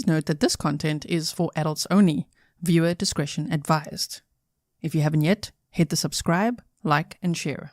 Please note that this content is for adults only. Viewer discretion advised. If you haven't yet, hit the subscribe, like, and share.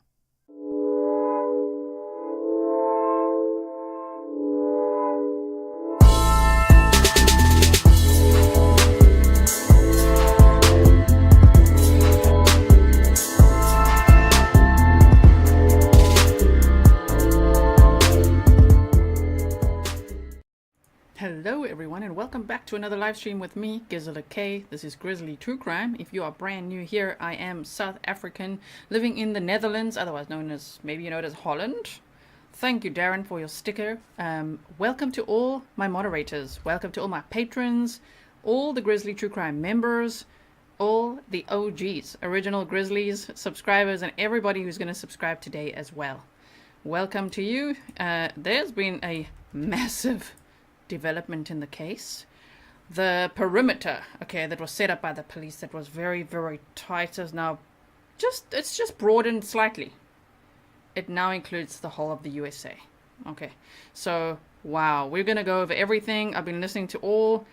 Hello everyone and welcome back to another live stream with me, Grizzly K. This is Grizzly True Crime. If you are brand new here, I am South African, living in the Netherlands, otherwise known as, maybe you know it as Holland. Thank you Darren for your sticker. Welcome to all my moderators, welcome to all my patrons, all the Grizzly True Crime members, all the OGs, original Grizzlies, subscribers, and everybody who's going to subscribe today as well. Welcome to you. There's been a massive development in the case. The perimeter, that was set up by the police that was very, very tight is now it's just broadened slightly. It now includes the whole of the USA. Okay, so wow, we're gonna go over everything. I've been listening to all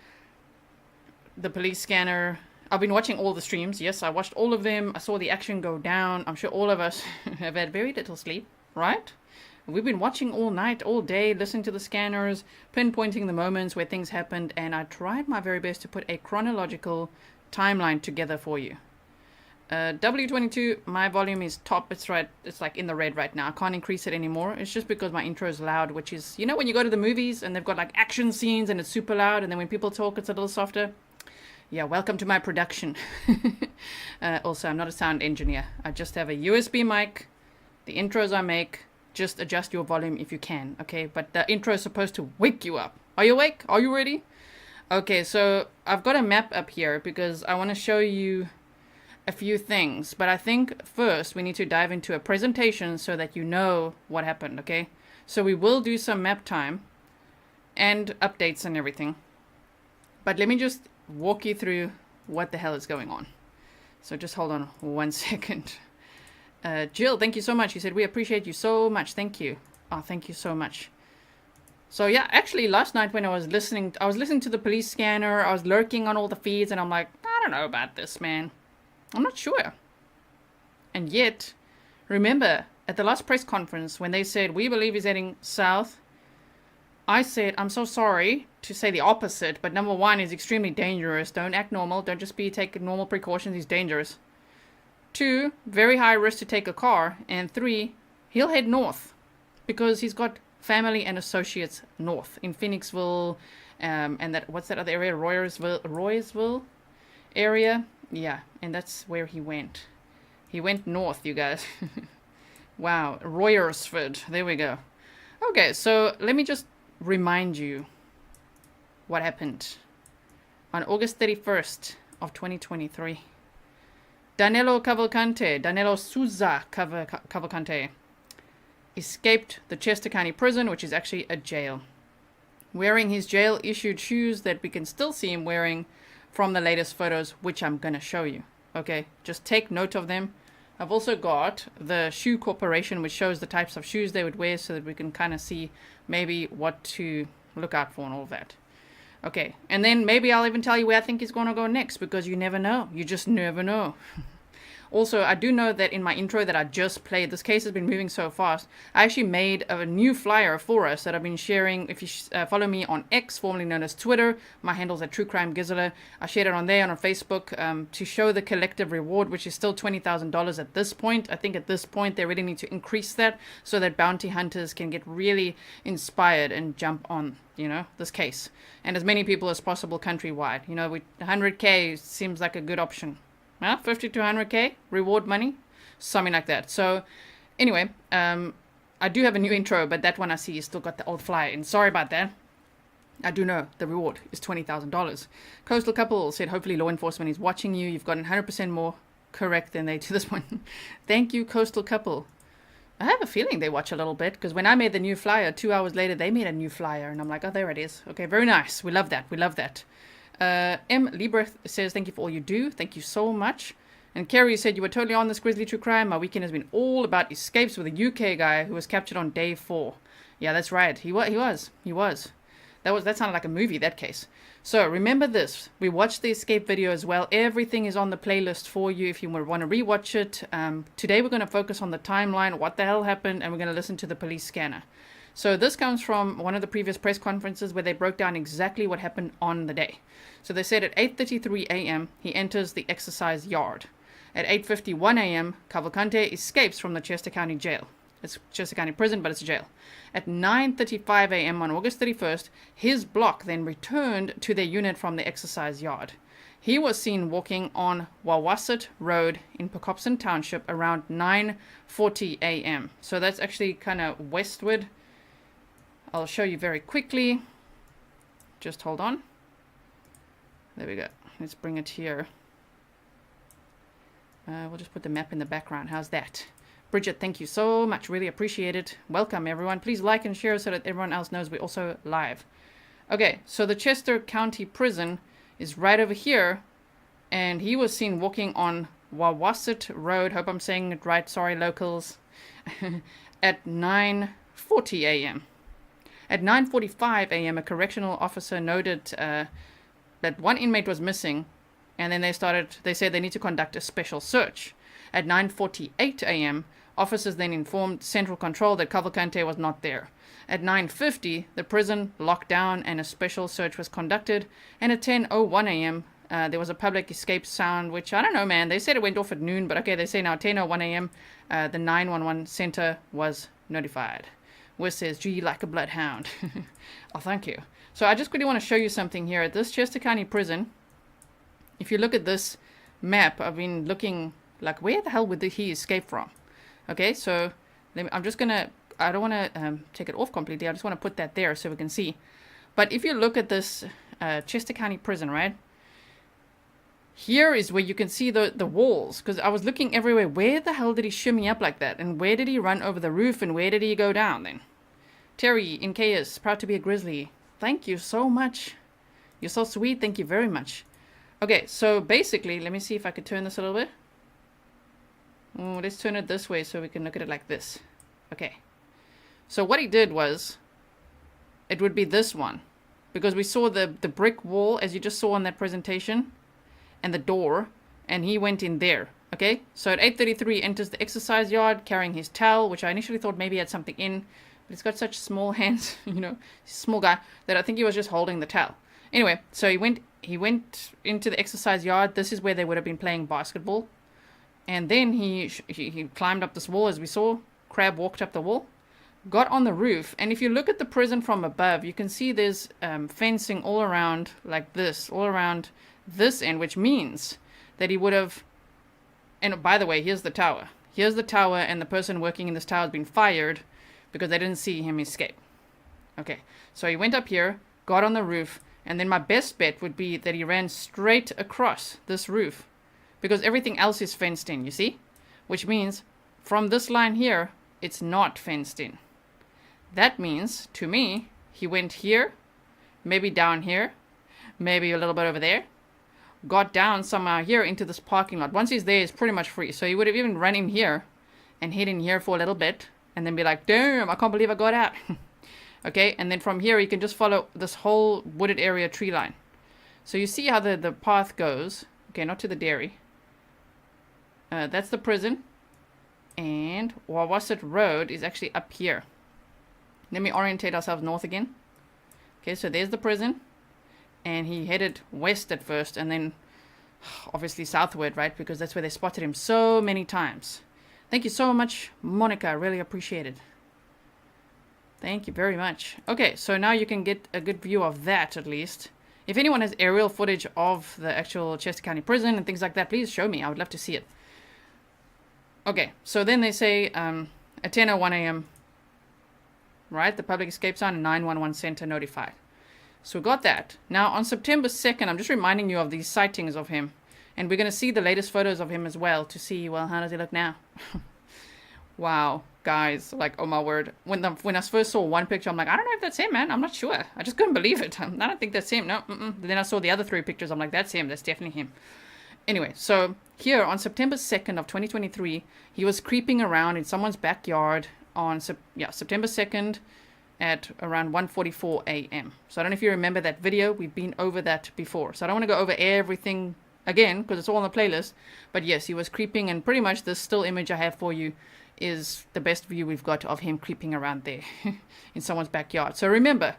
the police scanner. I've been watching all the streams. Yes, I watched all of them. I saw the action go down. I'm sure all of us have had very little sleep, right? We've been watching all night, all day, listening to the scanners, pinpointing the moments where things happened, and I tried my very best to put a chronological timeline together for you. W22, my volume is top. It's right. It's like in the red right now. I can't increase it anymore. It's just because my intro is loud, which is, you know, when you go to the movies and they've got like action scenes and it's super loud, and then when people talk, it's a little softer. Yeah, welcome to my production. Also, I'm not a sound engineer. I just have a USB mic. The intros I make, just adjust your volume if you can, okay? But the intro is supposed to wake you up. Are you awake? Are you ready? Okay, so I've got a map up here because I want to show you a few things. But I think first we need to dive into a presentation so that you know what happened, okay? So we will do some map time and updates and everything. But let me just walk you through what the hell is going on. So just hold on 1 second. Jill, thank you so much. She said, we appreciate you so much. Thank you. Oh, thank you so much. So yeah, actually last night when I was listening to the police scanner, I was lurking on all the feeds and I'm like, I don't know about this, man. I'm not sure. And yet, remember at the last press conference when they said, we believe he's heading south, I said, I'm so sorry to say the opposite, but number one, he's extremely dangerous. Don't act normal. Don't just take normal precautions. He's dangerous. 2, very high risk to take a car. And 3, he'll head north because he's got family and associates north in Phoenixville, and that, what's that other area? Royersville area. Yeah, and that's where he went. He went north, you guys. Wow, Royersford. There we go. Okay, so let me just remind you what happened on August 31st of 2023. Danelo Cavalcante escaped the Chester County Prison, which is actually a jail, wearing his jail-issued shoes that we can still see him wearing from the latest photos, which I'm going to show you. Okay, just take note of them. I've also got the Shoe Corporation, which shows the types of shoes they would wear so that we can kind of see maybe what to look out for and all that. Okay, and then maybe I'll even tell you where I think he's going to go next, because you never know. You just never know. Also, I do know that in my intro that I just played, this case has been moving so fast, I actually made a new flyer for us that I've been sharing. If you follow me on X, formerly known as Twitter, my handle's at True Crime Grizzly. I shared it on there and on Facebook to show the collective reward, which is still $20,000 at this point. I think at this point they really need to increase that so that bounty hunters can get really inspired and jump on, you know, this case. And as many people as possible countrywide. You know, with 100K seems like a good option. 50 to 100K reward money, something like that. So anyway, I do have a new intro, but that one I see is still got the old flyer. And sorry about that. I do know the reward is $20,000. Coastal Couple said, hopefully law enforcement is watching you. You've gotten 100% more correct than they to this one. Thank you, Coastal Couple. I have a feeling they watch a little bit, because when I made the new flyer, 2 hours later, they made a new flyer. And I'm like, oh, there it is. Okay, very nice. We love that. We love that. M. Libra says, thank you for all you do. Thank you so much. And Kerry said, you were totally on this Grizzly True Crime. My weekend has been all about escapes with a UK guy who was captured on day 4. Yeah, that's right. He was. That sounded like a movie, that case. So remember this, we watched the escape video as well. Everything is on the playlist for you if you want to rewatch it. Today we're going to focus on the timeline, what the hell happened, and we're going to listen to the police scanner. So this comes from one of the previous press conferences where they broke down exactly what happened on the day. So they said at 8:33 a.m. he enters the exercise yard. At 8:51 a.m. Cavalcante escapes from the Chester County Jail. It's Chester County Prison, but it's a jail. At 9:35 a.m. on August 31st, his block then returned to their unit from the exercise yard. He was seen walking on Wawasset Road in Pocopson Township around 9:40 a.m. So that's actually kind of westward. I'll show you very quickly. Just hold on. There we go. Let's bring it here. We'll just put the map in the background. How's that? Bridget, thank you so much. Really appreciate it. Welcome, everyone. Please like and share so that everyone else knows we're also live. Okay, so the Chester County Prison is right over here, and he was seen walking on Wawasset Road. Hope I'm saying it right. Sorry, locals. At 9:40 a.m. At 9:45 a.m., a correctional officer noted that one inmate was missing, and then they said they need to conduct a special search. At 9:48 a.m., officers then informed Central Control that Cavalcante was not there. At 9:50, the prison locked down and a special search was conducted. And at 10:01 a.m., there was a public escape sound, which I don't know, man. They said it went off at noon, but okay, they say now 10:01 a.m., the 911 center was notified. Wes says, gee, like a bloodhound. Oh, thank you. So I just quickly want to show you something here. At this Chester County Prison, if you look at this map, I've been looking like, where the hell would he escape from? Okay, so I'm just going to, I don't want to take it off completely. I just want to put that there so we can see. But if you look at this Chester County Prison, right? Here is where you can see the walls. Because I was looking everywhere. Where the hell did he shimmy up like that? And where did he run over the roof? And where did he go down then? Terry in KS, proud to be a Grizzly. Thank you so much. You're so sweet. Thank you very much. Okay, so basically, let me see if I could turn this a little bit. Oh, let's turn it this way so we can look at it like this. Okay. So what he did was, it would be this one. Because we saw the brick wall, as you just saw on that presentation, and the door, and he went in there. Okay, so at 8:33 enters the exercise yard carrying his towel, which I initially thought maybe he had something in, but he's got such small hands, you know, small guy, that I think he was just holding the towel. Anyway, so he went into the exercise yard. This is where they would have been playing basketball. And then he climbed up this wall, as we saw. Crab walked up the wall, got on the roof. And if you look at the prison from above, you can see there's fencing all around like this, all around this end, which means that he would have, and by the way, here's the tower. Here's the tower, and the person working in this tower has been fired because they didn't see him escape. Okay, so he went up here, got on the roof, and then my best bet would be that he ran straight across this roof because everything else is fenced in, you see? Which means from this line here, it's not fenced in. That means, to me, he went here, maybe down here, maybe a little bit over there, got down somehow here into this parking lot. Once he's there, he's pretty much free. So he would have even run in here and hid in here for a little bit and then be like, damn, I can't believe I got out. Okay, and then from here, you can just follow this whole wooded area tree line. So you see how the path goes. Okay, not to the dairy. That's the prison. And Wawasset Road is actually up here. Let me orientate ourselves north again. Okay, so there's the prison. And he headed west at first and then obviously southward, right? Because that's where they spotted him so many times. Thank you so much, Monica. I really appreciate it. Thank you very much. Okay, so now you can get a good view of that at least. If anyone has aerial footage of the actual Chester County Prison and things like that, please show me. I would love to see it. Okay, so then they say at 10:01 a.m., right? The public escape sound and 911 center notified. So we got that. Now on September 2nd, I'm just reminding you of these sightings of him. And we're going to see the latest photos of him as well to see, well, how does he look now? Wow, guys, like, oh my word. When I first saw one picture, I'm like, I don't know if that's him, man. I'm not sure. I just couldn't believe it. I don't think that's him. No, Then I saw the other three pictures. I'm like, that's him. That's definitely him. Anyway, so here on September 2nd of 2023, he was creeping around in someone's backyard on September 2nd at around 1:44 a.m. So I don't know if you remember that video. We've been over that before. So I don't want to go over everything again because it's all on the playlist. But yes, he was creeping, and pretty much this still image I have for you is the best view we've got of him creeping around there in someone's backyard. So remember,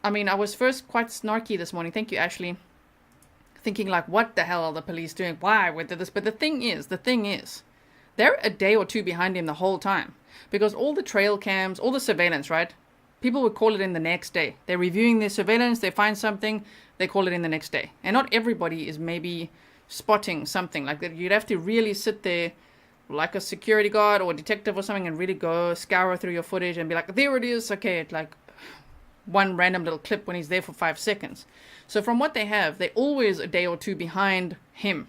I mean, I was first quite snarky this morning. Thank you, Ashley. Thinking like, what the hell are the police doing? Why would they do this? But the thing is, they're a day or two behind him the whole time. Because all the trail cams, all the surveillance, right? People would call it in the next day. They're reviewing their surveillance, they find something, they call it in the next day. And not everybody is maybe spotting something like that. You'd have to really sit there like a security guard or a detective or something and really go scour through your footage and be like, there it is. Okay, it's like one random little clip when he's there for 5 seconds. So from what they have, they're always a day or two behind him.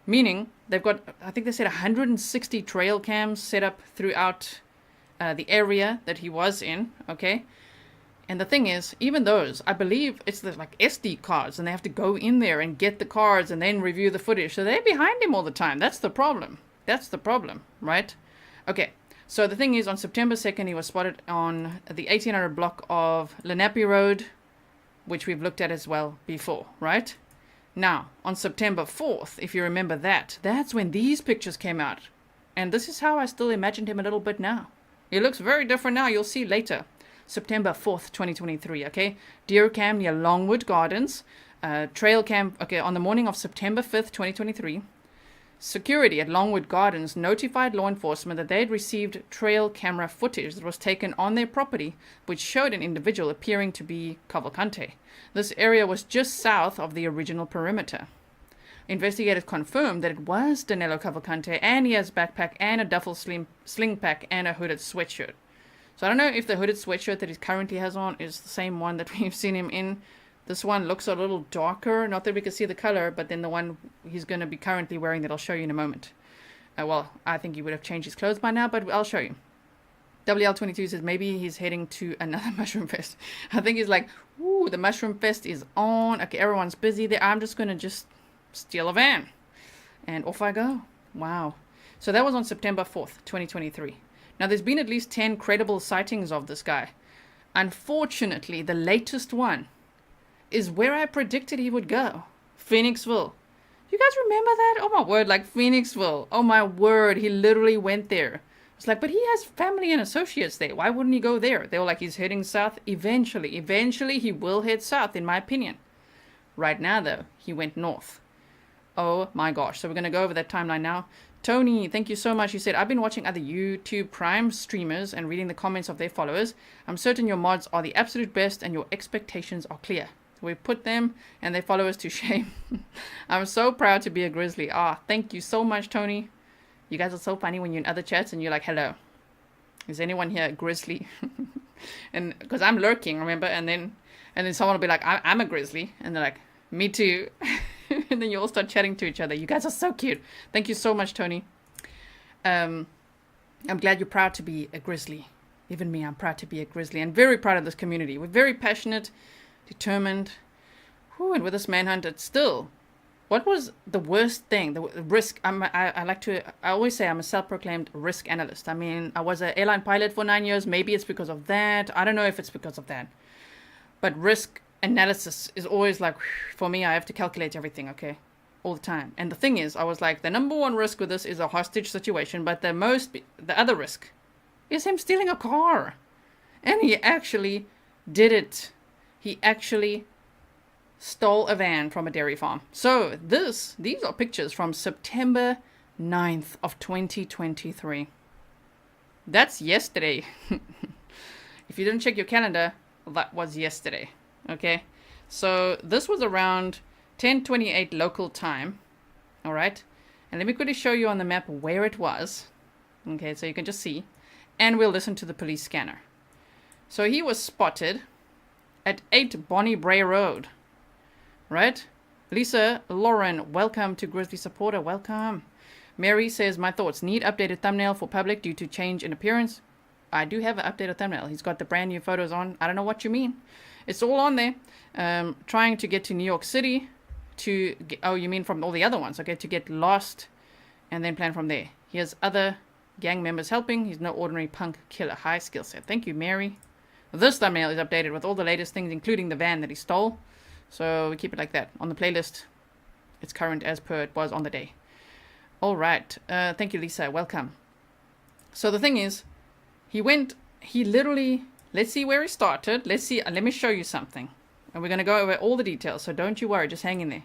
Meaning they've got, I think they said 160 trail cams set up throughout the area that he was in, okay? And the thing is, even those, I believe it's like SD cards, and they have to go in there and get the cards and then review the footage. So they're behind him all the time. That's the problem. That's the problem, right? Okay, so the thing is, on September 2nd, he was spotted on the 1800 block of Lenape Road, which we've looked at as well before, right? Now, on September 4th, if you remember that, that's when these pictures came out. And this is how I still imagined him a little bit now. He looks very different now. You'll see later. September 4th, 2023, okay? Deer cam near Longwood Gardens. Trail cam, okay, on the morning of September 5th, 2023. Security at Longwood Gardens notified law enforcement that they had received trail camera footage that was taken on their property, which showed an individual appearing to be Cavalcante. This area was just south of the original perimeter. Investigators confirmed that it was Danelo Cavalcante, and he has a backpack and a duffel sling pack and a hooded sweatshirt. So I don't know if the hooded sweatshirt that he currently has on is the same one that we've seen him in. This one looks a little darker, not that we can see the color, but then the one he's going to be currently wearing that I'll show you in a moment. Well, I think he would have changed his clothes by now, but I'll show you. WL22 says maybe he's heading to another mushroom fest. I think he's like, ooh, the mushroom fest is on. Okay, everyone's busy there. I'm just going to steal a van. And off I go. Wow. So that was on September 4th, 2023. Now, there's been at least 10 credible sightings of this guy. Unfortunately, the latest one is where I predicted he would go. Phoenixville. You guys remember that? Oh my word, like Phoenixville. Oh my word, he literally went there. It's like, but he has family and associates there. Why wouldn't he go there? They were like, he's heading south eventually. Eventually, he will head south, in my opinion. Right now, though, he went north. Oh my gosh. So we're going to go over that timeline now. Tony, thank you so much. You said, I've been watching other YouTube Prime streamers and reading the comments of their followers. I'm certain your mods are the absolute best and your expectations are clear. We put them and their followers to shame. I'm so proud to be a Grizzly. Thank you so much, Tony. You guys are so funny when you're in other chats and you're like, hello, is anyone here a Grizzly? And because I'm lurking, remember? And then someone will be like, I'm a Grizzly. And they're like, me too. And then you all start chatting to each other. You guys are so cute. Thank you so much, Tony. I'm glad you're proud to be a Grizzly. Even me, I'm proud to be a Grizzly. And very proud of this community. We're very passionate, determined. Whew, and with this manhunt, it's still... What was the worst thing? The risk. I always say I'm a self-proclaimed risk analyst. I mean, I was an airline pilot for 9 years. Maybe it's because of that. I don't know if it's because of that. But risk analysis is always like, for me, I have to calculate everything, okay? All the time. And the thing is, I was like, the number one risk with this is a hostage situation. But the other risk is him stealing a car. And he actually did it. He actually stole a van from a dairy farm. So these are pictures from September 9th of 2023. That's yesterday. If you didn't check your calendar, that was yesterday. Okay, so this was around 10:28 local time. All right, and let me quickly show you on the map where it was. Okay, so you can just see, and we'll listen to the police scanner. So he was spotted at 8 Bonnie Bray Road. Right? Lisa, Lauren, welcome to Grizzly Supporter. Welcome. Mary says, my thoughts. Need updated thumbnail for public due to change in appearance. I do have an updated thumbnail. He's got the brand new photos on. I don't know what you mean. It's all on there. Trying to get to New York City to... oh, you mean from all the other ones. Okay, to get lost and then plan from there. He has other gang members helping. He's no ordinary punk killer. High skill set. Thank you, Mary. This thumbnail is updated with all the latest things, including the van that he stole. So we keep it like that. On the playlist, it's current as per it was on the day. All right. Thank you, Lisa. Welcome. So the thing is, he literally, let's see where he started. Let's see. Let me show you something. And we're going to go over all the details. So don't you worry. Just hang in there.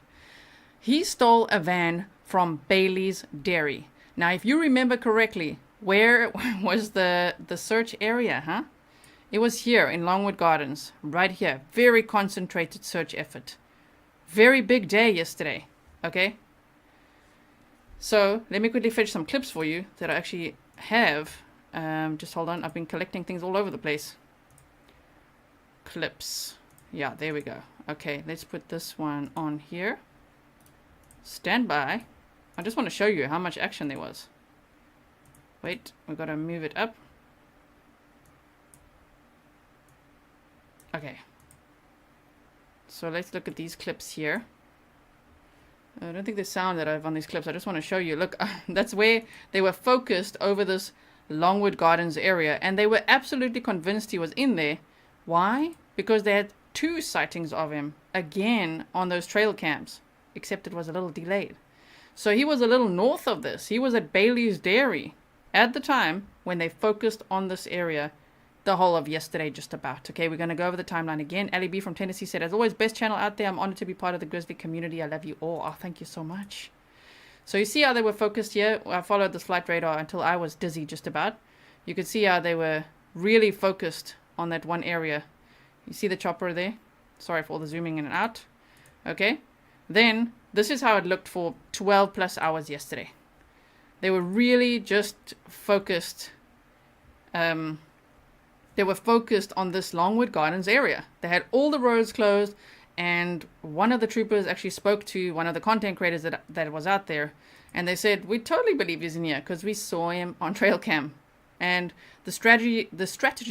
He stole a van from Baily's Dairy. Now, if you remember correctly, where was the search area, huh? It was here in Longwood Gardens, right here. Very concentrated search effort. Very big day yesterday, okay? So, let me quickly fetch some clips for you that I actually have. Just hold on, I've been collecting things all over the place. Clips. Yeah, there we go. Okay, let's put this one on here. Stand by. I just want to show you how much action there was. Wait, we've got to move it up. Okay. So let's look at these clips here. I don't think there's sound that I have on these clips. I just want to show you. Look, that's where they were focused over this Longwood Gardens area. And they were absolutely convinced he was in there. Why? Because they had 2 sightings of him again on those trail cams. Except it was a little delayed. So he was a little north of this. He was at Baily's Dairy at the time when they focused on this area the whole of yesterday just about. Okay, we're going to go over the timeline again. Ali B from Tennessee said, as always, best channel out there. I'm honored to be part of the Grizzly community. I love you all. Oh, thank you so much. So you see how they were focused here? I followed this flight radar until I was dizzy just about. You could see how they were really focused on that one area. You see the chopper there? Sorry for all the zooming in and out. Okay. Then, this is how it looked for 12 plus hours yesterday. They were really just focused. They were focused on this Longwood Gardens area. They had all the roads closed, and one of the troopers actually spoke to one of the content creators that was out there, and they said, we totally believe he's in here because we saw him on trail cam. And the strategy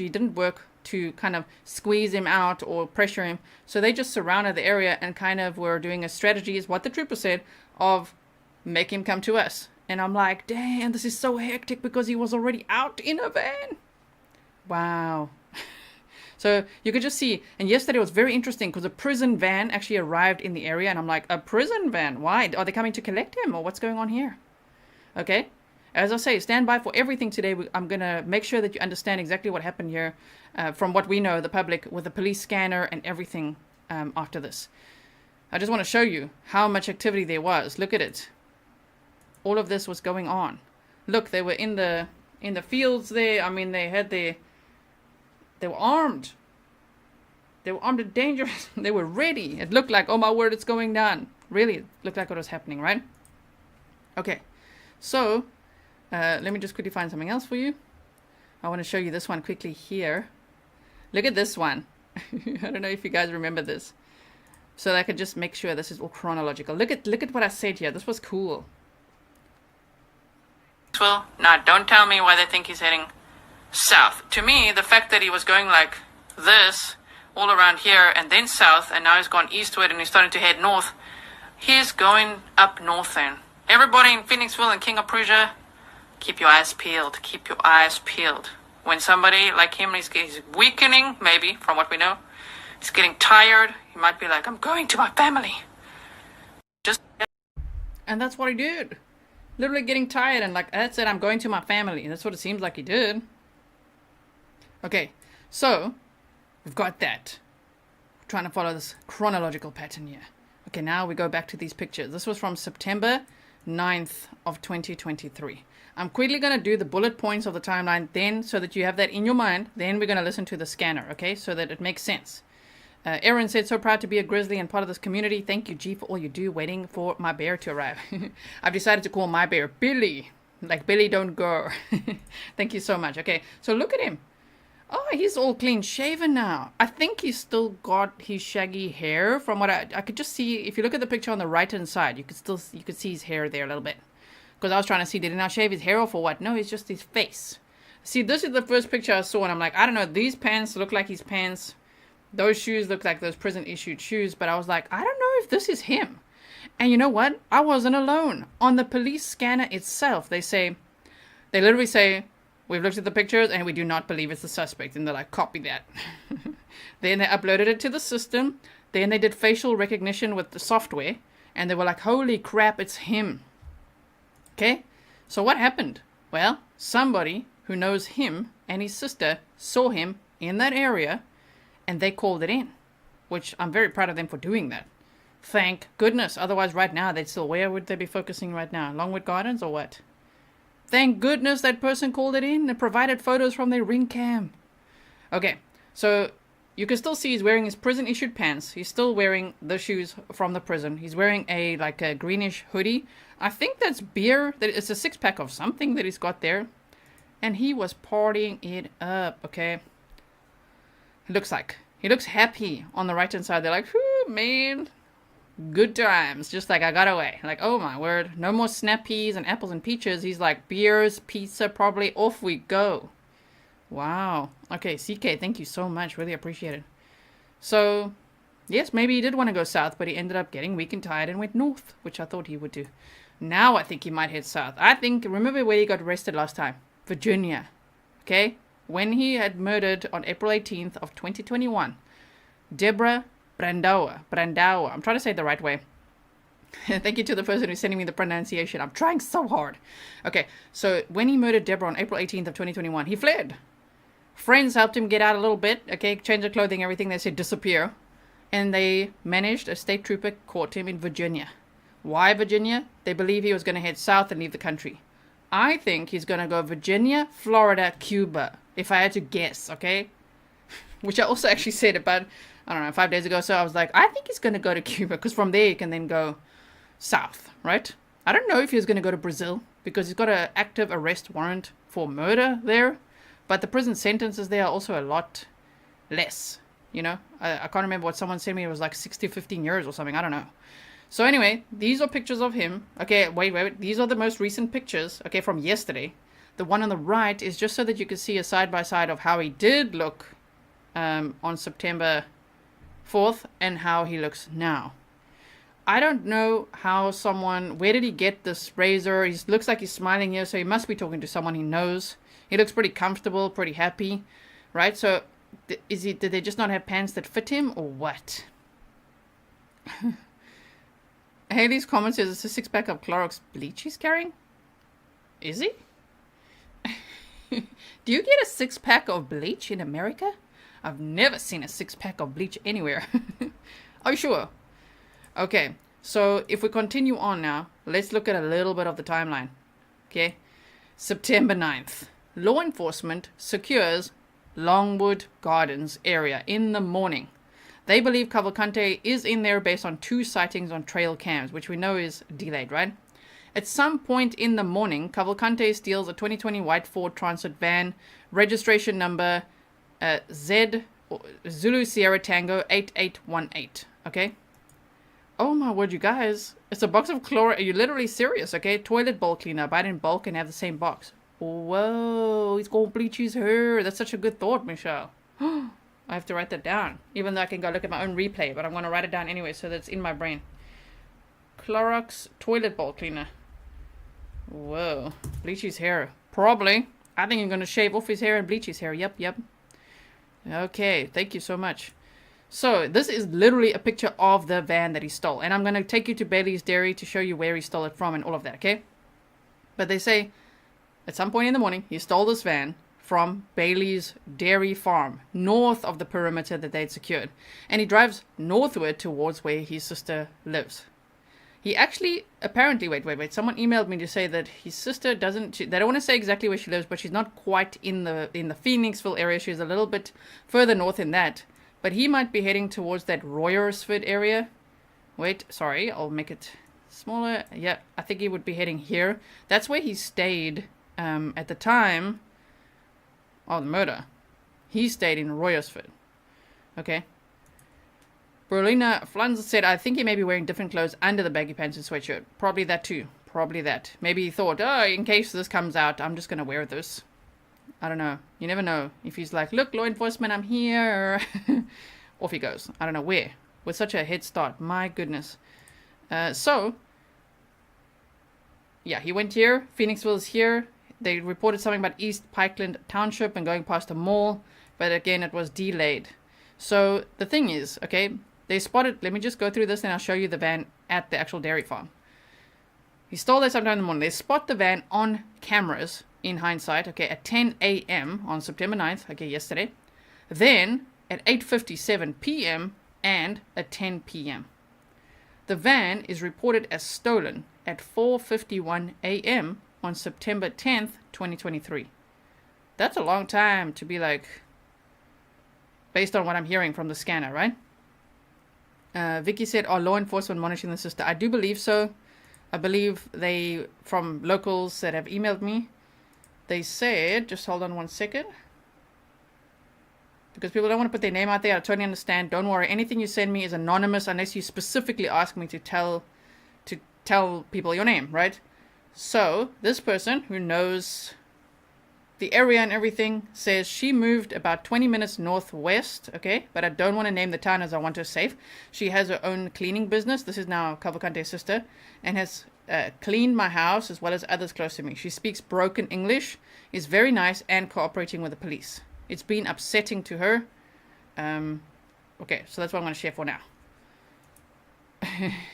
didn't work to kind of squeeze him out or pressure him. So they just surrounded the area and kind of were doing a strategy, is what the trooper said, of make him come to us. And I'm like, damn, this is so hectic because he was already out in a van. Wow. So you could just see, and yesterday was very interesting because a prison van actually arrived in the area, and I'm like, a prison van? Why? Are they coming to collect him, or what's going on here? Okay. As I say, stand by for everything today. I'm going to make sure that you understand exactly what happened here from what we know, the public, with the police scanner and everything after this. I just want to show you how much activity there was. Look at it. All of this was going on. Look, they were in the fields there. I mean, they were armed. They were armed and dangerous. They were ready. It looked like, oh my word, it's going down. Really, it looked like what was happening, right? Okay, so let me just quickly find something else for you. I want to show you this one quickly here. Look at this one. I don't know if you guys remember this. So that I could just make sure this is all chronological. Look at what I said here. This was cool. Well, now don't tell me why they think he's heading south. To me, the fact that he was going like this all around here and then south, and now he's gone eastward and he's starting to head north, he's going up north then. Everybody in Phoenixville and King of Prussia, keep your eyes peeled. Keep your eyes peeled. When somebody like him is weakening, maybe, from what we know, he's getting tired, he might be like, I'm going to my family. And that's what he did. Literally getting tired and like, that's it, I'm going to my family. That's what it seems like he did. Okay, so we've got that. We're trying to follow this chronological pattern here. Okay, now we go back to these pictures. This was from September 9th of 2023. I'm quickly going to do the bullet points of the timeline then, so that you have that in your mind. Then we're going to listen to the scanner, okay, so that it makes sense. Aaron said, so proud to be a Grizzly and part of this community. Thank you, G, for all you do. Waiting for my bear to arrive. I've decided to call my bear Billy. Like Billy don't go. Thank you so much. Okay, so look at him. Oh, he's all clean shaven now. I think he's still got his shaggy hair. From what I could just see, if you look at the picture on the right hand side, you could see his hair there a little bit. Because I was trying to see, did he now shave his hair off or what? No, it's just his face. See, this is the first picture I saw, and I'm like, I don't know, these pants look like his pants. Those shoes look like those prison-issued shoes. But I was like, I don't know if this is him. And you know what? I wasn't alone. On the police scanner itself, they literally say, We've looked at the pictures and we do not believe it's the suspect. And they're like, copy that. Then they uploaded it to the system. Then they did facial recognition with the software. And they were like, holy crap, it's him. Okay? So what happened? Well, somebody who knows him and his sister saw him in that area. And they called it in. Which I'm very proud of them for doing that. Thank goodness. Otherwise, right now, they'd still... Where would they be focusing right now? Longwood Gardens or what? Thank goodness that person called it in and provided photos from their ring cam. Okay, so you can still see he's wearing his prison-issued pants. He's still wearing the shoes from the prison. He's wearing a greenish hoodie. I think that's beer. It's a six-pack of something that he's got there. And he was partying it up, okay? He looks happy on the right-hand side. They're like, whew, man... Good times, just like I got away. Like, oh my word, no more snap peas and apples and peaches. He's like, beers, pizza, probably, off we go. Wow. Okay, CK, thank you so much. Really appreciate it. So, yes, maybe he did want to go south, but he ended up getting weak and tired and went north, which I thought he would do. Now I think he might head south. Remember where he got arrested last time? Virginia. Okay? When he had murdered on April 18th of 2021, Deborah Brandauer. I'm trying to say it the right way. Thank you to the person who's sending me the pronunciation. I'm trying so hard. Okay, so when he murdered Deborah on April 18th of 2021, he fled. Friends helped him get out a little bit. Okay, change of clothing, everything. They said disappear. And they managed, a state trooper caught him in Virginia. Why Virginia? They believe he was going to head south and leave the country. I think he's going to go Virginia, Florida, Cuba. If I had to guess, okay? Which I also actually said about... I don't know, 5 days ago. So I was like, I think he's going to go to Cuba because from there he can then go south, right? I don't know if he's going to go to Brazil because he's got an active arrest warrant for murder there. But the prison sentences there are also a lot less, you know. I can't remember what someone sent me. It was like 6 to 15 years or something. I don't know. So anyway, these are pictures of him. Okay, wait. These are the most recent pictures, okay, from yesterday. The one on the right is just so that you can see a side-by-side of how he did look on September 4th and how he looks now. I don't know how where did he get this razor? He looks like he's smiling here, so he must be talking to someone he knows. He looks pretty comfortable, pretty happy, right? So did they just not have pants that fit him or what? Haley's comment says it's a 6-pack of Clorox bleach he's carrying. Is he? Do you get a 6-pack of bleach in America? I've never seen a 6-pack of bleach anywhere. Are you sure? Okay, so if we continue on now, let's look at a little bit of the timeline. Okay, September 9th. Law enforcement secures Longwood Gardens area in the morning. They believe Cavalcante is in there based on 2 sightings on trail cams, which we know is delayed, right? At some point in the morning, Cavalcante steals a 2020 white Ford Transit van, registration number Z Zulu Sierra Tango 8818. Okay. Oh my word, you guys! It's a box of Clorox. Are you literally serious? Okay, toilet bowl cleaner. Buy it in bulk and have the same box. Whoa, he's gonna bleach his hair. That's such a good thought, Michelle. I have to write that down, even though I can go look at my own replay. But I'm gonna write it down anyway, so that's in my brain. Clorox toilet bowl cleaner. Whoa, bleach his hair. Probably. I think I'm gonna shave off his hair and bleach his hair. Yep. Okay, thank you so much. So, this is literally a picture of the van that he stole. And I'm going to take you to Baily's Dairy to show you where he stole it from and all of that, okay? But they say, at some point in the morning, he stole this van from Baily's Dairy Farm, north of the perimeter that they'd secured. And he drives northward towards where his sister lives. He actually, apparently, wait. Someone emailed me to say that his sister doesn't, they don't want to say exactly where she lives, but she's not quite in the Phoenixville area. She's a little bit further north in that. But he might be heading towards that Royersford area. Wait, sorry, I'll make it smaller. Yeah, I think he would be heading here. That's where he stayed at the time of the murder. He stayed in Royersford. Okay. Berlina Flans said, I think he may be wearing different clothes under the baggy pants and sweatshirt. Probably that too. Probably that. Maybe he thought, oh, in case this comes out, I'm just going to wear this. I don't know. You never know. If he's like, look, law enforcement, I'm here. Off he goes. I don't know where. With such a head start. My goodness. So, yeah, he went here. Phoenixville is here. they reported something about East Pikeland Township and going past a mall, but again, it was delayed. So the thing is, okay, they spotted, let me just go through this and I'll show you the van at the actual dairy farm. He stole there sometime in the morning. They spot the van on cameras, in hindsight, okay, at 10 a.m. on September 9th, okay, yesterday. Then at 8:57 p.m. and at 10 p.m. The van is reported as stolen at 4:51 a.m. on September 10th, 2023. That's a long time to be like, based on what I'm hearing from the scanner, right? Vicky said, are law enforcement monitoring the system? I do believe so. I believe they, from locals that have emailed me, they said, just hold on 1 second. Because people don't want to put their name out there. I totally understand. Don't worry. Anything you send me is anonymous unless you specifically ask me to tell people your name, right? So this person who knows the area and everything says she moved about 20 minutes northwest, okay? But I don't want to name the town as I want her safe. She has her own cleaning business. This is now Cavalcante's sister, and has cleaned my house as well as others close to me. She speaks broken English, is very nice, and cooperating with the police. It's been upsetting to her. Okay, so that's what I'm going to share for now.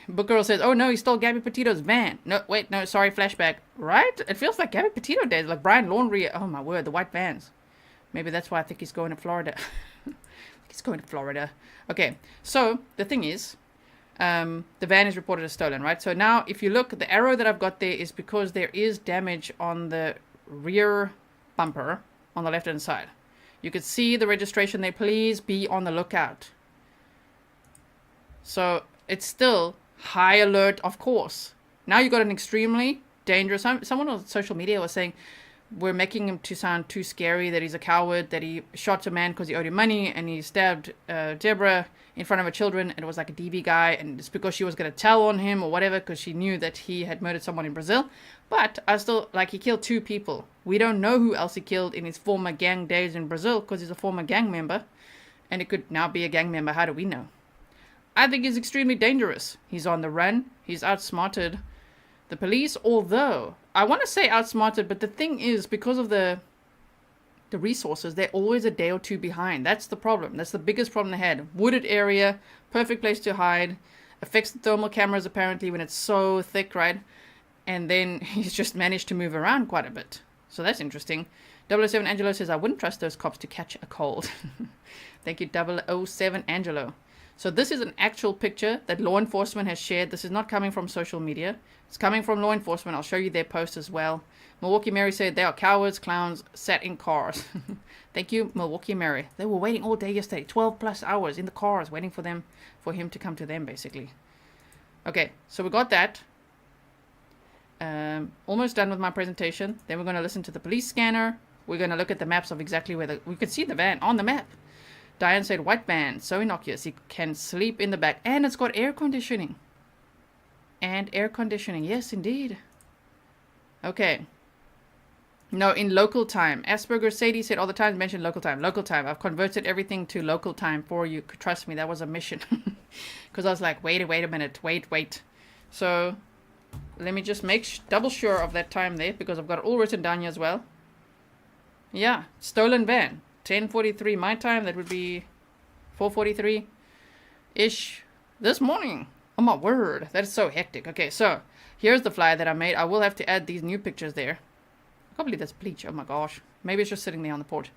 Book Girl says, oh no, he stole Gabby Petito's van. No, wait, no, sorry, flashback. Right? It feels like Gabby Petito days, like Brian Laundrie. Oh my word, the white vans. Maybe that's why I think he's going to Florida. He's going to Florida. Okay, so the thing is, the van is reported as stolen, right? So now if you look, the arrow that I've got there is because there is damage on the rear bumper on the left hand side. You could see the registration there. Please be on the lookout. So it's still high alert, of course. Now you got an extremely dangerous. Someone on social media was saying we're making him to sound too scary, that he's a coward, that he shot a man because he owed him money, and he stabbed Deborah in front of her children, and it was like a DV guy, and it's because she was going to tell on him or whatever, because she knew that he had murdered someone in Brazil. But I still, like, he killed 2 people. We don't know who else he killed in his former gang days in Brazil, because he's a former gang member, and it could now be a gang member. How do we know? I think he's extremely dangerous. He's on the run. He's outsmarted the police, although I want to say outsmarted, but the thing is, because of the resources, they're always a day or two behind. That's the problem. That's the biggest problem they had. Wooded area, perfect place to hide, affects the thermal cameras apparently when it's so thick, right? And then he's just managed to move around quite a bit. So that's interesting. 007 Angelo says, I wouldn't trust those cops to catch a cold. Thank you, 007 Angelo. So this is an actual picture that law enforcement has shared. This is not coming from social media. It's coming from law enforcement. I'll show you their post as well. Milwaukee Mary said, they are cowards, clowns, sat in cars. Thank you, Milwaukee Mary. They were waiting all day yesterday, 12 plus hours in the cars, waiting for him to come to them, basically. Okay, so we got that. Almost done with my presentation. Then we're going to listen to the police scanner. We're going to look at the maps of exactly where we could see the van on the map. Diane said, white van, so innocuous. You can sleep in the back. And it's got air conditioning. And air conditioning. Yes, indeed. Okay. No, in local time. Asperger Sadie said all the time, mention local time. Local time. I've converted everything to local time for you. Trust me, that was a mission. Because I was like, wait a minute. Wait. So, let me just make double sure of that time there. Because I've got it all written down here as well. Yeah, stolen van. 10:43 my time. That would be 4:43-ish this morning. Oh my word. That is so hectic. Okay, so here's the flyer that I made. I will have to add these new pictures there. I can't believe that's bleach. Oh my gosh. Maybe it's just sitting there on the porch.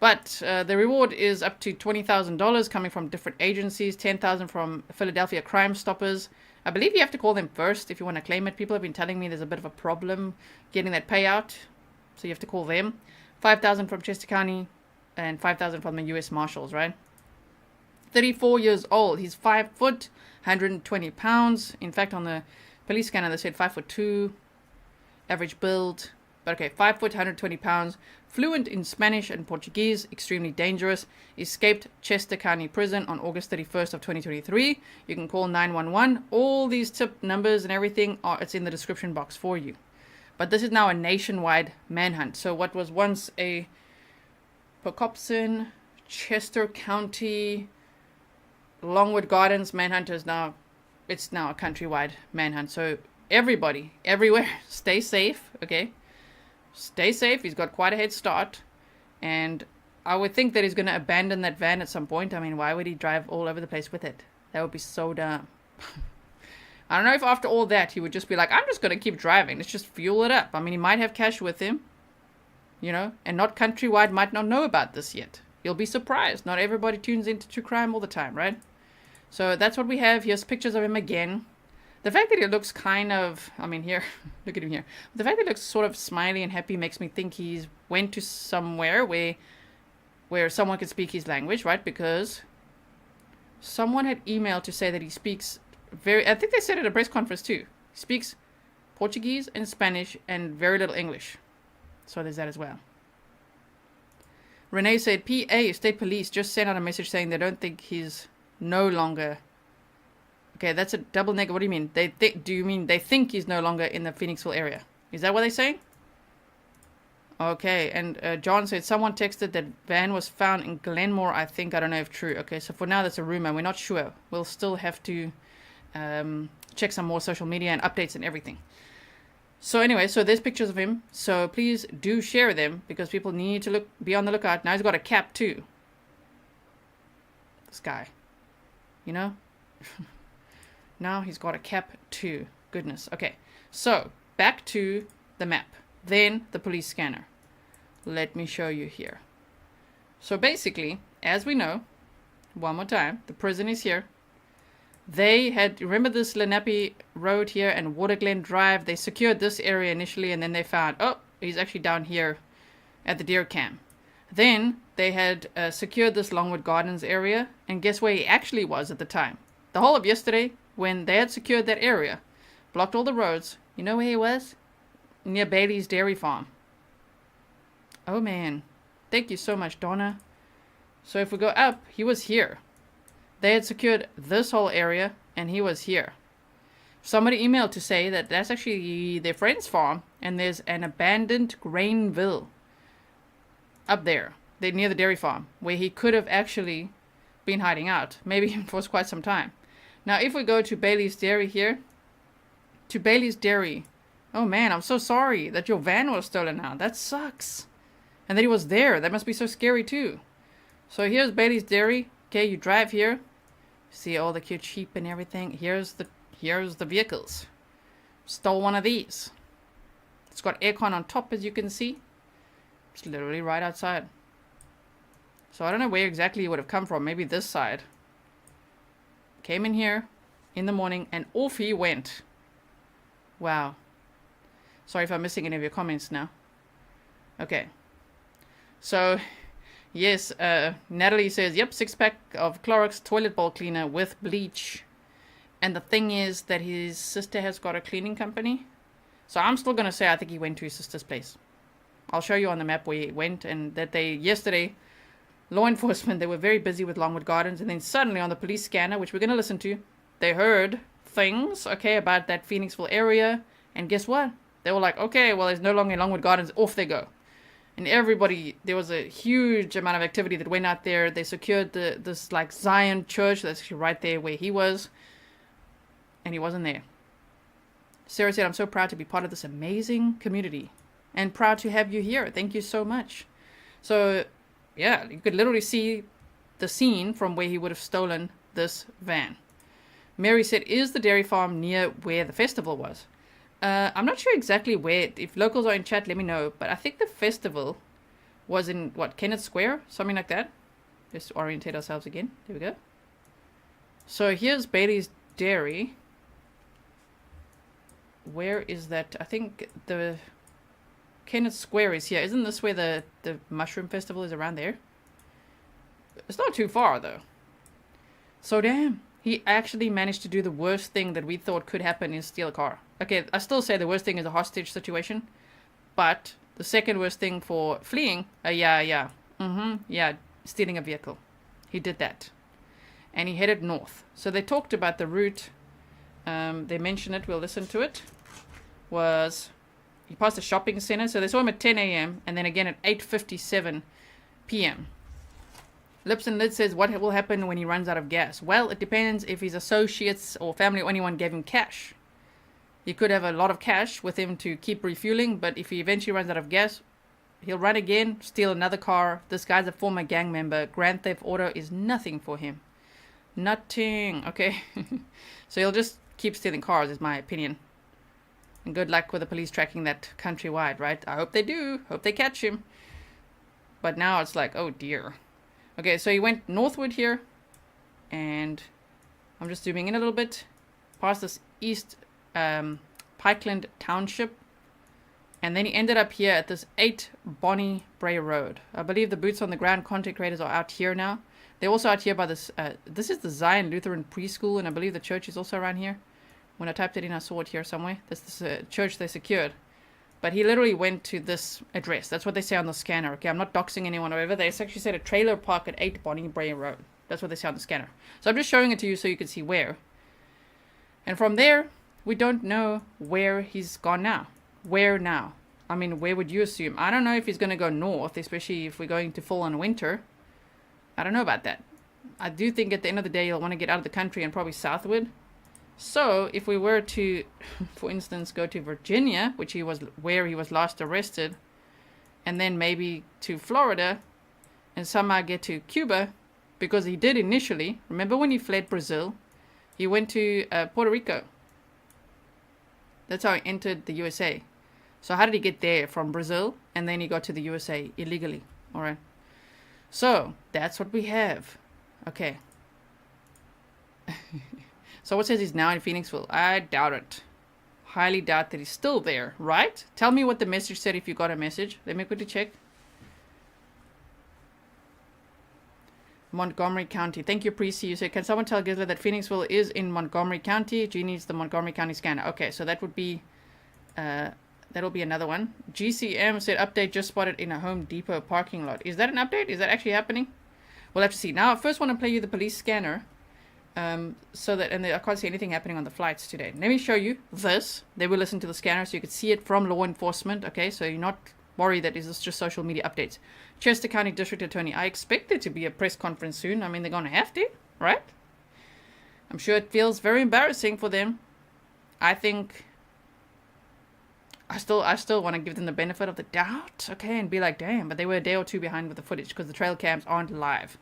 But the reward is up to $20,000 coming from different agencies. $10,000 from Philadelphia Crime Stoppers. I believe you have to call them first if you want to claim it. People have been telling me there's a bit of a problem getting that payout. So you have to call them. $5,000 from Chester County. And $5,000 from the U.S. Marshals, right? 34 years old. He's 5 foot, 120 pounds. In fact, on the police scanner, they said 5'2", average build. But okay, 5 foot, 120 pounds. Fluent in Spanish and Portuguese. Extremely dangerous. Escaped Chester County Prison on August 31st of 2023. You can call 911. All these tip numbers and everything, it's in the description box for you. But this is now a nationwide manhunt. So what was once a Pocopson, Chester County, Longwood Gardens manhunt is now, it's now a countrywide manhunt. So everybody, everywhere, stay safe, okay? stay safe. He's got quite a head start. And I would think that he's going to abandon that van at some point. I mean, why would he drive all over the place with it? That would be so dumb. I don't know if after all that he would just be like, I'm just going to keep driving. Let's just fuel it up. I mean, he might have cash with him, you know, and not Countrywide might not know about this yet. You'll be surprised. Not everybody tunes into true crime all the time, right? So that's what we have. Here's pictures of him again. The fact that he looks kind of, I mean, here, look at him here. The fact that he looks sort of smiley and happy makes me think he's went to somewhere where someone could speak his language, right? Because someone had emailed to say that he speaks I think they said at a press conference too. He speaks Portuguese and Spanish and very little English. So there's that as well. Renee said, PA, State Police, just sent out a message saying they don't think he's no longer... Okay, that's a double negative. What do you mean? Do you mean they think he's no longer in the Phoenixville area? Is that what they're saying? Okay, and John said someone texted that van was found in Glenmore, I think. I don't know if true. Okay, so for now that's a rumor. We're not sure. We'll still have to check some more social media and updates and everything. So anyway, so there's pictures of him. So please do share them because people need to be on the lookout. Now he's got a cap too. This guy. You know? Now he's got a cap too. Goodness. Okay, so back to the map. Then the police scanner. Let me show you here. So basically, as we know, one more time, the prison is here. They had, remember this Lenape Road here and Waterglen Drive? They secured this area initially and then they found, oh, he's actually down here at the deer camp. Then they had secured this Longwood Gardens area, and guess where he actually was at the time? The whole of yesterday, when they had secured that area, blocked all the roads, you know where he was? Near Baily's dairy farm. Oh man, thank you so much, Donna. So if we go up, he was here. They had secured this whole area, and he was here. Somebody emailed to say that that's actually their friend's farm, and there's an abandoned grainville up there. They're near the dairy farm, where he could have actually been hiding out, maybe for quite some time. Now, if we go to Baily's Dairy here, to Baily's Dairy, oh man, I'm so sorry that your van was stolen now. That sucks. And that he was there. That must be so scary too. So here's Baily's Dairy. Okay, you drive here. See all the cute sheep and everything. Here's the vehicles. Stole one of these. It's got aircon on top, as you can see. It's literally right outside. So I don't know where exactly he would have come from. Maybe this side. Came in here in the morning and off he went. Wow. Sorry if I'm missing any of your comments now. Okay. So, yes, Natalie says, yep, 6-pack of Clorox toilet bowl cleaner with bleach. And the thing is that his sister has got a cleaning company. So I'm still going to say I think he went to his sister's place. I'll show you on the map where he went, and that yesterday, law enforcement, they were very busy with Longwood Gardens, and then suddenly on the police scanner, which we're going to listen to, they heard things, okay, about that Phoenixville area, and guess what? They were like, okay, well, there's no longer in Longwood Gardens, off they go. And everybody, there was a huge amount of activity that went out there. They secured this like Zion church that's actually right there where he was, and he wasn't there. Sarah said, I'm so proud to be part of this amazing community and proud to have you here. Thank you so much. So, yeah, you could literally see the scene from where he would have stolen this van. Mary said, is the dairy farm near where the festival was? I'm not sure exactly where. If locals are in chat, let me know. But I think the festival was in, what, Kennett Square? Something like that. Just orientate ourselves again. There we go. So here's Baily's Dairy. Where is that? I think the Kennett Square is here. Isn't this where the Mushroom Festival is, around there? It's not too far, though. So damn. He actually managed to do the worst thing that we thought could happen, is steal a car. Okay, I still say the worst thing is a hostage situation. But the second worst thing for fleeing, yeah, stealing a vehicle. He did that. And he headed north. So they talked about the route. They mentioned it. We'll listen to it. Was he passed a shopping center. So they saw him at 10 a.m. and then again at 8:57 p.m. Lips and Lid says, what will happen when he runs out of gas? Well, it depends if his associates or family or anyone gave him cash. He could have a lot of cash with him to keep refueling, but if he eventually runs out of gas, he'll run again, steal another car. This guy's a former gang member. Grand theft auto is nothing for him. Nothing, okay? So he'll just keep stealing cars, is my opinion. And good luck with the police tracking that countrywide, right? I hope they do. Hope they catch him. But now it's like, oh dear. Okay, so he went northward here. And I'm just zooming in a little bit. Past this East Pikeland Township. And then he ended up here at this 8 Bonnie Bray Road. I believe the boots on the ground content creators are out here now. They're also out here by this. This is the Zion Lutheran Preschool, and I believe the church is also around here. When I typed it in, I saw it here somewhere. This is church they secured. But he literally went to this address. That's what they say on the scanner. Okay, I'm not doxing anyone or whatever. They actually said a trailer park at 8 Bonnie Bray Road. That's what they say on the scanner. So I'm just showing it to you so you can see where. And from there, we don't know where he's gone now. Where now? I mean, where would you assume? I don't know if he's going to go north, especially if we're going to fall on winter. I don't know about that. I do think at the end of the day, you'll want to get out of the country and probably southward. So if we were to, for instance, go to Virginia, where he was last arrested, and then maybe to Florida, and somehow get to Cuba, because he did initially, remember when he fled Brazil, he went to Puerto Rico. That's how he entered the USA. So how did he get there? From Brazil, and then he got to the USA illegally. All right. So that's what we have. Okay. So what says he's now in Phoenixville? I doubt it. Highly doubt that he's still there, right? Tell me what the message said if you got a message. Let me quickly check. Montgomery County. Thank you, Precy. You said, can someone tell Grizzly that Phoenixville is in Montgomery County? G needs the Montgomery County scanner. Okay, so that would be... that'll be another one. GCM said, update just spotted in a Home Depot parking lot. Is that an update? Is that actually happening? We'll have to see. Now, I first want to play you the police scanner. So that, and I can't see anything happening on the flights today. Let me show you this. They will listen to the scanner so you can see it from law enforcement. Okay, so you're not worried that is this just social media updates. Chester County District Attorney. I expect there to be a press conference soon. I mean, they're going to have to, right? I'm sure it feels very embarrassing for them. I think... I still want to give them the benefit of the doubt, okay, and be like, damn, but they were a day or two behind with the footage because the trail cams aren't live.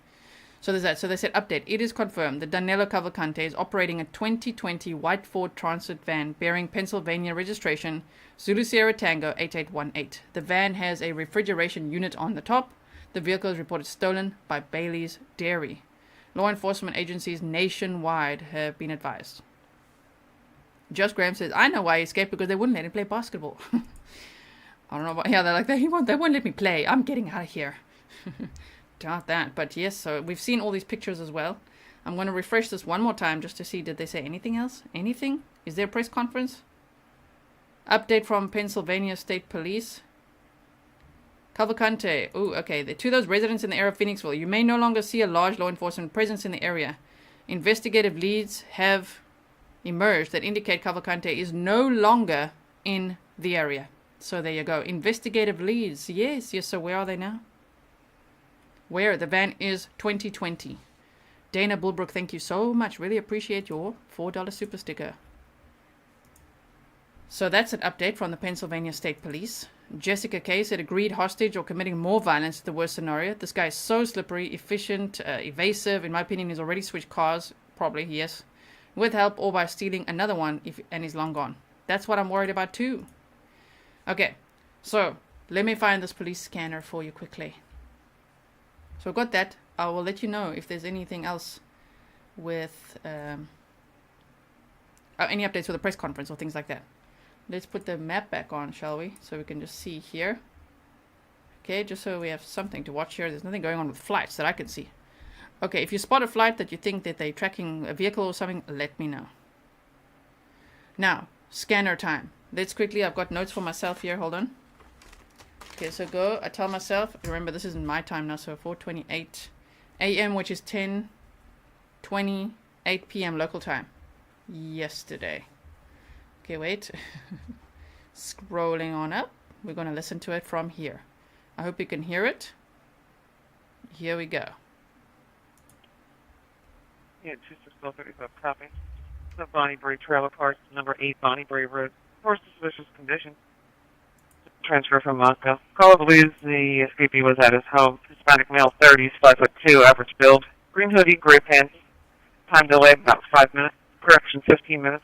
So there's that. So they said, update. It is confirmed that Danelo Cavalcante is operating a 2020 white Ford Transit van bearing Pennsylvania registration Zulu Sierra Tango 8818. The van has a refrigeration unit on the top. The vehicle is reported stolen by Baily's Dairy. Law enforcement agencies nationwide have been advised. Just Graham says, I know why he escaped, because they wouldn't let him play basketball. I don't know why. Yeah, they're like, they won't let me play. I'm getting out of here. Doubt that. But yes, so we've seen all these pictures as well. I'm going to refresh this one more time just to see, did they say anything else? Anything? Is there a press conference? Update from Pennsylvania State Police. Cavalcante. Oh, okay. To those residents in the area of Phoenixville, you may no longer see a large law enforcement presence in the area. Investigative leads have emerged that indicate Cavalcante is no longer in the area. So there you go. Investigative leads. Yes. So where are they now? Where? The van is 2020. Dana Bulbrook, thank you so much. Really appreciate your $4 super sticker. So that's an update from the Pennsylvania State Police. Jessica K said, agreed hostage or committing more violence to the worst scenario. This guy is so slippery, efficient, evasive. In my opinion, he's already switched cars. Probably, yes. With help or by stealing another one and he's long gone. That's what I'm worried about too. Okay, so let me find this police scanner for you quickly. So I've got that. I will let you know if there's anything else with any updates for the press conference or things like that. Let's put the map back on, shall we? So we can just see here. Okay, just so we have something to watch here. There's nothing going on with flights that I can see. Okay, if you spot a flight that you think that they're tracking a vehicle or something, let me know. Now, scanner time. Let's quickly, I've got notes for myself here. Hold on. Okay, so go. I tell myself, remember this isn't my time now, so 4:28 a.m., which is 10:28 p.m. local time. Yesterday. Okay, wait. Scrolling on up. We're going to listen to it from here. I hope you can hear it. Here we go. Yeah, 26535, copy. The Bonnie Bray Trailer Park, number 8 Bonnie Bray Road. For suspicious condition. Transfer from Moscow. Caller believes the escapee was at his home. Hispanic male, 30s, 5'2", average build. Green hoodie, gray pants. Time delay about 5 minutes. Correction, 15 minutes.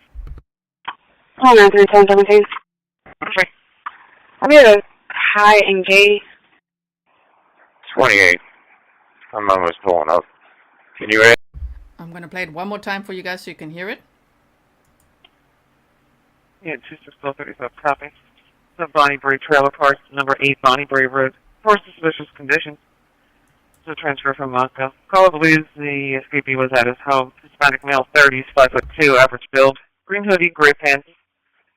Oh, 9-3-10-17. Okay. Have you had a high and gay? 28. I'm almost pulling up. Can you add? I'm going to play it one more time for you guys so you can hear it. Yeah, 26-12-35, copy. The Bonnie Bray Trailer Park, number 8 Bonnie Bray Road. For suspicious condition. So transfer from Moscow. Caller believes the escapee was at his home. Hispanic male, 30s, 5'2", average build. Green hoodie, gray pants.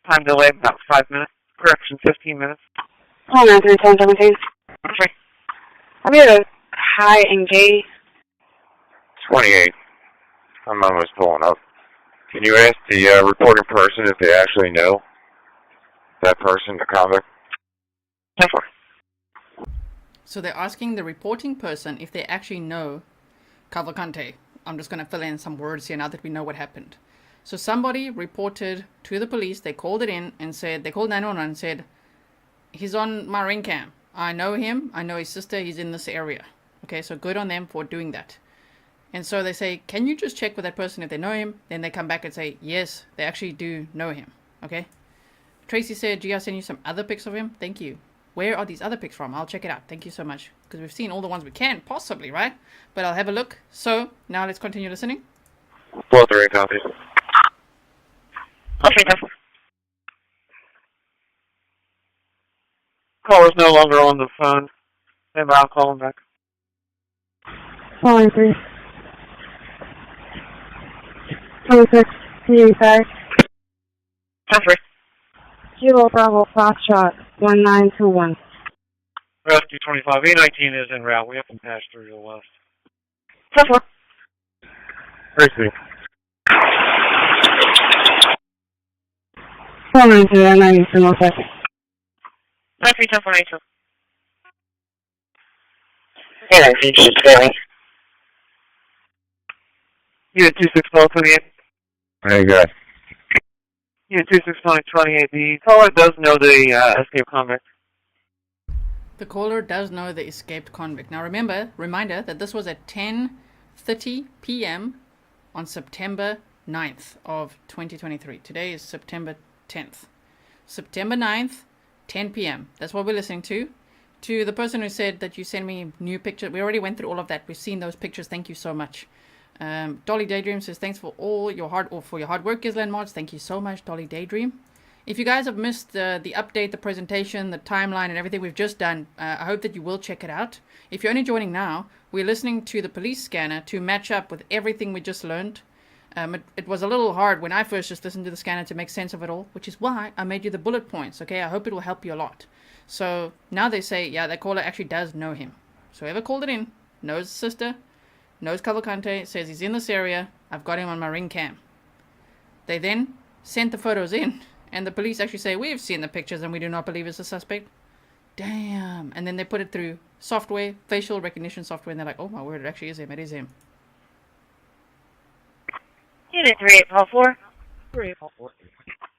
Time delay about 5 minutes. Correction, 15 minutes. Oh, 9-3-10-17. Okay. Have you had a high and gay? 28. I'm almost pulling up. Can you ask the reporting person if they actually know that person, the convict? So they're asking the reporting person if they actually know Cavalcante. I'm just going to fill in some words here now that we know what happened. So somebody reported to the police, they called it in and said, they called 911 and said, he's on my ring cam. I know him, I know his sister, he's in this area. Okay, so good on them for doing that. And so they say, can you just check with that person if they know him? Then they come back and say, yes, they actually do know him. Okay. Tracy said, gee, I sent you some other pics of him. Thank you. Where are these other pics from? I'll check it out. Thank you so much. Because we've seen all the ones we can, possibly, right? But I'll have a look. So, now let's continue listening. 12-3, copy. Okay. Caller's no longer on the phone. Maybe I'll call him back. 4-3. 26, 385. Transfer. Kilo Bravo Foxtrot 1921. Rescue 25. A19 is en route. We have to pass through to the west. Transfer. Grizzly. 492, 93, 1 second. 93-10-492. Yeah, you should tell me. Unit 26-12-28. Very good. Unit 26-28. The caller does know the escaped convict. The caller does know the escaped convict. Now reminder that this was at 10:30 p.m. on September 9th of 2023. Today is September 10th. September 9th, 10 p.m. That's what we're listening to. To the person who said that you send me new pictures, we already went through all of that. We've seen those pictures. Thank you so much. Dolly Daydream says, thanks for your hard work, Grizzly and Mods. Thank you so much, Dolly Daydream. If you guys have missed the update, the presentation, the timeline, and everything we've just done, I hope that you will check it out. If you're only joining now, we're listening to the police scanner to match up with everything we just learned. It was a little hard when I first just listened to the scanner to make sense of it all, which is why I made you the bullet points, okay? I hope it will help you a lot. So now they say, yeah, that caller actually does know him. So whoever called it in knows the sister, knows Cavalcante, says he's in this area. I've got him on my ring cam. They then sent the photos in, and the police actually say, we've seen the pictures and we do not believe it's a suspect. Damn. And then they put it through software, facial recognition software, and they're like, oh my word, it actually is him. It is him. Unit 3844. 3844.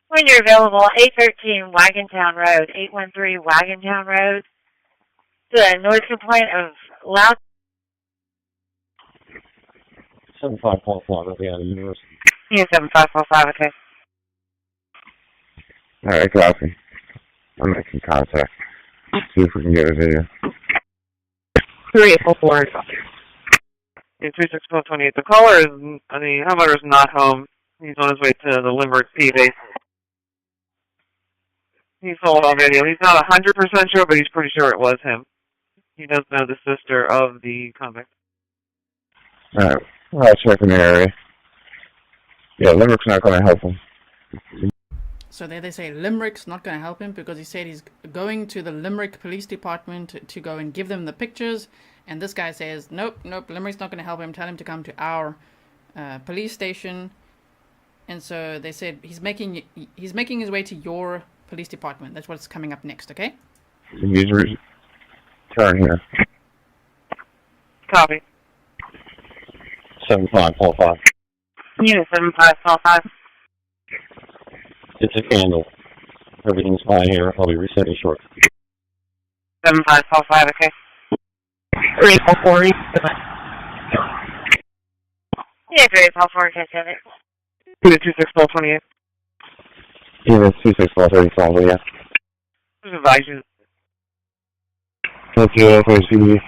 When you're available, 813 Wagontown Road, 813 Wagontown Road. The noise complaint of loud. 7545 at the end of the university. Yeah, 7545, okay. Alright, copy. I'm making contact. See if we can get a video. 3844. Yeah, 26-12-28. The caller is, the homeowner is not home. He's on his way to the Limerick Sea Base. He's sold on video. He's not 100% sure, but he's pretty sure it was him. He does know the sister of the convict. Alright, I'll check in the area. Yeah, Limerick's not going to help him. So there they say Limerick's not going to help him because he said he's going to the Limerick Police Department to go and give them the pictures. And this guy says, nope, Limerick's not going to help him. Tell him to come to our police station. And so they said he's making his way to your police department. That's what's coming up next, okay? He's turn here. Copy. 7545. Unit 7545. It's a candle. Everything's fine here. I'll be resetting shortly. 7545, okay? 344. Yeah, 3844, catch it. 226 Yeah, that's 26435, yeah. Just advise you. That's the CBD.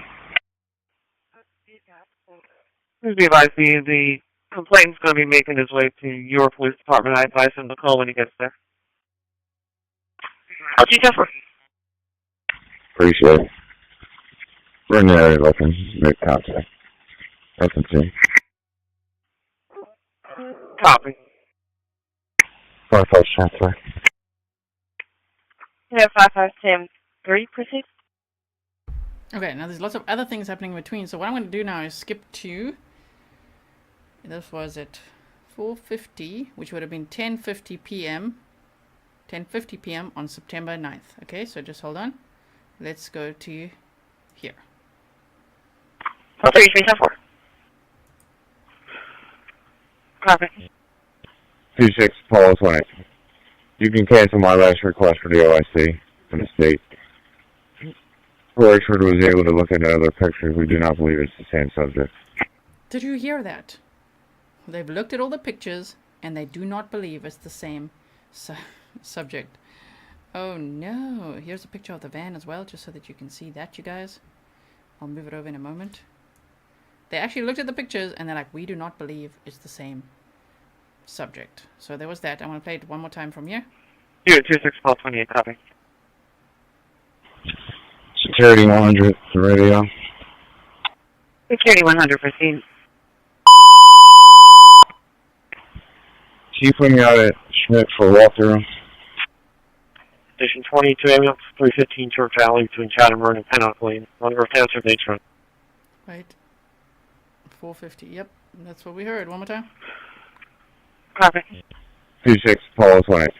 Please be advised the complaint's going to be making his way to your police department. I advise him to call when he gets there. Appreciate it. We're in the area looking. Make contact. S&T. Copy. 55 transfer. Yeah, 5510-3, proceed. Okay, now there's lots of other things happening in between. So what I'm going to do now is skip to, this was at 4:50, which would have been 10:50 p.m. 10:50 p.m. on September 9th. Okay, so just hold on. Let's go to here. 3374. Copy. 26 Apollo 20. You can cancel my last request for the OIC from the state. Richard was able to look at other pictures. We do not believe it's the same subject. Did you hear that? They've looked at all the pictures and they do not believe it's the same subject. Oh no. Here's a picture of the van as well, just so that you can see that, you guys. I'll move it over in a moment. They actually looked at the pictures and they're like, we do not believe it's the same subject. So there was that. I want to play it one more time from here. You at 26 copy. Security 100, the radio. Security 100, proceed. Can you put me out at Schmidt for a walkthrough? Station 22 ambulance, 315 Church Alley between Chatham Road and Pennock Lane. On the Township H Run. Right. 4:50. Yep. That's what we heard. One more time. Copy. 26 Apollo 20.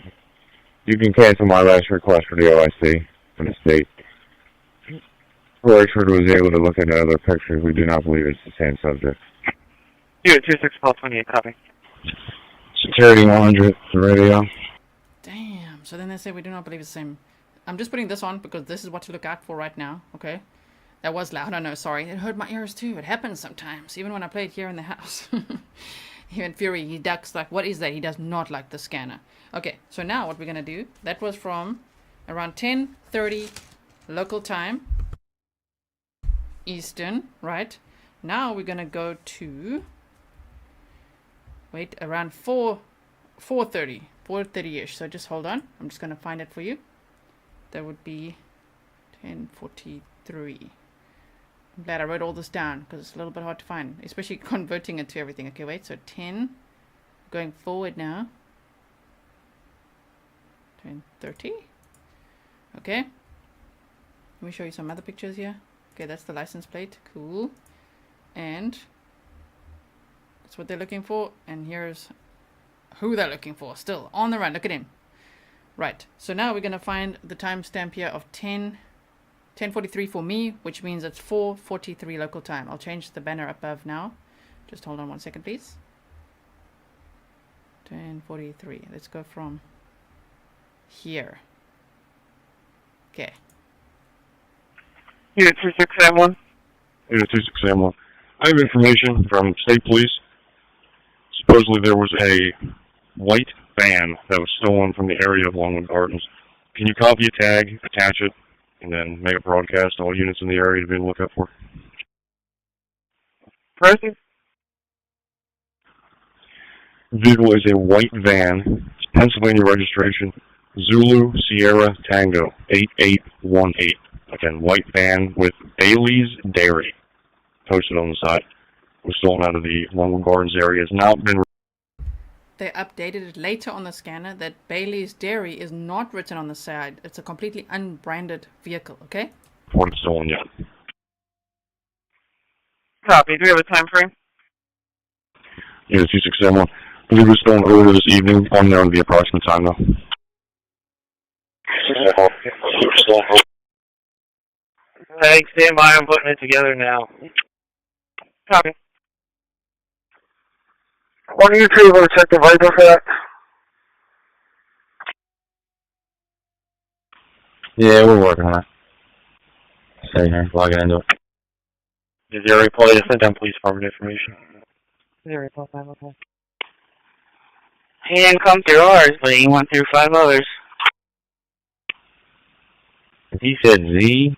You can cancel my last request for the OIC from the state. Richard was able to look at other pictures. We do not believe it's the same subject. You at 26 copy. Security 100, the radio. Damn. So then they say we do not believe it's the same. I'm just putting this on because this is what to look out for right now. Okay. That was loud. I know. Sorry. It hurt my ears too. It happens sometimes. Even when I play it here in the house. Even Fury, he ducks like, what is that? He does not like the scanner. Okay. So now what we're going to do, that was from around 10:30 local time. Eastern, right? Now we're going to go to, wait, around 4:30-ish. So just hold on. I'm just going to find it for you. That would be 10:43. I'm glad I wrote all this down because it's a little bit hard to find, especially converting it to everything. Okay, wait. So 10, going forward now. 10:30. Okay. Let me show you some other pictures here. Okay, that's the license plate. Cool. And that's what they're looking for. And here's who they're looking for. Still on the run. Look at him. Right. So now we're going to find the timestamp here of 10:43 for me, which means it's 4:43 local time. I'll change the banner above now. Just hold on 1 second, please. 10:43. Let's go from here. Okay. Unit 2671. Unit 2671. I have information from state police. Supposedly there was a white van that was stolen from the area of Longwood Gardens. Can you copy a tag, attach it, and then make a broadcast to all units in the area to be able to look up for? Proceed. The vehicle is a white van. It's Pennsylvania registration. Zulu Sierra Tango 8818. Again, white van with Baily's Dairy posted on the side. It was stolen out of the Longwood Gardens area. It's now been... They updated it later on the scanner that Baily's Dairy is not written on the side. It's a completely unbranded vehicle, okay? Reported stolen yet. Copy. Do we have a time frame? Unit 2671. I believe it was stolen earlier this evening. Unknown the approximate time though. Thanks, stand by. I'm putting it together now. Copy. One of you two will check the vital for that. Yeah, we're working on it. Stay here, logging into it. Is there a reply to send down police department information? Zero, 5, okay. He didn't come through ours, but he went through 5 others. He said Z,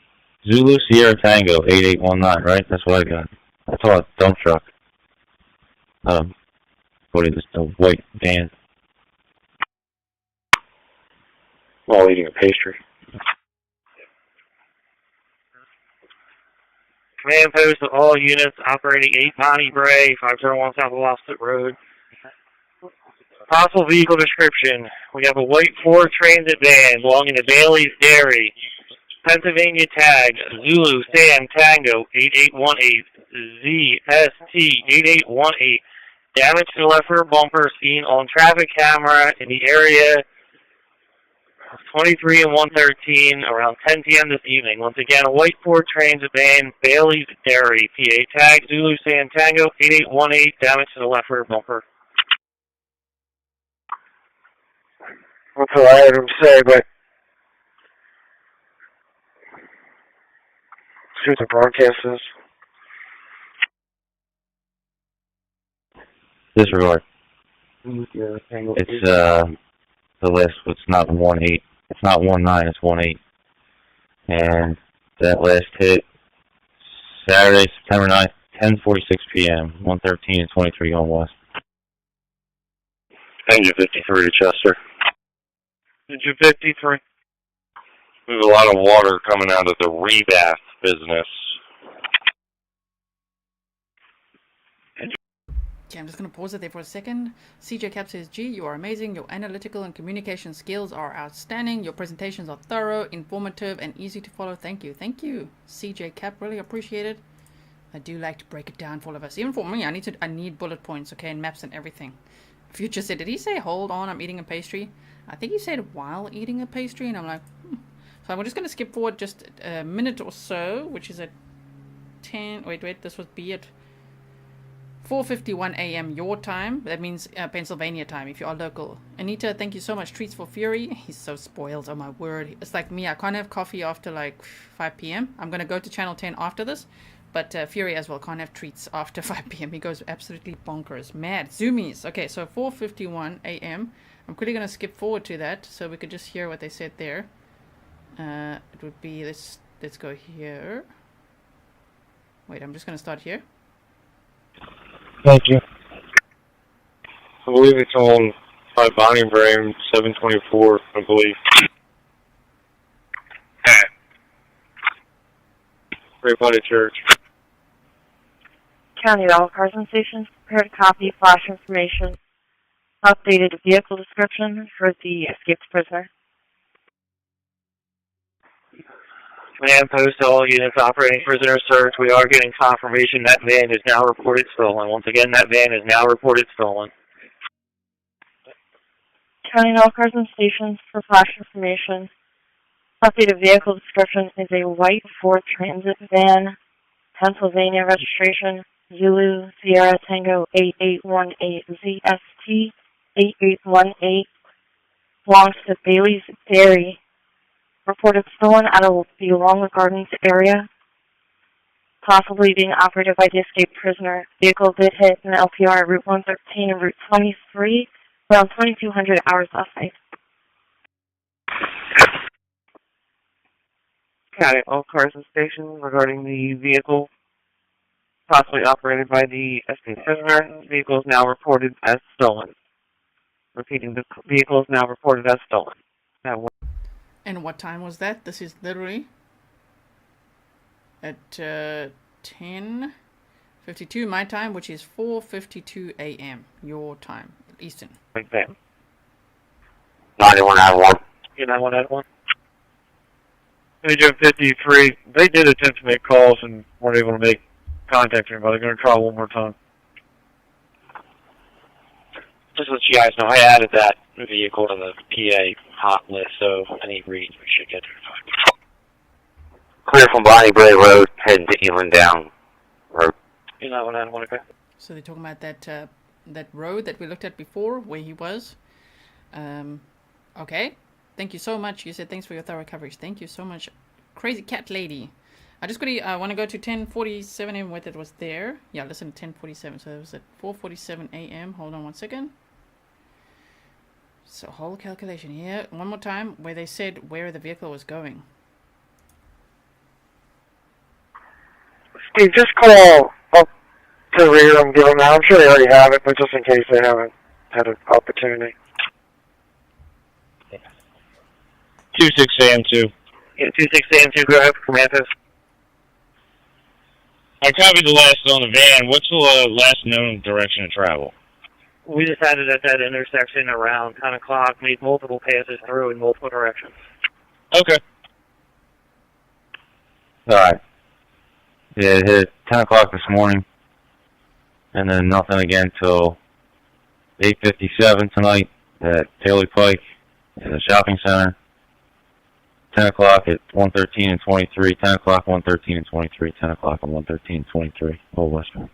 Zulu Sierra Tango 8819, right? That's what I got. I saw a dump truck. What is this? A white van. While eating a pastry. Command post to all units operating 8 Bonnie Bray, 501 South Lofset Road. Possible vehicle description. We have a white Ford Transit van belonging to Baily's Dairy. Pennsylvania tag, Zulu Sam Tango 8818, ZST 8818. Damage to the left rear bumper seen on traffic camera in the area of 23 and 113 around 10 p.m. this evening. Once again, a white Ford Transit van, Baily's Dairy, PA tag, Zulu Sam Tango 8818. Damage to the left rear bumper. That's all I heard him say, but see what the broadcast is. Disregard. It's the list. It's not 1-8. It's not 1-9. It's 1-8. And that last hit Saturday, September 9th, 10:46 p.m. 113 and 23 going west. Engine 53 to Chester. Engine 53. There's a lot of water coming out of the rebath business. Okay, I'm just going to pause it there for a second. CJ Cap says, G, you are amazing. Your analytical and communication skills are outstanding. Your presentations are thorough, informative, and easy to follow. Thank you. Thank you, CJ Cap. Really appreciate it. I do like to break it down for all of us. Even for me, I need bullet points, okay, and maps and everything. Future said, did he say, hold on, I'm eating a pastry? I think he said while eating a pastry, and I'm like, So I'm just going to skip forward just a minute or so, which is at 10, wait, this would be at 4:51 a.m. your time. That means Pennsylvania time if you are local. Anita, thank you so much. Treats for Fury. He's so spoiled, oh my word. It's like me, I can't have coffee after like 5 p.m. I'm going to go to channel 10 after this. But Fury as well can't have treats after 5 p.m. He goes absolutely bonkers. Mad. Zoomies. Okay, so 4:51 a.m. I'm quickly going to skip forward to that so we could just hear what they said there. It would be, let's go here. Wait, I'm just going to start here. Thank you. I believe it's on 5 Bonnie Bray, 724, I believe. Great Body Church. County all cars and stations, prepared copy, flash information, updated vehicle description for the escaped prisoner. Command post to all units operating prisoner search. We are getting confirmation that van is now reported stolen. Once again, that van is now reported stolen. County all cars and stations for flash information. Updated vehicle description is a white Ford Transit van, Pennsylvania registration, Zulu Sierra Tango 8818 ZST 8818, belongs to Baily's Dairy. Reported stolen out of the Longwood Gardens area, possibly being operated by the escaped prisoner. Vehicle did hit an LPR Route 113 and Route 23 around 2200 hours last night. County all cars and stations regarding the vehicle possibly operated by the escaped prisoner. The vehicle is now reported as stolen. Repeating, the vehicle is now reported as stolen. And what time was that? This is literally at 10:52 my time, which is 4:52 a.m. your time, Eastern. Like that. 9191. You know what that one? Agent 53, they did attempt to make calls and weren't able to make contact with anybody. They're going to try one more time. Just to let you guys know, I added that vehicle to the PA hot list, so any reads we should get there. Clear from Bonnie Bray Road, heading to Inland Down Road. You know what I want to go? So they're talking about that road that we looked at before, where he was. Okay, Thank you so much. You said thanks for your thorough coverage. Thank you so much. Crazy cat lady. I just quickly want to go to 10:47 a.m. what it was there. Yeah, listen to 10:47. So it was at 4:47 a.m. Hold on one second. So whole calculation here. One more time where they said where the vehicle was going. Steve, just call up to the rear and give them that. I'm sure they already have it, but just in case they haven't had an opportunity. 26 AM2. Yeah, 26 AM2, go ahead for Memphis. I copied the last on the van. What's the last known direction of travel? We decided at that intersection around 10 o'clock, made multiple passes through in multiple directions. Okay. Alright. Yeah, it hit 10 o'clock this morning. And then nothing again till 8:57 tonight at Baily Pike in the shopping center. 10 o'clock at 1:13 and 23. 10 o'clock, 1:13 and 23. 10 o'clock and 1:13 and 23. Old Western.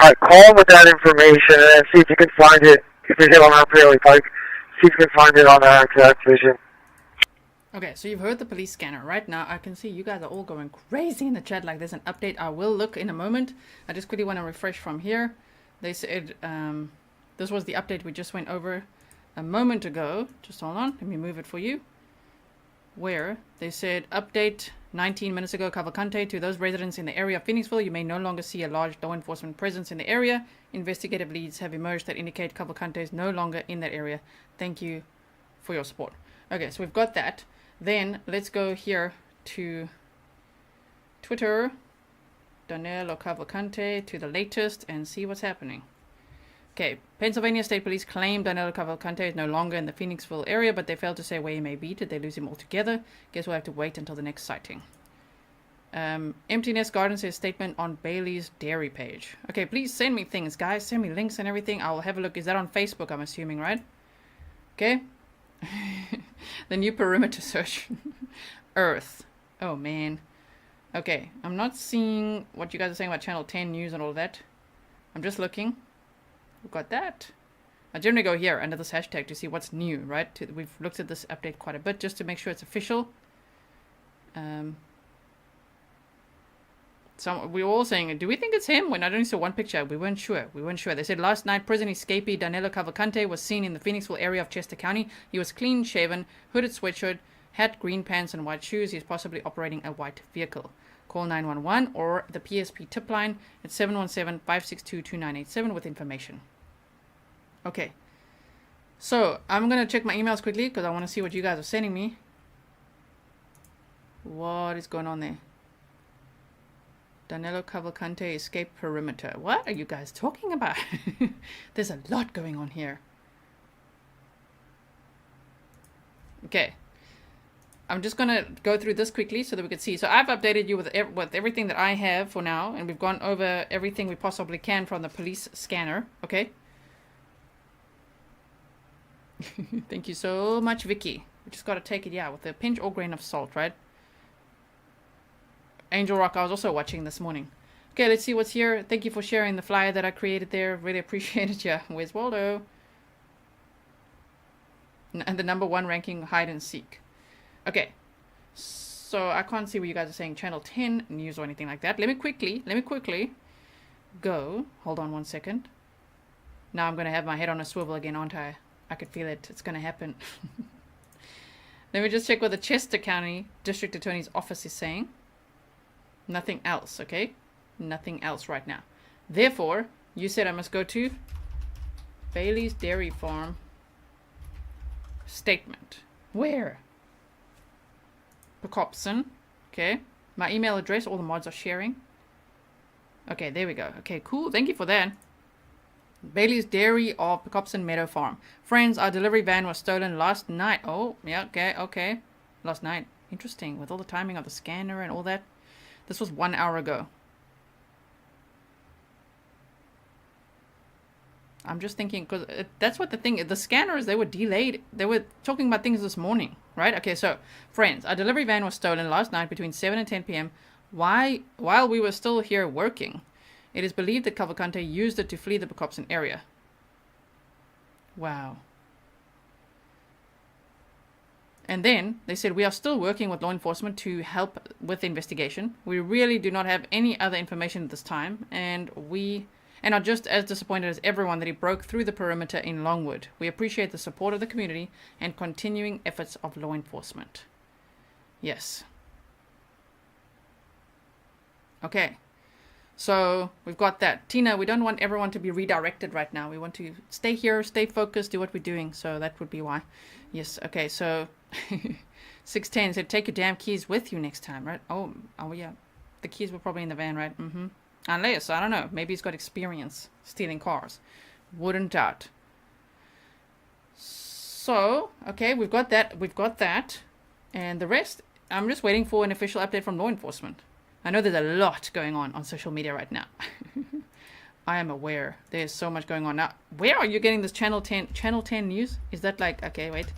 Alright, call them with that information and see if you can find it. If you hit on our Baily Pike, see if you can find it on our exact vision. Okay, so you've heard the police scanner. Right now, I can see you guys are all going crazy in the chat like there's an update. I will look in a moment. I just quickly want to refresh from here. They said this was the update we just went over a moment ago. Just hold on. Let me move it for you. Where they said update 19 minutes ago, Cavalcante, to those residents in the area of Phoenixville, you may no longer see a large law enforcement presence in the area. Investigative leads have emerged that indicate Cavalcante is no longer in that area. Thank you for your support. Okay, so we've got that. Then let's go here to Twitter, Danelo Cavalcante, to the latest and see what's happening. Okay, Pennsylvania State Police claim Danelo Cavalcante is no longer in the Phoenixville area, but they failed to say where he may be. Did they lose him altogether? Guess we'll have to wait until the next sighting. Emptiness Garden says statement on Baily's dairy page. Okay, please send me things, guys. Send me links and everything. I'll have a look. Is that on Facebook, I'm assuming, right? Okay. The new perimeter search. Earth. Oh, man. Okay, I'm not seeing what you guys are saying about Channel 10 news and all that. I'm just looking. We've got that. I generally go here under this hashtag to see what's new, right? We've looked at this update quite a bit just to make sure it's official. So we were all saying, do we think it's him? When I only saw one picture, we weren't sure. They said last night, prison escapee Danelo Cavalcante was seen in the Phoenixville area of Chester County. He was clean shaven, hooded sweatshirt, hat, green pants, and white shoes. He's possibly operating a white vehicle. Call 911 or the PSP tip line at 717-562-2987 with information. Okay. So I'm going to check my emails quickly because I want to see what you guys are sending me. What is going on there? Danelo Cavalcante escape perimeter. What are you guys talking about? There's a lot going on here. Okay. I'm just going to go through this quickly so that we can see. So I've updated you with everything that I have for now. And we've gone over everything we possibly can from the police scanner. Okay. Thank you so much, Vicky. We just got to take it, yeah, with a pinch or grain of salt, right? Angel Rock, I was also watching this morning. Okay, let's see what's here. Thank you for sharing the flyer that I created there. Really appreciate it. Yeah, where's Waldo? And the #1 ranking hide and seek. Okay, so I can't see what you guys are saying. Channel 10 news or anything like that. Let me quickly go. Hold on one second. Now I'm going to have my head on a swivel again, aren't I? I could feel it. It's going to happen. Let me just check what the Chester County District Attorney's Office is saying. Nothing else, okay? Nothing else right now. Therefore, you said I must go to Baily's Dairy Farm statement. Where? Pecopson. Okay. My email address, all the mods are sharing. Okay, there we go. Okay, cool. Thank you for that. Baily's Dairy of Pecopson Meadow Farm. Friends, our delivery van was stolen last night. Oh, yeah, okay. Last night. Interesting. With all the timing of the scanner and all that. This was 1 hour ago. I'm just thinking, because that's what the scanners, they were delayed. They were talking about things this morning, right? Okay, so, friends, our delivery van was stolen last night between 7 and 10 p.m. While we were still here working. It is believed that Cavalcante used it to flee the Pecopson area. Wow. And then they said, we are still working with law enforcement to help with the investigation. We really do not have any other information at this time, and are just as disappointed as everyone that he broke through the perimeter in Longwood. We appreciate the support of the community and continuing efforts of law enforcement. Yes. Okay. So we've got that. Tina, we don't want everyone to be redirected right now. We want to stay here, stay focused, do what we're doing. So that would be why. Yes. Okay. So 610 said, take your damn keys with you next time, right? Oh yeah. The keys were probably in the van, right? Mm-hmm. Unless, I don't know, maybe he's got experience stealing cars. Wouldn't doubt. So, okay, we've got that. And the rest, I'm just waiting for an official update from law enforcement. I know there's a lot going on social media right now. I am aware. There's so much going on. Now, where are you getting this Channel 10 news? Is that like, okay, wait.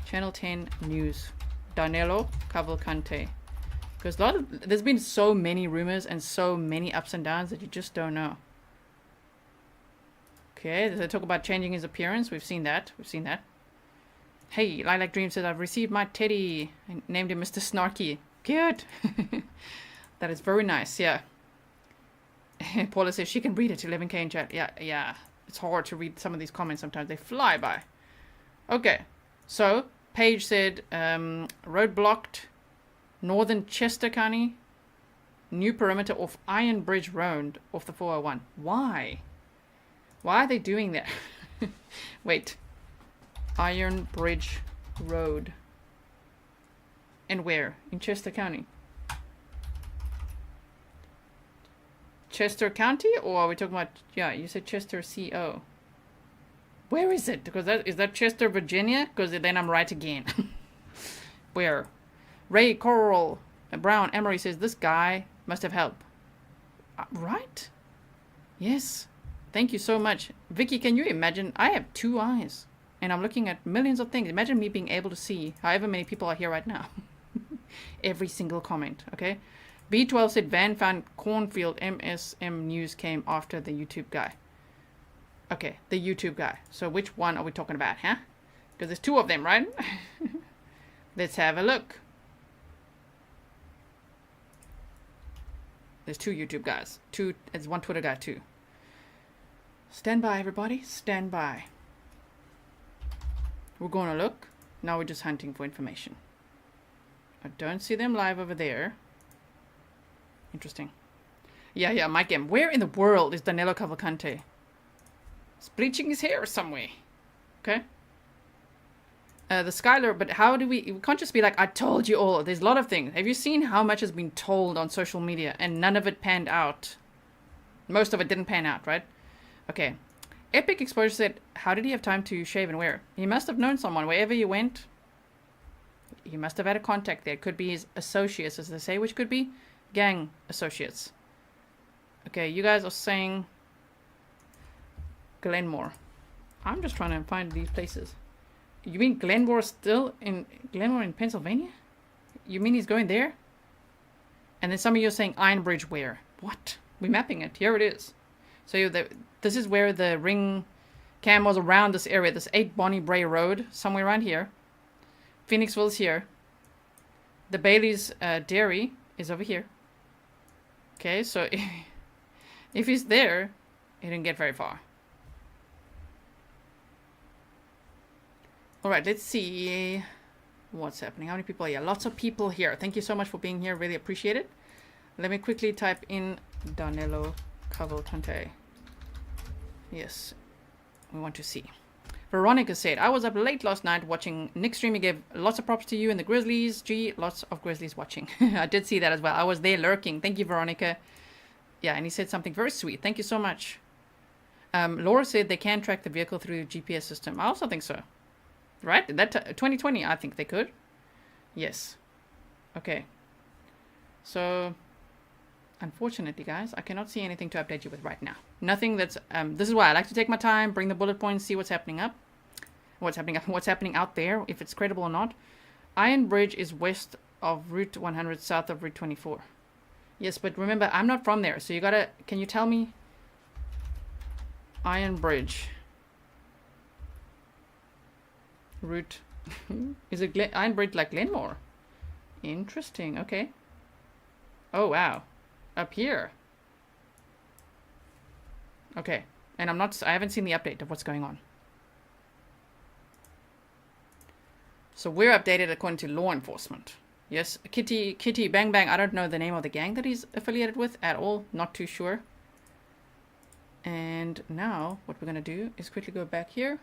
Channel 10 news. Danelo Cavalcante. Because there's been so many rumors and so many ups and downs that you just don't know. Okay, they talk about changing his appearance. We've seen that. Hey, Lilac Dream says, I've received my teddy. I named him Mr. Snarky. Cute. That is very nice, yeah. Paula says she can read it, 11K in chat. Yeah. It's hard to read some of these comments sometimes. They fly by. Okay, so Paige said, road blocked. Northern Chester County, new perimeter off Iron Bridge Road off the 401. Why? Why are they doing that? Wait. Iron Bridge Road. And where? In Chester County. Chester County? Or are we talking about... Yeah, you said Chester CO. Where is it? Because is that Chester, Virginia? Because then I'm right again. Where? Ray Coral Brown Emery says, this guy must have help. Right? Yes. Thank you so much. Vicky, can you imagine? I have 2 eyes. And I'm looking at millions of things. Imagine me being able to see however many people are here right now. Every single comment. Okay? B12 said, van found cornfield. MSM News came after the YouTube guy. Okay, the YouTube guy. So which one are we talking about, huh? Because there's 2 of them, right? Let's have a look. There's 2 YouTube guys. There's 1 Twitter guy too. Stand by, everybody. Stand by. We're going to look. Now we're just hunting for information. I don't see them live over there. Interesting. Yeah, Mike M. Where in the world is Danelo Cavalcante? He's bleaching his hair somewhere. Okay. The Skylar, but how do we can't just be like, I told you all. There's a lot of things. Have you seen how much has been told on social media and none of it panned out? Most of it didn't pan out, right? Okay. Epic Exposure said, how did he have time to shave and wear? He must have known someone. Wherever you went, he must have had a contact there. It could be his associates, as they say, which could be gang associates. Okay, you guys are saying Glenmore. I'm just trying to find these places. You mean Glenmore in Pennsylvania? You mean he's going there? And then some of you are saying Iron Bridge where? What? We're mapping it. Here it is. So this is where the ring cam was around this area. This 8 Bonnie Bray Road, somewhere around here. Phoenixville's here. The Baily's dairy is over here. Okay, so if he's there, he didn't get very far. Alright, let's see what's happening. How many people are here? Lots of people here. Thank you so much for being here. Really appreciate it. Let me quickly type in Danelo Cavalcante. Yes, we want to see. Veronica said, I was up late last night watching Nick stream. He gave lots of props to you and the Grizzlies. Gee, lots of Grizzlies watching. I did see that as well. I was there lurking. Thank you, Veronica. Yeah, and he said something very sweet. Thank you so much. Laura said they can track the vehicle through the GPS system. I also think so. Right? That 2020, I think they could. Yes. Okay. So, unfortunately, guys, I cannot see anything to update you with right now. Nothing that's... this is why I like to take my time, bring the bullet points, see what's happening up. What's happening out there, if it's credible or not. Iron Bridge is west of Route 100, south of Route 24. Yes, but remember, I'm not from there, so you gotta... Can you tell me? Iron Bridge. Route Is it Ironbridge like Glenmore? Interesting. Okay. Oh wow, up here. Okay, and I haven't seen the update of what's going on. So we're updated according to law enforcement. Yes, Kitty Bang Bang. I don't know the name of the gang that he's affiliated with at all. Not too sure. And now what we're gonna do is quickly go back here,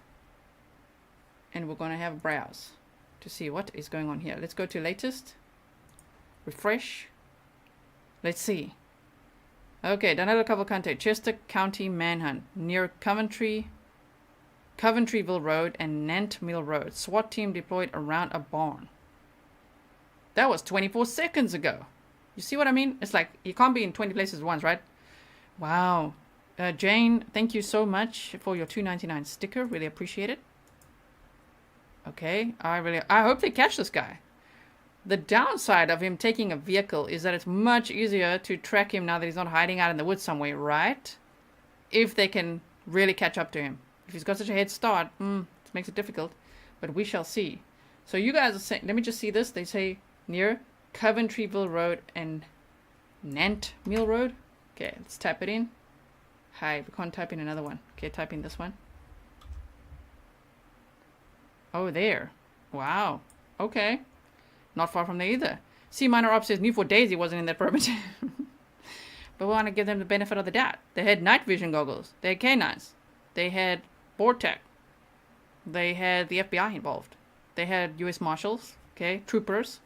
and we're gonna have a browse to see what is going on here. Let's go to latest. Refresh. Let's see. Okay, Danelo Cavalcante, Chester County Manhunt near Coventryville Road and Nant Mill Road. SWAT team deployed around a barn. That was 24 seconds ago. You see what I mean? It's like you can't be in 20 places at once, right? Wow. Jane, thank you so much for your $2.99 sticker. Really appreciate it. Okay, I hope they catch this guy. The downside of him taking a vehicle is that it's much easier to track him now that he's not hiding out in the woods somewhere, right? If they can really catch up to him. If he's got such a head start, it makes it difficult. But we shall see. So you guys are saying, let me just see this. They say near Coventryville Road and Nant Mill Road. Okay, let's type it in. Hi, we can't type in another one. Okay, type in this one. Oh, there. Wow. Okay. Not far from there either. C minor op says knew for days he wasn't in that perimeter. But we want to give them the benefit of the doubt. They had night vision goggles. They had canines. They had board tech. They had the FBI involved. They had US Marshals. Okay, troopers.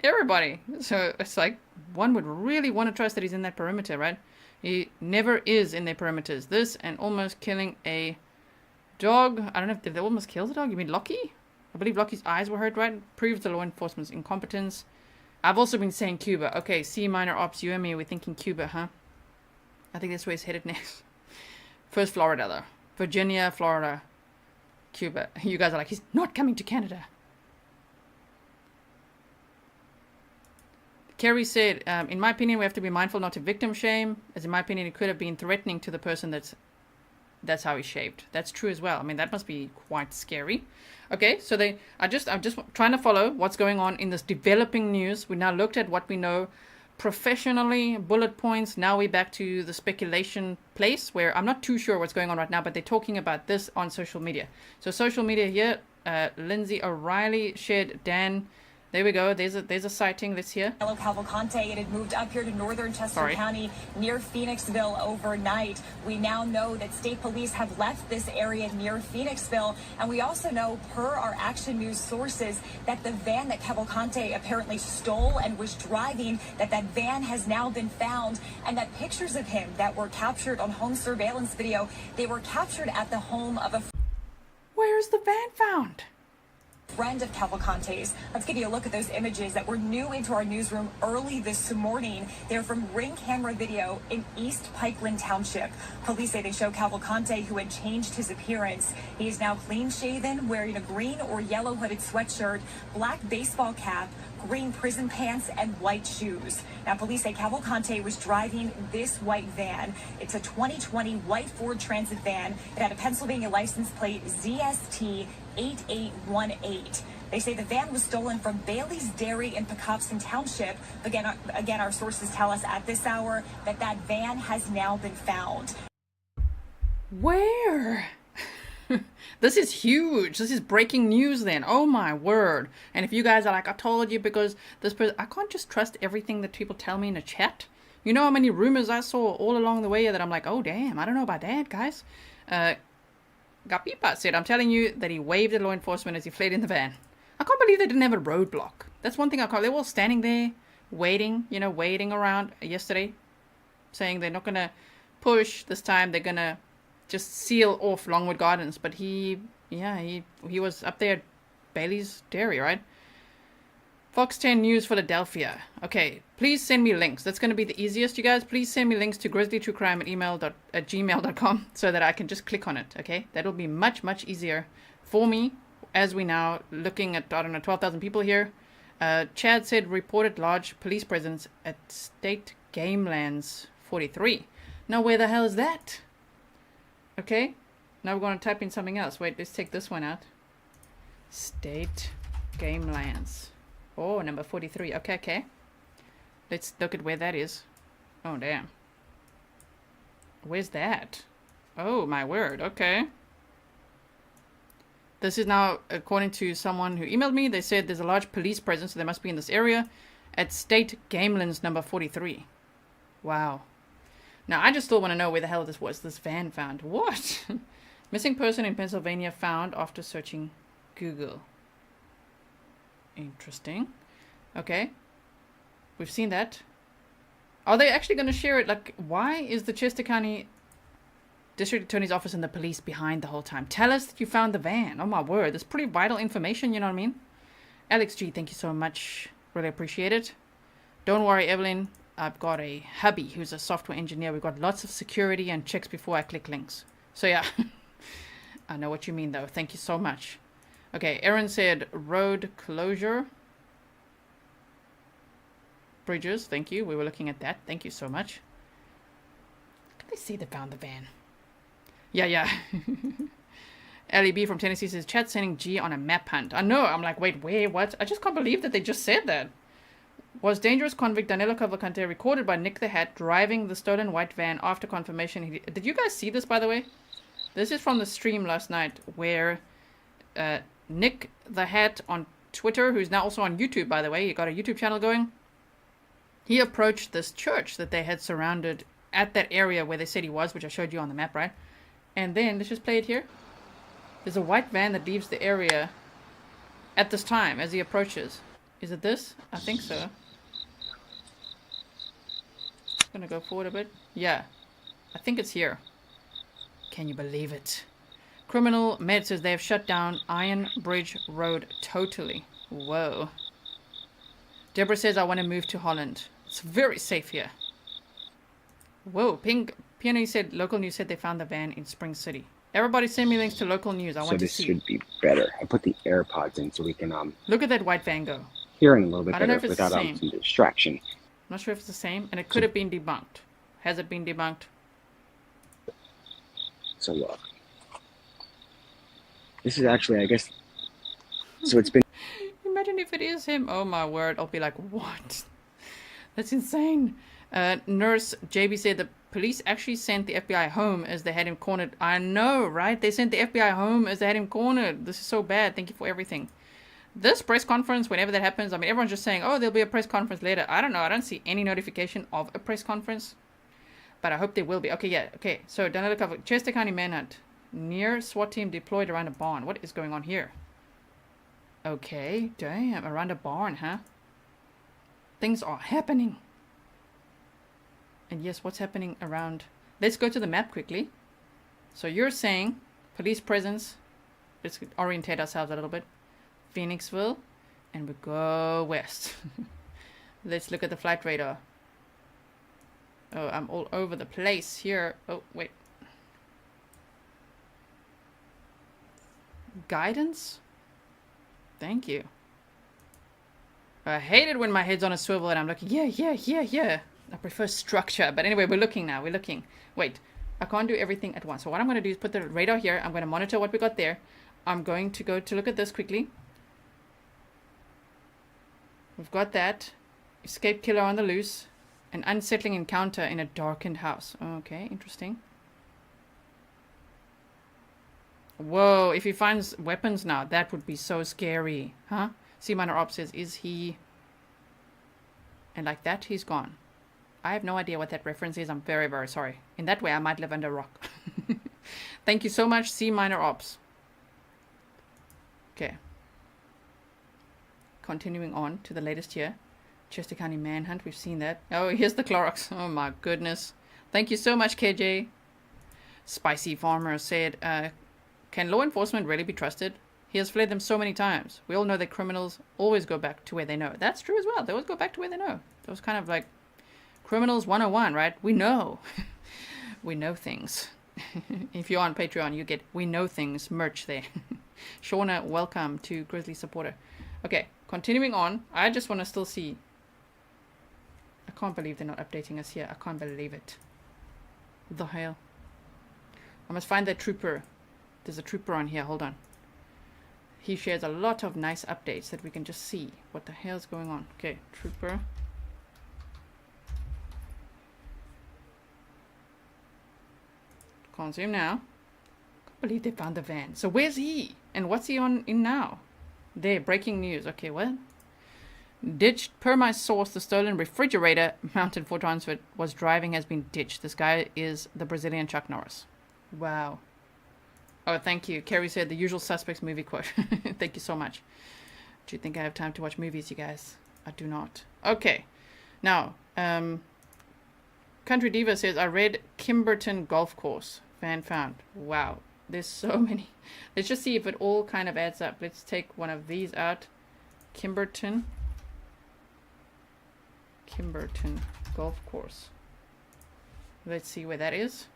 Everybody. So it's like one would really want to trust that he's in that perimeter, right? He never is in their perimeters. This and almost killing a dog. I don't know if they almost killed the dog. You mean Lockie? I believe Lockie's eyes were hurt, right? Proves the law enforcement's incompetence. I've also been saying Cuba. Okay, C minor ops, you and me, we're thinking Cuba, huh? I think that's where he's headed next. First Florida, though. Virginia, Florida, Cuba. You guys are like, he's not coming to Canada. Kerry said, in my opinion, we have to be mindful not to victim shame. As in my opinion, it could have been threatening to the person that's how he's shaped. That's true as well. I mean, that must be quite scary. Okay, so I'm just trying to follow what's going on in this developing news. We now looked at what we know professionally, bullet points. Now we're back to the speculation place where I'm not too sure what's going on right now, but they're talking about this on social media. So social media here, Lindsay O'Reilly shared Dan. There we go. There's a sighting. Let's hear. Danelo Cavalcante, it had moved up here to northern Chester County near Phoenixville overnight. We now know that state police have left this area near Phoenixville. And we also know, per our Action News sources, that the van that Cavalcante apparently stole and was driving, that van has now been found. And that pictures of him that were captured on home surveillance video, they were captured at the home of a... Where's the van found? Friend of Cavalcante's. Let's give you a look at those images that were new into our newsroom early this morning. They're from ring camera video in East Pikeland Township. Police say they show Cavalcante, who had changed his appearance. He is now clean shaven, wearing a green or yellow hooded sweatshirt, black baseball cap, green prison pants, and white shoes. Now, police say Cavalcante was driving this white van. It's a 2020 white Ford Transit van. It had a Pennsylvania license plate ZST 8818. They say the van was stolen from Baily's Dairy in Pecopson Township. Again, our sources tell us at this hour that van has now been found. Where? This is huge. This is breaking news then. Oh my word. And if you guys are like, I told you, because this person, I can't just trust everything that people tell me in a chat. You know how many rumors I saw all along the way that I'm like, oh damn, I don't know about that, guys. Gapipa said, I'm telling you that he waved at law enforcement as he fled in the van. I can't believe they didn't have a roadblock. That's one thing I can't. They were all standing there, waiting around yesterday, saying they're not going to push this time. They're going to just seal off Longwood Gardens. But he was up there at Baily's Dairy, right? Fox 10 News Philadelphia. Okay, please send me links. That's going to be the easiest, you guys. Please send me links to grizzlytruecrime@gmail.com so that I can just click on it, okay? That'll be much, much easier for me as we now looking at, 12,000 people here. Chad said reported large police presence at State Game Lands 43. Now, where the hell is that? Okay, now we're going to type in something else. Wait, let's take this one out. State Game Lands. Oh, number 43. Okay, okay. Let's look at where that is. Oh, damn. Where's that? Oh, my word. Okay. This is now, according to someone who emailed me, they said there's a large police presence, so they must be in this area at State Game Lands number 43. Wow. Now, I just still want to know where the hell this was. This van found. What? Missing person in Pennsylvania found after searching Google. Interesting. Okay. We've seen that. Are they actually going to share it? Like, why is the Chester County District Attorney's Office and the police behind the whole time? Tell us that you found the van. Oh, my word. That's pretty vital information, you know what I mean? Alex G, thank you so much. Really appreciate it. Don't worry, Evelyn. I've got a hubby who's a software engineer. We've got lots of security and checks before I click links. So, yeah. I know what you mean, though. Thank you so much. Okay, Aaron said road closure. Bridges, thank you. We were looking at that. Thank you so much. Can they see they found the van? Yeah. Ellie B from Tennessee says, chat sending G on a map hunt. I know. I'm like, wait, where? What? I just can't believe that they just said that. Was dangerous convict Danelo Cavalcante recorded by Nick the Hat driving the stolen white van after confirmation? Did you guys see this, by the way? This is from the stream last night where Nick the Hat on Twitter, who's now also on YouTube, by the way, he got a YouTube channel going. He approached this church that they had surrounded at that area where they said he was, which I showed you on the map, right? And then, let's just play it here. There's a white van that leaves the area at this time as he approaches. Is it this? I think so. Gonna go forward a bit. Yeah. I think it's here. Can you believe it? Criminal Med says they have shut down Iron Bridge Road totally. Whoa. Deborah says I want to move to Holland. It's very safe here. Whoa. Pink Peony said local news said they found the van in Spring City. Everybody send me links to local news. I want to see. So this should be better. I put the AirPods in so we can look at that white van go. Hearing a little bit I don't know better if it's without the same. some distraction. I'm not sure if it's the same, and it could have been debunked. Has it been debunked? So look. This is actually, I guess. So it's been. Imagine if it is him. Oh my word! I'll be like, what? That's insane. Nurse JB said the police actually sent the FBI home as they had him cornered. I know, right? They sent the FBI home as they had him cornered. This is so bad. Thank you for everything. This press conference, whenever that happens, I mean, everyone's just saying, oh, there'll be a press conference later. I don't know. I don't see any notification of a press conference. But I hope there will be. Okay, yeah. Okay, so Danelo Cavalcante, Chester County Manhunt. Near SWAT team deployed around a barn. What is going on here? Okay, damn. Around a barn, huh? Things are happening. And yes, what's happening around? Let's go to the map quickly. So you're saying police presence. Let's orientate ourselves a little bit. Phoenixville. And we go west. Let's look at the flight radar. Oh, I'm all over the place here. Oh, wait. Guidance? Thank you. I hate it when my head's on a swivel and I'm looking. Yeah. I prefer structure. But anyway, we're looking now. We're looking. Wait. I can't do everything at once. So what I'm going to do is put the radar here. I'm going to monitor what we got there. I'm going to go to look at this quickly. We've got that. Escape killer on the loose. An unsettling encounter in a darkened house. Okay, interesting. Whoa, if he finds weapons now, that would be so scary. Huh? C Minor Op says, is he... And like that, he's gone. I have no idea what that reference is. I'm very, very sorry. In that way, I might live under a rock. Thank you so much, C Minor Ops. Okay. Continuing on to the latest here. Chester County Manhunt, we've seen that. Oh, here's the Clorox. Oh my goodness. Thank you so much, KJ. Spicy Farmer said, can law enforcement really be trusted? He has fled them so many times. We all know that criminals always go back to where they know. That's true as well. They always go back to where they know. That was kind of like Criminals 101, right? We know. We know things. If you're on Patreon, you get We Know Things merch there. Shauna, welcome to Grizzly Supporter. Okay, continuing on. I just want to still see. I can't believe they're not updating us here. I can't believe it. The hell. I must find that trooper. There's a trooper on here. Hold on. he shares a lot of nice updates that we can just see what the hell's going on. Okay, trooper. Can't see him now. Can't believe they found the van. So where's he? And what's he on in now? There, breaking news. Okay, what? Ditched. Per my source, the stolen refrigerator mounted for transfer was driving has been ditched. This guy is the Brazilian Chuck Norris. Wow. Oh, thank you. Kerry said the usual suspects movie quote. Thank you so much. Do you think I have time to watch movies, you guys? I do not. Okay. Now, Country Diva says, I read Kimberton Golf Course. Van found. Wow. There's so many. Let's just see if it all kind of adds up. Let's take one of these out. Kimberton Golf Course. Let's see where that is.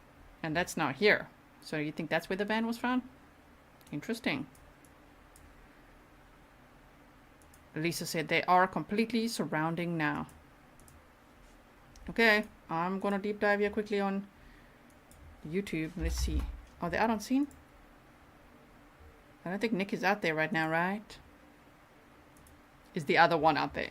And that's not here. So you think that's where the van was found? Interesting. Lisa said they are completely surrounding now. Okay, I'm gonna deep dive here quickly on YouTube. Let's see. Are they out on scene? I don't think Nick is out there right now, right? Is the other one out there?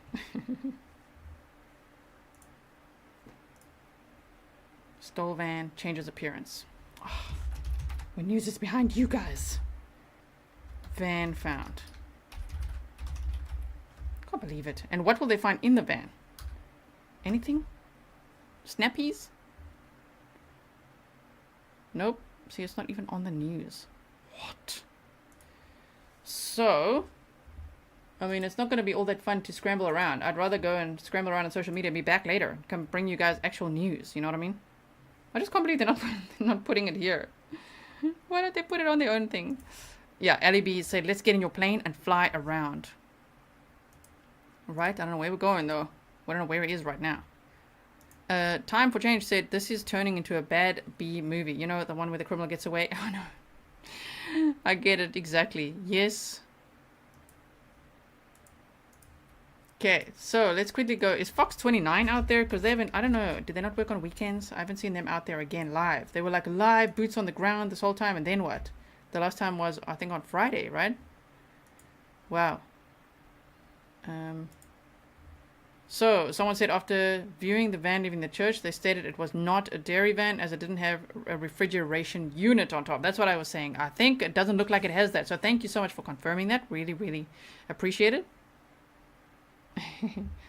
Stole van, changes appearance. Oh, when news is behind you guys. Van found. Can't believe it. And what will they find in the van? Anything? Snappies? Nope. See, it's not even on the news. What? So, I mean, it's not going to be all that fun to scramble around. I'd rather go and scramble around on social media and be back later. Come bring you guys actual news. You know what I mean? I just can't believe they're not putting it here. Why don't they put it on their own thing? Yeah, Ellie B said, let's get in your plane and fly around. Right? I don't know where we're going, though. I don't know where it is right now. Time for Change said, this is turning into a bad B movie. You know, the one where the criminal gets away? Oh, no. I get it, exactly. Yes. Okay, so let's quickly go. Is Fox 29 out there? Because they haven't, I don't know, did they not work on weekends? I haven't seen them out there again live. They were like live, boots on the ground this whole time, and then what? The last time was, I think, on Friday, right? Wow. So, someone said after viewing the van leaving the church, they stated it was not a dairy van as it didn't have a refrigeration unit on top. That's what I was saying. I think it doesn't look like it has that. So thank you so much for confirming that. Really, really appreciate it.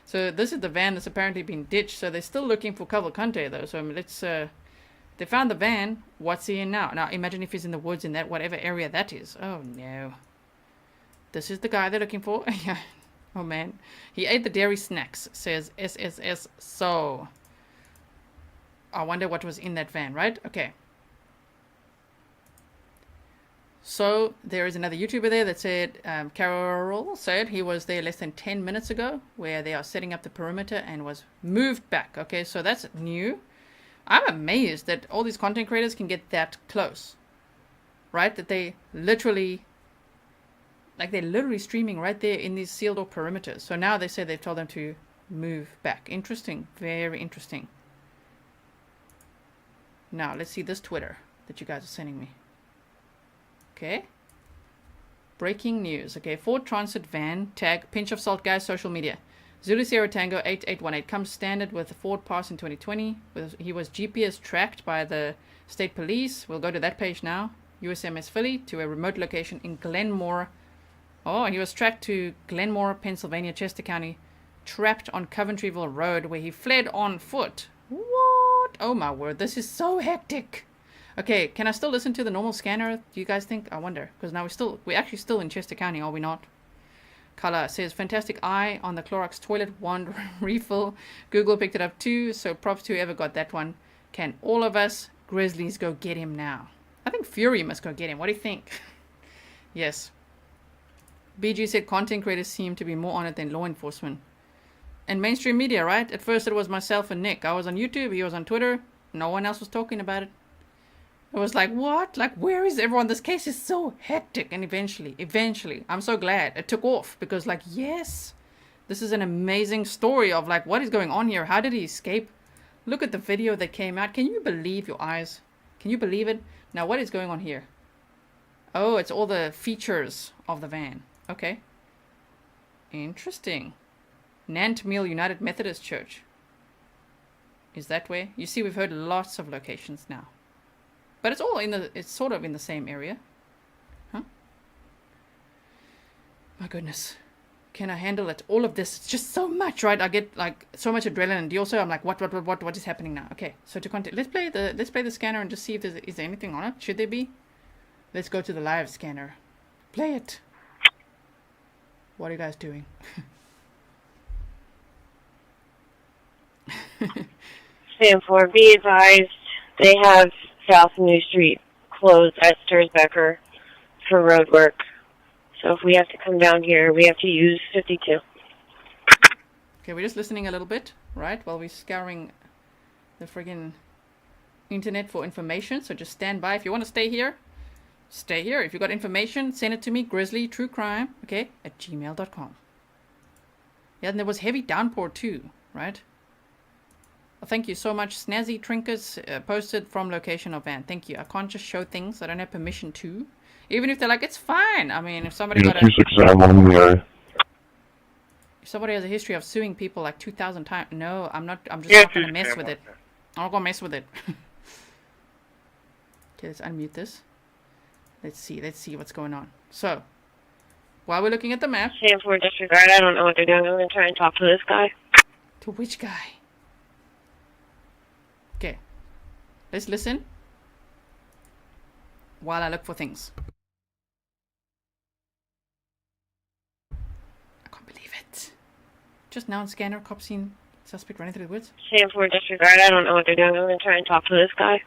So this is the van that's apparently been ditched. So they're still looking for Cavalcante though. So let's, they found the van. What's he in now? Now imagine if he's in the woods in that whatever area that is. Oh no. This is the guy they're looking for. Yeah. Oh man, he ate the dairy snacks, says SSS. So, I wonder what was in that van, right? Okay. So, there is another YouTuber there that said, Carol said he was there less than 10 minutes ago, where they are setting up the perimeter and was moved back. Okay, so that's new. I'm amazed that all these content creators can get that close, right? That they literally... Like they're literally streaming right there in these sealed off perimeters. So now they say they've told them to move back. Interesting. Very interesting. Now let's see this Twitter that you guys are sending me. Okay. Breaking news. Okay. Ford Transit van tag pinch of salt guys social media. Zulu Sierra Tango 8818 comes standard with the Ford Pass in 2020. He was GPS tracked by the state police. We'll go to that page now. USMS Philly to a remote location in Glenmore. Oh, and he was tracked to Glenmore, Pennsylvania, Chester County, trapped on Coventryville Road, where he fled on foot. What? Oh my word, this is so hectic. Okay, can I still listen to the normal scanner? Do you guys think? I wonder, because now we're actually still in Chester County, are we not? Color says, fantastic eye on the Clorox toilet wand refill. Google picked it up too, so props to whoever got that one. Can all of us Grizzlies go get him now? I think Fury must go get him. What do you think? Yes. BG said content creators seem to be more on it than law enforcement. And mainstream media, right? At first it was myself and Nick. I was on YouTube, he was on Twitter. No one else was talking about it. It was like, what? Like, where is everyone? This case is so hectic. And eventually, I'm so glad it took off. Because, like, yes, this is an amazing story of, like, what is going on here? How did he escape? Look at the video that came out. Can you believe your eyes? Can you believe it? Now, what is going on here? Oh, it's all the features of the van. Okay. Interesting. Nantmeal United Methodist Church. Is that where? You see, we've heard lots of locations now. But it's all in the, it's sort of in the same area. Huh? My goodness. Can I handle it? All of this, it's just so much, right? I get like so much adrenaline. Do you also, I'm like, what is happening now? Okay, so to continue, let's play the scanner and just see if is there anything on it. Should there be? Let's go to the live scanner. Play it. What are you guys doing? Stand for, be advised, they have South New Street closed at Stursbecker for road work. So if we have to come down here, we have to use 52. Okay, we're just listening a little bit, right? While we're scouring the friggin' internet for information. So just stand by. If you want to stay here, stay here. If you got information, send it to me, Grizzly True Crime, okay, at gmail.com. Yeah, and there was heavy downpour too, right? Thank you so much. Snazzy Trinkets posted from location of van. Thank you. I can't just show things I don't have permission to. Even if they're like, it's fine. I mean, if somebody got if somebody has a history of suing people like 2,000 times, no, I'm not. I'm just not gonna mess with it. I'm not gonna mess with it. Okay, let's unmute this. Let's see what's going on. So, while we're looking at the map. Stand for disregard. I don't know what they're doing. I'm gonna try and talk to this guy. To which guy? Okay, let's listen while I look for things. I can't believe it. Just now on scanner, cop seen suspect running through the woods. Stand for disregard. I don't know what they're doing. I'm gonna try and talk to this guy.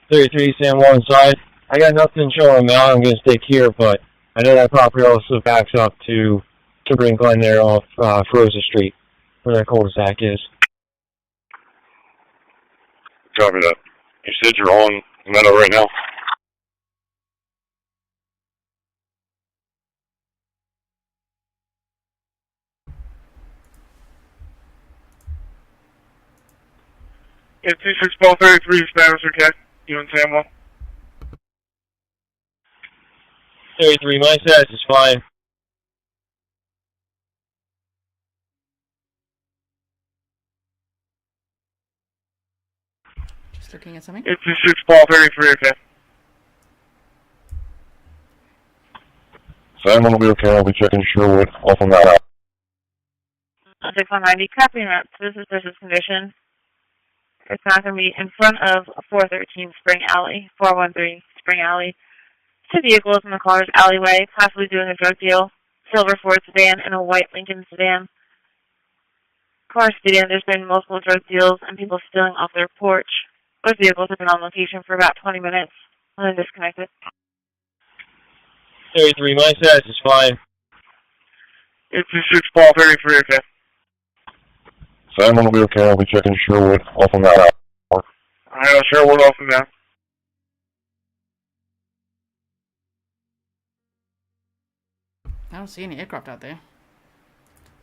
33 San Juan side. I got nothing showing now. I'm gonna stick here, but I know that property also backs up to Timber and Glen there off Frozen Street, where that cul-de-sac is. Copy that. You said you're on Meadow right now? Yeah, 26-12-33 Spanish, okay? You in San Juan? 33, my status is fine. Just looking at something. It's 26-12-33, okay? San Juan will be okay. I'll be checking Sherwood off on that out. 6190, copy map. This is business condition. It's not going to be in front of 413 Spring Alley, 413 Spring Alley. 2 vehicles in the car's alleyway, possibly doing a drug deal. Silver Ford sedan and a white Lincoln sedan. Car sedan, there's been multiple drug deals and people stealing off their porch. Both vehicles have been on location for about 20 minutes and then disconnected. 33, my status is fine. It's 26-12-33, okay? San Juan will be okay. I'll be checking Sherwood off on that out. Alright, Sherwood off on that. I don't see any aircraft out there.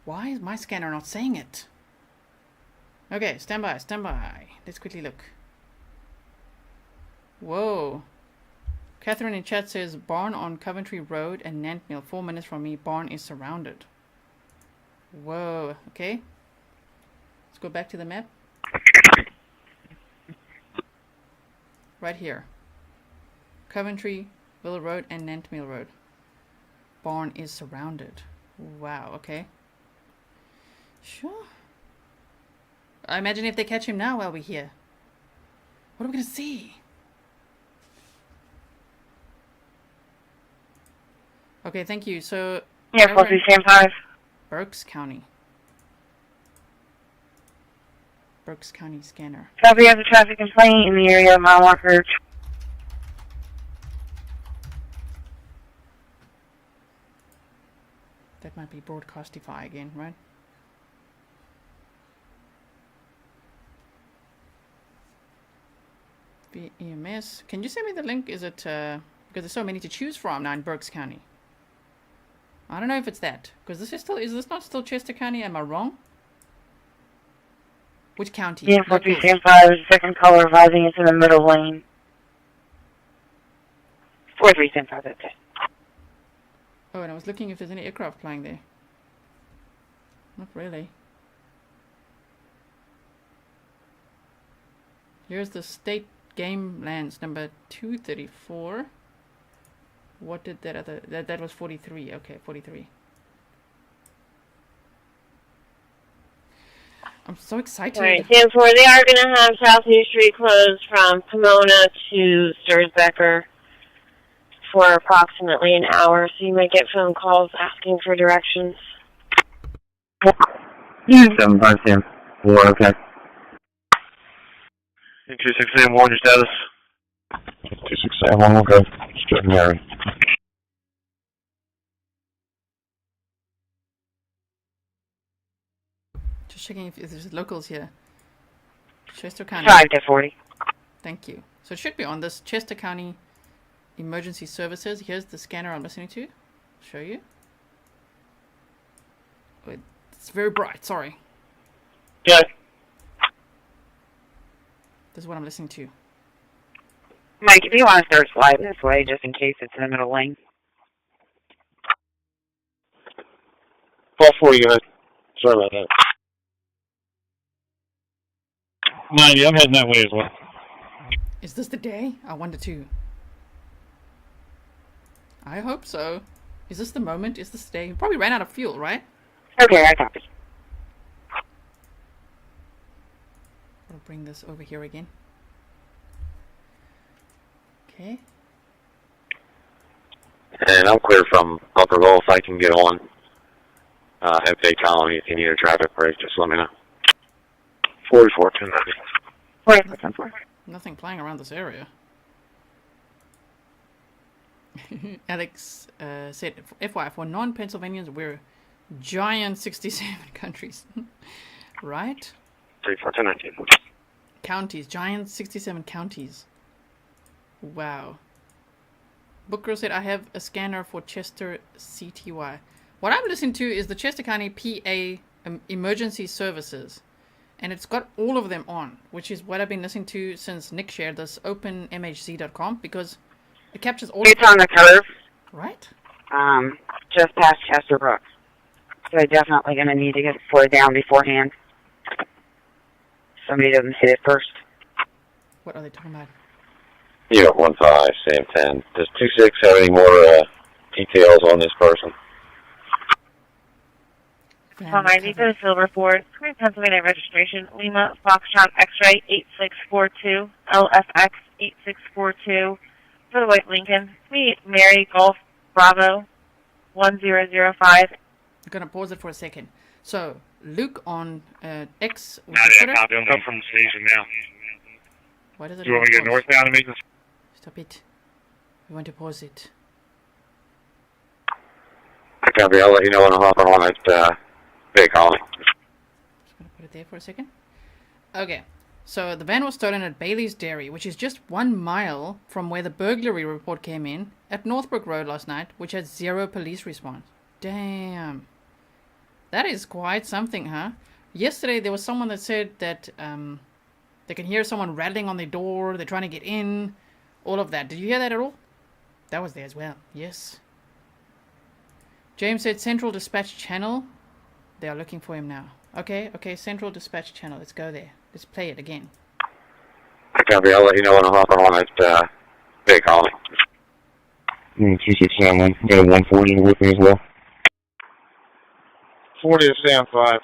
Why is my scanner not saying it? Okay, stand by. Let's quickly look. Whoa. Catherine in chat says, barn on Coventry Road and Nantmeal, 4 minutes from me. Barn is surrounded. Whoa, okay. Let's go back to the map. Right here. Coventry, Villa Road and Nantmeal Road. Barn is surrounded. Wow, okay. Sure. I imagine if they catch him now while we're here. What are we gonna see? Okay, thank you. So Yeah, 4375. Berks County. Berks County scanner. Copy of the traffic complaint in the area of mile marker. That might be Broadcastify again, right? EMS. Can you send me the link? Is it because there's so many to choose from now in Berks County? I don't know if it's that, because this is this not still Chester County? Am I wrong? Which county? Yeah, 4375 is the second color rising into the middle lane. 4375, that's it. Oh, and I was looking if there's any aircraft flying there. Not really. Here's the state game lands number 234. What did that other... That was 43. Okay, 43. I'm so excited. Alright, Sam 4, they are going to have South New Street closed from Pomona to Stursbecker for approximately an hour, so you might get phone calls asking for directions. 757, 4, okay. 2691, your status? 2671, okay. Just checking the area. Just checking if there's locals here. Chester County. 5 to 40. Thank you. So it should be on this Chester County Emergency Services. Here's the scanner I'm listening to. I'll show you. Wait, it's very bright, sorry. Yeah. This is what I'm listening to. Mike, if you want to start sliding this way, just in case it's in the middle lane. 1240, go ahead. Sorry about that. 90, I'm heading that way as well. Is this the day? I wonder too. I hope so. Is this the moment? Is this the day? We probably ran out of fuel, right? Okay, I copy. I'll bring this over here again. Okay. And I'm clear from Upper Gulf. I can get on. Have Bay Colony. If you need a traffic break, just let me know. 44, 290. Nothing flying around this area. Alex said, FYI, for non-Pennsylvanians, we're giant 67 countries. Right? 34, 219. Counties, giant 67 counties. Wow. Booker said, I have a scanner for Chester CTY. What I'm listening to is the Chester County PA Emergency Services. And it's got all of them on, which is what I've been listening to since Nick shared this openmhc.com, because it captures all It's on the curve. Right? Just past Chesterbrook. So I'm definitely going to need to get it slowed down beforehand. Somebody doesn't hit it first. What are they talking about? You got 15, Sam 10. Does 26 have any more details on this person? I need the Silver Ford, Pennsylvania registration, Lima, Foxtrot, X-ray 8642, LFX 8642, for the White Lincoln, Mary Golf Bravo 1005. I'm going to pause it for a second. So, Luke on X. Nadia, copy. I'm from the station now. Why does it Do you want me to get northbound and make this? Stop it. We want to pause it. Copy. I'll let you know when I'm up on it. Bay Colony. Just going to put it there for a second. Okay. So, the van was stolen at Baily's Dairy, which is just 1 mile from where the burglary report came in at Northbrook Road last night, which had 0 police response. Damn. That is quite something, huh? Yesterday, there was someone that said that they can hear someone rattling on their door, they're trying to get in, all of that. Did you hear that at all? That was there as well, yes. James said Central Dispatch Channel. They are looking for him now. Okay, Central Dispatch Channel. Let's go there. Let's play it again. Copy. I'll let you know when I'm up on it. Bay Colony. 2671. Got a 140 with me as well. 40 to Sam 5.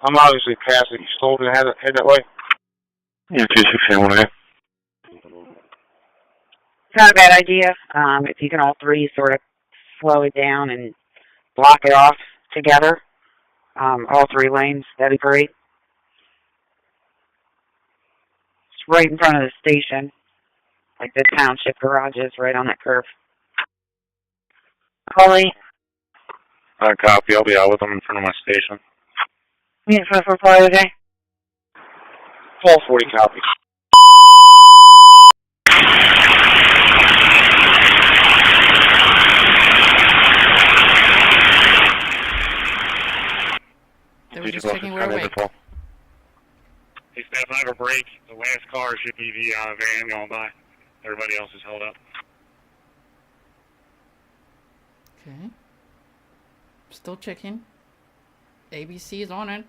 I'm obviously past it. You told me to head that way? Yeah, 2671, okay. It's not a bad idea. If you can all three sort of slow it down and block it off together, all 3 lanes, that'd be great. It's right in front of the station, like the township garage is right on that curve. Holly? Copy. I'll be out with them in front of my station. Meeting for part of the day? 1240, copy. They were just checking we're awake. Hey, Steph, I have a break. The last car should be the van going by. Everybody else is held up. Okay. Still checking. ABC is on it.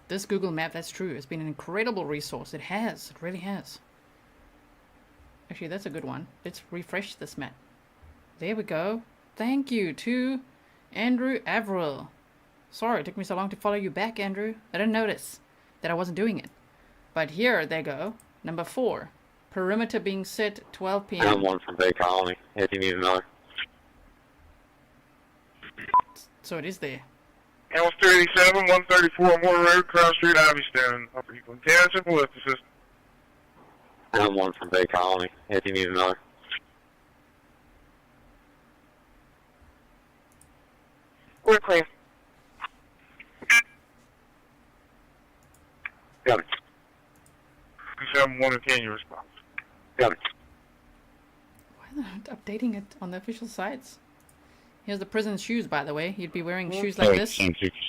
This Google map, that's true. It's been an incredible resource. It has. It really has. Actually, that's a good one. Let's refresh this map. There we go. Thank you to Andrew Averill. Sorry it took me so long to follow you back, Andrew. I didn't notice that I wasn't doing it. But here they go. Number 4. Perimeter being set 12 p.m. I have one from Bay Colony, if you need another. So it is there. L 387, 134 Moore Road, Cross Street, Ivystone, Upper Euclid. Can simple lift assist. I have one from Bay Colony, if you need another. We're clear. Got it. 7-1 and 10, your response. Got it. Why are they not updating it on the official sites? Here's the prison shoes, by the way. You'd be wearing shoes like this.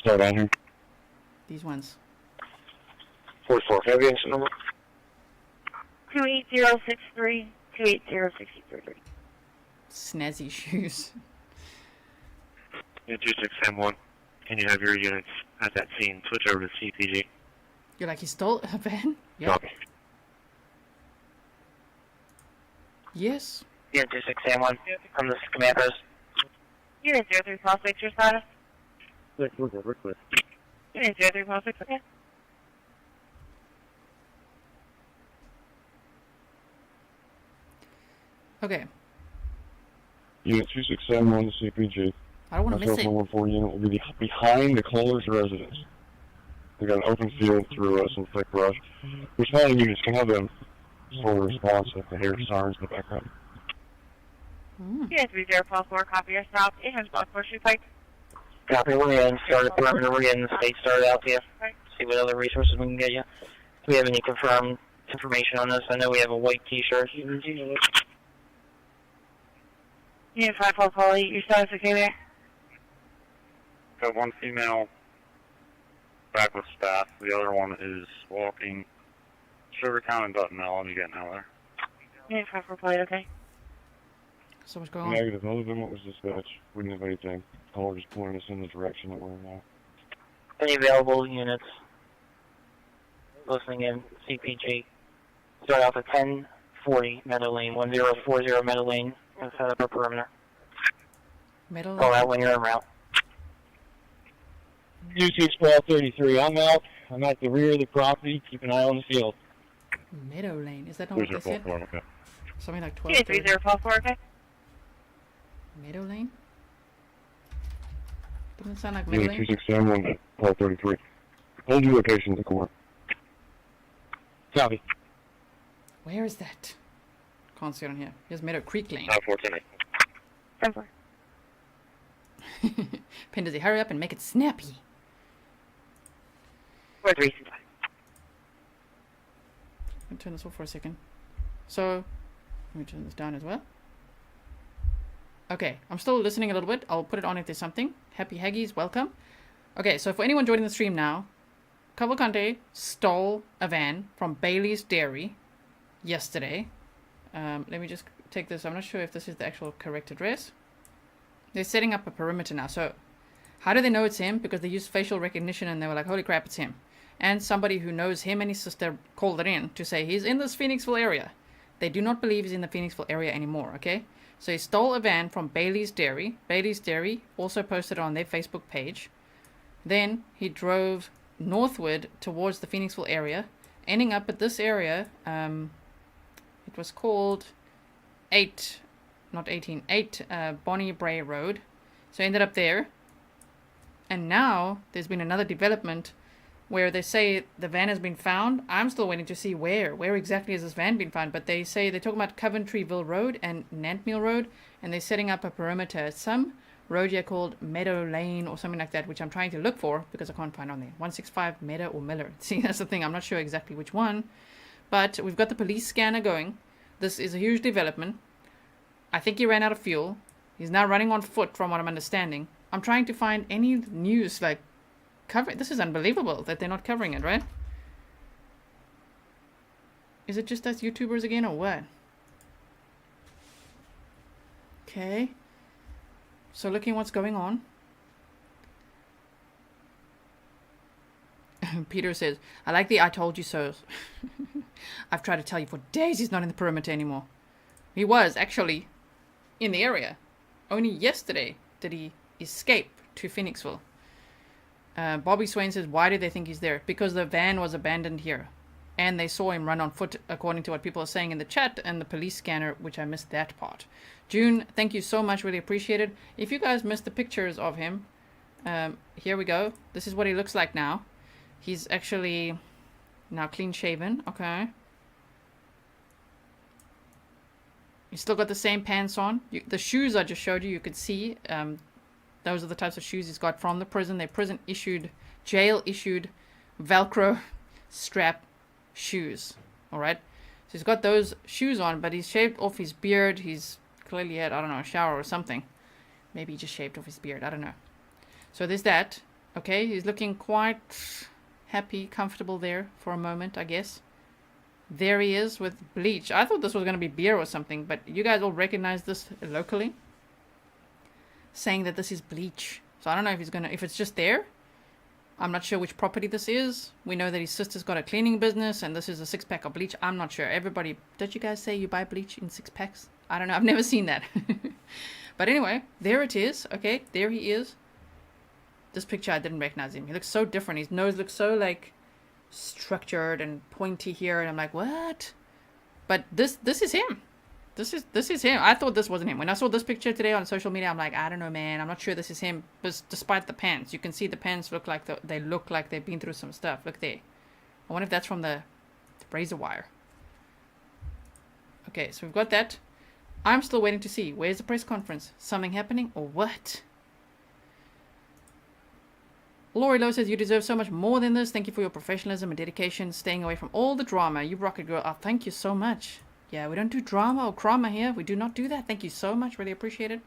Start on here. These ones. 44, heavy engine number. 28063, 28063. Snazzy shoes. Yeah, 2671. Can you have your units at that scene switch over to CPG? You're like, he stole a van? Yeah. Copy. Yes. Yeah, 2671 from the command post. Unit 03 Prospect, your status? We're clear. Unit 03 Prospect, okay. Okay. Unit 2671 to CPG. I don't want to miss it. 14 unit will be behind the caller's residence. We got an open field through some thick brush. Responding units can have them sort of response if they hear sirens in the background. Unit 3044, copy your stop. Entrance block, Horseshoe Pike. Copy, we're going to start at perimeter. We're getting the state started out to you. See what other resources we can get you. Do we have any confirmed information on this? I know we have a white t-shirt. Unit 54 Polly, your status okay there? Got one female back with staff. The other one is walking Sugartown and Dutton Mill. I'm getting out there. Unit 54 Polly, okay. So what's going on? Negative. Other than what was dispatched, we didn't have anything. Caller just pointing us in the direction that we're in now. Any available units listening in, CPG. Start off at 1040 Meadow Lane, 1040 Meadow Lane, and set up a perimeter. Meadow Call Lane? out when you're en route. U61233, I'm out. I'm at the rear of the property. Keep an eye on the field. Meadow Lane. Is that not what they said? Okay. Something like 12. Unit 3044, okay. Meadow Lane? Doesn't sound like Meadow Unit Lane. 2671 to 1233. Hold your location at the corner. Copy. Where is that? Can't see it on here. Here's Meadow Creek Lane. 10-4. Pendazy, hurry up and make it snappy. 4-3. Let me turn this off for a second. So, let me turn this down as well. Okay, I'm still listening a little bit. I'll put it on if there's something. Happy Haggies, welcome. Okay, so for anyone joining the stream now, Cavalcante stole a van from Baily's Dairy yesterday. Let me just take this. I'm not sure if this is the actual correct address. They're setting up a perimeter now. So how do they know it's him? Because they used facial recognition and they were like, holy crap, it's him. And somebody who knows him and his sister called it in to say he's in this Phoenixville area. They do not believe he's in the Phoenixville area anymore, okay? So he stole a van from Baily's Dairy. Baily's Dairy also posted it on their Facebook page. Then he drove northward towards the Phoenixville area, ending up at this area. It was called 8 Bonnie Bray Road. So I ended up there. And now there's been another development where they say the van has been found. I'm still waiting to see where exactly has this van been found. But they say they're talking about Coventryville Road and Nantmeal Road, and they're setting up a perimeter at some road here called Meadow Lane or something like that, which I'm trying to look for because I can't find on there. 165 Meadow or Miller. See, that's the thing. I'm not sure exactly which one. But we've got the police scanner going. This is a huge development. I think he ran out of fuel. He's now running on foot from what I'm understanding. I'm trying to find any news like covering. This is unbelievable that they're not covering it, right? Is it just us YouTubers again or what? Okay. So looking what's going on. Peter says, I like the I told you so. I've tried to tell you for days he's not in the perimeter anymore. He was actually in the area. Only yesterday did he escape to Phoenixville. Bobby Swain says, why do they think he's there? Because the van was abandoned here. And they saw him run on foot, according to what people are saying in the chat, and the police scanner, which I missed that part. June, thank you so much. Really appreciate it. If you guys missed the pictures of him, here we go. This is what he looks like now. He's actually now clean shaven. Okay. He's still got the same pants on. The shoes I just showed you, you could see. Those are the types of shoes he's got from the prison. They're prison issued, jail issued, Velcro strap shoes. Alright. So he's got those shoes on, but he's shaved off his beard. He's clearly had, I don't know, a shower or something. Maybe he just shaved off his beard. I don't know. So there's that. Okay. He's looking quite happy, comfortable there for a moment, I guess. There he is with bleach. I thought this was going to be beer or something, but you guys all recognize this locally, saying that this is bleach. So I don't know if he's gonna, if it's just there. I'm not sure which property this is. We know that his sister's got a cleaning business, and this is a 6-pack of bleach. I'm not sure. Everybody, did you guys say you buy bleach in 6-packs? I don't know. I've never seen that. But anyway, there it is. Okay, there he is. This picture, I didn't recognize him. He looks so different. His nose looks so like structured and pointy here, and I'm like, what? But this is him. This is him. I thought this wasn't him. When I saw this picture today on social media, I'm like, I don't know, man. I'm not sure this is him. But despite the pants, you can see the pants look like they look like they've been through some stuff. Look there. I wonder if that's from the razor wire. Okay, so we've got that. I'm still waiting to see. Where's the press conference? Something happening or what? Lori Lowe says, you deserve so much more than this. Thank you for your professionalism and dedication, staying away from all the drama. You rock it, girl. Oh, thank you so much. Yeah, we don't do drama or crama here. We do not do that. Thank you so much. Really appreciate it.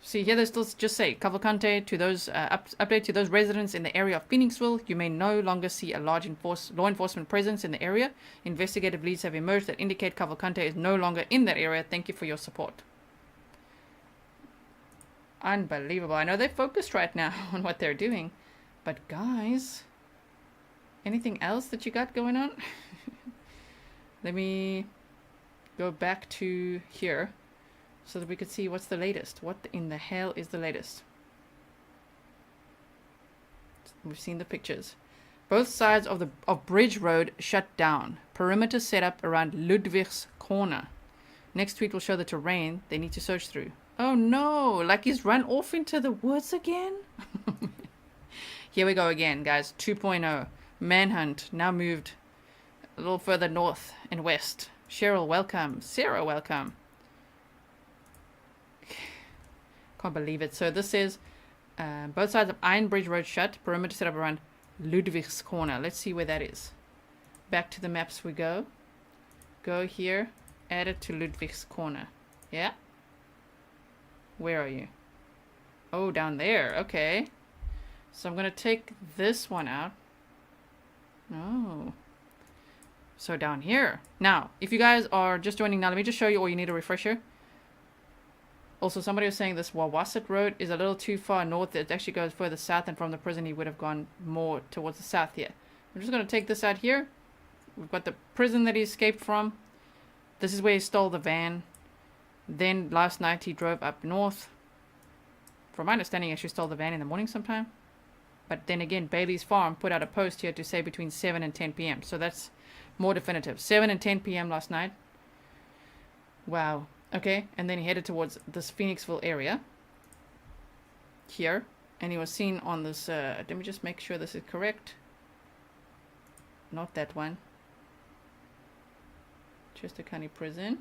See, here they still just say, Cavalcante, to those, update to those residents in the area of Phoenixville. You may no longer see a large law enforcement presence in the area. Investigative leads have emerged that indicate Cavalcante is no longer in that area. Thank you for your support. Unbelievable. I know they're focused right now on what they're doing. But guys, anything else that you got going on? Let me go back to here so that we could see what's the latest. What in the hell is the latest? We've seen the pictures. Both sides of Bridge Road shut down. Perimeter set up around Ludwig's Corner. Next tweet will show the terrain they need to search through. Oh no, like he's run off into the woods again? Here we go again, guys. 2.0. Manhunt now moved a little further north and west. Cheryl, welcome. Sarah, welcome. Can't believe it. So this is both sides of Iron Bridge Road shut. Perimeter set up around Ludwig's Corner. Let's see where that is. Back to the maps we go. Go here. Add it to Ludwig's Corner. Yeah? Where are you? Oh, down there. Okay. So I'm going to take this one out. Oh. So down here. Now, if you guys are just joining now, let me just show you, or you need a refresher. Also, somebody was saying this Wawasset Road is a little too far north. It actually goes further south, and from the prison he would have gone more towards the south here. I'm just going to take this out here. We've got the prison that he escaped from. This is where he stole the van. Then last night he drove up north. From my understanding, he actually stole the van in the morning sometime. But then again, Baily's Farm put out a post here to say between 7 and 10 p.m. So that's more definitive. 7 and 10 p.m. last night. Wow. Okay. And then he headed towards this Phoenixville area. Here. And he was seen on this... let me just make sure this is correct. Not that one. Chester County Prison.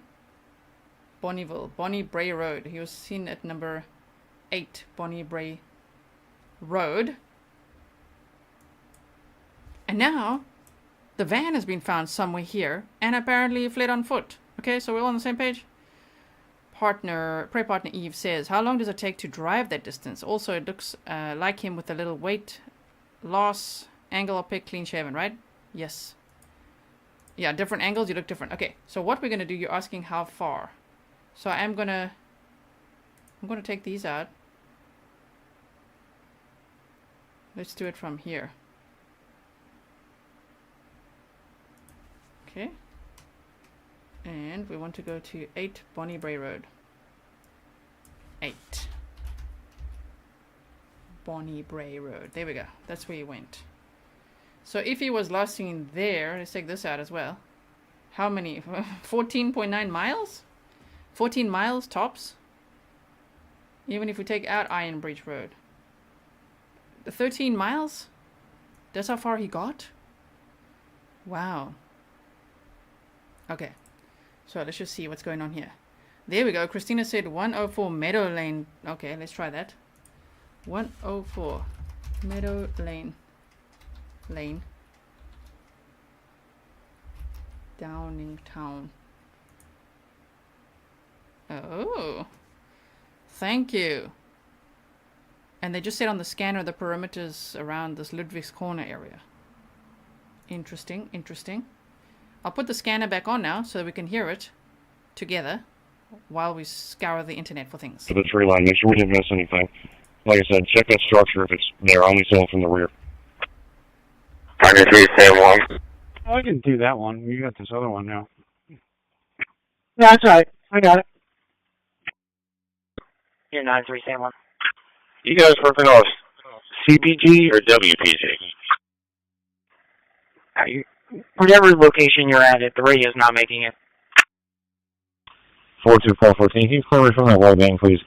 Bonnieville. Bonnie Bray Road. He was seen at number 8 Bonnie Bray Road. And now, the van has been found somewhere here, and apparently fled on foot. Okay, so we're all on the same page? Prey partner Eve says, how long does it take to drive that distance? Also, it looks like him with a little weight loss, angle of pick, clean shaven, right? Yes. Yeah, different angles, you look different. Okay, so what we're going to do, you're asking how far. So I'm gonna take these out. Let's do it from here. Okay. And we want to go to 8 Bonnie Bray Road. 8 Bonnie Bray Road. There we go. That's where he went. So if he was last seen there, let's take this out as well. How many? 14.9 miles? 14 miles tops? Even if we take out Iron Bridge Road. 13 miles? That's how far he got? Wow. Okay. So let's just see what's going on here. There we go. Christina said 104 Meadow Lane. Okay, let's try that. 104 Meadow Lane. Downingtown. Oh. Thank you. And they just said on the scanner the perimeters around this Ludwig's Corner area. Interesting, interesting. I'll put the scanner back on now so that we can hear it together while we scour the internet for things. For the tree line, make sure we didn't miss anything. Like I said, check that structure if it's there. I only saw it from the rear. Target 3, Sam 1. Oh, I can do that one. You got this other one now. Yeah, that's right. I got it. You're 9-3, Sam 1. You guys working off CPG or WPG? Whatever location you're at, the radio's not making it. 42414. Can you clear me from that white van, please?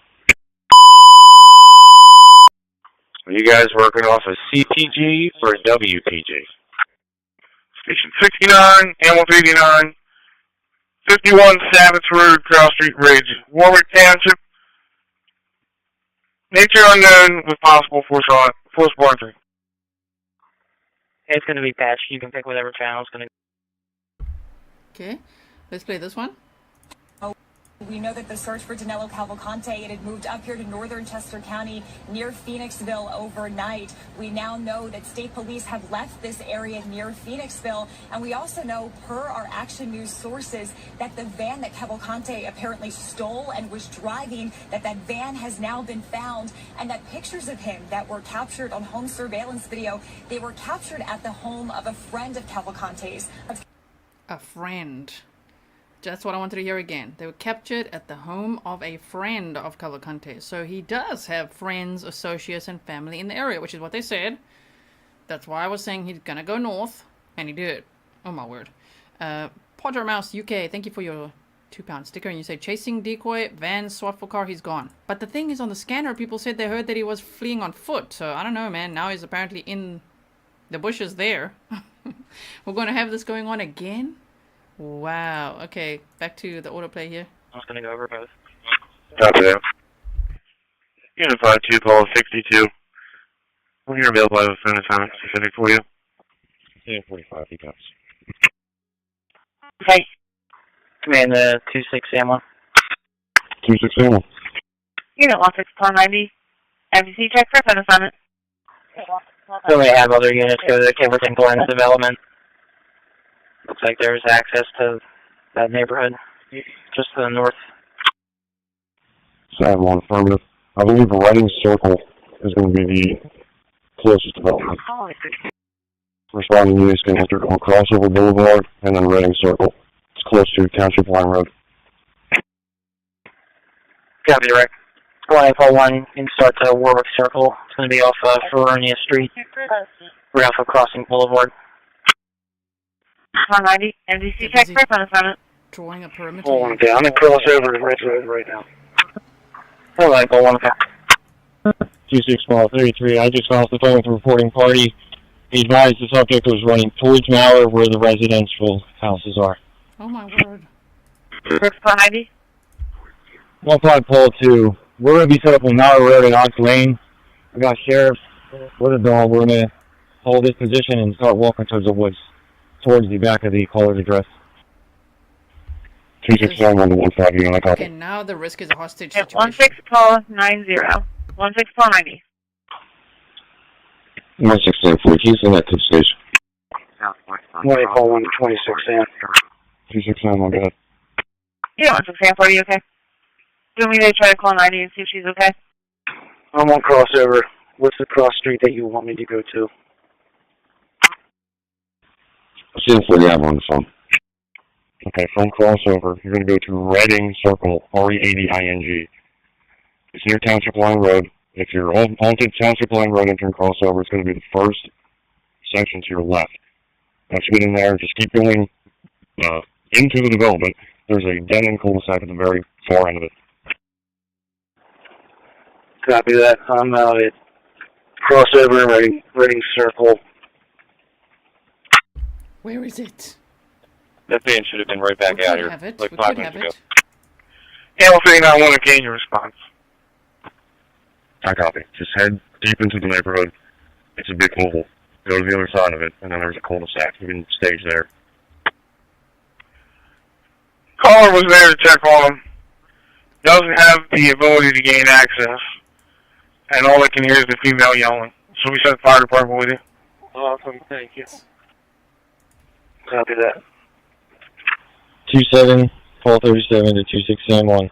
Are you guys working off of CPG or WPG? Station 69, Animal 89, 51 Savage Road, Cross Street Ridge, Warwick Township. Nature unknown with possible force entry. It's going to be patched. You can pick whatever channel it's going to. Okay, let's play this one. We know that the search for Danelo Cavalcante, it had moved up here to northern Chester County near Phoenixville overnight. We now know that state police have left this area near Phoenixville. And we also know, per our Action News sources, that the van that Cavalcante apparently stole and was driving, that van has now been found. And that pictures of him that were captured on home surveillance video, they were captured at the home of a friend of Cavalcante's. A friend. That's what I wanted to hear again. They were captured at the home of a friend of Cavalcante. So he does have friends, associates, and family in the area, which is what they said. That's why I was saying he's gonna go north, and he did. Oh my word. Podger Mouse UK, thank you for your £2 sticker. And you say chasing decoy, van, SWAT for car, he's gone. But the thing is, on the scanner, people said they heard that he was fleeing on foot. So I don't know, man. Now he's apparently in the bushes there. We're gonna have this going on again. Wow. Okay, back to the autoplay here. I was going to go over both. Copy that. Unified 2, call 62. When you're available, I have a phone assignment specific for you. Yeah, 45, he comes. Hey. Command 26 Sam 1. 26 Sam 1. Unit 1690. FCC check for phone assignment. So they have other units go to the Kiverton Glens development. Looks like there's access to that neighborhood just to the north. Sam 1, affirmative. I believe Reading Circle is going to be the closest development. Responding units can enter on Crossover Boulevard and then Reading Circle. It's close to Township Line Road. Copy, direct. 181 can start to Warwick Circle. It's going to be off Feronia Street. We're off of Crossing Boulevard. 190. MDC check for phone assignment. Drawing a perimeter. Hold on, okay. I'm going to cross over to Ridge Road right now. All right, go 1 o'clock. 26-33. I just got off the phone with the reporting party. He advised the subject was running towards Mauer where the residential houses are. Oh my word. 190. 15-2. We're going to be set up on Mauer Road and Ox Lane. I got sheriff with a dog. We're going to hold this position and start walking towards the woods, towards the back of the caller's address. 261 to 15, you want to Okay, now the risk is a hostage situation. 1690. 1690. 164, can you send that to the station? 181 to 26 Sam. 261, my bad. Yeah, 1640, you okay? assuming they try to call 90 and see if she's okay. I'm on crossover. What's the cross street that you want me to go to? Still 40, I'm on the phone. Okay, from crossover, you're going to go to Reading Circle, R-E-A-D-I-N-G. It's near Township Line Road. If you're onto Township Line Road entering crossover, it's going to be the first section to your left. Once you get in there, just keep going into the development. There's a dead-end cul-de-sac at the very far end of it. Copy that. I'm out at crossover, Reading Circle. Where is it? That van should have been right back out here, like 5 minutes ago. Handle 391, gain your response. I copy. Just head deep into the neighborhood. It's a big oval. Go to the other side of it, and then there's a cul-de-sac. You can stage there. Caller was there to check on him. Doesn't have the ability to gain access. And all I can hear is the female yelling. So we sent the fire department with you. Awesome, thank you. Copy that. 27-1237 to 2671.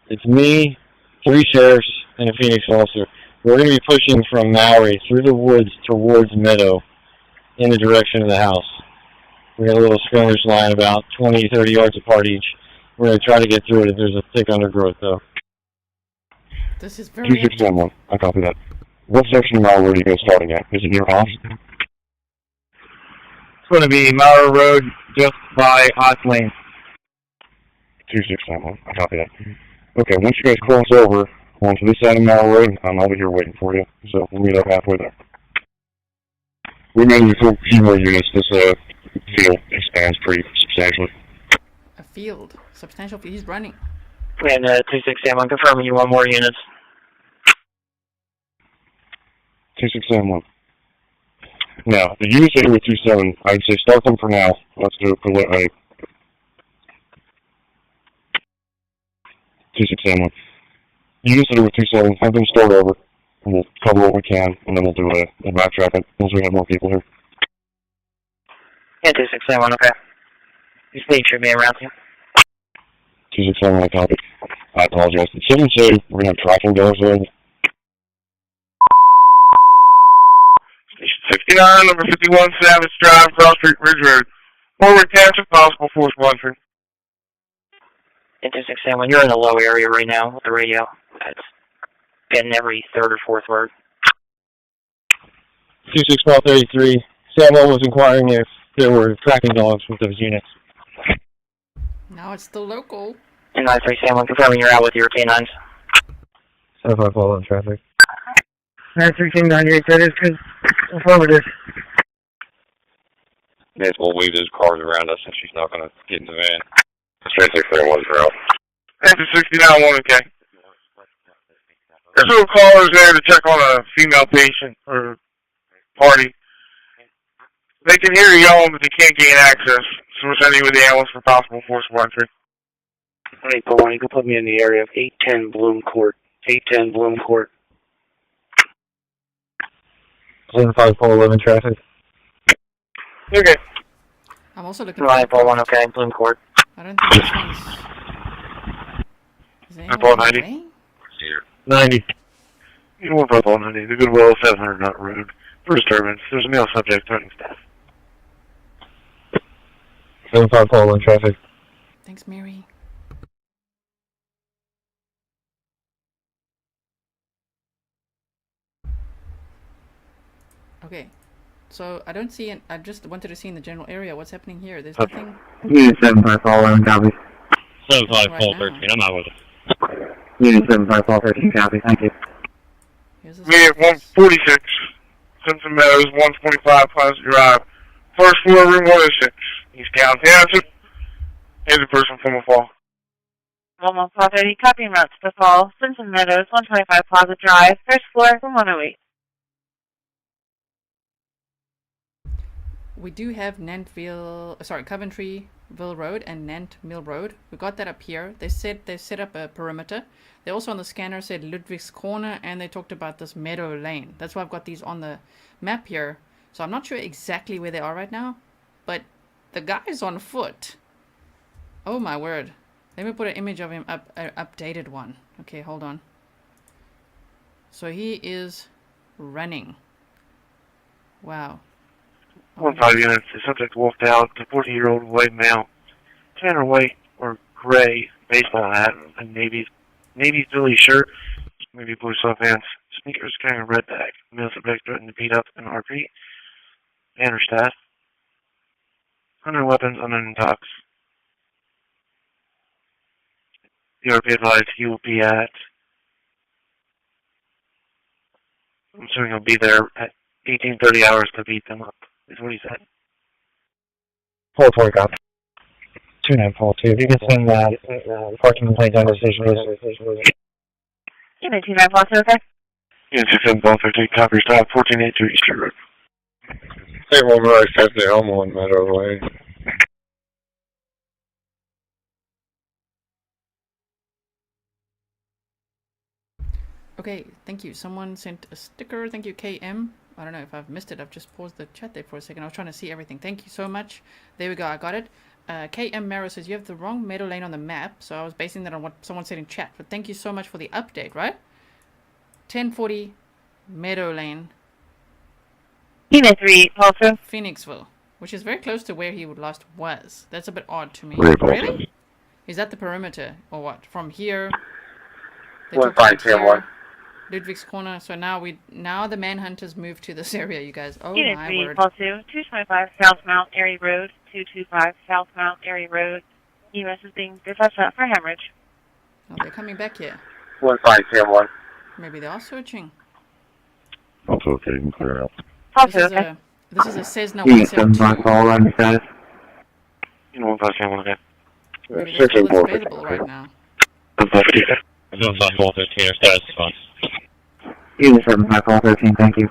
It's me, 3 sheriffs, and a Phoenix officer. We're going to be pushing from Maui through the woods towards Meadow in the direction of the house. We got a little skirmish line about 20, 30 yards apart each. We're going to try to get through it if there's a thick undergrowth, though. This is very... 2671, I copy that. What section of Maui are you guys starting at? Is it your house? It's going to be Mauer Road, just by Ox Lane. 2671, I copy that. Okay, once you guys cross over onto this side of Mauer Road, I'll be here waiting for you. So we'll meet up halfway there. We made a few more units. This field expands pretty substantially. A field? Substantial field? He's running. And 2671, confirming you want more units. 2671. Now, the units that are with 27, I'd say start them for now. Let's do a 2671. Units that are with 27, have them start over, and we'll cover what we can, and then we'll do a backtrack once we have more people here. Yeah, 2671, okay. Just make sure being around you. 2671, I copy. I apologize. Did someone say we're going to have tracking doors there? Station 69, number 51, Savage Drive, Cross Street, Ridge Road. Forward catch if possible, force 1 through. 2671, you're in the low area right now with the radio. That's getting every 3rd or 4th word. 261233, Samuel was inquiring if there were tracking dogs with those units. Now it's still local. And 937, confirming you're out with your K9s. 75 follow on traffic. 91398, that is affirmative. May as well wave those cars around us since she's not going to get in the van. Straight 631's out. After 69, 1 okay. There's little callers there to check on a female patient or party. They can hear you yelling, but they can't gain access. So we're sending you with the ambulance for possible force 1 3. Hey, Paul, you can put me in the area of 810 Bloom Court. 810 Bloom Court. 75-11 traffic. Okay. I'm also looking for... 941, okay, Bloom Court. I don't think this one's... Is anyone 90. 90. You know what, 90. The Goodwill 700 Nut Road. For disturbance, there's a male subject threatening staff. 75-11 traffic. Thanks, Mary. Okay, so I don't see I just wanted to see in the general area what's happening here. There's nothing. Unit 75-11, copy. 75-13, I'm out with it. Unit 75-13, copy, thank you. We have 146, Simpson Meadows, 125 Pleasant Drive. First floor, room 106. East County Township. Here's a person from a fall. Almost 1230, copying route to the fall. Simpson Meadows, 125 Plaza Drive. First floor, room 108. We do have Coventryville Road and Nant Mill Road. We got that up here. They said they set up a perimeter. They also on the scanner said Ludwig's Corner, and they talked about this Meadow Lane. That's why I've got these on the map here. So I'm not sure exactly where they are right now, but the guy's on foot. Oh my word. Let me put an image of him up, an updated one. Okay, hold on. So he is running. Wow. 1-5 units. The subject walked out. The 40-year-old white male, tan or white or gray baseball hat, and navy Billy shirt, maybe blue sweatpants, sneakers, carrying a red bag. Male subject threatened to beat up an RP and her staff. Under weapons, unknown talks. The RP advised he will be at. I'm assuming he'll be there at 18:30 hours to beat them up. Is what he said. 4-4, copy. 2942. If you can send that parking complaint down to the station. Unit 2942, okay? Unit 67113, copy stop, 1482 East Street Road. Hey, one right past the Elmo and Meadow Lane. Okay, thank you. Someone sent a sticker. Thank you, KM. I don't know if I've missed it. I've just paused the chat there for a second. I was trying to see everything. Thank you so much. There we go. I got it. KM Mero says, you have the wrong Meadow Lane on the map. So I was basing that on what someone said in chat. But thank you so much for the update, right? 1040 Meadow Lane. Unit 3, also. Phoenixville, which is very close to where he last was. That's a bit odd to me. Really? Is that the perimeter or what? From here? 1510-1. Ludwig's Corner. So now the manhunters moved to this area, you guys. Oh Unit my 3, word. call 225 South Mount Airy Road, 225 South Mount Airy Road. EMS is being dispatched out for hemorrhage. Oh, they're coming back here. 1510-1. Maybe they are searching. Also okay, you can clear out. This is a Cessna Unit 172. 7 call around the status. Unit 1510-1, okay. Maybe that's all that's available right now. Zone 413, status is fine. Unit 7 call 13, thank you.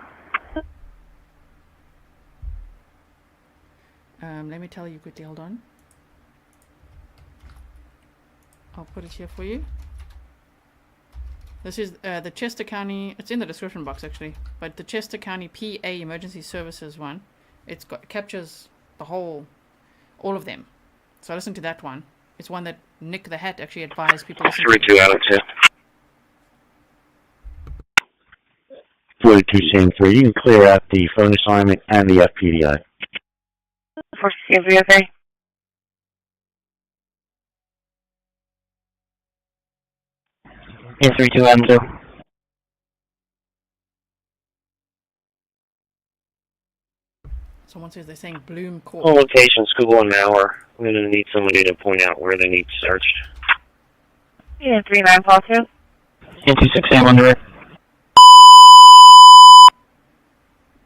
Let me tell you quickly, hold on. I'll put it here for you. This is the Chester County, it's in the description box actually, but the Chester County PA Emergency Services one, it captures the all of them. So listen to that one. It's one that Nick the Hat actually advised people listen to. 32 out of 10. 42 scene 3. You can clear out the phone assignment and the FPDI. Force CSV, okay? Unit 32M2. Someone says they're saying Bloom Court. All locations, Google an hour. We're going to need somebody to point out where they need searched. Unit 3942. Unit 26M under it.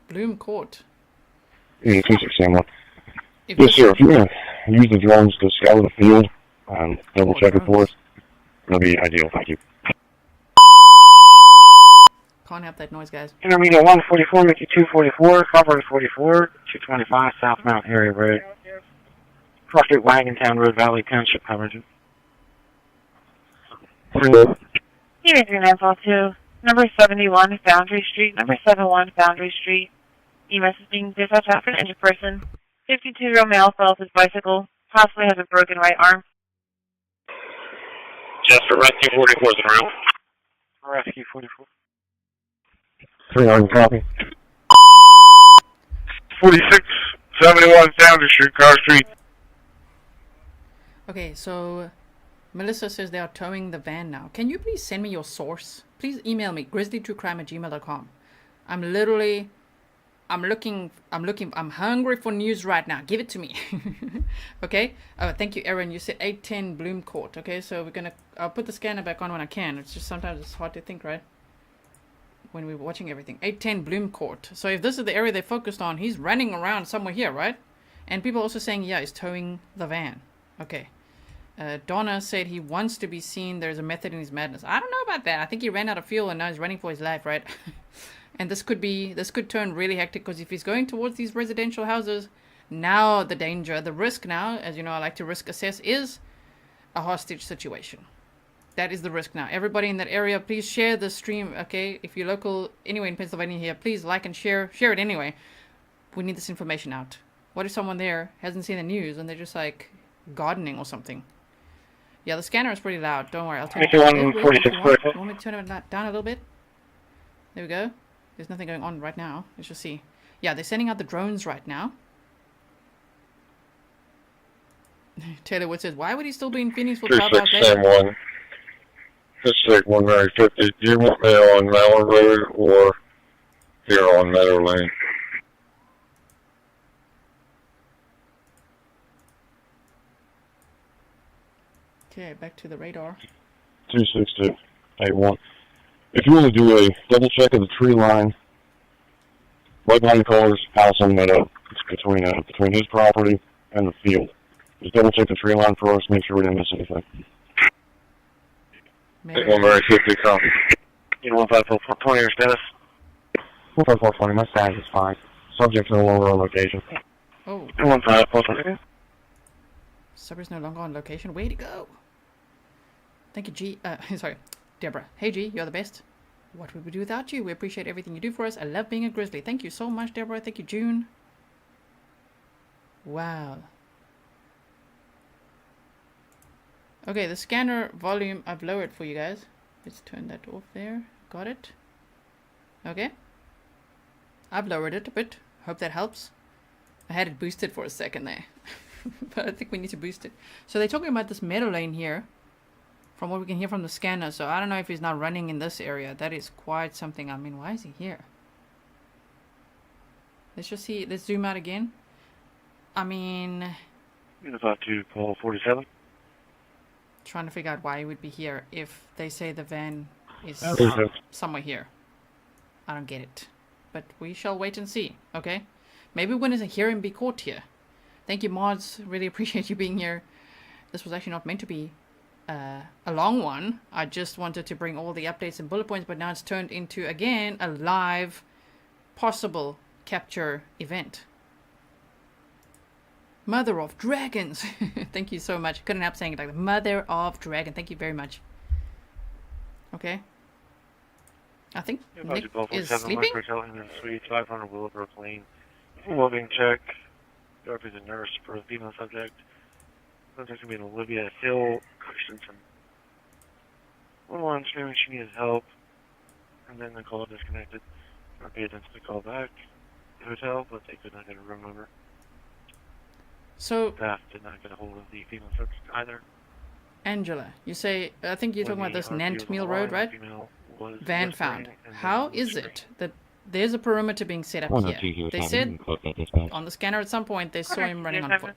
Bloom Court. Yeah, 2671. If Yes, this- sir. If you're going to use the drones to scour the field, double check it for us. That'll be ideal. Thank you. Can't help that noise, guys. Intermediate 144, Mickey 244, Copper 44, 225 South Mount Area Road. Cross Street, Wagon Town Road, Valley Township coverage. Unit 3942. Number 71, Foundry Street. Number 71, Foundry Street. EMS is being dispatched out for an injured person. 52-year-old male fell off his bicycle. Possibly has a broken right arm. Just for Rescue 44 is around. Rescue 44. 300 copy. 4671 Foundry Street, Car Street. Okay, so Melissa says they are towing the van now. Can you please send me your source? Please email me, grizzlytruecrime@gmail.com. I'm hungry for news right now. Give it to me. Okay? Thank you, Erin. You said 810 Bloom Court. Okay, so I'll put the scanner back on when I can. It's just sometimes it's hard to think, right? When we're watching everything. 810 Bloom Court. So if this is the area they focused on, he's running around somewhere here, right? And people also saying, yeah, he's towing the van. Okay. Donna said he wants to be seen. There's a method in his madness. I don't know about that. I think he ran out of fuel and now he's running for his life, right? And this could turn really hectic because if he's going towards these residential houses, now the risk now, as you know, I like to risk assess, is a hostage situation. That is the risk now. Everybody in that area, please share the stream, okay? If you're local anywhere in Pennsylvania here, please like and share it anyway. We need this information out. What if someone there hasn't seen the news and they're just like gardening or something? Yeah, the scanner is pretty loud. Don't worry, I'll turn it Make it down. 146 You want me to turn it down a little bit? There we go. There's nothing going on right now. Let's just see. Yeah, they're sending out the drones right now. Taylor Wood says, why would he still be in Phoenix for 12 hours later? 2671. District 150. Do you want me on Mallard Road or here on Meadow Lane? Okay, back to the radar. 26281. If you want to do a double check of the tree line, right behind cars, house on Meadow. It's between his property and the field. Just double check the tree line for us, make sure we didn't miss anything. Take 150, copy. You know, 15420 your status. 15420, my status is fine. Subject no longer on location. Oh. 15420. Subject's no longer on location. Way to go. Thank you, G. Sorry, Deborah. Hey, G, you're the best. What would we do without you? We appreciate everything you do for us. I love being a Grizzly. Thank you so much, Deborah. Thank you, June. Wow. Okay, the scanner volume I've lowered for you guys. Let's turn that off there. Got it. Okay. I've lowered it a bit. Hope that helps. I had it boosted for a second there. But I think we need to boost it. So they're talking about this meadow lane here. From what we can hear from the scanner. So I don't know if he's not running in this area. That is quite something. I mean, why is he here? Let's just see. Let's zoom out again. I mean... Unified to Paul 47. Trying to figure out why he would be here if they say the van is somewhere here. I don't get it. But we shall wait and see. Okay? Maybe we're going to hear him be caught here. Thank you, mods. Really appreciate you being here. This was actually not meant to be a long one. I just wanted to bring all the updates and bullet points, but now it's turned into, again, a live possible capture event. Mother of Dragons. Thank you so much. Couldn't help saying it like that. Mother of Dragon. Thank you very much. Okay. I think Nick is sleeping. Suite 500 Willowbrook Lane. Well-being check. Dorothy is a nurse for a female subject. Subject can be in Olivia Hill Christensen. 1-1 screaming she needed help, and then the call disconnected. RP attempts to call back the hotel, but they could not get a room number. So Staff did not get a hold of the female subject either. Angela, you say, I think you're talking about this Nant Mill Road, right? Van found. How is it that there's a perimeter being set up here? They said on the scanner at some point they saw him running on foot.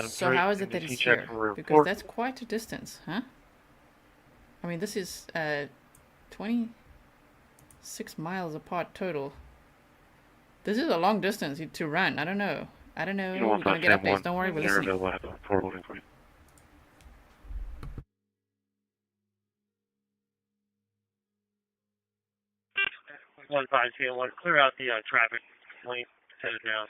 So how is it that he's here? Because that's quite a distance, huh? I mean, this is 26 miles apart total. This is a long distance to run. I don't know. We're gonna get updates. Don't worry, we're listening. 150, clear out the traffic lane headed down.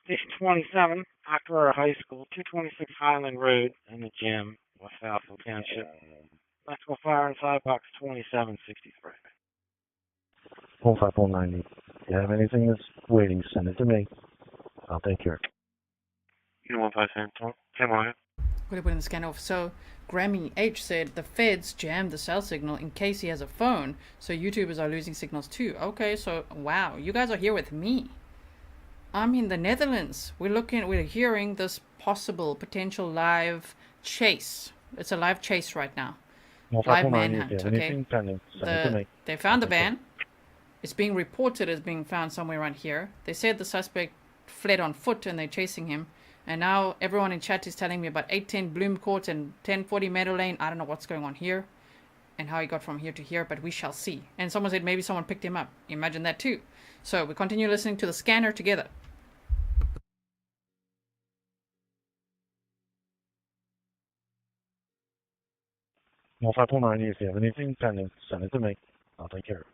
Station 27, Octorara High School, 226 Highland Road, in the gym, West Southfield Township. Electrical fire inside box 2763. 15490. If you have anything that's waiting, send it to me. I'll take care. You know 157, 10 on it. We're gonna put in the scan off. So Grammy H said the feds jammed the cell signal in case he has a phone, so YouTubers are losing signals too. Okay, so wow, you guys are here with me. I'm in the Netherlands. We're hearing this possible potential live chase. It's a live chase right now. Live manhunt, okay? They found the van. It's being reported as being found somewhere around here. They said the suspect fled on foot and they're chasing him. And now everyone in chat is telling me about 810 Bloom Court and 1040 Meadow Lane. I don't know what's going on here and how he got from here to here, but we shall see. And someone said maybe someone picked him up. Imagine that too. So we continue listening to the scanner together. Well, 549, if you have anything pending, send it to me. I'll take care of it.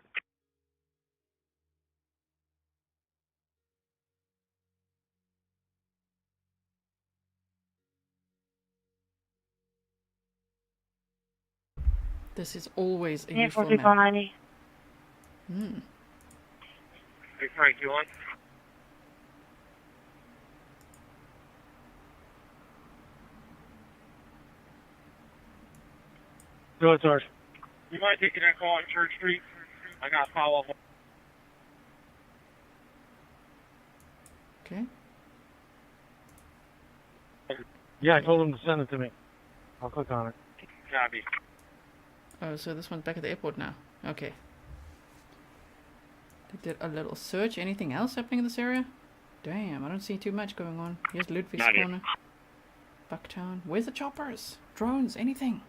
This is always a useful map. Big Frank, you on? Go ahead, Sarge. You mind taking that call on Church Street? I got a follow-up. Okay. Yeah, I told him to send it to me. I'll click on it. Copy. Oh, so this one's back at the airport now. Okay. They did a little search. Anything else happening in this area? Damn, I don't see too much going on. Here's Ludwig's corner. Bucktown. Where's the choppers? Drones? Anything?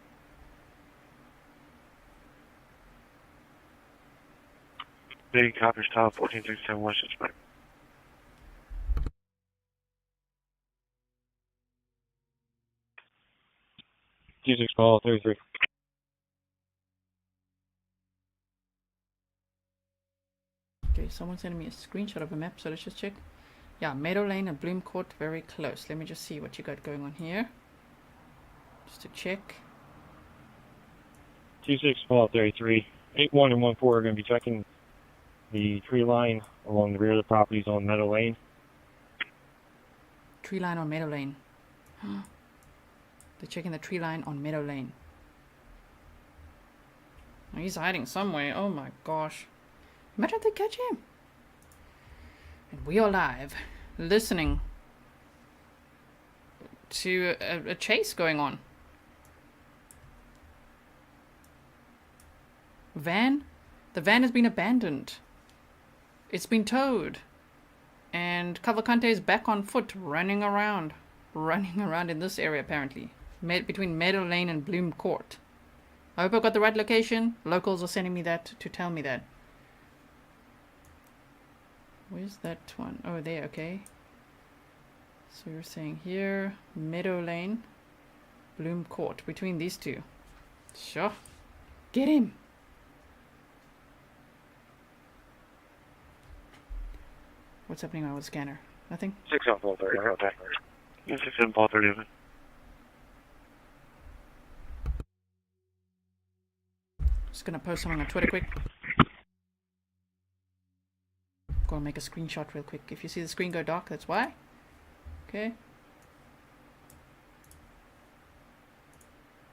Big Copper's Top, 1467 West Hispanic. T6 call 33. Okay, someone's sending me a screenshot of a map, so let's just check. Yeah, Meadow Lane and Bloom Court, very close. Let me just see what you got going on here. Just to check. T6 call 33. 81 and 14 are going to be checking the tree line along the rear of the properties on Meadow Lane. Tree line on Meadow Lane. They're checking the tree line on Meadow Lane. Oh, he's hiding somewhere. Oh my gosh. Imagine if they catch him. And we are live, listening to a chase going on. Van? The van has been abandoned. It's been towed. And Cavalcante is back on foot, running around in this area apparently. Between Meadow Lane and Bloom Court. I hope I got the right location. Locals are sending me that to tell me that. Where's that one? Oh, there, okay. So you're saying here, Meadow Lane, Bloom Court, between these two. Sure. Get him! What's happening now with the scanner? Nothing? 6 on Paul 30. Okay. 6 on Paul 30. Just gonna post something on Twitter quick. Go and make a screenshot real quick. If you see the screen go dark, that's why. Okay.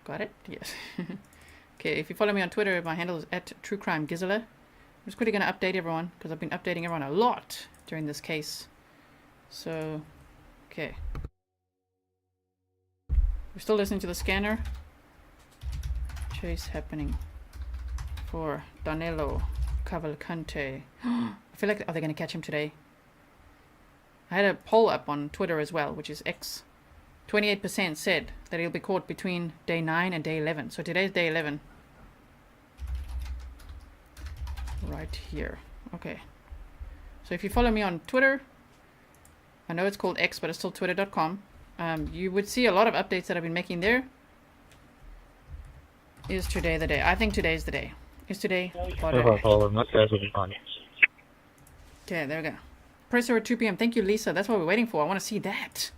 Got it? Yes. Okay, if you follow me on Twitter, my handle is @TrueCrimeGizzler. I'm just quickly gonna update everyone, because I've been updating everyone a lot during this case. So, okay. We're still listening to the scanner. Chase happening for Danelo Cavalcante. I feel like, are they going to catch him today? I had a poll up on Twitter as well, which is X. 28% said that he'll be caught between day 9 and day 11. So today's day 11. Right here. Okay. So if you follow me on Twitter, I know it's called X, but it's still twitter.com. You would see a lot of updates that I've been making there. Is today the day? I think today's the day. Is today the day? Okay, there we go. Presser at 2 p.m. Thank you, Lisa. That's what we're waiting for. I want to see that.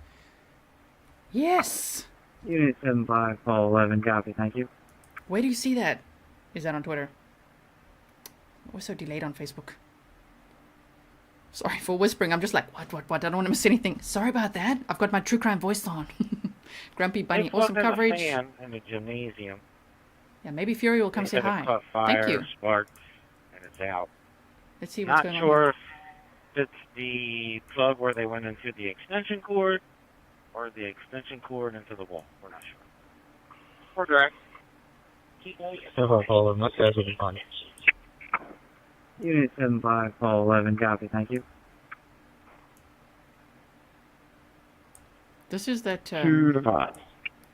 Yes! Unit 75, call 11, copy, thank you. Where do you see that? Is that on Twitter? We're so delayed on Facebook. Sorry for whispering. I'm just like, what? I don't want to miss anything. Sorry about that. I've got my true crime voice on. Grumpy Bunny, awesome coverage. In the gymnasium. Yeah, maybe Fury will come say hi. Caught fire, Thank you. Sparked, and it's out. Let's see what's Not going sure on. if it's the plug where they went into the extension cord or the extension cord into the wall. We're not sure. We're direct. Unit 75, call 11, copy, thank you. This is that 2 to 5.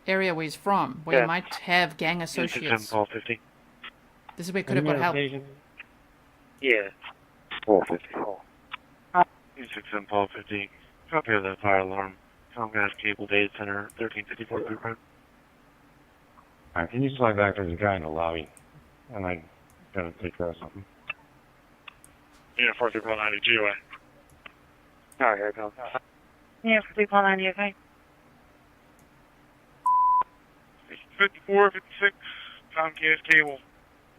area where he's from, where Yeah. you might have gang associates. Call 50. This is where he could have got help. Yeah. 450. 6 and Paul 50. Copy of the fire alarm. Comcast Cable Data Center, 1354 Group Road. Alright, can you slide back? There's a guy in the lobby, and I gotta take care of something. Unit 4392, away. Alright, here it goes. Yeah, 4390, okay? 54, 56, Comcast Cable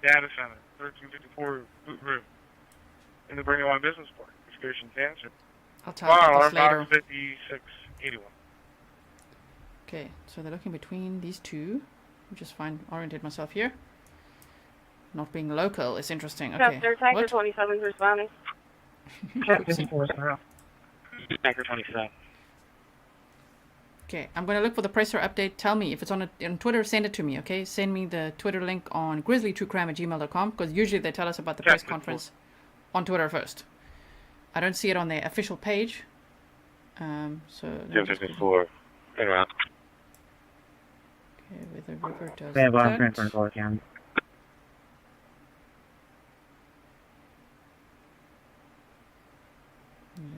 Data Center, 1354 Boot Room. in the Brandywine Business Park, Excursion Township. I'll tell you about Fire this later. alarm 5681. Okay, so they're looking between these two. Just orientate myself here. Not being local is interesting. Okay. Chester, Tanker What? 27 is responding. Tanker 27. Okay, I'm gonna look for the presser update. Tell me if it's on Twitter. Send it to me. Okay, send me the Twitter link on grizzlytruecrime@gmail.com because usually they tell us about the press conference on Twitter first. I don't see it on their official page. So. 1054. Hang around. Okay, with the river does Stand by, I'm that. transferring to Clark County.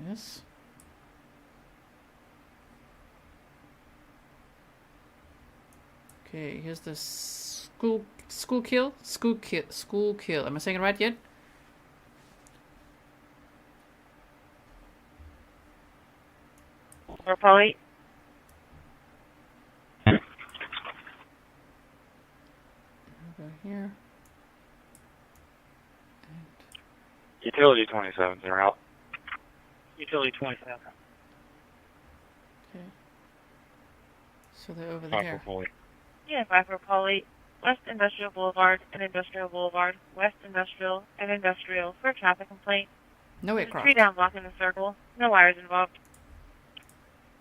Yes. Okay, here's the school kill. Am I saying it right yet? Or Polly. Go here. Utility 27, they're out. Utility 27. Okay. So they're over Viper there. Polly. Yeah, Viper Polly. West Industrial Boulevard and Industrial Boulevard. West Industrial and Industrial for a traffic complaint. No There's a aircraft. tree down blocking the circle. No wires involved.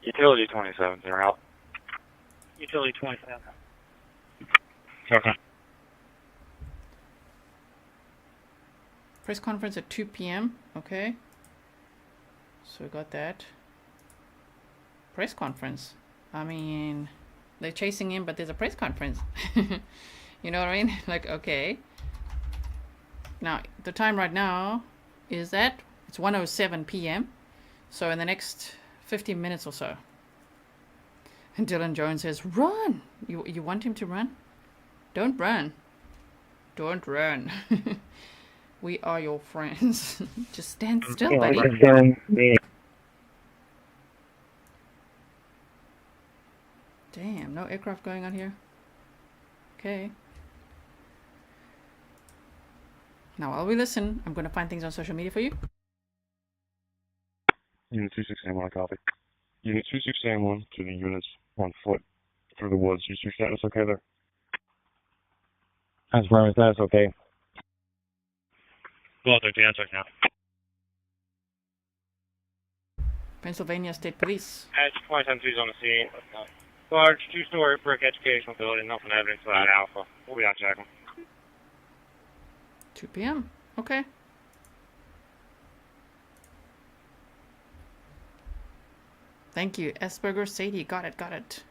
Utility 27, they're out. Utility 27. Okay. Press conference at 2 p.m. Okay. So we got that. Press conference. I mean, they're chasing him, but there's a press conference. You know what I mean? Like, okay. Now, the time right now is that it's 1:07 p.m. So in the next 15 minutes or so. And Dylan Jones says, run! You want him to run? Don't run. Don't run. We are your friends. Just stand still, buddy. Damn, no aircraft going on here. Okay. Now, while we listen, I'm going to find things on social media for you. Unit 2681, copy. Unit 2681 to the units on foot through the woods. Use your status okay there? That's right, that's okay. Well, take the answer now. Pennsylvania State Police. Edge 2072's on the scene. Large two-story brick educational building, nothing evidence of that alpha. We'll be out checking. 2 p.m. Okay. Thank you. Asperger Sadie. Got it.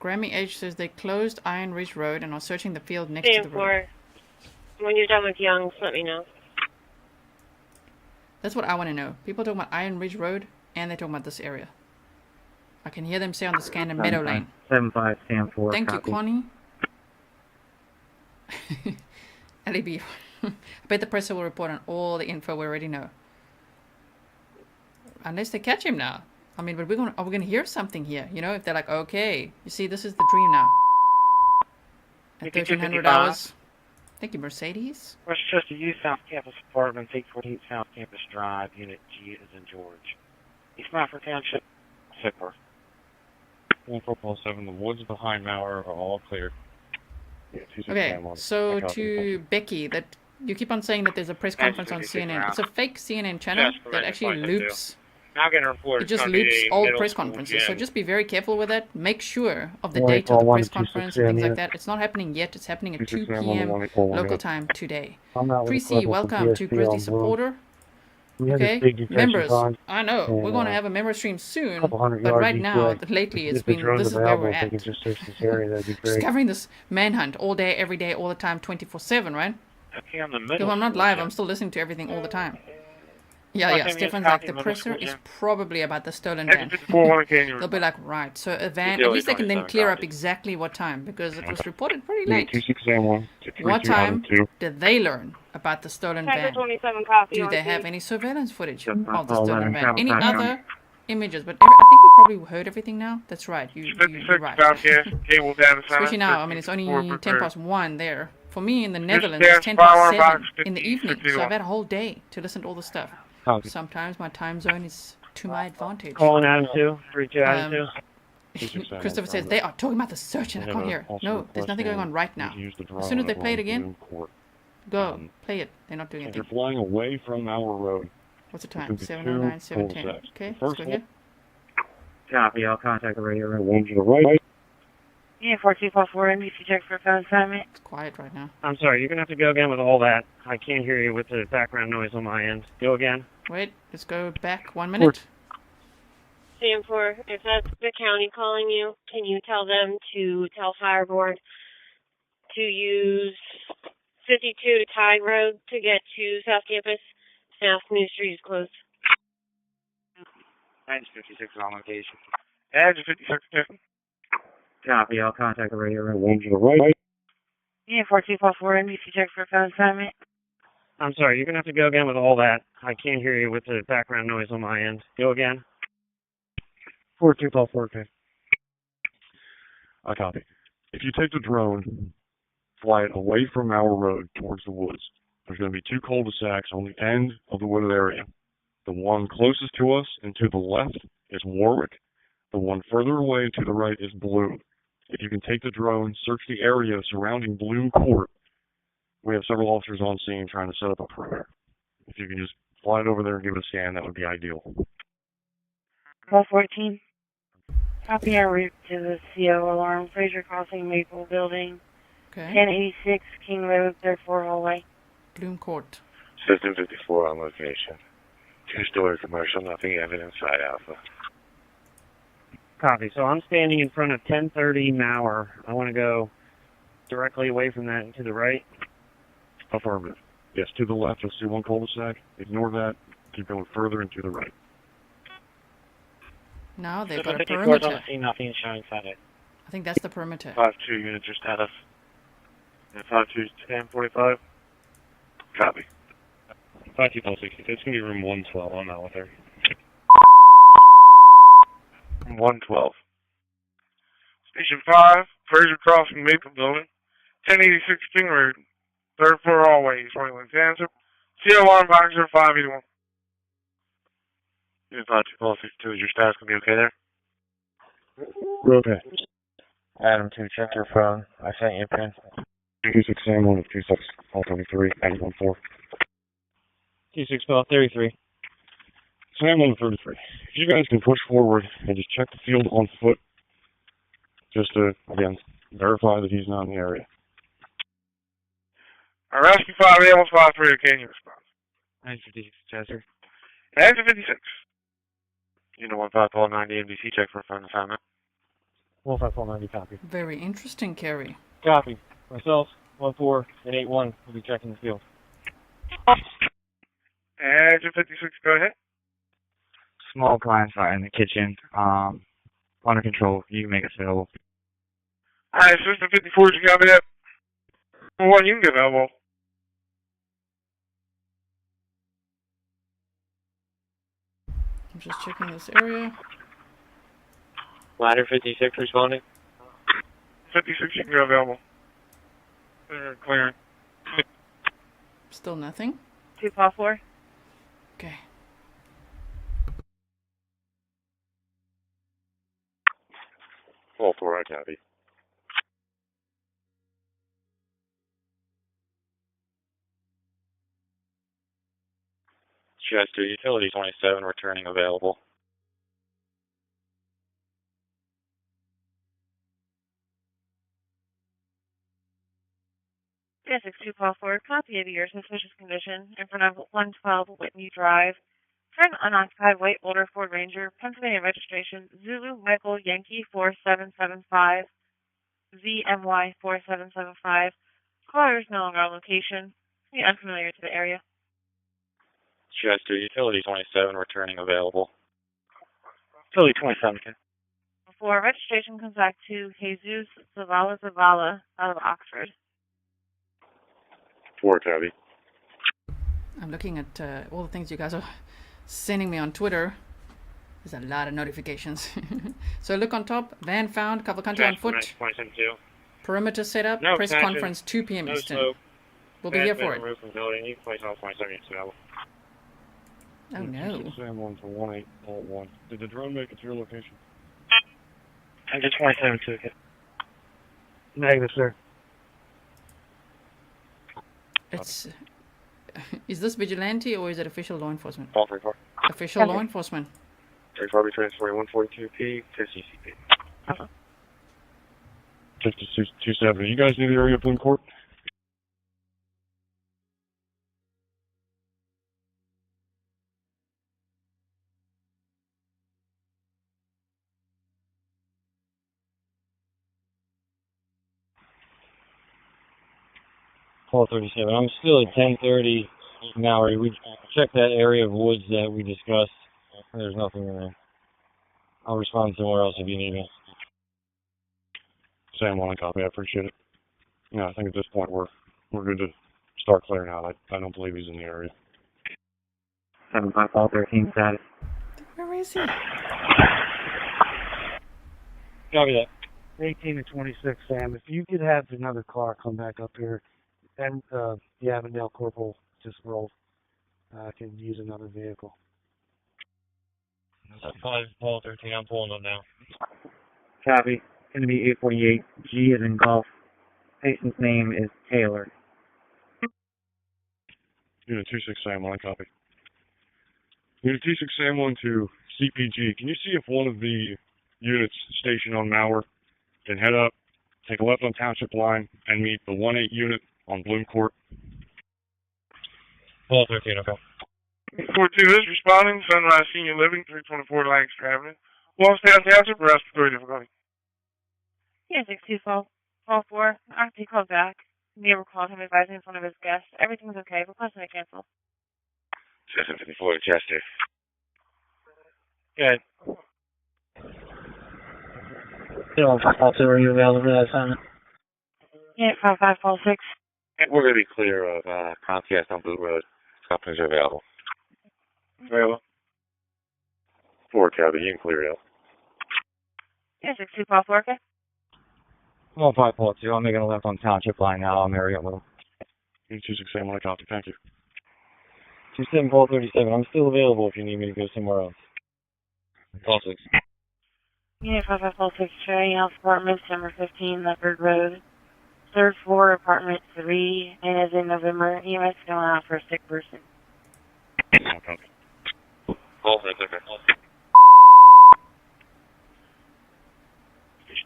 Grammy H says they closed Iron Ridge Road and are searching the field next to the road. When you're done with Young's, let me know. That's what I want to know. People talking about Iron Ridge Road and they're talking about this area. I can hear them say on the scan in Meadow Lane. 75 Thank you, copy. Connie. LEB. I bet the presser will report on all the info we already know. Unless they catch him now. I mean, but are we gonna hear something here? You know, if they're like, okay, you see, this is the dream now. At 1300 hours. Thank you, Mercedes. Westchester Youth South Campus Apartments, 848 South Campus Drive, Unit G is in George. East Milford Township, Sipper. 1447, the woods behind Mauer are all clear. Yeah, Okay, so to Becky, that you keep on saying that there's a press conference on CNN. It's a fake CNN channel that actually loops. Now getting reported. It just loops old press conferences, so just be very careful with that. Make sure of the date of the press conference and things like that. It's not happening yet. It's happening at 2 p.m. local time today. Pre-C, welcome to Grizzly Supporter. Okay, members, I know, we're going to have a member stream soon, but right now, lately, it's been, this is where we're at. Discovering this manhunt all day, every day, all the time, 24/7, right? Okay, on the Because middle. I'm not live, I'm still listening to everything all the time. Yeah, Stefan's like, the presser is probably about the stolen van. They'll be like, right, so a van, at least they can then clear up exactly what time, because it was reported pretty late. What time did they learn about the stolen van? 27 copy. Do they have any surveillance footage of the stolen van? Cavalcante. Any other images? But I think we probably heard everything now. That's right, you're right. Especially now, I mean, it's only 10 past 1 there. For me in the Netherlands, gas, it's 10 past firearm 7 box, in the 50, evening, 51. so I've had a whole day to listen to all the stuff. Copy. Sometimes my time zone is to my advantage. Calling Adam 2, 32 Adam 2. Christopher says they are talking about the search and I can't hear. No, there's nothing going on right now. As soon as they play it again, go, play it. They're not doing They're anything. flying away from our road. What's the time? 7:09, 7:10. Okay, let's go here. Copy, I'll contact the radio. One to the right. Yeah, 4244 NBC check for phone assignment. It's quiet right now. I'm sorry, you're going to have to go again with all that. I can't hear you with the background noise on my end. Go again. Wait, let's go back 1 minute. Sam 4, if that's the county calling you, can you tell them to tell Fireboard to use 52 Tide Road to get to South Campus? South New Street is closed. Edge 56 on location. Edge 56, Jason. Copy, I'll contact the radio. One to the right. Yeah, 4244 NBC check for phone assignment. I'm sorry, you're going to have to go again with all that. I can't hear you with the background noise on my end. Go again. 4244. I copy. If you take the drone, fly it away from our road towards the woods. There's going to be 2 cul-de-sacs on the end of the wooded area. The one closest to us and to the left is Warwick. The one further away to the right is Blue. If you can take the drone, search the area surrounding Blue Court. We have several officers on scene trying to set up a perimeter. If you can just fly it over there and give it a scan, that would be ideal. 1214. Copy our route to the CO alarm. Fraser Crossing, Maple Building. Okay. 1086 King Road, 3rd floor hallway. Bloom Court. System 54 on location. 2-story commercial, nothing evident, side alpha. Copy. So I'm standing in front of 1030 Mauer. I want to go directly away from that and to the right. Affirmative. Yes, to the left, you'll see one cul-de-sac. Ignore that. Keep going further and to the right. Now they've got a 54 perimeter. on the scene, nothing showing side. I think that's the perimeter. 5-2 units just had us. And 5-2's 1045. Copy. 5266. It's going to be room 112. I'm out with her. 112. Station 5, Fraser Crossing, Maple Building. 1086 King Road, 3rd floor hallway, East Wayland. Answer. CO alarm boxer 581. Unit 5262, is your status going to be okay there? We're okay. Adam 2, check your phone. I sent you a pin. 26 Sam 1 of 26, all 33, 814. 26 33. Sam 1 of 33. If you guys can push forward and just check the field on foot, just to, again, verify that he's not in the area. Our rescue 5 almost 53, can you respond? 956 Chester. Answer 56. Unit 1590 NBC check for phone assignment. 15490, copy. Very interesting, Kerry. Copy. Myself, 14 and 81 will be checking the field. Answer 56, go ahead. Small appliance fire in the kitchen. Under control. You can make it available. Alright, System 54, you got me that? One, you can get available. I'm just checking this area. Ladder 56 responding. 56, you can go available. Clearing. Still nothing. 254. Okay. All 4, I copy. Chester, utility 27 returning available. Yes, 254. Copy of your suspicious condition in front of 112 Whitney Drive. For an unoccupied white older Ford Ranger, Pennsylvania registration, Zulu Michael Yankee 4775, ZMY 4775. Caller is no longer on location. Be unfamiliar to the area. Chester, utility 27 returning available. Utility 27, okay. For registration comes back to Jesus Zavala out of Oxford. 4, copy. I'm looking at all the things you guys are sending me on Twitter. There's a lot of notifications. So look on top. Van found. Cavalcante on foot. Perimeter setup, No press connection. conference 2 p.m. No Eastern. smoke. We'll be here for it. Roof and building. You can place all 27 units available. Oh no. Sam 1 to 18.1. Did the drone make it to your location? I just 27 ticket. Negative, sir. It's. Is this vigilante or is it official law enforcement? Call 34. Official law enforcement. 34 be transferring 142P, 50 CP. 5270. You guys near the area of Bloom Court? Call 37. I'm still at 1030 Mallory. We checked that area of woods that we discussed. There's nothing in there. I'll respond somewhere else if you need me. Sam 1, copy. I appreciate it. Yeah, I think at this point we're good to start clearing out. I don't believe he's in the area. 7-5, call 13 status. Where is he? Copy that. 18 to 26, Sam. If you could have another car come back up here, and the Avondale Corporal just rolled. Can use another vehicle. 5, call 13. I'm pulling up now. Copy. Going to be 848. G is in golf. Patient's name is Taylor. Unit 26 Sam 1, copy. Unit 26 Sam 1 to CPG. Can you see if one of the units stationed on Mauer can head up, take a left on Township Line, and meet the 1-8 unit on Bloom Court? Call 13, okay. 42 is responding. Sunrise Senior Living, 324 Lancaster Avenue. Walstown Township, respiratory difficulty. Yeah, 6244. After he called back, neighbor called him advising it's one of his guests. Everything's okay. Requesting a cancel. 754 Chester. Good. Still, call 2, are you available for that assignment? Yeah, 5546. We're going to be clear of Comcast on Blue Road. Companies are available. Available. 4 copy. You can clear it out. Yeah, 6244, okay? Call 5, call 2. I'm making a left on Township Line now. I'm area with him. Unit 26 Sam 1, copy. Thank you. 27, call 37. I'm still available if you need me to go somewhere else. Call 6. Unit 5546, Cherry House Apartments, number 15, Leopard Road. 3rd floor, apartment 3, and as in November, EMS going out for a sick person. Call 6, okay.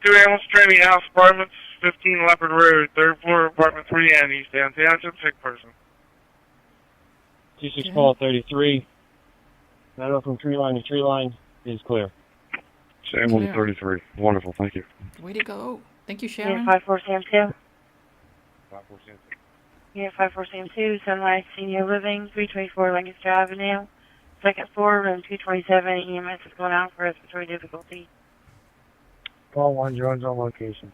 2 Hamilton Cherry House Apartments, 15 Leopard Road, 3rd floor, apartment 3, and East Down Township, sick person. 26, call 33. Meadow from tree line to tree line is clear. Sam 1 33. Wonderful, thank you. Way to go. Thank you, Unit Sharon. 54 Sam 2. Unit 54 Sam 2, Sunrise Senior Living, 324 Lancaster Avenue. 2nd floor, room 227, EMS is going out for respiratory difficulty. Call 1, drones on location.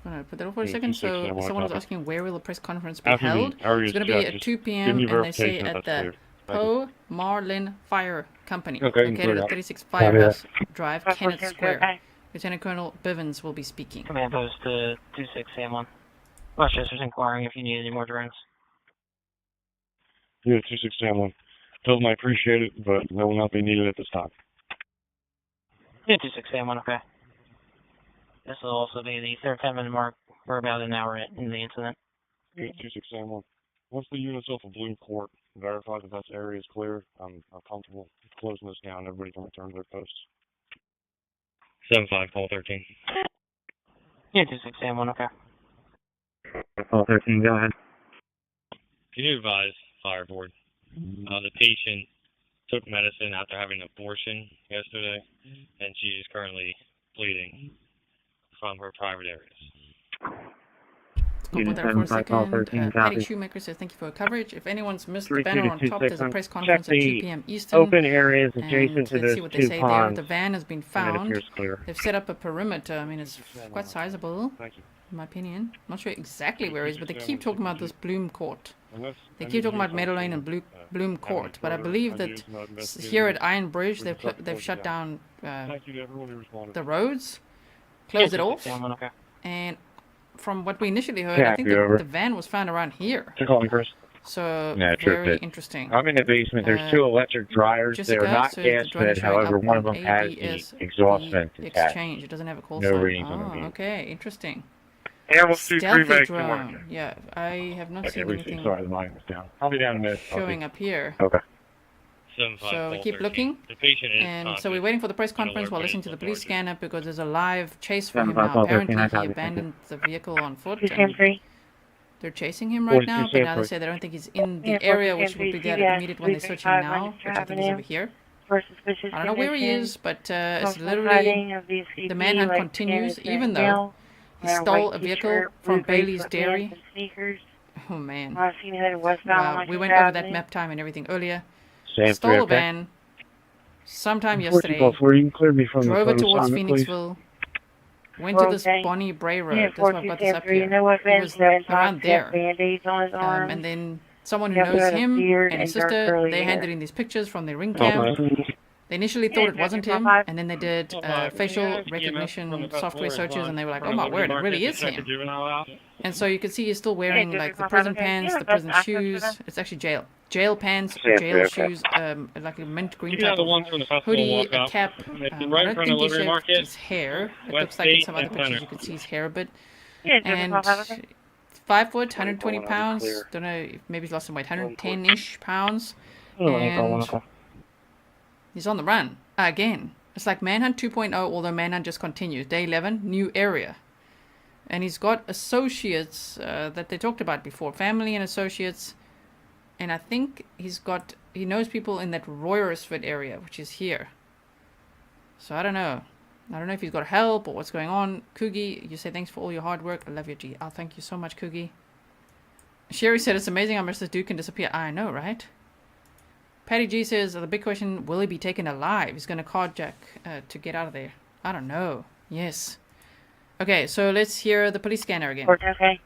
I'm going to put that over for a second. So Sam, someone was copy. asking where will the press conference be After the held. area It's is going to be checked, at just 2 give p.m. me and they say verification at that the that's clear. Thank Poe Marlin Fire Company, Okay, located at 36 Firehouse Drive, Kennett Square. Lieutenant Colonel Bivens will be speaking. Command post 26 Sam 1. Westchester's inquiring if you need any more drones. Unit 26 Sam 1. Tell them I appreciate it, but they will not be needed at this time. Yeah, 26 Sam 1, okay. This will also be the third 10-minute mark. We're about an hour in the incident. Unit 26 Sam 1. Once the units off of Bloom Court verify that that area is clear, I'm comfortable closing this down. Everybody can return to their posts. 7-5, call 13. Yeah, 26 Sam 1, okay. Call 13, go ahead. Can you advise Fire Board? The patient took medicine after having an abortion yesterday, and she is currently bleeding from her private areas. Hold on there for a second. Patty Shoemaker says thank you for your coverage. If anyone's missed the banner on top, there's a press conference at 2 p.m. Eastern. Open areas adjacent to let's those see what they two say ponds. there. The van has been found. appears clear. They've set up a perimeter. I mean, it's quite sizable, in my opinion. I'm not sure exactly where it is, but they keep talking about this Bloom Court. They keep talking about Meadow Lane and Bloom Court, but I believe that here at Iron Bridge, they've shut down the roads, closed it off, and from what we initially heard, Yeah, I think over. the van was found around here. You're calling, Chris? So Yeah, very interesting. I'm in the basement. There's two electric dryers. Jessica, They're not so gas the drone is fed. showing However, up one of on them has the exhaust vent attached. exchange. It doesn't have a call No sign. readings on the Oh, meter. okay, interesting. Animal 2-3 Stealthy back to drone. work. Yeah, I have not seen anything Sorry, the line was down. I'll be down in a minute. showing up here. Okay. So we keep looking, The patient is and so conscious. we're waiting for the press conference while listening to the police scanner because there's a live chase for him 755, now. Apparently 13, he abandoned the vehicle on foot. And 210-3. they're chasing him right now, but now they say they don't think he's in the area, which would be that immediate when they search him now, which I think is over here. I don't know where he is, but it's literally the manhunt continues, even though he stole a vehicle from Baily's Dairy. Oh man. Wow, we went over that map time and everything earlier. Sam, Stole a van sometime yesterday. Where you can clear me from Drove the it towards assignment, please. Phoenixville. Went to this Bonnie Bray Road. That's why I've got this up here. You know what, He was around there. Band-Aids on his arm. And then someone who Yep, knows got a him beard and his and dark sister, curly they hair. handed in these pictures from their ring cam. They initially thought it wasn't him, and then they did facial recognition software searches, and they were like, oh my word, it really is him. And so you can see he's still wearing like the prison pants, the prison shoes. It's actually jail pants, jail shoes, like a mint green type of hoodie, a cap. I don't think he shaved his hair. It looks like in some other pictures you can see his hair a bit. And 5 foot, 120 pounds. Don't know, maybe he's lost some weight, 110-ish pounds. And he's on the run again. It's like Manhunt 2.0, although Manhunt just continues. Day 11, new area. And he's got associates that they talked about before. Family and associates. And I think he knows people in that Royersford area, which is here. So I don't know. I don't know if he's got help or what's going on. Coogie, you say thanks for all your hard work. I love you, G. Oh, thank you so much, Coogie. Sherry said it's amazing how much this dude can disappear. I know, right? Patty G says, the big question, will he be taken alive? He's going to carjack to get out of there. I don't know. Yes. Okay, so let's hear the police scanner again. Okay.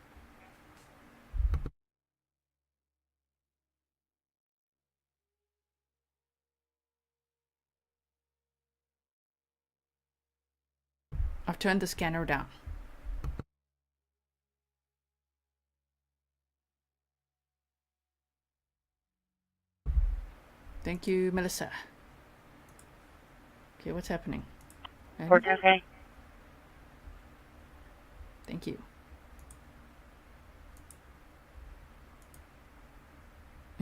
I've turned the scanner down. Thank you, Melissa. Okay, what's happening? Okay. Thank you.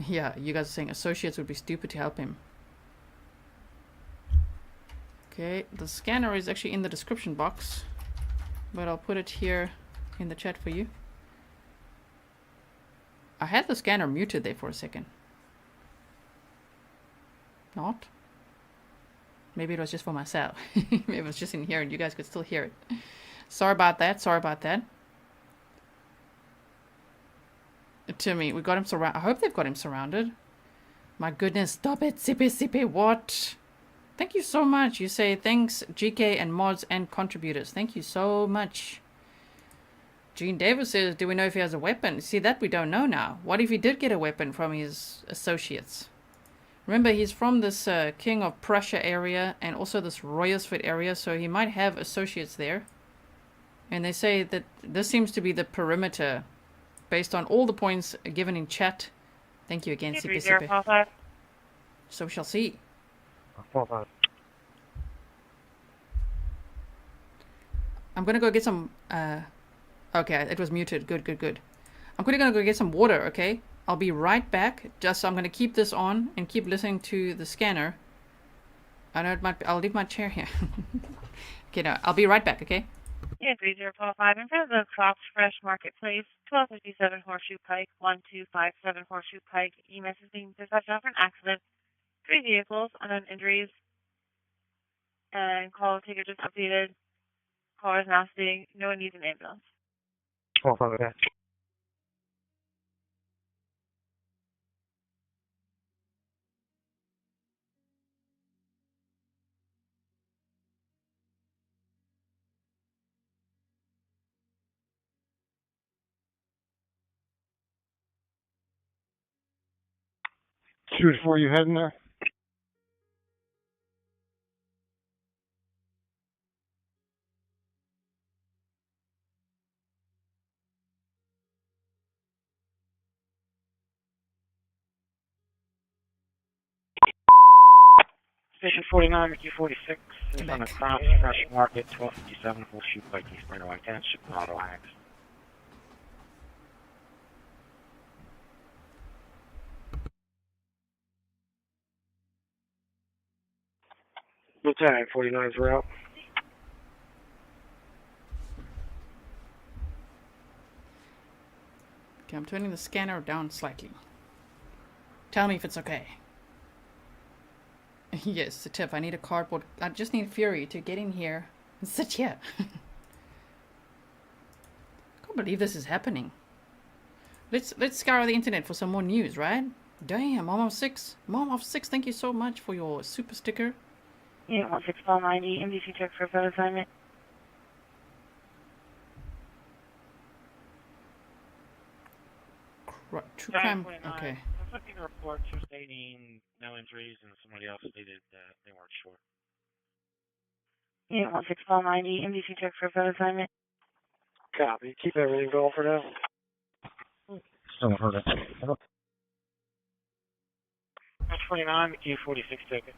Yeah, you guys are saying associates would be stupid to help him. Okay, the scanner is actually in the description box, but I'll put it here in the chat for you. I had the scanner muted there for a second. Not? Maybe it was just for myself. Maybe it was just in here and you guys could still hear it. Sorry about that. Sorry about that. Timmy, we got him surrounded. I hope they've got him surrounded. My goodness, stop it. Sippy, sippy, what? Thank you so much. You say thanks, GK and mods and contributors. Thank you so much. Gene Davis says, do we know if he has a weapon? See, that we don't know now. What if he did get a weapon from his associates? Remember, he's from this King of Prussia area and also this Royersford area, so he might have associates there. And they say that this seems to be the perimeter based on all the points given in chat. Thank you again, Sippy Sippy. So we shall see. I'm gonna go get some okay, it was muted. Good, good, good. I'm gonna go get some water, okay? I'll be right back. I'm gonna keep this on and keep listening to the scanner. I know it might be, I'll leave my chair here. Okay, no, I'll be right back, okay? Yeah, 3045 in front of the Fox Fresh Marketplace, 1257 Horseshoe Pike, 1257 Horseshoe Pike. EMS is being dispatched out for an accident. 3 vehicles, unknown injuries, and call taker just updated. Caller is now stating no one needs an ambulance. Okay. 2-4, you heading there? Station 49, MQ46 is on the Cross Fresh Market, 1257, full shoot by East Brandon White Township, Auto Axe. Lieutenant 49's route. Okay, I'm turning the scanner down slightly. Tell me if it's okay. Yes, Tiff, I need a cardboard. I just need Fury to get in here and sit here. I can't believe this is happening. Let's scour the internet for some more news, right? Damn, Mom of 6. Mom of 6, thank you so much for your super sticker. Yeah, 1690, MDC check for phone assignment. True crime. Okay. I'm looking at reports for stating no injuries, and somebody else stated that they weren't sure. Yeah, 1690, MDC check for phone assignment. Copy. Keep everything going for now. Don't hurt it. 29, MQ46 ticket.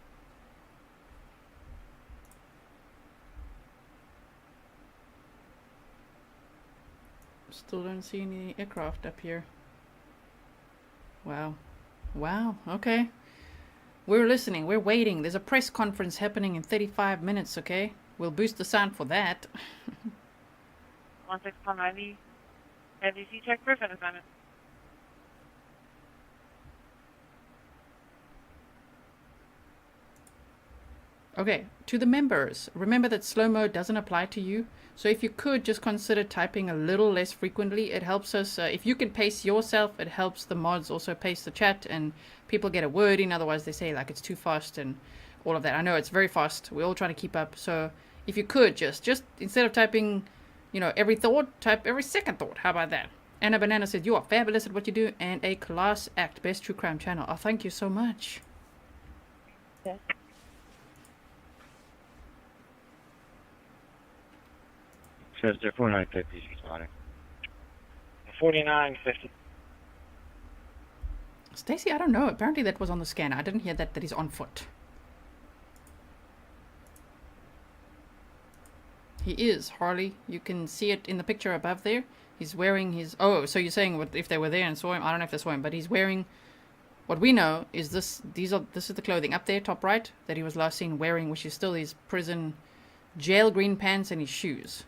Still don't see any aircraft up here. Wow. Wow, okay. We're listening, we're waiting. There's a press conference happening in 35 minutes, okay? We'll boost the sound for that. 1690, MDC check for phone assignment. Okay, to the members, remember that slow mode doesn't apply to you. So if you could just consider typing a little less frequently, it helps us. If you can pace yourself, it helps the mods also pace the chat and people get a word in. Otherwise they say like it's too fast and all of that. I know it's very fast. We're all trying to keep up. So if you could just instead of typing, you know, every thought, type every second thought. How about that? Anna Banana said, you are fabulous at what you do and a class act. Best true crime channel. Oh, thank you so much. Yes. Chester 4950, responding. 4950. Stacy, I don't know. Apparently that was on the scanner. I didn't hear that he's on foot. He is, Harley. You can see it in the picture above there. He's wearing his... Oh, so you're saying if they were there and saw him? I don't know if they saw him, but he's wearing... What we know is this is the clothing up there, top right, that he was last seen wearing, which is still his prison jail green pants and his shoes.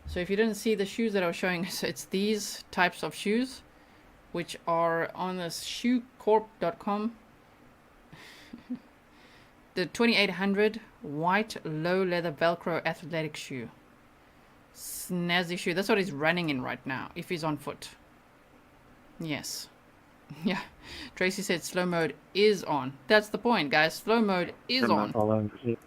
So if you didn't see the shoes that I was showing, so it's these types of shoes, which are on this shoecorp.com. The 2800 white low leather Velcro athletic shoe. Snazzy shoe. That's what he's running in right now, if he's on foot. Yes. Yeah. Tracy said slow mode is on. That's the point, guys. Slow mode is on.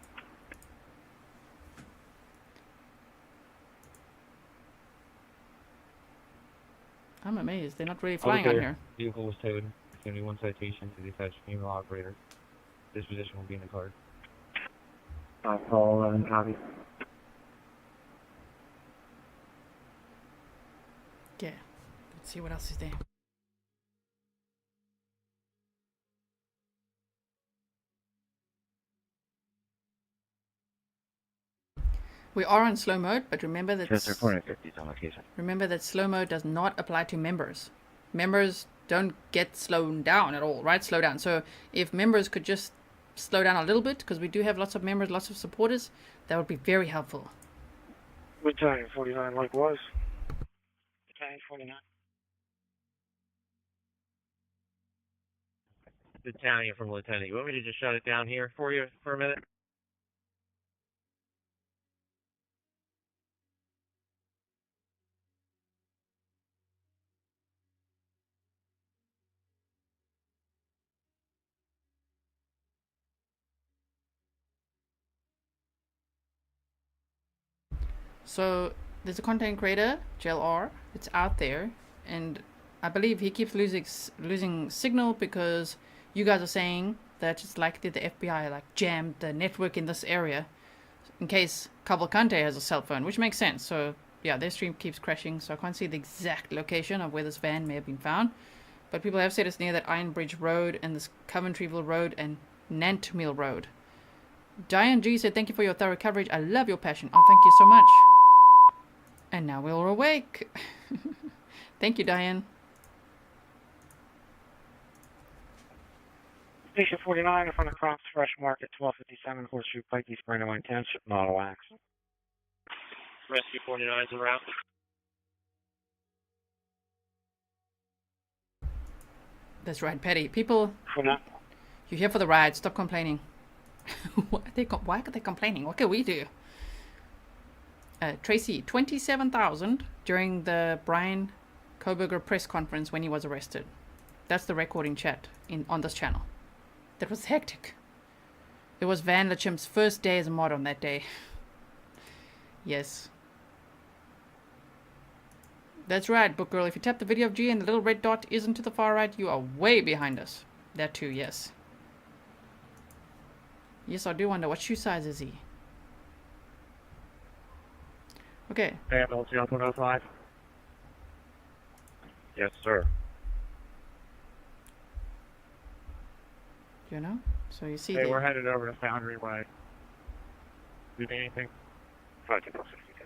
I'm amazed. They're not really flying on here. Vehicle was towed. 71 citation to the attached female operator. Disposition will be in the card. Call 11, copy. Yeah. Let's see what else is there. We are on slow mode, but remember that Chester 450 is on location. Remember that slow mode does not apply to members. Members don't get slowed down at all, right? Slow down. So if members could just slow down a little bit, because we do have lots of members, lots of supporters, that would be very helpful. Battalion 49 likewise. Battalion 49. Battalion from Lieutenant. You want me to just shut it down here for you for a minute? So there's a content creator, JLR. It's out there, and I believe he keeps losing signal because you guys are saying that it's likely the FBI like jammed the network in this area in case Cavalcante has a cell phone, which makes sense. So yeah, their stream keeps crashing, so I can't see the exact location of where this van may have been found. But people have said it's near that Iron Bridge Road and this Coventryville Road and Nantmill Road. Diane G said, thank you for your thorough coverage. I love your passion. Oh, thank you so much. And now we're awake. Thank you, Diane. Station 49 in front of Crops Fresh Market, 1257 Horseshoe Pike, East Brandywine Township, Model X. Rescue 49 is en route. That's right, Patty. People, you're here for the ride. Stop complaining. Why are they complaining? What can we do? Tracy, 27,000 during the Brian Koberger press conference when he was arrested. That's the recording chat on this channel. That was hectic. It was Van Lachim's first day as a mod on that day. Yes. That's right, Book Girl. If you tap the video of G and the little red dot isn't to the far right, you are way behind us. That too, yes. Yes, I do wonder, what shoe size is he? Okay. AMLC 105. Yes, sir. You know? So you see Hey, we're headed over to Foundry Way. Do you need anything? 562.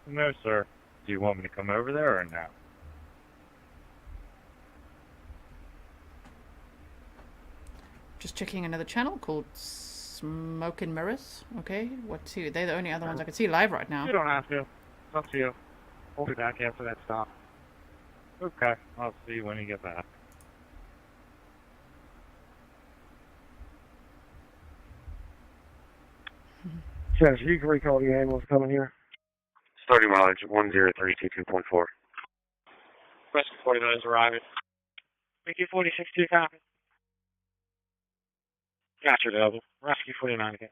No, sir. Do you want me to come over there or no? Just checking another channel called Smoke and Mirrors. Okay, what's here? They're the only other ones I can see live right now. You don't have to. It's up to you. We'll be back after that stop. Okay, I'll see you when you get back. Says you can recall the ambulance coming here. Starting mileage 10322.4. Rescue 49 is arriving. Rescue 46-2 copy. Gotcha, Delta. Rescue 49 again.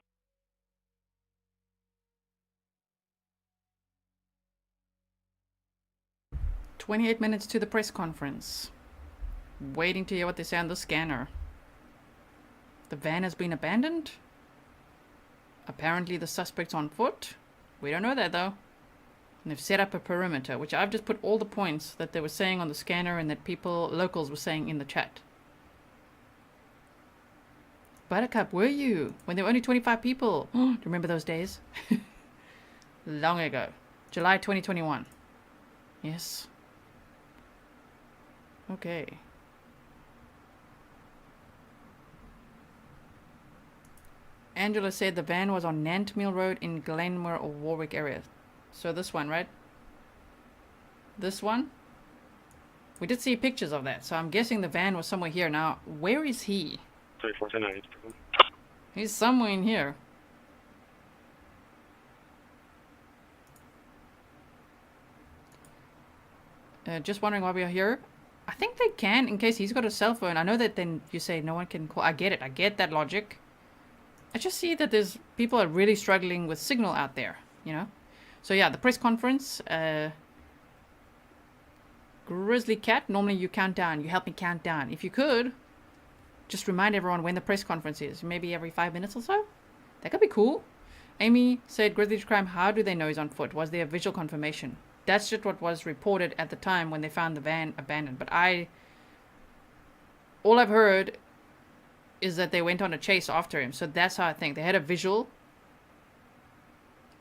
"28 minutes to the press conference. Waiting to hear what they say on the scanner. The van has been abandoned. Apparently the suspect's on foot. We don't know that though. And they've set up a perimeter, which I've just put all the points that they were saying on the scanner and that locals were saying in the chat. Buttercup, were you? When there were only 25 people. Do you remember those days? Long ago. July 2021. Yes. Okay. Angela said the van was on Nantmeal Road in Glenmore or Warwick area. So this one, right? This one? We did see pictures of that, so I'm guessing the van was somewhere here. Now, where is he? 3429. He's somewhere in here. Just wondering why we are here. I think they can, in case he's got a cell phone. I know that then you say no one can call. I get it. I get that logic. I just see that there's people are really struggling with signal out there, you know. So yeah, the press conference. Grizzly Cat, normally you count down. You help me count down. If you could, just remind everyone when the press conference is. Maybe every 5 minutes or so. That could be cool. Amy said, Grizzly Crime, how do they know he's on foot? Was there visual confirmation? That's just what was reported at the time when they found the van abandoned. But all I've heard is that they went on a chase after him. So that's how I think. They had a visual,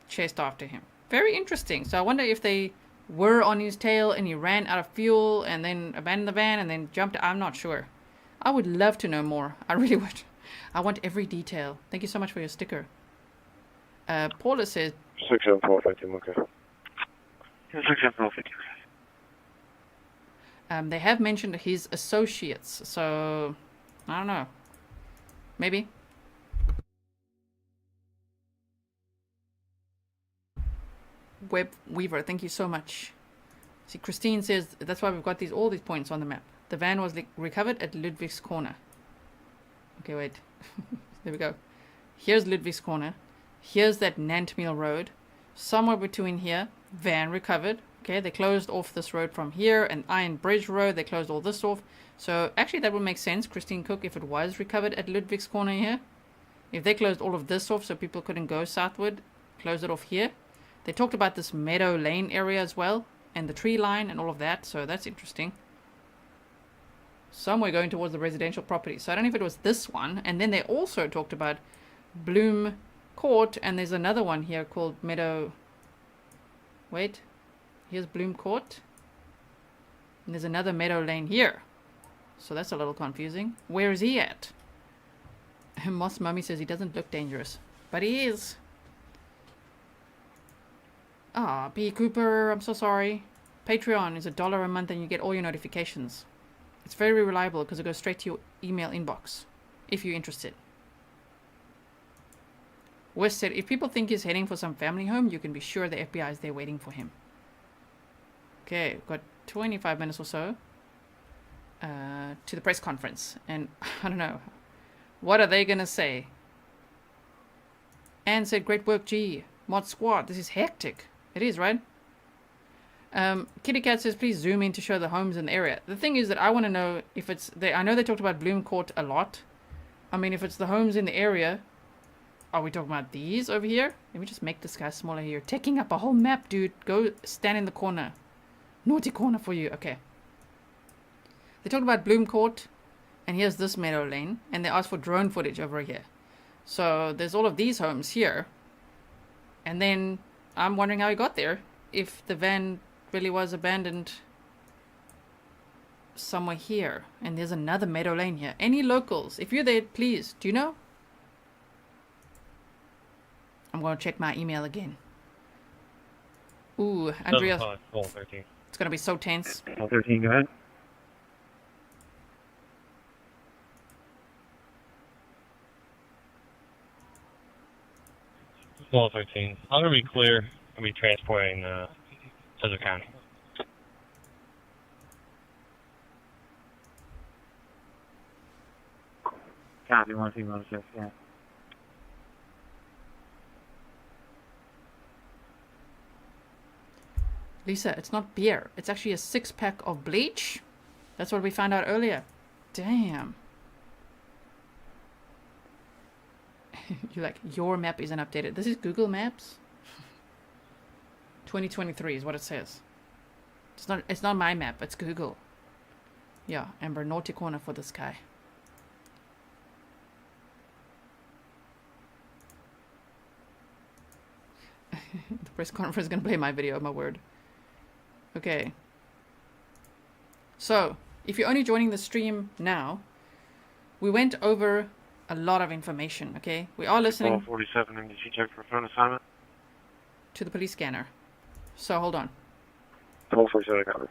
chased after him. Very interesting. So I wonder if they were on his tail and he ran out of fuel and then abandoned the van and then jumped. I'm not sure. I would love to know more. I really would. I want every detail. Thank you so much for your sticker. Paula says 67452, okay. 67452. They have mentioned his associates, so I don't know. Maybe. Web Weaver, thank you so much. See, Christine says that's why we've got all these points on the map. The van was recovered at Ludwig's Corner. Okay, wait. There we go. Here's Ludwig's Corner. Here's that Nantmeal Road. Somewhere between here, van recovered. Okay, they closed off this road from here, and Iron Bridge Road, they closed all this off. So actually that would make sense, Christine Cook, if it was recovered at Ludwig's Corner here. If they closed all of this off so people couldn't go southward, close it off here. They talked about this Meadow Lane area as well, and the tree line and all of that, so that's interesting. somewhere going towards the residential property. So I don't know if it was this one. And then they also talked about Bloom Court, and there's another one here called Meadow. Wait, here's Bloom Court, and there's another Meadow Lane here. So that's a little confusing. Where is he at? Moss Mummy says he doesn't look dangerous, but he is. Ah, B. Cooper, I'm so sorry. Patreon is $1 a month and you get all your notifications. It's very reliable because it goes straight to your email inbox if you're interested. West said, if people think he's heading for some family home, you can be sure the FBI is there waiting for him. Okay, we've got 25 minutes or so to the press conference. And I don't know. What are they going to say? Anne said, great work, G. Mod Squad, this is hectic. It is, right? Kitty Cat says, please zoom in to show the homes in the area. The thing is that I want to know if it's... I know they talked about Bloom Court a lot. I mean, if it's the homes in the area... Are we talking about these over here? Let me just make this guy smaller here. Taking up a whole map, dude. Go stand in the corner. Naughty corner for you. Okay. They talked about Bloom Court. And here's this Meadow Lane. And they asked for drone footage over here. So there's all of these homes here. And then I'm wondering how he got there. If the van really was abandoned somewhere here. And there's another Meadow Lane here. Any locals? If you're there, please. Do you know? I'm going to check my email again. Ooh, Andrea. It's going to be so tense. 13, go ahead. Well, 13. I'm going to be clear. I'm going to be transporting Cesar County. Copy, 1 female shift, yeah. Lisa, it's not beer. It's actually a 6-pack of bleach. That's what we found out earlier. Damn. You're like, your map isn't updated. This is Google Maps. 2023 is what it says. It's not my map. It's Google. Yeah, Amber, naughty corner for this guy. The press conference is going to play my video, my word. Okay. So, if you're only joining the stream now, we went over a lot of information, okay? We are listening 47, and did you check for phone assignment? to the police scanner. So, hold on. 47, got it.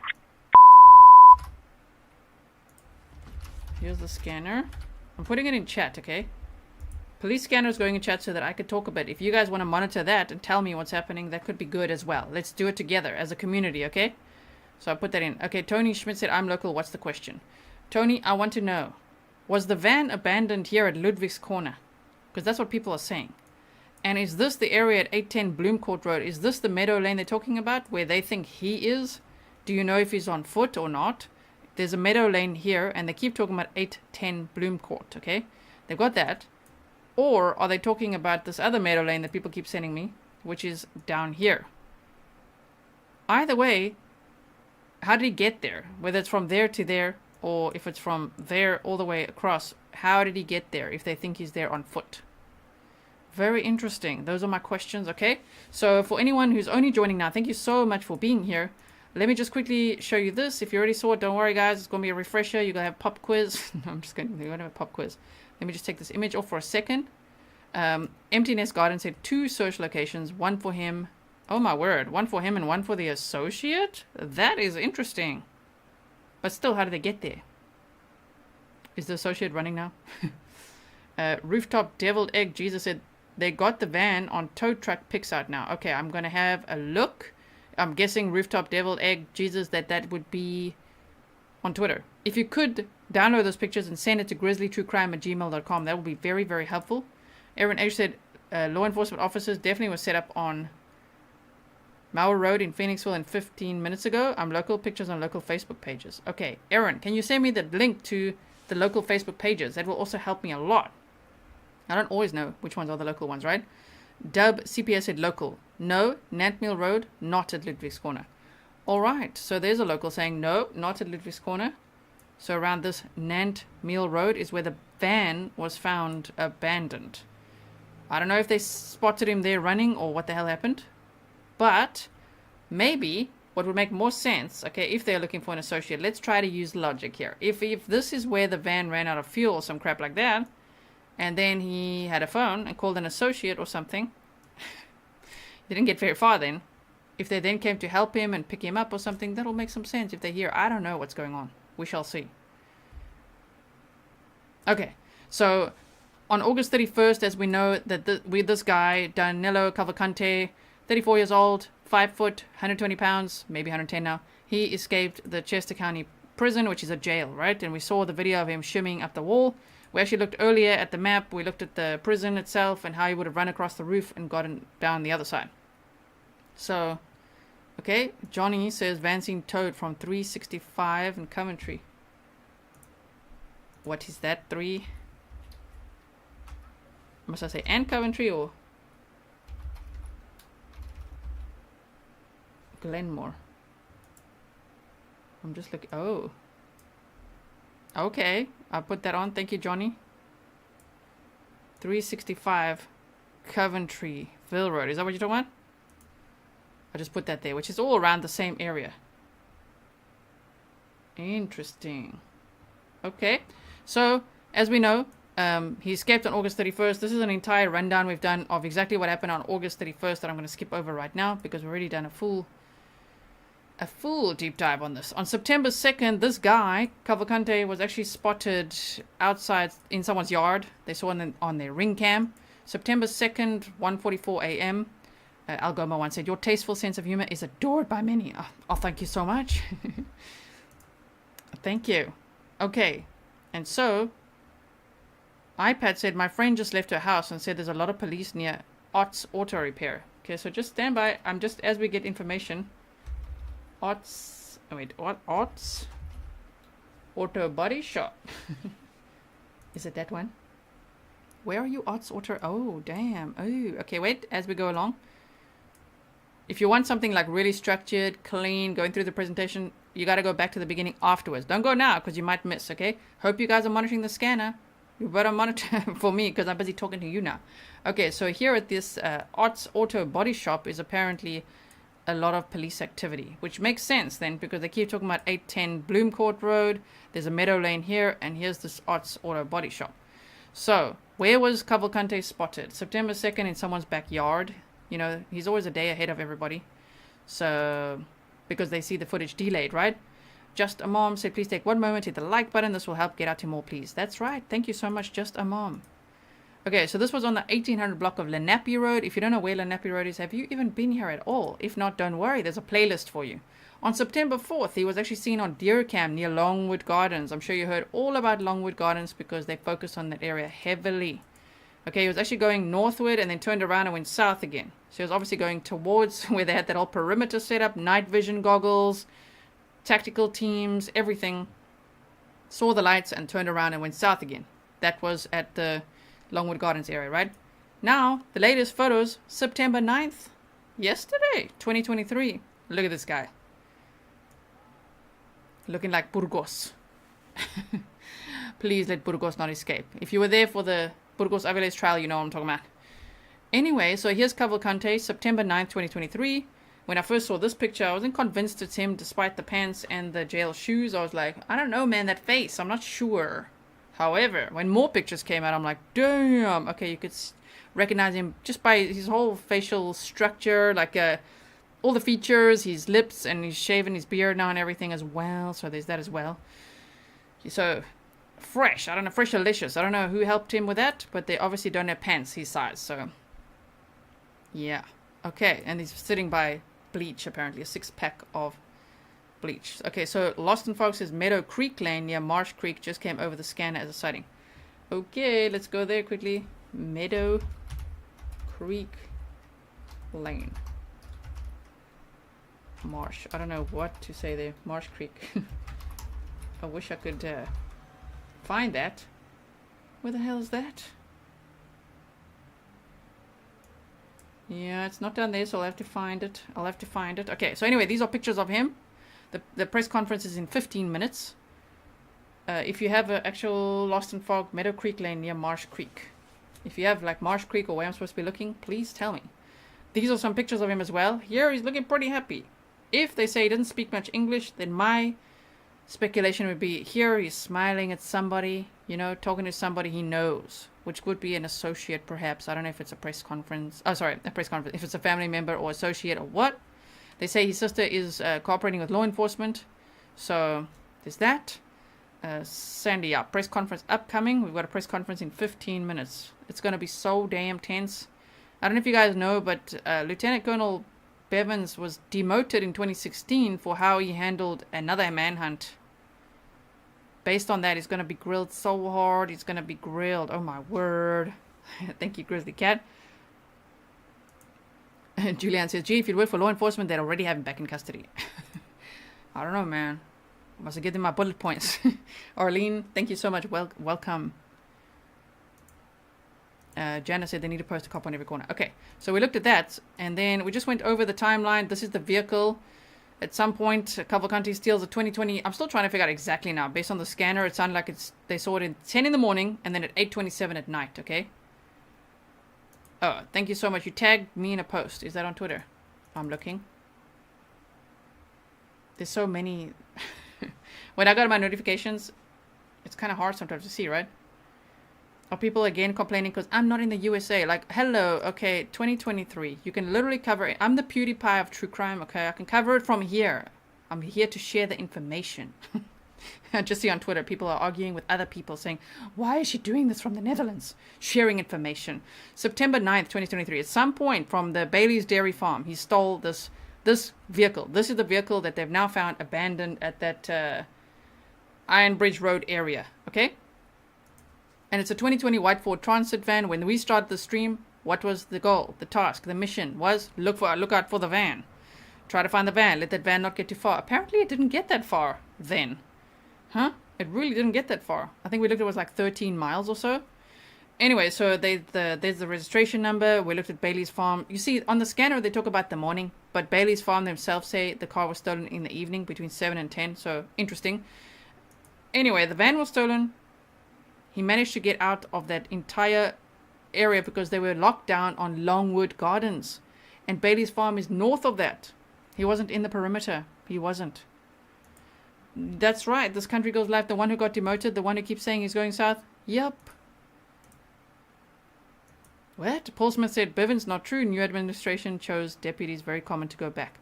Here's the scanner. I'm putting it in chat, okay? Police scanner is going in chat so that I could talk a bit. If you guys want to monitor that and tell me what's happening, that could be good as well. Let's do it together as a community, okay? So I put that in. Okay, Tony Schmidt said, I'm local. What's the question? Tony, I want to know, was the van abandoned here at Ludwig's Corner? Because that's what people are saying. And is this the area at 810 Bloom Court Road? Is this the Meadow Lane they're talking about where they think he is? Do you know if he's on foot or not? There's a Meadow Lane here, and they keep talking about 810 Bloom Court, okay? They've got that. Or are they talking about this other Meadow Lane that people keep sending me, which is down here? Either way, how did he get there? Whether it's from there to there, or if it's from there all the way across, how did he get there if they think he's there on foot? Very interesting. Those are my questions, okay? So for anyone who's only joining now, thank you so much for being here. Let me just quickly show you this. If you already saw it, don't worry, guys. It's going to be a refresher. You're going to have pop quiz. No, I'm just kidding. You're going to have a pop quiz. Let me just take this image off for a second. Empty Nest Garden said 2 search locations, 1 for him. Oh my word, 1 for him and 1 for the associate? That is interesting. But still, how did they get there? Is the associate running now? Rooftop Deviled Egg Jesus said they got the van on tow truck picks out now. Okay, I'm going to have a look. I'm guessing Rooftop Deviled Egg Jesus that would be on Twitter. If you could download those pictures and send it to grizzlytruecrime@gmail.com, that would be very, very helpful. Aaron H said law enforcement officers definitely was set up on Mauer Road in Phoenixville and 15 minutes ago. I'm local. Pictures on local Facebook pages. Okay, Aaron, can you send me the link to the local Facebook pages? That will also help me a lot. I don't always know which ones are the local ones, right? Dub CPS said local. No, Nantmill Road, not at Ludwig's Corner. All right, so there's a local saying no, not at Ludwig's Corner. So around this Nant Mill Road is where the van was found abandoned. I don't know if they spotted him there running or what the hell happened. But maybe what would make more sense, okay, if they're looking for an associate, let's try to use logic here. If this is where the van ran out of fuel or some crap like that, and then he had a phone and called an associate or something, they didn't get very far then. If they then came to help him and pick him up or something, that'll make some sense. If they're here, I don't know what's going on. We shall see. Okay, so on August 31st, as we know, that this guy, Danelo Cavalcante, 34 years old, 5 foot, 120 pounds, maybe 110 now, he escaped the Chester County prison, which is a jail, right? And we saw the video of him shimmying up the wall. We actually looked earlier at the map. We looked at the prison itself and how he would have run across the roof and gotten down the other side. So, okay, Johnny says van seen towed from 365 in Coventry. What is that? 3? Must I say and Coventry or Glenmore? I'm just looking. Oh. Okay, I'll put that on. Thank you, Johnny. 365 Coventryville Road. Is that what you're talking about? I just put that there, which is all around the same area. Interesting. Okay, so as we know, he escaped on August 31st. This is an entire rundown we've done of exactly what happened on August 31st that I'm going to skip over right now because we've already done a full deep dive on this. On September 2nd, this guy, Cavalcante, was actually spotted outside in someone's yard. They saw him on their ring cam. September 2nd, 1:44 a.m. Algoma once said, "Your tasteful sense of humor is adored by many." Oh, thank you so much. Thank you. Okay, and so iPad said, "My friend just left her house and said there's a lot of police near Ott's Auto Repair." Okay, so just stand by. I'm just, as we get information. Ott's Auto Body Shop. Is it that one? Where are you, Ott's Auto? Oh, damn. Oh, okay, wait, as we go along. If you want something like really structured, clean, going through the presentation, you got to go back to the beginning afterwards. Don't go now because you might miss, okay? Hope you guys are monitoring the scanner. You better monitor for me because I'm busy talking to you now. Okay, so here at this Ott's Auto Body Shop is apparently a lot of police activity, which makes sense then because they keep talking about 810 Bloom Court Road. There's a meadow lane here, and here's this Ott's Auto Body Shop. So, where was Cavalcante spotted? September 2nd in someone's backyard. You know, he's always a day ahead of everybody. So, because they see the footage delayed, right? Just a Mom said, "Please take one moment, hit the like button. This will help get out to more, please." That's right. Thank you so much, Just a Mom. Okay, so this was on the 1800 block of Lenape Road. If you don't know where Lenape Road is, have you even been here at all? If not, don't worry. There's a playlist for you. On September 4th, he was actually seen on deer cam near Longwood Gardens. I'm sure you heard all about Longwood Gardens because they focus on that area heavily. Okay, he was actually going northward and then turned around and went south again. So he was obviously going towards where they had that whole perimeter set up, night vision goggles, tactical teams, everything. Saw the lights and turned around and went south again. That was at the Longwood Gardens area, right? Now, the latest photos, September 9th, yesterday, 2023. Look at this guy. Looking like Burgos. Please let Burgos not escape. If you were there for the Burgos Aviles trial, you know what I'm talking about. Anyway, so here's Cavalcante, September 9th, 2023. When I first saw this picture, I wasn't convinced it's him despite the pants and the jail shoes. I was like, I don't know, man, that face, I'm not sure. However, when more pictures came out, I'm like, damn. Okay, you could recognize him just by his whole facial structure, like all the features, his lips, and he's shaving his beard now and everything as well. So there's that as well. So fresh. I don't know, fresh delicious. I don't know who helped him with that, but they obviously don't have pants his size. So yeah. Okay, and he's sitting by bleach, apparently, a 6-pack of bleach. Okay, so Lost and Fox is Meadow Creek Lane near Marsh Creek. Just came over the scanner as a sighting. Okay, let's go there quickly. Meadow Creek Lane. Marsh. I don't know what to say there. Marsh Creek. I wish I could find that. Where the hell is that? Yeah, it's not down there, so I'll have to find it. Okay, so anyway, these are pictures of him. The press conference is in 15 minutes. if you have an actual Lost and Fog Meadow Creek lane near Marsh Creek. If you have like Marsh Creek or where I'm supposed to be looking, please tell me. These are some pictures of him as well. Here he's looking pretty happy. If they say he doesn't speak much English, then my speculation would be here he's smiling at somebody, you know, talking to somebody he knows, which would be an associate perhaps. I don't know if it's a press conference. Oh, sorry, a press conference. If it's a family member or associate or what. They say his sister is cooperating with law enforcement. So there's that. Sandy, yeah, press conference upcoming. We've got a press conference in 15 minutes. It's going to be so damn tense. I don't know if you guys know, but Lieutenant Colonel Bevins was demoted in 2016 for how he handled another manhunt. Based on that, he's going to be grilled so hard. He's going to be grilled. Oh, my word. Thank you, Grizzly Cat. Julianne says, gee, if you'd work for law enforcement, they'd already have him back in custody. I don't know, man. Must have given them my bullet points. Arlene, thank you so much. Welcome. Jana said they need to post a cop on every corner. Okay, so we looked at that, and then we just went over the timeline. This is the vehicle. At some point, Cavalcante steals a 2020. I'm still trying to figure out exactly now. Based on the scanner, it sounded like they saw it at 10 in the morning and then at 8:27 at night, okay? Oh, thank you so much. You tagged me in a post. Is that on Twitter? I'm looking. There's so many. When I got my notifications, it's kind of hard sometimes to see, right? Are people again complaining because I'm not in the USA? Like, hello, okay, 2023. You can literally cover it. I'm the PewDiePie of true crime, okay? I can cover it from here. I'm here to share the information. I just see on Twitter, people are arguing with other people saying, why is she doing this from the Netherlands? Sharing information. September 9th, 2023. At some point from the Baily's dairy farm, he stole this vehicle. This is the vehicle that they've now found abandoned at that Iron Bridge Road area, okay? And it's a 2020 white Ford Transit van. When we started the stream, what was the goal, the task, the mission was look out for the van. Try to find the van. Let that van not get too far. Apparently it didn't get that far then. Huh? It really didn't get that far. I think we looked at it was like 13 miles or so. Anyway, so there's the registration number. We looked at Baily's farm. You see, on the scanner they talk about the morning, but Baily's farm themselves say the car was stolen in the evening between 7 and 10. So interesting. Anyway, the van was stolen. He managed to get out of that entire area because they were locked down on Longwood Gardens. And Baily's farm is north of that. He wasn't in the perimeter. He wasn't. That's right. This country goes live. The one who got demoted, the one who keeps saying he's going south. Yup. What? Paul Smith said, Bivens, not true. New administration chose deputies. Very common to go back.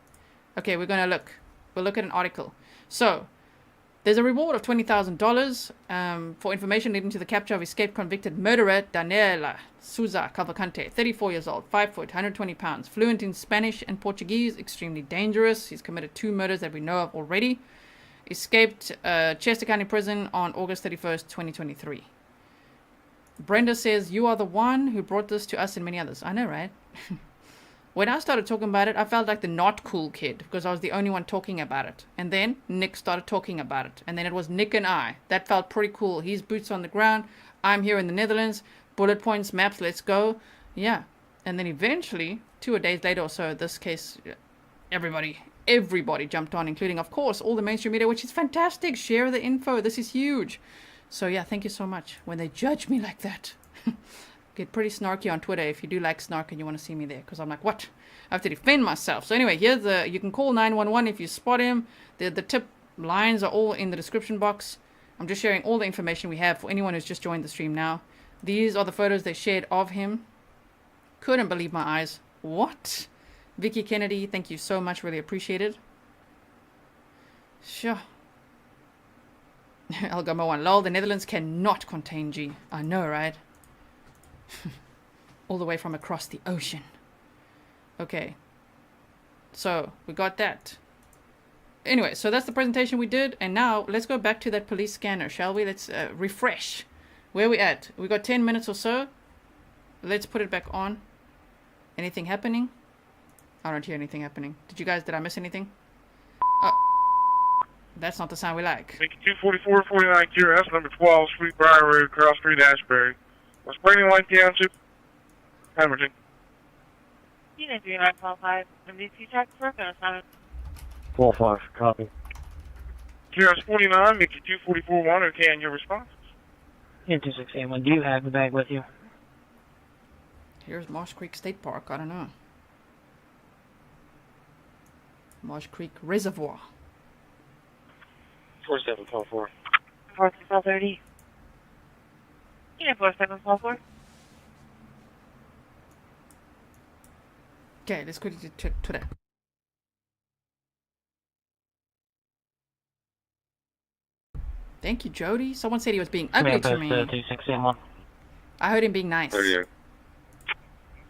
Okay, we're going to look. We'll look at an article. So, there's a reward of $20,000 for information leading to the capture of escaped convicted murderer Danelo Cavalcante, 34 years old, 5 foot, 120 pounds, fluent in Spanish and Portuguese, extremely dangerous. He's committed 2 murders that we know of already. Escaped Chester County Prison on August 31st, 2023. Brenda says, you are the one who brought this to us and many others. I know, right? When I started talking about it, I felt like the not cool kid because I was the only one talking about it. And then Nick started talking about it. And then it was Nick and I. That felt pretty cool. He's boots on the ground. I'm here in the Netherlands. Bullet points, maps, let's go. Yeah. And then eventually, 2 days later or so, this case, everybody jumped on, including, of course, all the mainstream media, which is fantastic. Share the info. This is huge. So, yeah, thank you so much. When they judge me like that. Get pretty snarky on Twitter if you do like snark and you want to see me there. Because I'm like, what? I have to defend myself. So, anyway, here's you can call 911 if you spot him. The tip lines are all in the description box. I'm just sharing all the information we have for anyone who's just joined the stream now. These are the photos they shared of him. Couldn't believe my eyes. What? Vicky Kennedy, thank you so much. Really appreciate it. Sure. Elgamo 1. Lol, the Netherlands cannot contain G. I know, right? All the way from across the ocean. Okay. So, we got that. Anyway, so that's the presentation we did. And now, let's go back to that police scanner, shall we? Let's refresh. Where are we at? We got 10 minutes or so. Let's put it back on. Anything happening? I don't hear anything happening. Did I miss anything? That's not the sound we like. Thank you, 24449 QRS, number 12, Sweet Briar Road, Cross Street, Ashbury. What's Brandon Light Township? Hamilton. Unit 3945, MDT check for assignment. 12-5, copy. Clearance 49, Mickey 244-1, okay, and your response? In 2681, do you have the bag with you? Here's Marsh Creek State Park. I don't know. Marsh Creek Reservoir. 4744. 4730. Yeah, 4744. Okay, let's quickly check Twitter. Thank you, Jody. Someone said he was being ugly to me. 2681. I heard him being nice. 38.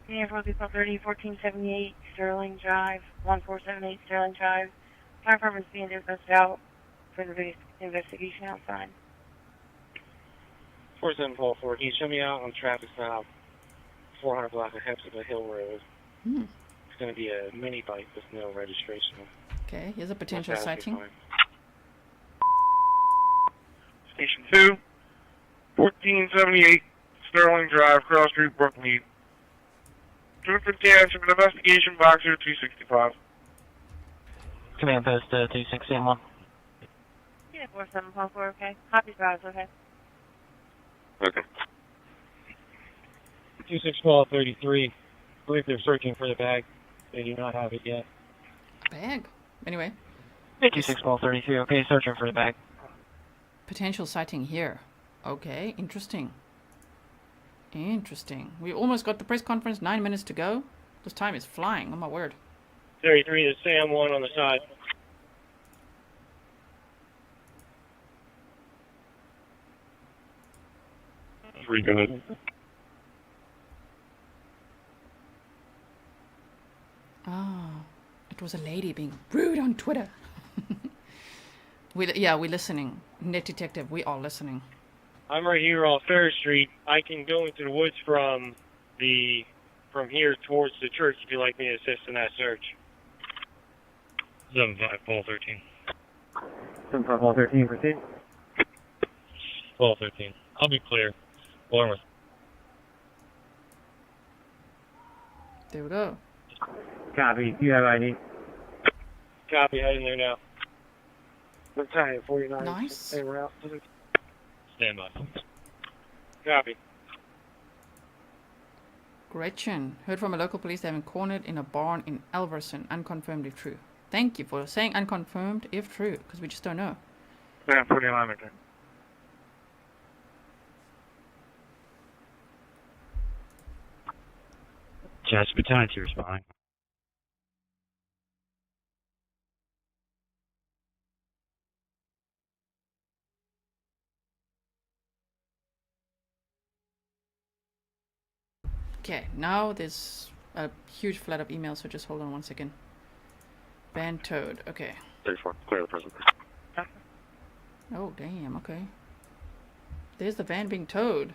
Yeah, 4730, 1478 Sterling Drive, 1478 Sterling Drive. Fire department's being dismissed out for the investigation outside. 4744, can you show me out on traffic stop 400 block of Hepzibah Hill Road? It's going to be a mini bike with no registration. Okay, here's a potential sighting. Station 2, 1478 Sterling Drive, Cross Street, Brookmead. 250 answer for investigation, Boxer 265. Command post 2681. Yeah, 4744, okay. Copy, guys, okay. Okay. 2633. I believe they're searching for the bag. They do not have it yet. Bag? Anyway. 2633, okay, searching for the bag. Potential sighting here. Okay, interesting. Interesting. We almost got the press conference, 9 minutes to go. This time is flying, oh my word. 33 to Sam 1 on the side. Pretty good. Ah, it was a lady being rude on Twitter. We're listening. Net Detective, we are listening. I'm right here on Fair Street. I can go into the woods from here towards the church if you'd like me to assist in that search. 75-13. 75-13, proceed. 12-13. I'll be clear. Bournemouth. There we go. Copy. You have ID. Copy. Heading there now. Battalion 49. Nice. Stand by. Copy. Gretchen. Heard from a local police they have been cornered in a barn in Elverson. Unconfirmed if true. Thank you for saying unconfirmed if true, because we just don't know. Yeah, 49 again. Jazz Battalion to responding. Okay, now there's a huge flood of emails, so just hold on 1 second. Van towed, okay. 34, clear the prison. Oh, damn, okay. There's the van being towed.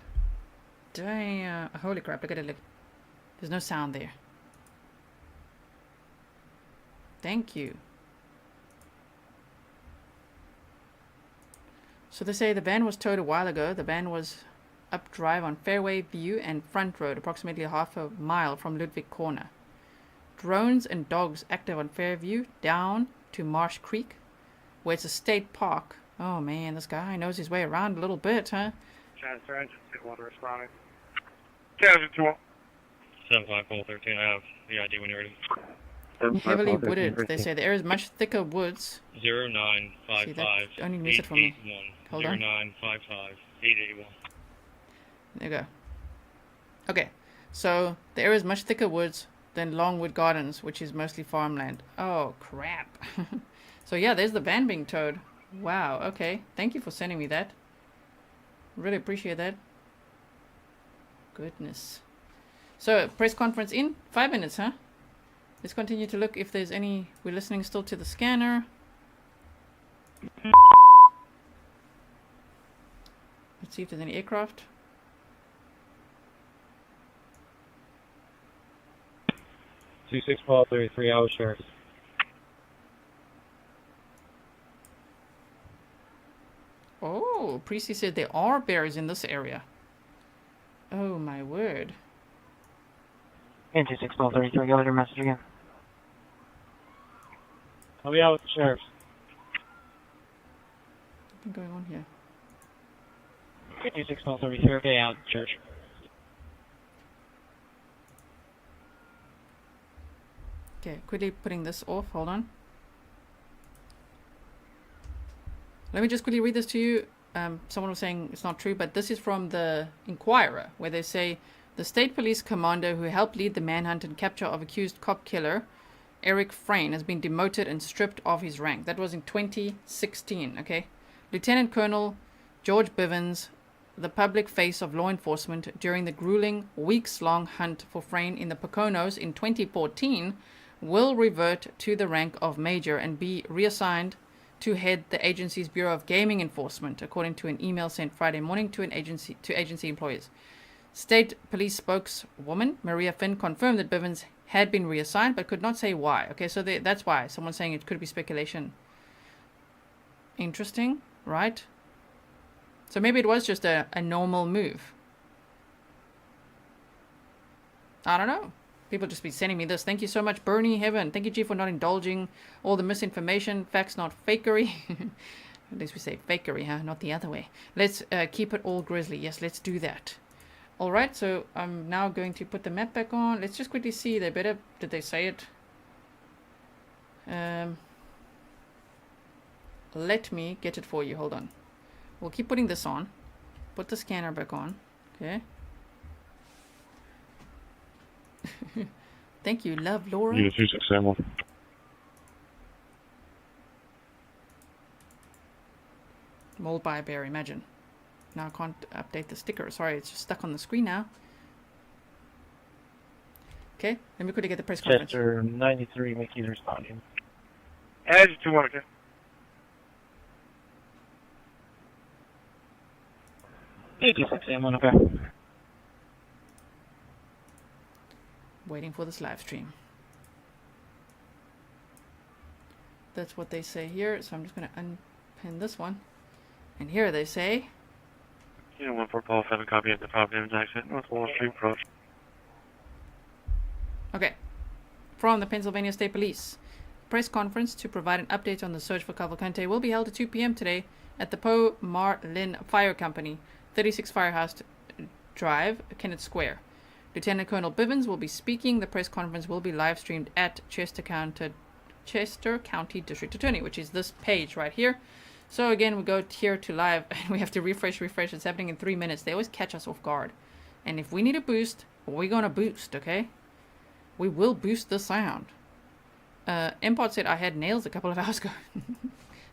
Damn, holy crap, look at it, look. There's no sound there. Thank you. So they say the van was towed a while ago. The van was up drive on Fairway View and Front Road, approximately half a mile from Ludwig Corner. Drones and dogs active on Fairview, down to Marsh Creek, where it's a state park. Oh man, this guy knows his way around a little bit, huh? Transfer engine, water responding. Transfer 2. 75-13. I have the ID when you're ready. Heavily wooded. They say the area is much thicker woods. 0955. See, that only miss it for me. Hold on. 0955 881. There you go. Okay, so the area is much thicker woods than Longwood Gardens, which is mostly farmland. Oh, crap. So yeah, there's the van being towed. Wow, okay. Thank you for sending me that. Really appreciate that. Goodness. So, press conference in 5 minutes, huh? Let's continue to look if there's any... We're listening still to the scanner. Let's see if there's any aircraft. Two 6-33 hour sheriff. Oh, Priestley said there are bears in this area. Oh my word. And 26-33, go ahead your message again. I'll be out with the sheriff. What's going on here? 56 miles 33, okay, out, church. Okay, quickly putting this off. Hold on. Let me just quickly read this to you. Someone was saying it's not true, but this is from the Inquirer, where they say the state police commander who helped lead the manhunt and capture of accused cop killer Eric Frayne has been demoted and stripped of his rank. That was in 2016, okay? Lieutenant Colonel George Bivens, the public face of law enforcement during the grueling weeks-long hunt for Frayne in the Poconos in 2014, will revert to the rank of major and be reassigned to head the agency's Bureau of Gaming Enforcement, according to an email sent Friday morning to agency employees. State police spokeswoman Maria Finn confirmed that Bivens had been reassigned, but could not say why. Okay, so that's why. Someone's saying it could be speculation. Interesting, right? So maybe it was just a normal move. I don't know. People just be sending me this. Thank you so much, Bernie Heaven. Thank you, G, for not indulging all the misinformation. Facts, not fakery. At least we say fakery, huh? Not the other way. Let's keep it all Grizzly. Yes, let's do that. All right, so I'm now going to put the map back on. Let's just quickly see. Did they say it? Let me get it for you. Hold on. We'll keep putting this on. Put the scanner back on. Okay. Thank you, love, Laura. Yeah, 2671. Mold by a bear, imagine. Now I can't update the sticker. Sorry, it's just stuck on the screen now. Okay, let me quickly get the press conference. Chester 93, Mickey's responding. Add 200, okay. Okay. Waiting for this live stream. That's what they say here, so I'm just going to unpin this one. And here they say... You know, 145, copy of the Providence exit, North Wall Street approach. Okay. From the Pennsylvania State Police. Press conference to provide an update on the search for Cavalcante will be held at 2 p.m. today at the Poe Marlin Fire Company, 36 Firehouse Drive, Kennett Square. Lieutenant Colonel Bivens will be speaking. The press conference will be live streamed at Chester County District Attorney, which is this page right here. So again, we go here to live and we have to refresh. It's happening in 3 minutes. They always catch us off guard. And if we need a boost, we're going to boost, okay? We will boost the sound. Import said I had nails a couple of hours ago.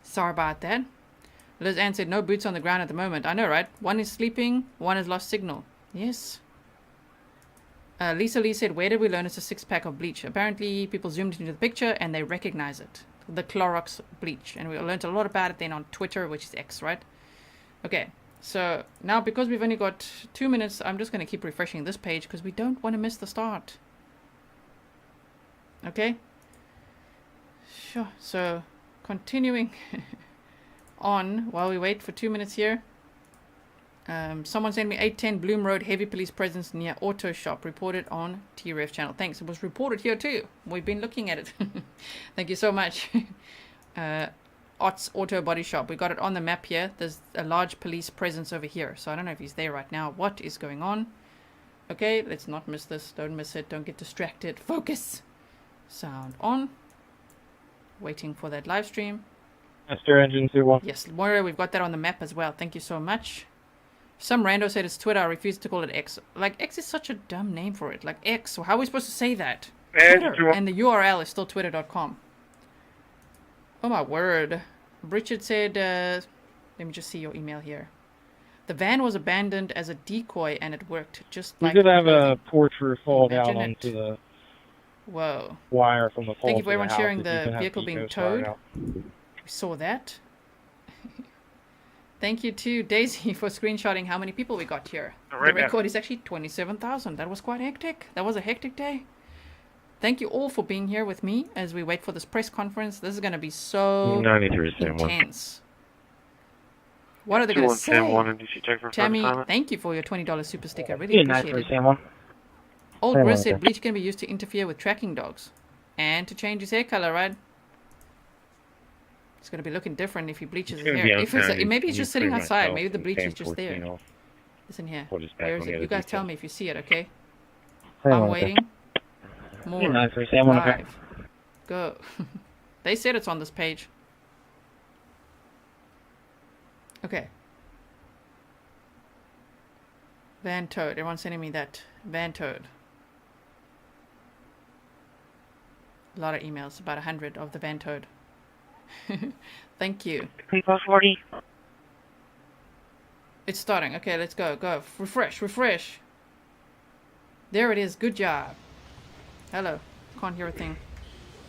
Sorry about that. Liz Ann said no boots on the ground at the moment. I know, right? One is sleeping, one has lost signal. Yes. Lisa Lee said, where did we learn it's a 6-pack of bleach? Apparently, people zoomed into the picture and they recognize it. The Clorox bleach. And we learned a lot about it then on Twitter, which is X, right? Okay. So, now because we've only got 2 minutes, I'm just going to keep refreshing this page because we don't want to miss the start. Okay? Sure. So, continuing on while we wait for 2 minutes here. Someone sent me 810 Bloom Road heavy police presence near auto shop reported on TRF channel. Thanks. It was reported here too. We've been looking at it. Thank you so much. Ott's Auto Body Shop. We got it on the map here. There's a large police presence over here. So I don't know if he's there right now. What is going on? Okay, let's not miss this. Don't miss it. Don't get distracted. Focus. Sound on. Waiting for that live stream. Master Engine 2-1. Yes, Moira, we've got that on the map as well. Thank you so much. Some rando said it's Twitter. I refuse to call it X. Like, X is such a dumb name for it. Like, X. How are we supposed to say that? Twitter. And the URL is still twitter.com. Oh, my word. Richard said, let me just see your email here. The van was abandoned as a decoy, and it worked just We like... did have a porch roof fall down Imagine onto the Whoa. wire from the pole. Thank you for to everyone house sharing if you the can have vehicle being Pico's fire towed. out. We saw that. Thank you to Daisy for screenshotting how many people we got here. Right The now. record is actually 27,000. That was quite hectic. That was a hectic day. Thank you all for being here with me as we wait for this press conference. This is going to be so 93, same one. intense. What are they going to say? 2171 and DC check for Tammy, comment. thank you for your $20 super sticker. Really Yeah, appreciate 93, it. same one. Old Same Grizz one, said sir. bleach can be used to interfere with tracking dogs. And to change his hair color, right? It's going to be looking different if he bleaches his gonna hair. be If it's, unfounded. maybe it's You just sitting pretty much outside. know Maybe the from bleach is paying just 14 there. off. Listen here. We'll just back Where is on the it? other You guys tell details. me if you see it, okay? Hang I'm on a waiting. More. Yeah, 937 on the back. Five. Go. They said it's on this page. Okay. Van towed. Everyone's sending me that. Van towed. A lot of emails. About 100 of the van towed. Thank you. 40. It's starting. Okay, let's go. Go. Refresh. There it is. Good job. Hello. Can't hear a thing.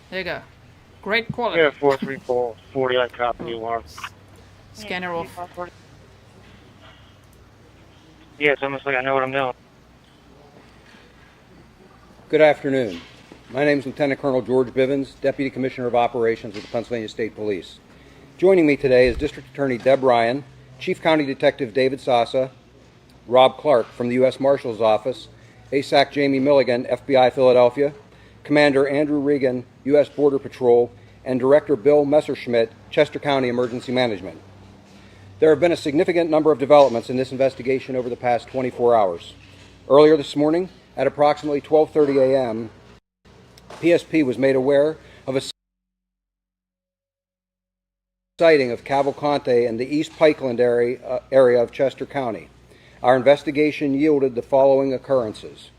There you go. Great quality. Yeah, 434 40. I copy you, Mark. Scanner off. Yeah, it's almost like I know what I'm doing. Good afternoon. My name is Lieutenant Colonel George Bivens, Deputy Commissioner of Operations with the Pennsylvania State Police. Joining me today is District Attorney Deb Ryan, Chief County Detective David Sasa, Rob Clark from the U.S. Marshals Office, ASAC Jamie Milligan, FBI Philadelphia, Commander Andrew Regan, U.S. Border Patrol, and Director Bill Messerschmidt, Chester County Emergency Management. There have been a significant number of developments in this investigation over the past 24 hours. Earlier this morning, at approximately 12:30 a.m., PSP was made aware of a sighting of Cavalcante in the East Pikeland area of Chester County. Our investigation yielded the following occurrences.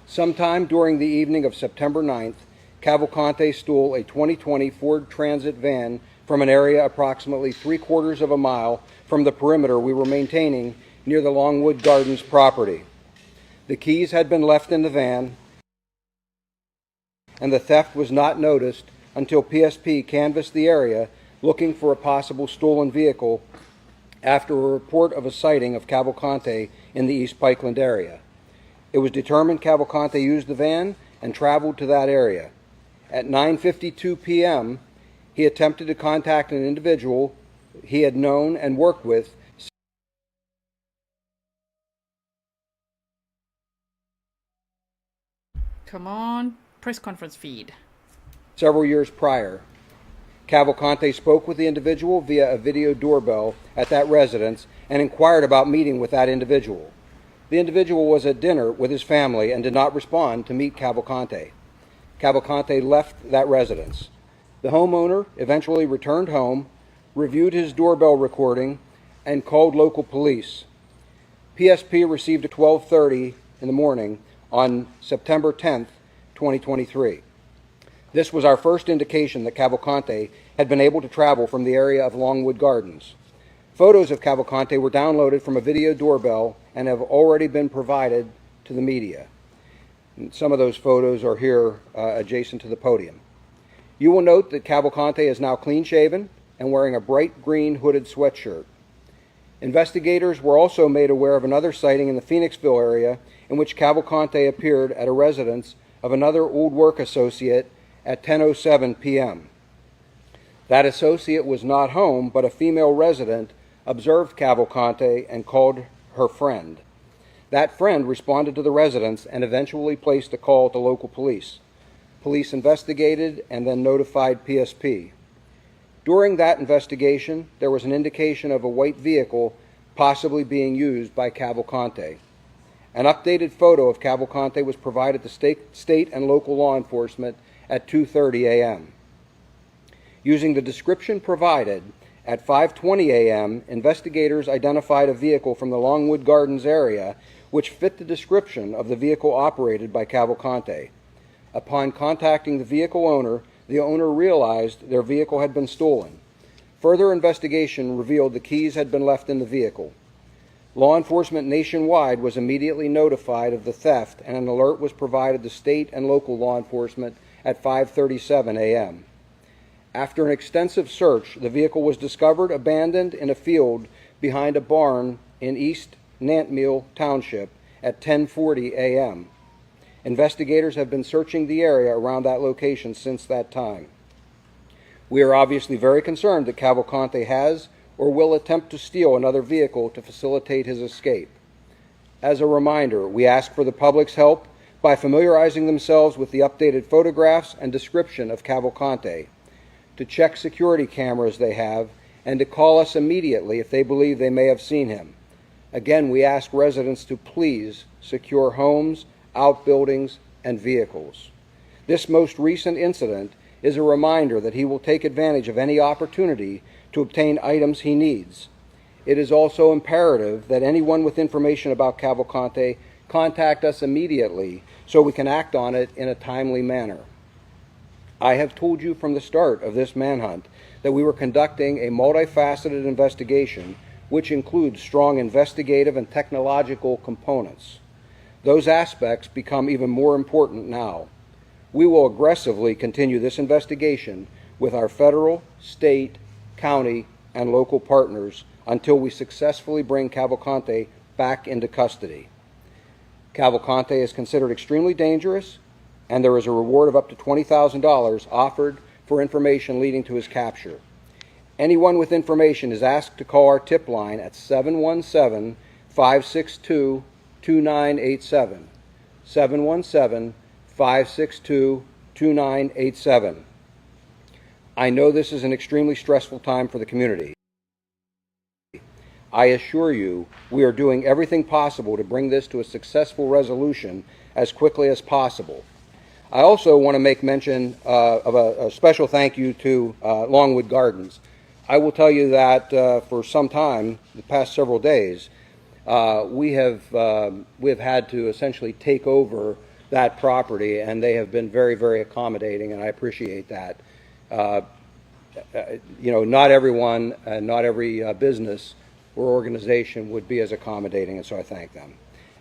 Sometime during the evening of September 9th, Cavalcante stole a 2020 Ford Transit van from an area approximately 3/4 of a mile from the perimeter we were maintaining near the Longwood Gardens property. The keys had been left in the van, and the theft was not noticed until PSP canvassed the area looking for a possible stolen vehicle after a report of a sighting of Cavalcante in the East Pikeland area. It was determined Cavalcante used the van and traveled to that area. At 9:52 p.m., he attempted to contact an individual he had known and worked with Come on. Press conference feed. several years prior. Cavalcante spoke with the individual via a video doorbell at that residence and inquired about meeting with that individual. The individual was at dinner with his family and did not respond to meet Cavalcante. Cavalcante left that residence. The homeowner eventually returned home, reviewed his doorbell recording, and called local police. PSP received at 12:30 in the morning on September 10th, 2023. This was our first indication that Cavalcante had been able to travel from the area of Longwood Gardens. Photos of Cavalcante were downloaded from a video doorbell and have already been provided to the media. And some of those photos are here adjacent to the podium. You will note that Cavalcante is now clean-shaven and wearing a bright green hooded sweatshirt. Investigators were also made aware of another sighting in the Phoenixville area in which Cavalcante appeared at a residence of another old work associate at 10:07 p.m. That associate was not home, but a female resident observed Cavalcante and called her friend. That friend responded to the residence and eventually placed a call to local police. Police investigated and then notified PSP. During that investigation, there was an indication of a white vehicle possibly being used by Cavalcante. An updated photo of Cavalcante was provided to state and local law enforcement at 2:30 a.m. Using the description provided, at 5:20 a.m., investigators identified a vehicle from the Longwood Gardens area which fit the description of the vehicle operated by Cavalcante. Upon contacting the vehicle owner, the owner realized their vehicle had been stolen. Further investigation revealed the keys had been left in the vehicle. Law enforcement nationwide was immediately notified of the theft, and an alert was provided to state and local law enforcement at 5:37 a.m. After an extensive search, the vehicle was discovered abandoned in a field behind a barn in East Nantmeal Township at 10:40 a.m. Investigators have been searching the area around that location since that time. We are obviously very concerned that Cavalcante has or will attempt to steal another vehicle to facilitate his escape. As a reminder, we ask for the public's help by familiarizing themselves with the updated photographs and description of Cavalcante. to check security cameras they have, and to call us immediately if they believe they may have seen him. Again, we ask residents to please secure homes, outbuildings, and vehicles. This most recent incident is a reminder that he will take advantage of any opportunity to obtain items he needs. It is also imperative that anyone with information about Cavalcante contact us immediately so we can act on it in a timely manner. I have told you from the start of this manhunt that we were conducting a multifaceted investigation which includes strong investigative and technological components. Those aspects become even more important now. We will aggressively continue this investigation with our federal, state, county, and local partners until we successfully bring Cavalcante back into custody. Cavalcante is considered extremely dangerous, and there is a reward of up to $20,000 offered for information leading to his capture. Anyone with information is asked to call our tip line at 717-562-2987. 717-562-2987. I know this is an extremely stressful time for the community. I assure you we are doing everything possible to bring this to a successful resolution as quickly as possible. I also want to make mention of a special thank you to Longwood Gardens. I will tell you that for some time, the past several days, we have had to essentially take over that property, and they have been very, very accommodating, and I appreciate that. Not everyone and not every business or organization would be as accommodating, and so I thank them.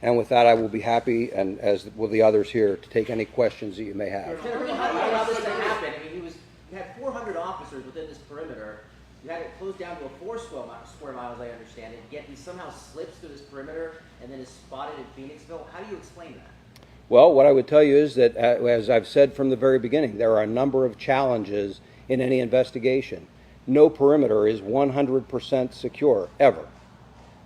And with that, I will be happy, and as will the others here, to take any questions that you may have. How did you allow this to happen? I mean, you had 400 officers within this perimeter. You had it closed down to 4 square miles, I understand it. Yet he somehow slips through this perimeter and then is spotted in Phoenixville. How do you explain that? Well, what I would tell you is that, as I've said from the very beginning, there are a number of challenges in any investigation. No perimeter is 100% secure, ever.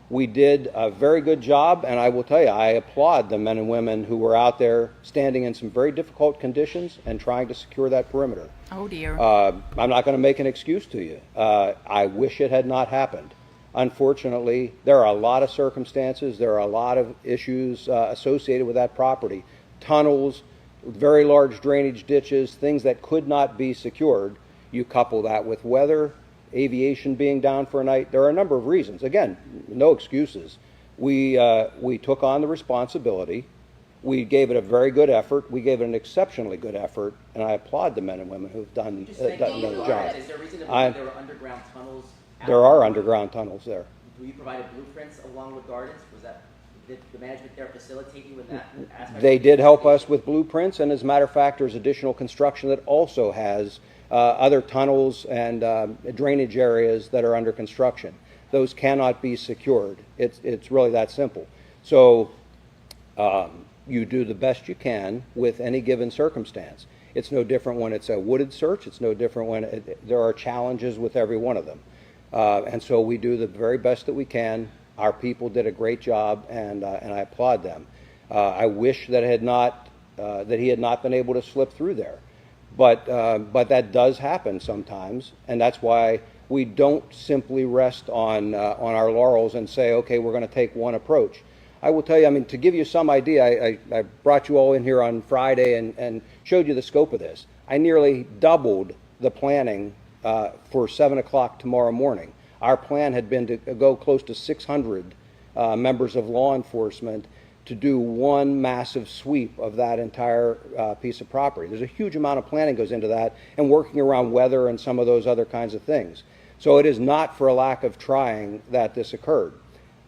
We did a very good job, and I will tell you, I applaud the men and women who were out there standing in some very difficult conditions and trying to secure that perimeter. Oh dear. I'm not going to make an excuse to you. I wish it had not happened. Unfortunately, there are a lot of circumstances, there are a lot of issues associated with that property. Tunnels, very large drainage ditches, things that could not be secured. You couple that with weather, aviation being down for a night. There are a number of reasons. Again, no excuses. We took on the responsibility. We gave it a very good effort. We gave it an exceptionally good effort, and I applaud the men and women who've done the job. Is there a reason to believe there were underground tunnels? There are underground tunnels there. You provided blueprints of Longwood Gardens? Did the management there facilitate you with that aspect? They did help us with blueprints, and as a matter of fact, there's additional construction that also has other tunnels and drainage areas that are under construction. Those cannot be secured. It's really that simple. So you do the best you can with any given circumstance. It's no different when it's a wooded search. It's no different when there are challenges with every one of them. And so we do the very best that we can. Our people did a great job, and I applaud them. I wish that he had not been able to slip through there. But that does happen sometimes, and that's why we don't simply rest on our laurels and say, okay, we're going to take one approach. I will tell you, I mean, to give you some idea, I brought you all in here on Friday and showed you the scope of this. I nearly doubled the planning for 7 o'clock tomorrow morning. Our plan had been to go close to 600 members of law enforcement to do one massive sweep of that entire piece of property. There's a huge amount of planning goes into that, and working around weather and some of those other kinds of things. So it is not for a lack of trying that this occurred.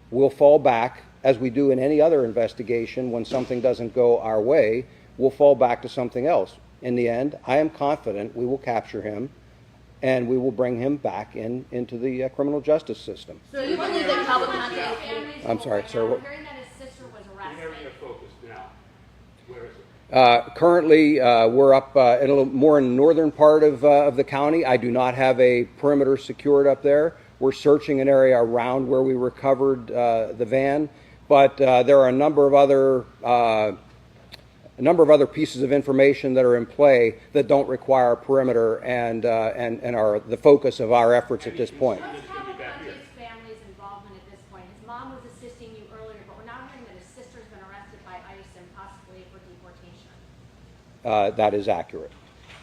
We'll fall back, as we do in any other investigation. When something doesn't go our way, we'll fall back to something else. In the end, I am confident we will capture him, and we will bring him back into the criminal justice system. So you believe that Cavalcante... I'm sorry, sir. What? Where is it? Currently, we're up in a little more in the northern part of the county. I do not have a perimeter secured up there. We're searching an area around where we recovered the van, but there are a number of other a number of other pieces of information that are in play that don't require a perimeter and are the focus of our efforts at this point. What's Cavalcante's family's involvement at this point? His mom was assisting you earlier, but we're now hearing that his sister's been arrested by ICE and possibly for deportation. That is accurate.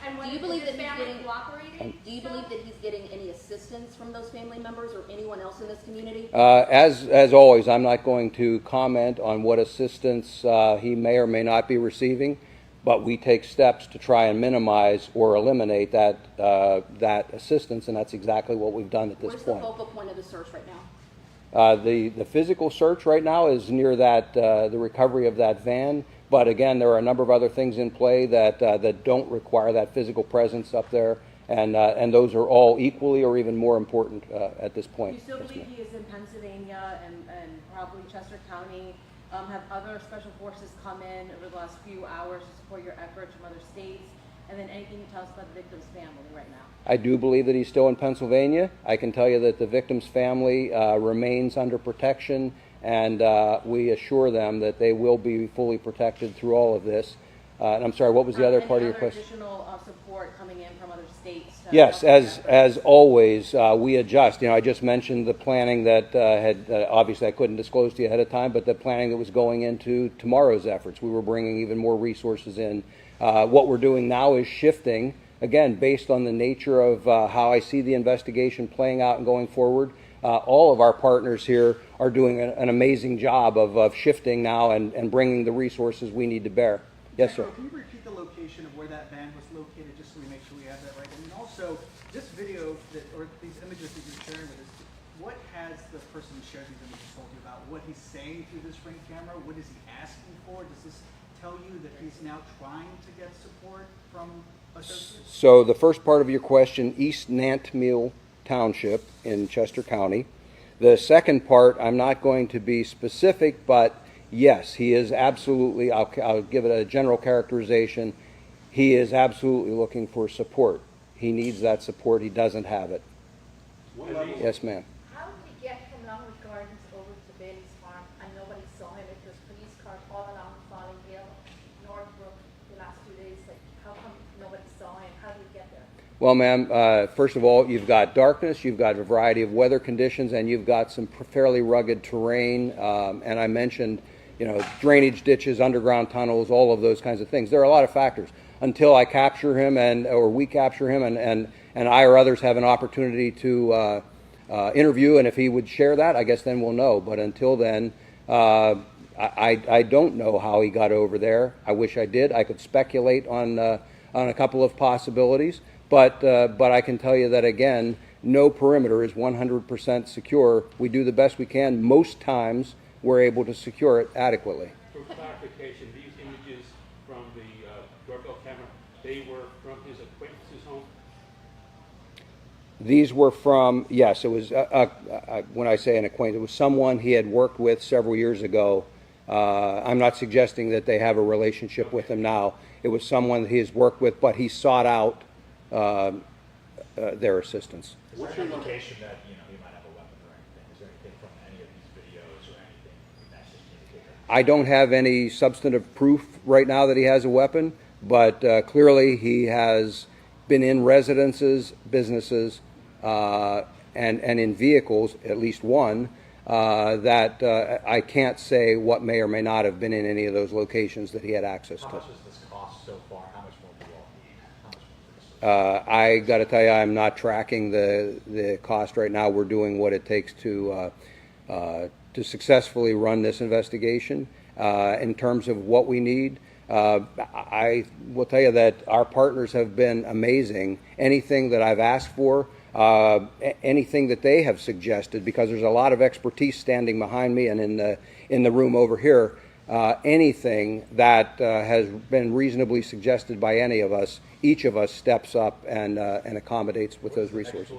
And do you believe that he's getting cooperating? Do you believe that he's getting any assistance from those family members or anyone else in this community? As always, I'm not going to comment on what assistance he may or may not be receiving, but we take steps to try and minimize or eliminate that that assistance, and that's exactly what we've done at this point. Where's the focal point of the search right now? The physical search right now is near that the recovery of that van. But again, there are a number of other things in play that that don't require that physical presence up there, and those are all equally or even more important at this point. Do you still believe he is in Pennsylvania and probably Chester County? Have other special forces come in over the last few hours to support your efforts from other states? And then anything you tell us about the victim's family right now? I do believe that he's still in Pennsylvania. I can tell you that the victim's family remains under protection, and we assure them that they will be fully protected through all of this. And I'm sorry, what was the other part of your question? Additional support coming in from other states? Yes, as always, we adjust. You know, I just mentioned the planning that had obviously I couldn't disclose to you ahead of time, but the planning that was going into tomorrow's efforts. We were bringing even more resources in. What we're doing now is shifting, again, based on the nature of how I see the investigation playing out and going forward. All of our partners here are doing an amazing job of shifting now and bringing the resources we need to bear. Yes, sir. Can you repeat the location of where that van was located, just so we make sure we have that right? And also, this video or these images that you're sharing with us, what has the person who shared these images told you about what he's saying through this ring camera? What is he asking for? Does this tell you that he's now trying to get support from associates? So the first part of your question, East Nantmeal Township in Chester County. The second part, I'm not going to be specific, but yes, he is absolutely, I'll give it a general characterization, he is absolutely looking for support. He needs that support. He doesn't have it. Yes, ma'am. How did he get from Longwood Gardens over to Baily's farm and nobody saw him? If there's police cars all along Falling Hill, Northbrook the last 2 days, like how come nobody saw him? How did he get there? Well, ma'am, first of all, you've got darkness, you've got a variety of weather conditions, and you've got some fairly rugged terrain. And I mentioned, you know, drainage ditches, underground tunnels, all of those kinds of things. There are a lot of factors. Until I capture him or we capture him and I or others have an opportunity to interview, and if he would share that, I guess then we'll know. But until then, I don't know how he got over there. I wish I did. I could speculate on a couple of possibilities, but I can tell you that, again, no perimeter is 100% secure. We do the best we can. Most times, we're able to secure it adequately. For clarification, these images from the doorbell camera, they were from his acquaintance's home? These were from, yes, it was, when I say an acquaintance, it was someone he had worked with several years ago. I'm not suggesting that they have a relationship with him now. It was someone he has worked with, but he sought out their assistance. What's your indication that, you know, he might have a weapon or anything? Is there anything from any of these videos or anything that's just an indicator? I don't have any substantive proof right now that he has a weapon, but clearly he has been in residences, businesses, and in vehicles, at least one, that I can't say what may or may not have been in any of those locations that he had access to. How much has this cost so far? How much more do you all need? How much more for this? I got to tell you, I'm not tracking the cost right now. We're doing what it takes to successfully run this investigation. In terms of what we need, I will tell you that our partners have been amazing. Anything that I've asked for, anything that they have suggested, because there's a lot of expertise standing behind me and in the room over here. Anything that has been reasonably suggested by any of us, each of us steps up and accommodates with those resources.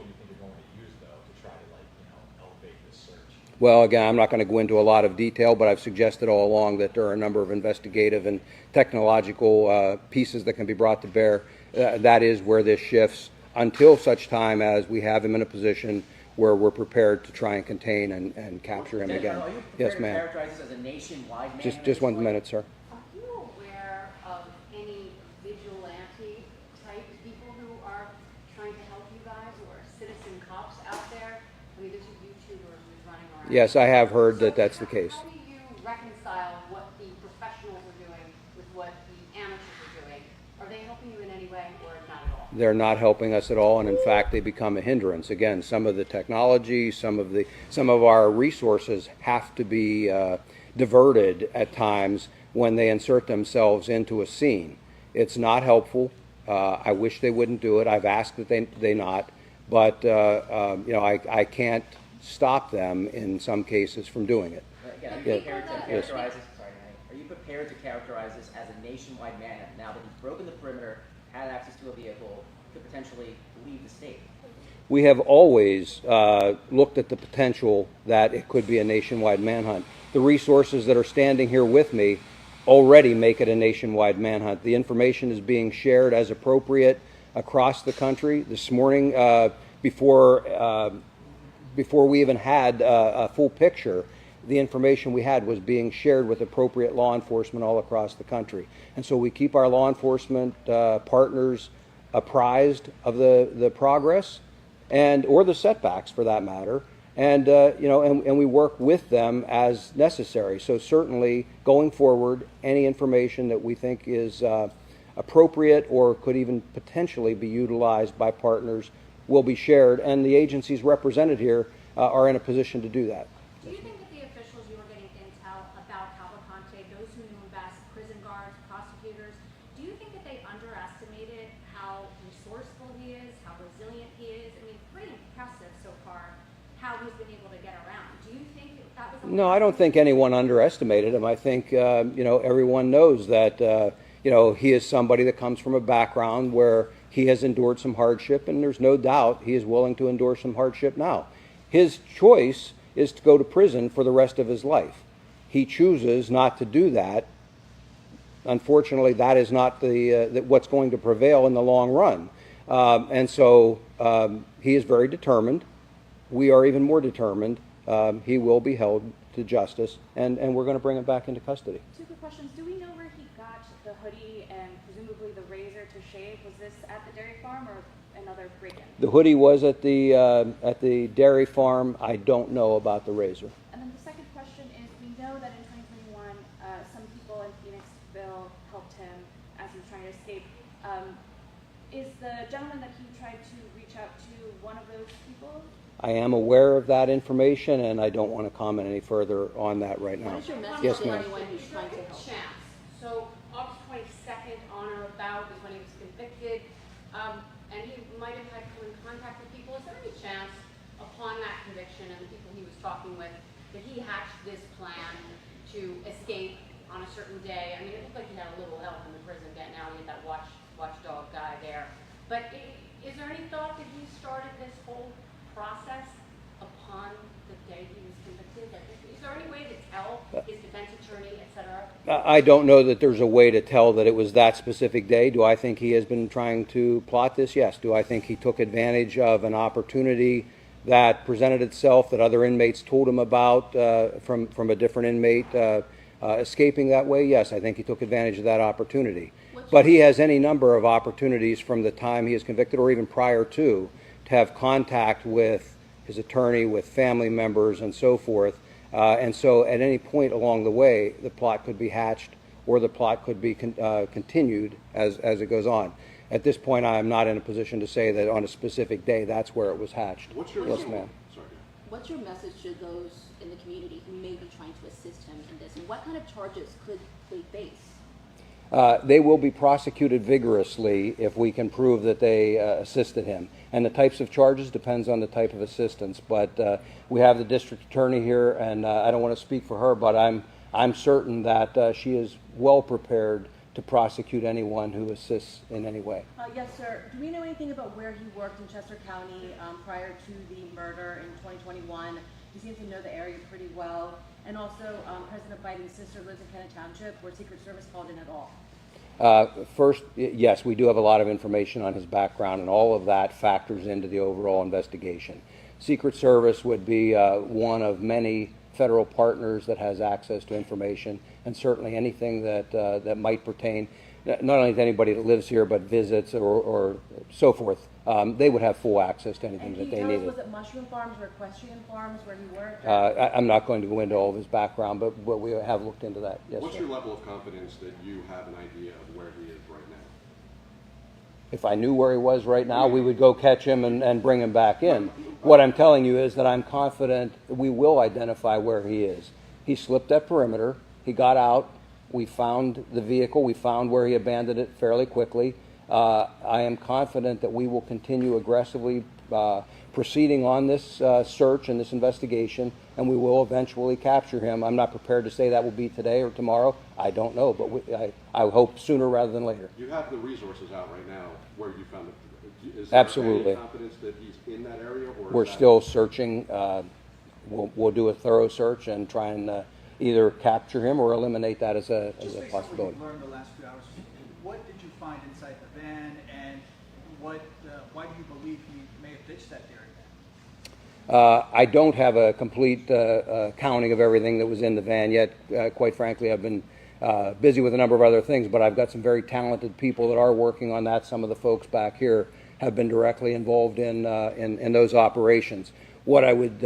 Well, again, I'm not going to go into a lot of detail, but I've suggested all along that there are a number of investigative and technological pieces that can be brought to bear. That is where this shifts until such time as we have him in a position where we're prepared to try and contain and capture him again. Are you Yes, prepared ma'am. to characterize this as a nationwide man? Just 1 minute, sir. Are you aware of Yes, I have heard that that's the case. How do you reconcile what the professionals are doing with what the amateurs are doing? Are they helping you in any way or not at all? They're not helping us at all, and in fact, they become a hindrance. Again, some of the technology, some of our resources have to be diverted at times when they insert themselves into a scene. It's not helpful. I wish they wouldn't do it. I've asked that they not, but you know, I can't stop them in some cases from doing it. Again, are you prepared to characterize this? Sorry, are you prepared to characterize this as a nationwide manhunt now that he's broken the perimeter, had access to a vehicle, could potentially leave the state? We have always looked at the potential that it could be a nationwide manhunt. The resources that are standing here with me already make it a nationwide manhunt. The information is being shared as appropriate across the country. This morning, before we even had a full picture, the information we had was being shared with appropriate law enforcement all across the country. And so we keep our law enforcement partners apprised of the progress or the setbacks for that matter. And you know, and we work with them as necessary. So certainly, going forward, any information that we think is appropriate or could even potentially be utilized by partners will be shared, and the agencies represented here are in a position to do that. Do you think that the officials you were getting intel about Cavalcante, those who knew him best, prison guards, prosecutors, do you think that they underestimated how resourceful he is, how resilient he is? I mean, pretty impressive so far how he's been able to get around. Do you think that was a No, I don't think anyone underestimated him. I think you know, everyone knows that you know, he is somebody that comes from a background where he has endured some hardship, and there's no doubt he is willing to endure some hardship now. His choice is to go to prison for the rest of his life. He chooses not to do that. Unfortunately, that is not what's going to prevail in the long run. And so he is very determined. We are even more determined. He will be held to justice, and we're going to bring him back into custody. Two quick questions. Do we know where he got the hoodie and presumably the razor to shave? Was this at the dairy farm or another break-in? The hoodie was at the dairy farm. I don't know about the razor. And then the second question is, we know that in 2021, some people in Phoenixville helped him as he was trying to escape. Is the gentleman that he tried to reach out to one of those people? I am aware of that information, and I don't want to comment any further on that right now. What is your message Yes, to ma'am. anyone who's trying to help? Chance. So August 22nd, on or about, is when he was convicted, and he might have had come in contact with people. Is there any chance, upon that conviction and the people he was talking with, that he hatched this plan to escape on a certain day? I mean, it looked like he had a little help in the prison getting out. He had that watchdog guy there. But is there any thought that he started this whole process upon the day he was convicted? Like, is there any way to tell his defense attorney, etc.? I don't know that there's a way to tell that it was that specific day. Do I think he has been trying to plot this? Yes. Do I think he took advantage of an opportunity that presented itself that other inmates told him about from a different inmate escaping that way? Yes, I think he took advantage of that opportunity. But he has any number of opportunities from the time he is convicted or even prior to have contact with his attorney, with family members, and so forth. And so at any point along the way, the plot could be hatched or the plot could be continued as it goes on. At this point, I am not in a position to say that on a specific day that's where it was hatched. Yes, ma'am. What's your message to those in the community who may be trying to assist him in this? And what kind of charges could they face? They will be prosecuted vigorously if we can prove that they assisted him. And the types of charges depends on the type of assistance. But we have the district attorney here, and I don't want to speak for her, but I'm certain that she is well prepared to prosecute anyone who assists in any way. Yes, sir. Do we know anything about where he worked in Chester County prior to the murder in 2021? He seems to know the area pretty well. And also, President Biden's sister lives in Kennet Township, where Secret Service called in at all. First, yes, we do have a lot of information on his background, and all of that factors into the overall investigation. Secret Service would be one of many federal partners that has access to information, and certainly anything that might pertain not only to anybody that lives here but visits or so forth they would have full access to anything And that he they knows, needed. was it mushroom farms or equestrian farms where he worked? I'm not going to go into all of his background, but we have looked into that. Yes, What's sir. your level of confidence that you have an idea of where he is right now? If I knew where he was right now, we would go catch him and bring him back in. What I'm telling you is that I'm confident we will identify where he is. He slipped that perimeter. He got out. We found the vehicle. We found where he abandoned it fairly quickly. I am confident that we will continue aggressively proceeding on this search and this investigation, and we will eventually capture him. I'm not prepared to say that will be today or tomorrow. I don't know, but I hope sooner rather than later. You have the resources out right now where you found it. Is Absolutely. there any confidence that he's in that area? Or We're still searching. We'll do a thorough search and try and either capture him or eliminate that as a possibility. Just based on what you've learned the last few hours, what did you find inside the van, and why do you believe he may have ditched that dairy van? I don't have a complete counting of everything that was in the van yet. Quite frankly, I've been busy with a number of other things, but I've got some very talented people that are working on that. Some of the folks back here have been directly involved in those operations. What I would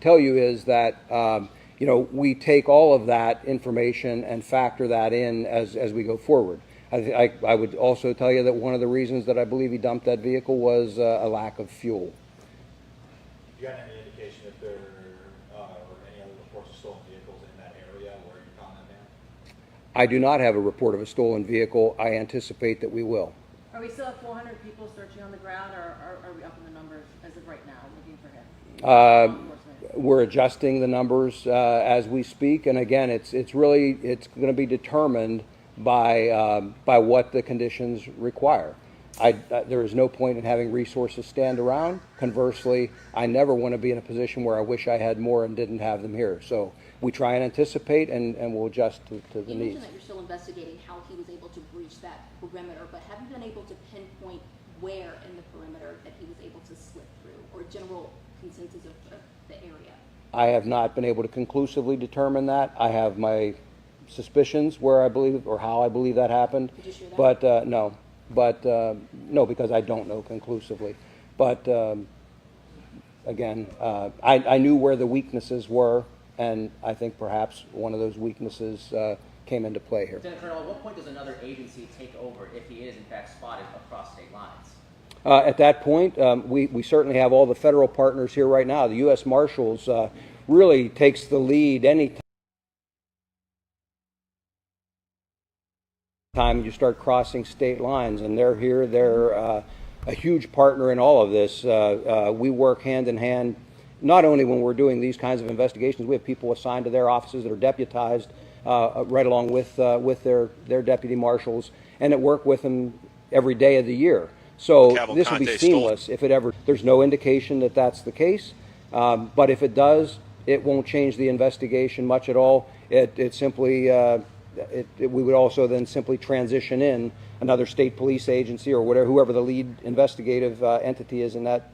tell you is that we take all of that information and factor that in as we go forward. I would also tell you that one of the reasons that I believe he dumped that vehicle was a lack of fuel. Do you got any indication if there are any other reports of stolen vehicles in that area where you found that van? I do not have a report of a stolen vehicle. I anticipate that we will. Are we still at 400 people searching on the ground, or are we up in the numbers as of right now, looking for him? We're adjusting the numbers as we speak, and again, it's going to be determined by what the conditions require. There is no point in having resources stand around. Conversely, I never want to be in a position where I wish I had more and didn't have them here. So we try and anticipate, and we'll adjust to the needs. You mentioned that you're still investigating how he was able to breach that perimeter, but have you been able to pinpoint where in the perimeter that he was able to slip through, or general consensus of the area? I have not been able to conclusively determine that. I have my suspicions where I believe or how I believe that happened. Did you share that? But no. But no, because I don't know conclusively. But again, I knew where the weaknesses were, and I think perhaps one of those weaknesses came into play here. Lieutenant Colonel, at what point does another agency take over if he is in fact spotted across state lines? At that point, we certainly have all the federal partners here right now. The U.S. Marshals really takes the lead any time you start crossing state lines, and they're here. They're a huge partner in all of this. We work hand in hand, not only when we're doing these kinds of investigations. We have people assigned to their offices that are deputized right along with their deputy marshals, and that work with them every day of the year. So this will be seamless if it ever. There's no indication that that's the case, but if it does, it won't change the investigation much at all. It simply. We would also then simply transition in another state police agency or whoever the lead investigative entity is in that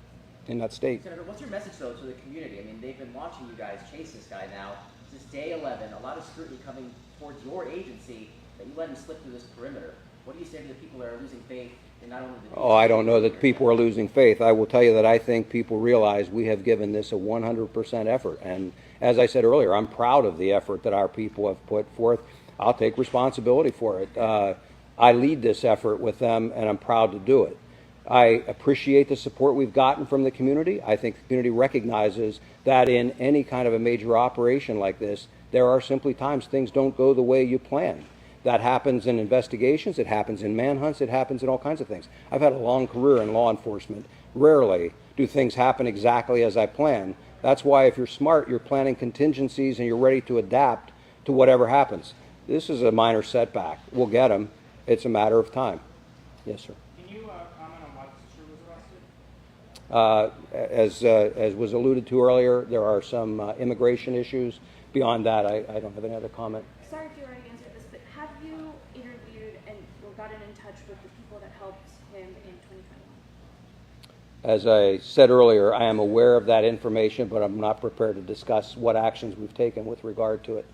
state. Senator, what's your message though to the community? I mean, they've been watching you guys chase this guy now since day 11. A lot of scrutiny coming towards your agency that you let him slip through this perimeter. What do you say to the people that are losing faith in not only the? Oh, I don't know that people are losing faith. I will tell you that I think people realize we have given this a 100% effort, and as I said earlier, I'm proud of the effort that our people have put forth. I'll take responsibility for it. I lead this effort with them, and I'm proud to do it. I appreciate the support we've gotten from the community. I think the community recognizes that in any kind of a major operation like this, there are simply times things don't go the way you plan. That happens in investigations, it happens in manhunts, it happens in all kinds of things. I've had a long career in law enforcement. Rarely do things happen exactly as I plan. That's why if you're smart, you're planning contingencies and you're ready to adapt to whatever happens. This is a minor setback. We'll get him. It's a matter of time. Yes, sir. Can you comment on why the sister was arrested? As was alluded to earlier, there are some immigration issues. Beyond that, I don't have any other comment. Sorry if you already answered this, but have you interviewed or gotten in touch with the people that helped him in 2021? As I said earlier, I am aware of that information, but I'm not prepared to discuss what actions we've taken with regard to it.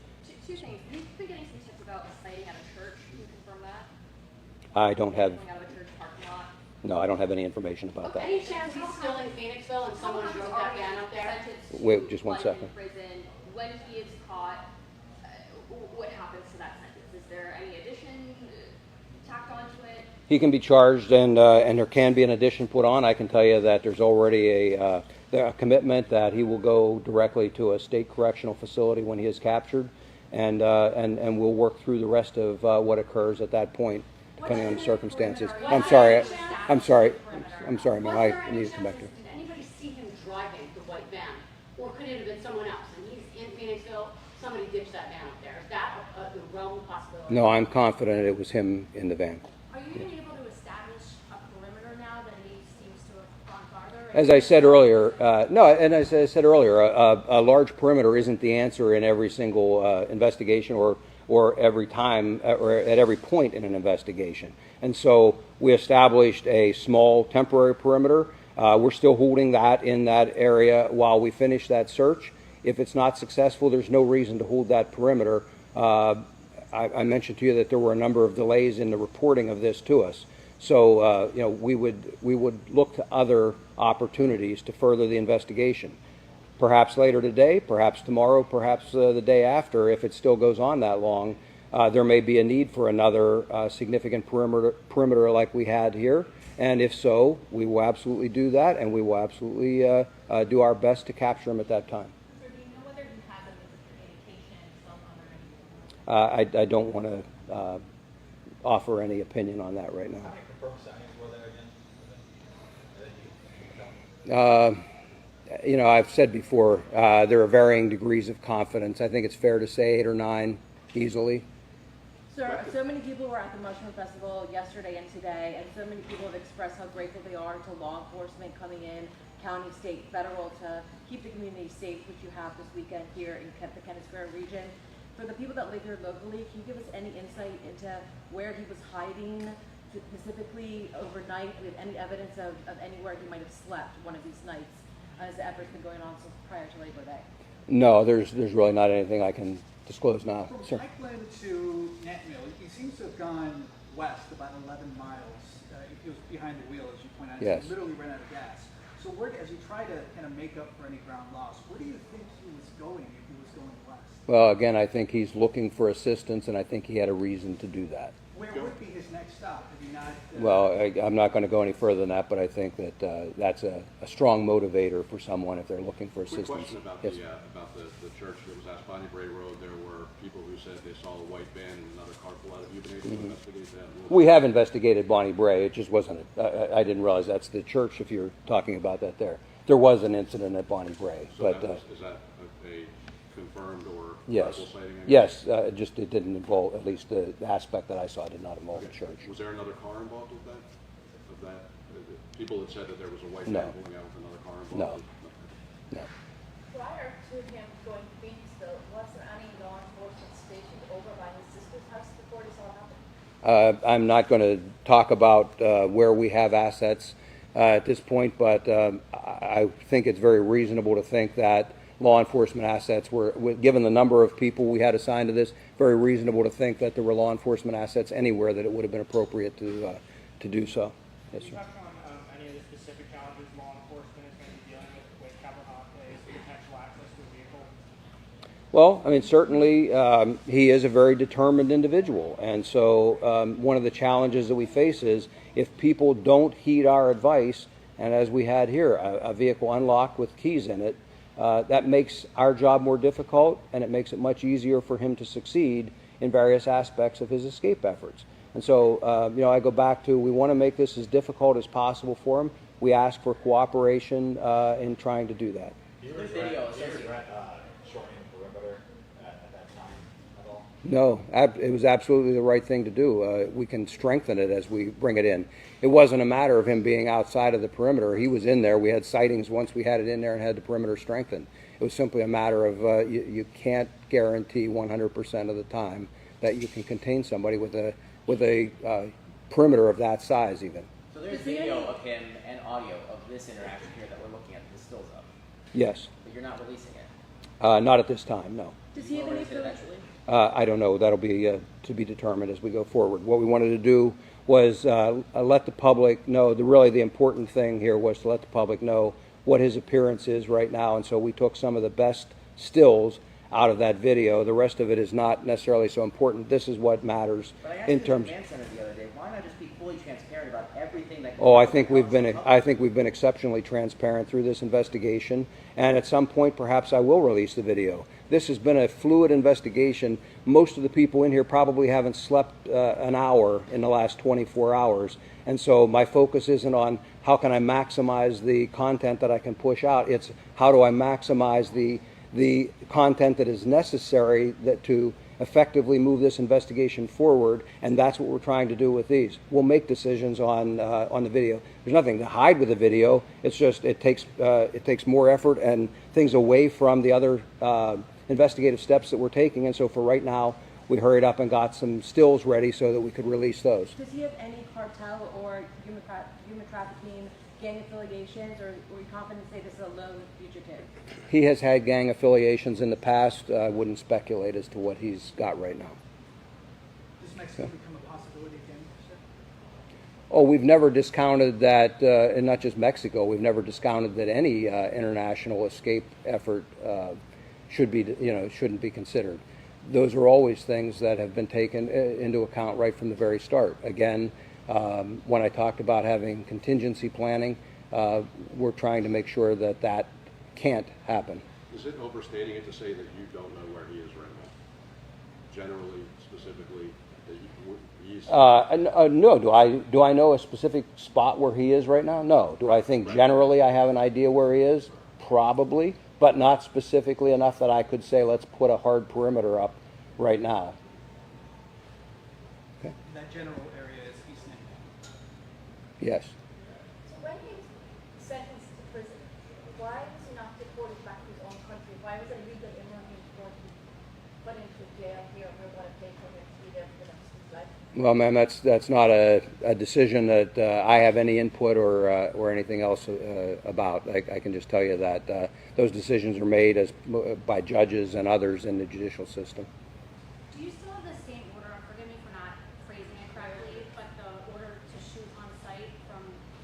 Two things. You've been getting some tips about a sighting at a church. Can you confirm that? I don't have. Going out of a church parking lot. No, I don't have any information about that. Any chance he's still in Phoenixville and someone drove that van up there? Wait, just one second. In prison. When he is caught, what happens to that sentence? Is there any addition tacked onto it? He can be charged, and there can be an addition put on. I can tell you that there's already a commitment that he will go directly to a state correctional facility when he is captured, and we'll work through the rest of what occurs at that point, depending on the circumstances. I'm sorry, man. I need to come back to you. Did anybody see him driving the white van? Or could it have been someone else? And he's in Phoenixville, somebody ditched that van up there. Is that a realm possibility? No, I'm confident it was him in the van. Are you even able to establish a perimeter now that he seems to have gone farther? As I said earlier, a large perimeter isn't the answer in every single investigation or every time or at every point in an investigation. And so we established a small temporary perimeter. We're still holding that in that area while we finish that search. If it's not successful, there's no reason to hold that perimeter. I mentioned to you that there were a number of delays in the reporting of this to us. So we would look to other opportunities to further the investigation. Perhaps later today, perhaps tomorrow, perhaps the day after, if it still goes on that long, there may be a need for another significant perimeter like we had here. And if so, we will absolutely do that, and we will absolutely do our best to capture him at that time. So do you know whether he has any communication, cell phone, or anything? I don't want to offer any opinion on that right now. How many confirmed sightings were there again? I've said before, there are varying degrees of confidence. I think it's fair to say 8 or 9 easily. Sir, so many people were at the Mushroom Festival yesterday and today, and so many people have expressed how grateful they are to law enforcement coming in, county, state, federal, to keep the community safe, which you have this weekend here in the Kennett Square region. For the people that live here locally, can you give us any insight into where he was hiding specifically overnight, with any evidence of anywhere he might have slept one of these nights, as the effort's been going on since prior to Labor Day? No, there's really not anything I can disclose now. From Sir. Franklin to Netmill, he seems to have gone west about 11 miles. He was behind the wheel, as you point out. Yes. He literally ran out of gas. So as you try to kind of make up for any ground lost, where do you think he was going if he was going west? Well, again, I think he's looking for assistance, and I think he had a reason to do that. Where would be his next stop? Have you not? Well, I'm not going to go any further than that, but I think that that's a strong motivator for someone if they're looking for assistance. Quick question about yes. the church that was at Bonnie Bray Road. There were people who said they saw a white van and another car pull out. Have you been able to investigate that? We have investigated Bonnie Bray. It just wasn't. I didn't realize that's the church. If you're talking about that, there was an incident at Bonnie Bray, So but is that a confirmed or yes, credible sighting? yes. Just it didn't involve. At least the aspect that I saw did not involve the church. Was there another car involved with that? People had said that there was a white No. van pulling out with another car No. involved. No. Prior to him going to Phoenixville, was there any law enforcement stationed over by his sister's house before this all happened? I'm not going to talk about where we have assets at this point, but I think it's very reasonable to think that law enforcement assets were, given the number of people we had assigned to this, very reasonable to think that there were law enforcement assets anywhere that it would have been appropriate to do so. Yes, sir. Can you touch on any of the specific challenges law enforcement is going to be dealing with Cavalcante's potential access to a vehicle? Well, I mean, certainly he is a very determined individual. And so one of the challenges that we face is if people don't heed our advice, and as we had here, a vehicle unlocked with keys in it, that makes our job more difficult, and it makes it much easier for him to succeed in various aspects of his escape efforts. And so, I go back to, we want to make this as difficult as possible for him. We ask for cooperation in trying to do that. Do you regret shortening the perimeter at that time at all? No, it was absolutely the right thing to do. We can strengthen it as we bring it in. It wasn't a matter of him being outside of the perimeter. He was in there. We had sightings once we had it in there and had the perimeter strengthened. It was simply a matter of you can't guarantee 100% of the time that you can contain somebody with a perimeter of that size even. So there's video of him and audio of this interaction here that we're looking at, the stills of. Yes. But you're not releasing it? Not at this time, no. Does he have any I don't know. That'll be to be determined as we go forward. What we wanted to do was let the public know. Really the important thing here was to let the public know what his appearance is right now, and so we took some of the best stills out of that video. The rest of it is not necessarily so important. This is what matters in terms. But I asked you at the command center the other day, why not just be fully transparent about everything that goes Oh, on I think we've been exceptionally transparent through this investigation, and at some point, perhaps I will release the video. This has been a fluid investigation. Most of the people in here probably haven't slept an hour in the last 24 hours, and so my focus isn't on how can I maximize the content that I can push out. It's how do I maximize the content that is necessary to effectively move this investigation forward, and that's what we're trying to do with these. We'll make decisions on the video. There's nothing to hide with the video. It's just it takes more effort and things away from the other investigative steps that we're taking, and so for right now, we hurried up and got some stills ready so that we could release those. Does he have any cartel or human trafficking gang affiliations, or are you confident to say this is a lone fugitive? He has had gang affiliations in the past. I wouldn't speculate as to what he's got right now. Does Mexico become a possibility again, sir? Oh, we've never discounted that, and not just Mexico, we've never discounted that any international escape effort shouldn't be considered. Those are always things that have been taken into account right from the very start. Again, when I talked about having contingency planning, we're trying to make sure that that can't happen. Is it overstating it to say that you don't know where he is right now? Generally, specifically, that he's... No. Do I know a specific spot where he is right now? No. Do I think generally I have an idea where he is? Probably, but not specifically enough that I could say let's put a hard perimeter up right now. Okay. That general area is East End. Yes. So when he was sentenced to prison, why was he not deported back to his own country? Why was a legal immigrant put into jail here? We're going to pay for him to be there for the rest of his life? Well, ma'am, that's not a decision that I have any input or anything else about. I can just tell you that those decisions are made by judges and others in the judicial system. Do you still have the same order, forgive me for not phrasing it correctly, but the order to shoot on site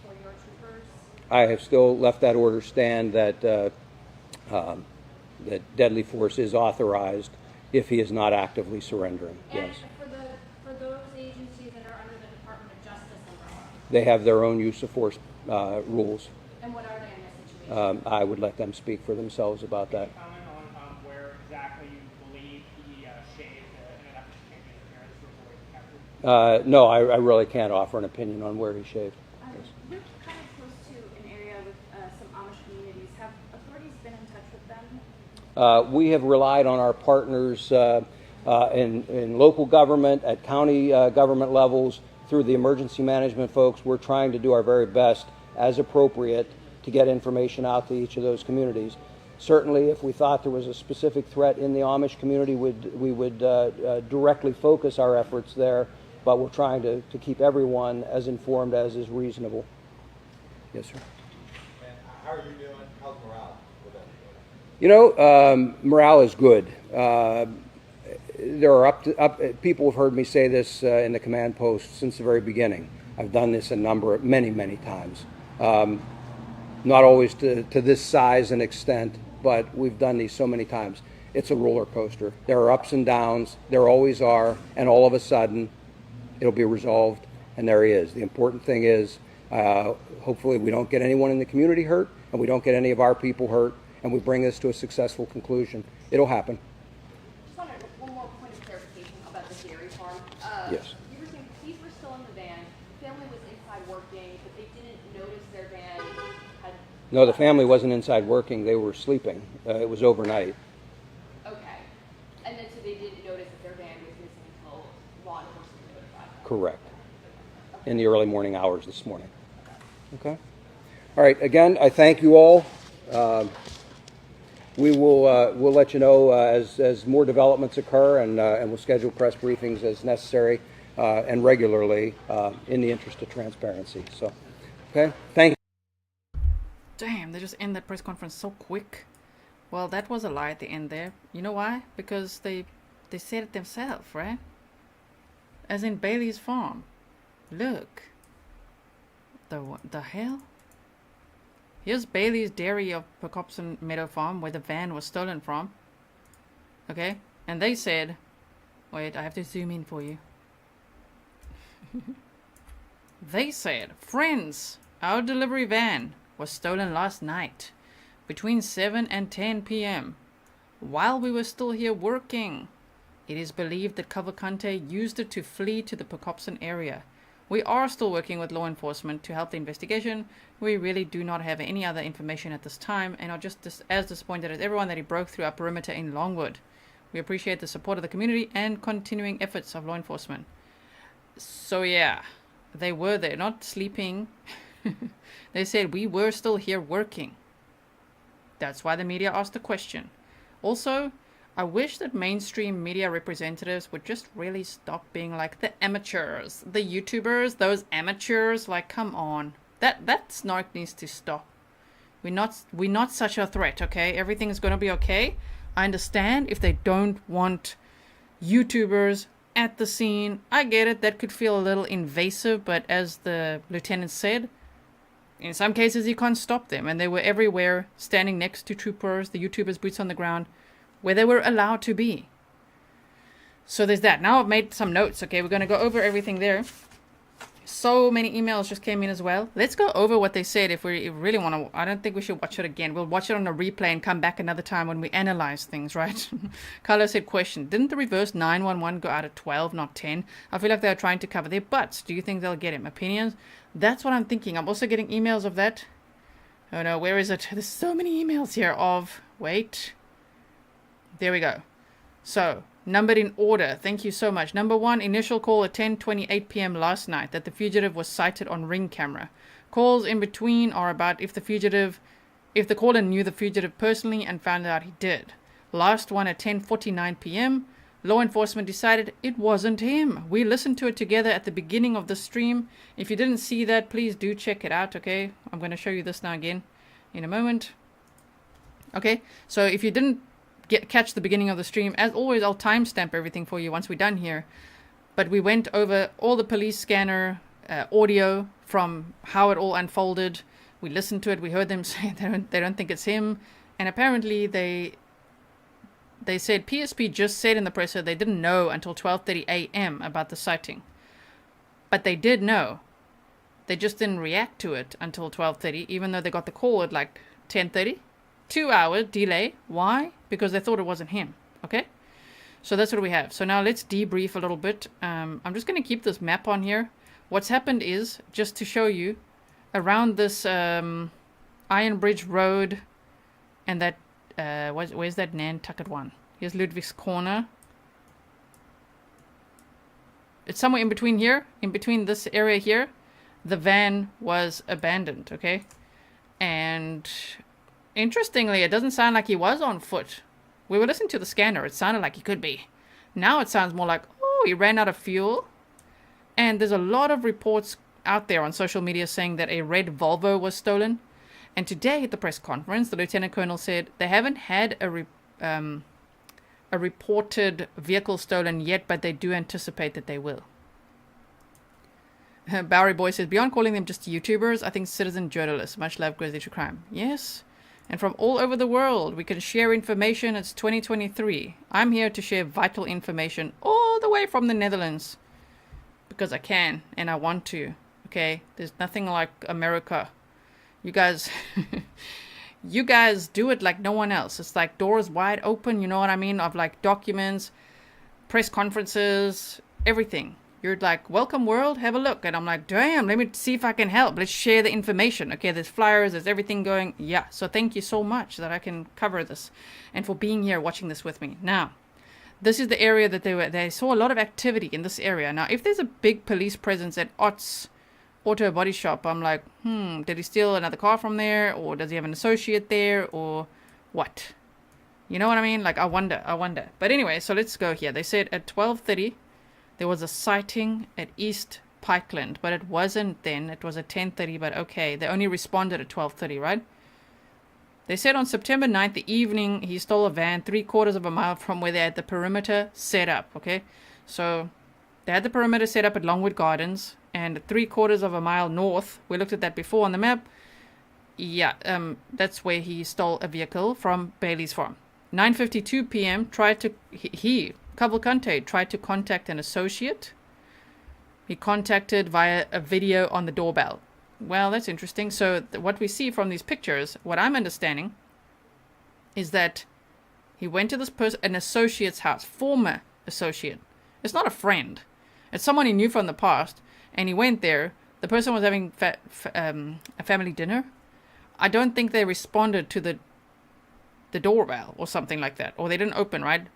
for your troopers? I have still left that order stand that that deadly force is authorized if he is not actively surrendering. And yes. for those agencies that are under the Department of Justice umbrella? They have their own use of force rules. And what are they in this situation? I would let them speak for themselves about that. Comment on where exactly you believe he shaved in an effort to change his appearance to avoid capture? No, I really can't offer an opinion on where he shaved. Yes. We're kind of close to an area with some Amish communities. Have authorities been in touch with them? We have relied on our partners in local government, at county government levels, through the emergency management folks. We're trying to do our very best, as appropriate, to get information out to each of those communities. Certainly, if we thought there was a specific threat in the Amish community, we would directly focus our efforts there, but we're trying to keep everyone as informed as is reasonable. Yes, sir. And how are you doing? How's morale with that? You know, morale is good. There are people have heard me say this in the command post since the very beginning. I've done this many times. Not always to this size and extent, but we've done these so many times. It's a roller coaster. There are ups and downs. There always are, and all of a sudden, it'll be resolved, and there he is. The important thing is, hopefully we don't get anyone in the community hurt, and we don't get any of our people hurt, and we bring this to a successful conclusion. It'll happen. Just wanted one more point of clarification about the dairy farm. Yes. You were saying police were still in the van, the family was inside working, but they didn't notice their van had... No, the family wasn't inside working. They were sleeping. It was overnight. Okay. And then so they didn't notice that their van was missing until law enforcement notified them? Correct. In the early morning hours this morning. Okay. All right. Again, I thank you all. We'll let you know as more developments occur, and we'll schedule press briefings as necessary and regularly in the interest of transparency. So, okay. Thank you. Damn, they just end that press conference so quick. Well, that was a lie at the end there. You know why? Because they They said it themselves, right? As in Baily's farm. Look. The hell? Here's Baily's dairy of Pocopson Meadow Farm, where the van was stolen from. Okay? And they said... Wait, I have to zoom in for you. They said, friends, our delivery van was stolen last night between 7 and 10 p.m. while we were still here working. It is believed that Cavalcante used it to flee to the Pocopson area. We are still working with law enforcement to help the investigation. We really do not have any other information at this time and are just as disappointed as everyone that he broke through our perimeter in Longwood. We appreciate the support of the community and continuing efforts of law enforcement. So yeah, they were there, not sleeping. They said we were still here working. That's why the media asked the question. Also, I wish that mainstream media representatives would just really stop being like the amateurs, the YouTubers, those amateurs. Like, come on, that snark needs to stop. We're not such a threat, okay? Everything's gonna be okay. I understand if they don't want YouTubers at the scene. I get it, that could feel a little invasive, but as the lieutenant said, in some cases you can't stop them, and they were everywhere, standing next to troopers, the YouTubers, boots on the ground, where they were allowed to be. So there's that. Now I've made some notes, okay? We're going to go over everything there. So many emails just came in as well. Let's go over what they said if we really want to. I don't think we should watch it again. We'll watch it on a replay and come back another time when we analyze things, right? Carlos said, question, didn't the reverse 911 go out at 12, not 10? I feel like they're trying to cover their butts. Do you think they'll get him? Opinions? That's what I'm thinking. I'm also getting emails of that. Oh no, where is it? There's so many emails here of... Wait. There we go. So, numbered in order. Thank you so much. Number 1, initial call at 10:28 p.m. last night that the fugitive was sighted on ring camera. Calls in between are about if the caller knew the fugitive personally and found out he did. Last one at 10:49 p.m. Law enforcement decided it wasn't him. We listened to it together at the beginning of the stream. If you didn't see that, please do check it out, okay? I'm going to show you this now again in a moment. Okay, so if you didn't catch the beginning of the stream, as always, I'll timestamp everything for you once we're done here. But we went over all the police scanner audio from how it all unfolded. We listened to it. We heard them say they don't think it's him. And apparently they said PSP just said in the presser they didn't know until 12:30 a.m. about the sighting. But they did know. They just didn't react to it until 12:30, even though they got the call at like 10:30. 2-hour delay. Why? Because they thought it wasn't him. Okay? So that's what we have. So now let's debrief a little bit. I'm just going to keep this map on here. What's happened is, just to show you, around this Iron Bridge Road and that, where's that Nantucket one? Here's Ludwig's Corner. It's somewhere in between here, in between this area here. The van was abandoned, okay? And interestingly, it doesn't sound like he was on foot. We were listening to the scanner. It sounded like he could be. Now it sounds more like, oh, he ran out of fuel. And there's a lot of reports out there on social media saying that a red Volvo was stolen. And today at the press conference, the Lieutenant Colonel said they haven't had a reported vehicle stolen yet, but they do anticipate that they will. Bowery Boy says, beyond calling them just YouTubers, I think citizen journalists. Much love, Grizzly to crime. Yes. And from all over the world, we can share information. It's 2023. I'm here to share vital information all the way from the Netherlands. Because I can, and I want to. Okay? There's nothing like America. You guys... you guys do it like no one else. It's like doors wide open, you know what I mean? Of like documents, press conferences, everything. You're like, welcome world, have a look. And I'm like, damn, let me see if I can help. Let's share the information. Okay, there's flyers, there's everything going. Yeah, so thank you so much that I can cover this. And for being here, watching this with me. Now, this is the area that they saw a lot of activity in this area. Now, if there's a big police presence at Ott's Auto Body Shop, I'm like, did he steal another car from there? Or does he have an associate there? Or what? You know what I mean? Like, I wonder. But anyway, so let's go here. They said at 12:30, there was a sighting at East Pikeland, but it wasn't then. It was at 10:30, but okay. They only responded at 12:30, right? They said on September 9th, the evening, he stole a van 3/4 of a mile from where they had the perimeter set up, okay? So they had the perimeter set up at Longwood Gardens, and 3/4 of a mile north, we looked at that before on the map, yeah, that's where he stole a vehicle from Baily's farm. 9:52 p.m. Cavalcante tried to contact an associate. He contacted via a video on the doorbell. Well, that's interesting. So what we see from these pictures, what I'm understanding, is that he went to this person, an associate's house, former associate. It's not a friend. It's someone he knew from the past, and he went there. The person was having a family dinner. I don't think they responded to the doorbell or something like that, or they didn't open, right?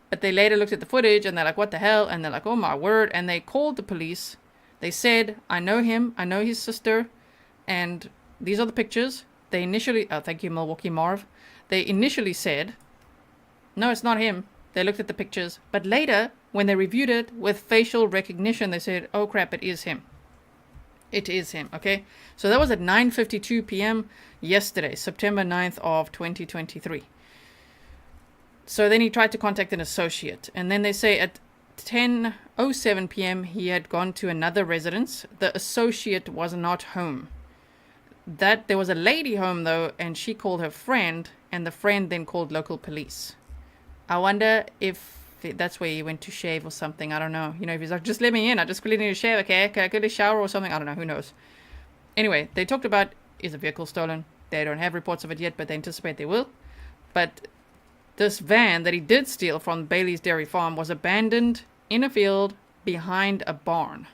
But they later looked at the footage, and they're like, what the hell? And they're like, oh my word. And they called the police. They said, I know him. I know his sister. And these are the pictures. They initially, oh, thank you, Milwaukee Marv. They initially said, no, it's not him. They looked at the pictures. But later, when they reviewed it with facial recognition, they said, oh crap, it is him. It is him, okay? So that was at 9:52 p.m. yesterday, September 9th of 2023. So then he tried to contact an associate. And then they say at 10:07 p.m. he had gone to another residence. The associate was not home. There was a lady home though, and she called her friend, and the friend then called local police. I wonder if that's where he went to shave or something. I don't know. You know, if he's like, just let me in. I just really need to shave, okay? Can I get a shower or something? I don't know. Who knows? Anyway, they talked about, is a vehicle stolen? They don't have reports of it yet, but they anticipate they will. But this van that he did steal from Baily's dairy farm was abandoned in a field behind a barn.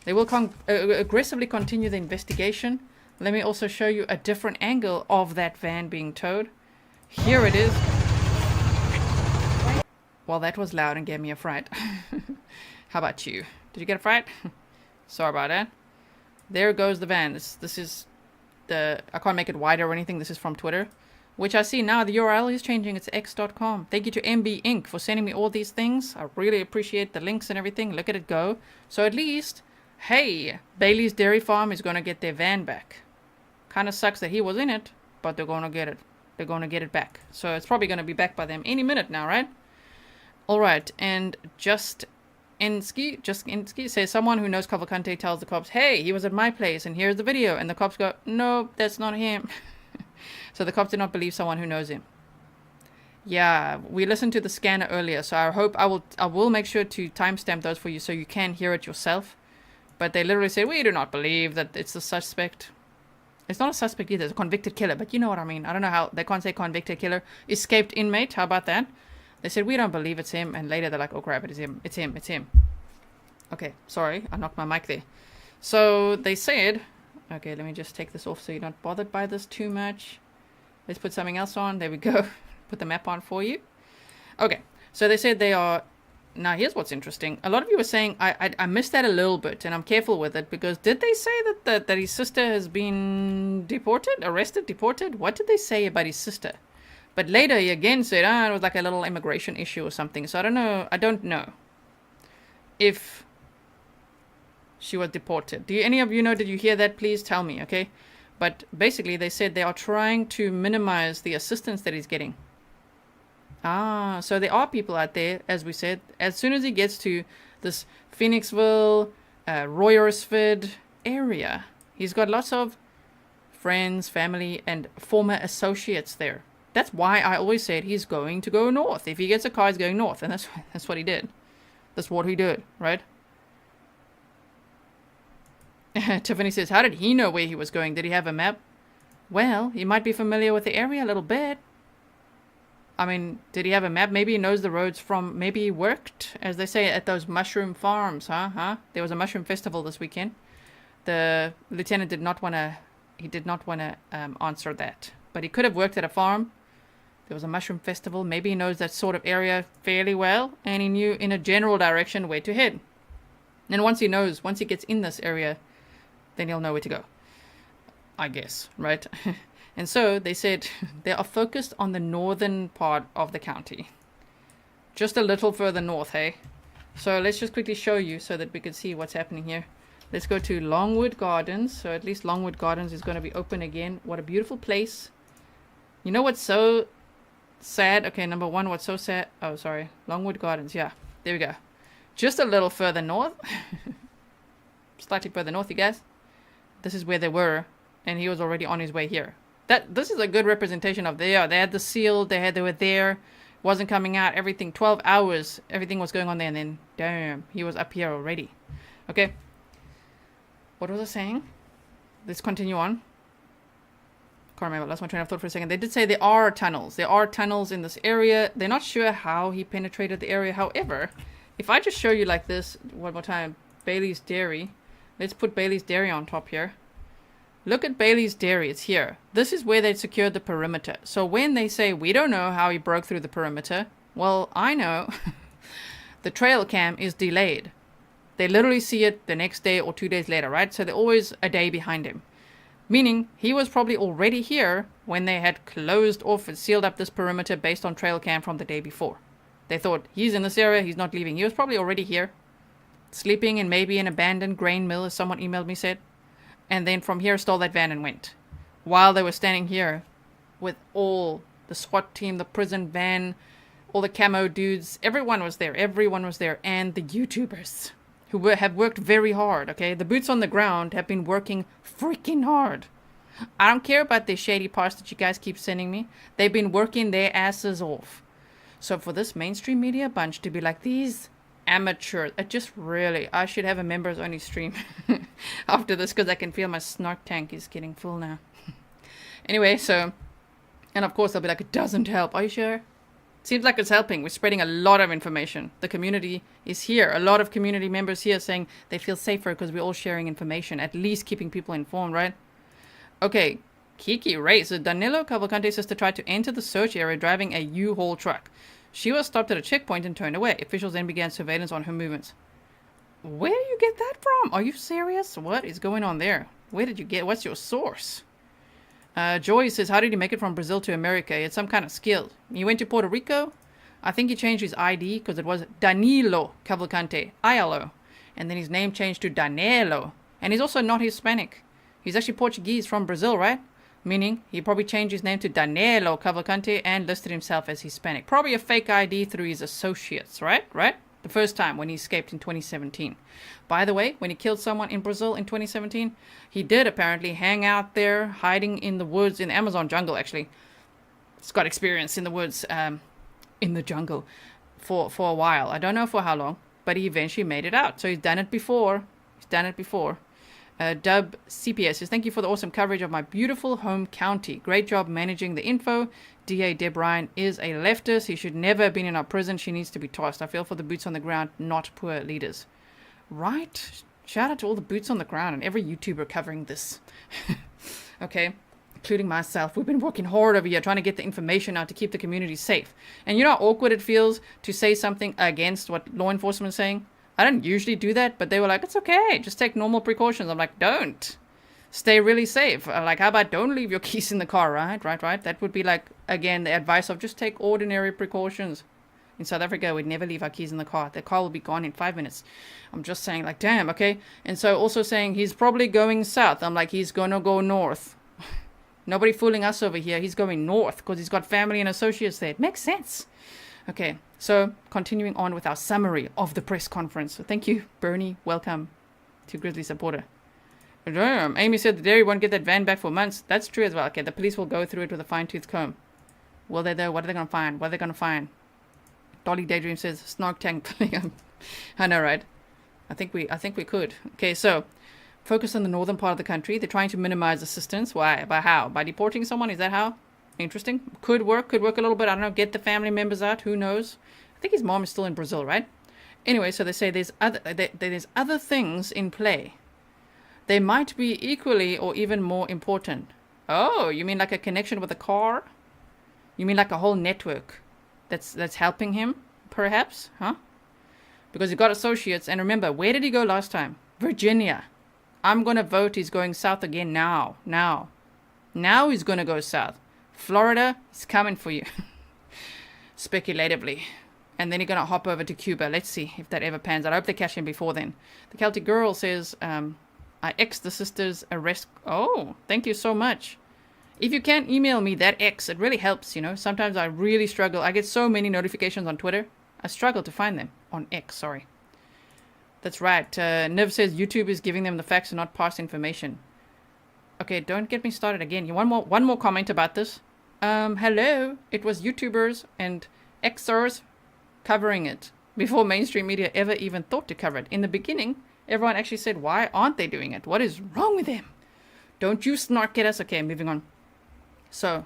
They will aggressively continue the investigation. Let me also show you a different angle of that van being towed. Here it is. Well, that was loud and gave me a fright. How about you? Did you get a fright? Sorry about that. There goes the van. This is the... I can't make it wider or anything. This is from Twitter. Which I see now the URL is changing. It's x.com. Thank you to MB Inc. for sending me all these things. I really appreciate the links and everything. Look at it go. So at least, hey, Baily's Dairy Farm is going to get their van back. Kind of sucks that he was in it, but they're going to get it. They're going to get it back. So it's probably going to be back by them any minute now, right? All right, and Just Insky says someone who knows Cavalcante tells the cops, hey, he was at my place and here's the video. And the cops go, no, that's not him. So the cops did not believe someone who knows him. Yeah, we listened to the scanner earlier, so I will make sure to timestamp those for you so you can hear it yourself. But they literally said, we do not believe that it's the suspect. It's not a suspect either, it's a convicted killer, but you know what I mean. I don't know how, they can't say convicted killer. Escaped inmate, how about that? They said, we don't believe it's him, and later they're like, oh crap, it is him, it's him, it's him. Okay, sorry, I knocked my mic there. So they said, okay, let me just take this off so you're not bothered by this too much. Let's put something else on, there we go. Put the map on for you. Okay, so they said they are, now here's what's interesting. A lot of you were saying, I missed that a little bit, and I'm careful with it, because did they say that his sister has been arrested, deported? What did they say about his sister? But later he again said, it was like a little immigration issue or something. So I don't know if she was deported. Do any of you know, did you hear that? Please tell me, okay? But basically they said they are trying to minimize the assistance that he's getting. So there are people out there, as we said, as soon as he gets to this Phoenixville, Royersford area, he's got lots of friends, family, and former associates there. That's why I always said he's going to go north. If he gets a car, he's going north. And that's what he did. That's what he did, right? Tiffany says, how did he know where he was going? Did he have a map? Well, he might be familiar with the area a little bit. I mean, did he have a map? Maybe he knows the roads from, maybe he worked, as they say, at those mushroom farms, huh? There was a mushroom festival this weekend. The lieutenant did not want to answer that. But he could have worked at a farm. There was a mushroom festival. Maybe he knows that sort of area fairly well, and he knew in a general direction where to head. And once he gets in this area, then he'll know where to go. I guess, right? And so they said they are focused on the northern part of the county. Just a little further north, hey? So let's just quickly show you so that we can see what's happening here. Let's go to Longwood Gardens. So at least Longwood Gardens is going to be open again. What a beautiful place. You know what's so sad? Okay, number one, what's so sad? Oh, sorry. Longwood Gardens. Yeah, there we go. Just a little further north. Slightly further north, you guys. This is where they were, and he was already on his way here. This is a good representation of they had the seal, they were there, wasn't coming out, everything, 12 hours, everything was going on there, and then damn, he was up here already. Okay. What was I saying? Let's continue on. Can't remember, lost my train of thought for a second. They did say there are tunnels. There are tunnels in this area. They're not sure how he penetrated the area. However, if I just show you like this one more time, Baily's Dairy. Let's put Baily's Dairy on top here. Look at Baily's Dairy. It's here. This is where they secured the perimeter. So when they say, we don't know how he broke through the perimeter, well, I know. The trail cam is delayed. They literally see it the next day or 2 days later, right? So they're always a day behind him. Meaning, he was probably already here when they had closed off and sealed up this perimeter based on trail cam from the day before. They thought, he's in this area, he's not leaving. He was probably already here. Sleeping in maybe an abandoned grain mill, as someone emailed me said. And then from here stole that van and went. While they were standing here with all the SWAT team, the prison van, all the camo dudes, everyone was there. Everyone was there. And the YouTubers who have worked very hard, okay? The boots on the ground have been working freaking hard. I don't care about the shady parts that you guys keep sending me. They've been working their asses off. So for this mainstream media bunch to be like, these amateurs, it just really, I should have a members only stream after this, because I can feel my snark tank is getting full now. Anyway, so, and of course they'll be like, it doesn't help. Are you sure? Seems like it's helping. We're spreading a lot of information. The community is here. A lot of community members here saying they feel safer because we're all sharing information, at least keeping people informed, right? Okay, Kiki Ray. So Danelo Cavalcante's sister tried to enter the search area driving a U-Haul truck. She was stopped at a checkpoint and turned away. Officials then began surveillance on her movements. Where do you get that from? Are you serious? What is going on there? Where did you get? What's your source? Joy says, how did he make it from Brazil to America? It's some kind of skill. He went to Puerto Rico. I think he changed his ID because it was Danilo Cavalcante, ILO. And then his name changed to Danelo. And he's also not Hispanic. He's actually Portuguese from Brazil, right? Meaning he probably changed his name to Danelo Cavalcante and listed himself as Hispanic. Probably a fake ID through his associates, right? The first time when he escaped in 2017. By the way, when he killed someone in Brazil in 2017, he did apparently hang out there, hiding in the woods, in the Amazon jungle, actually. He's got experience in the woods, in the jungle, for a while. I don't know for how long, but he eventually made it out. So he's done it before. Dub CPS says, thank you for the awesome coverage of my beautiful home county. Great job managing the info. DA Deb Ryan is a leftist. He should never have been in our prison. She needs to be tossed. I feel for the boots on the ground, not poor leaders. Right? Shout out to all the boots on the ground and every YouTuber covering this. Okay? Including myself. We've been working hard over here trying to get the information out to keep the community safe. And you know how awkward it feels to say something against what law enforcement is saying? I don't usually do that, but they were like, it's okay. Just take normal precautions. I'm like, don't. Stay really safe. Like, how about don't leave your keys in the car, right? That would be like, again, the advice of just take ordinary precautions. In South Africa, we'd never leave our keys in the car. The car will be gone in 5 minutes. I'm just saying, like, damn, okay? And so also saying he's probably going south. I'm like, he's going to go north. Nobody fooling us over here. He's going north because he's got family and associates there. It makes sense. Okay, so continuing on with our summary of the press conference. So thank you, Bernie. Welcome to Grizzly Supporter. Damn, Amy said the dairy won't get that van back for months. That's true as well. Okay, the police will go through it with a fine-tooth comb. Will they though? What are they going to find? What are they going to find? Dolly Daydream says, snark tank. I know, right? I think we could. Okay, so focus on the northern part of the country. They're trying to minimize assistance. Why? By how? By deporting someone? Is that how? Interesting. Could work a little bit. I don't know. Get the family members out. Who knows? I think his mom is still in Brazil, right? Anyway, so they say there's other things in play. They might be equally or even more important. Oh, you mean like a connection with a car? You mean like a whole network that's helping him, perhaps? Huh? Because he got associates. And remember, where did he go last time? Virginia. I'm going to vote he's going south again now. Now he's going to go south. Florida is coming for you. Speculatively. And then you're going to hop over to Cuba. Let's see if that ever pans out. I hope they catch him before then. The Celtic girl says, I X'd the sister's arrest. Oh, thank you so much. If you can email me that X, it really helps, you know. Sometimes I really struggle. I get so many notifications on Twitter. I struggle to find them. On X, sorry. That's right. Niv says YouTube is giving them the facts and not past information. Okay, don't get me started again. One more comment about this. Hello. It was YouTubers and Xers covering it before mainstream media ever even thought to cover it. In the beginning, everyone actually said, why aren't they doing it? What is wrong with them? Don't you snark at us. Okay, moving on. So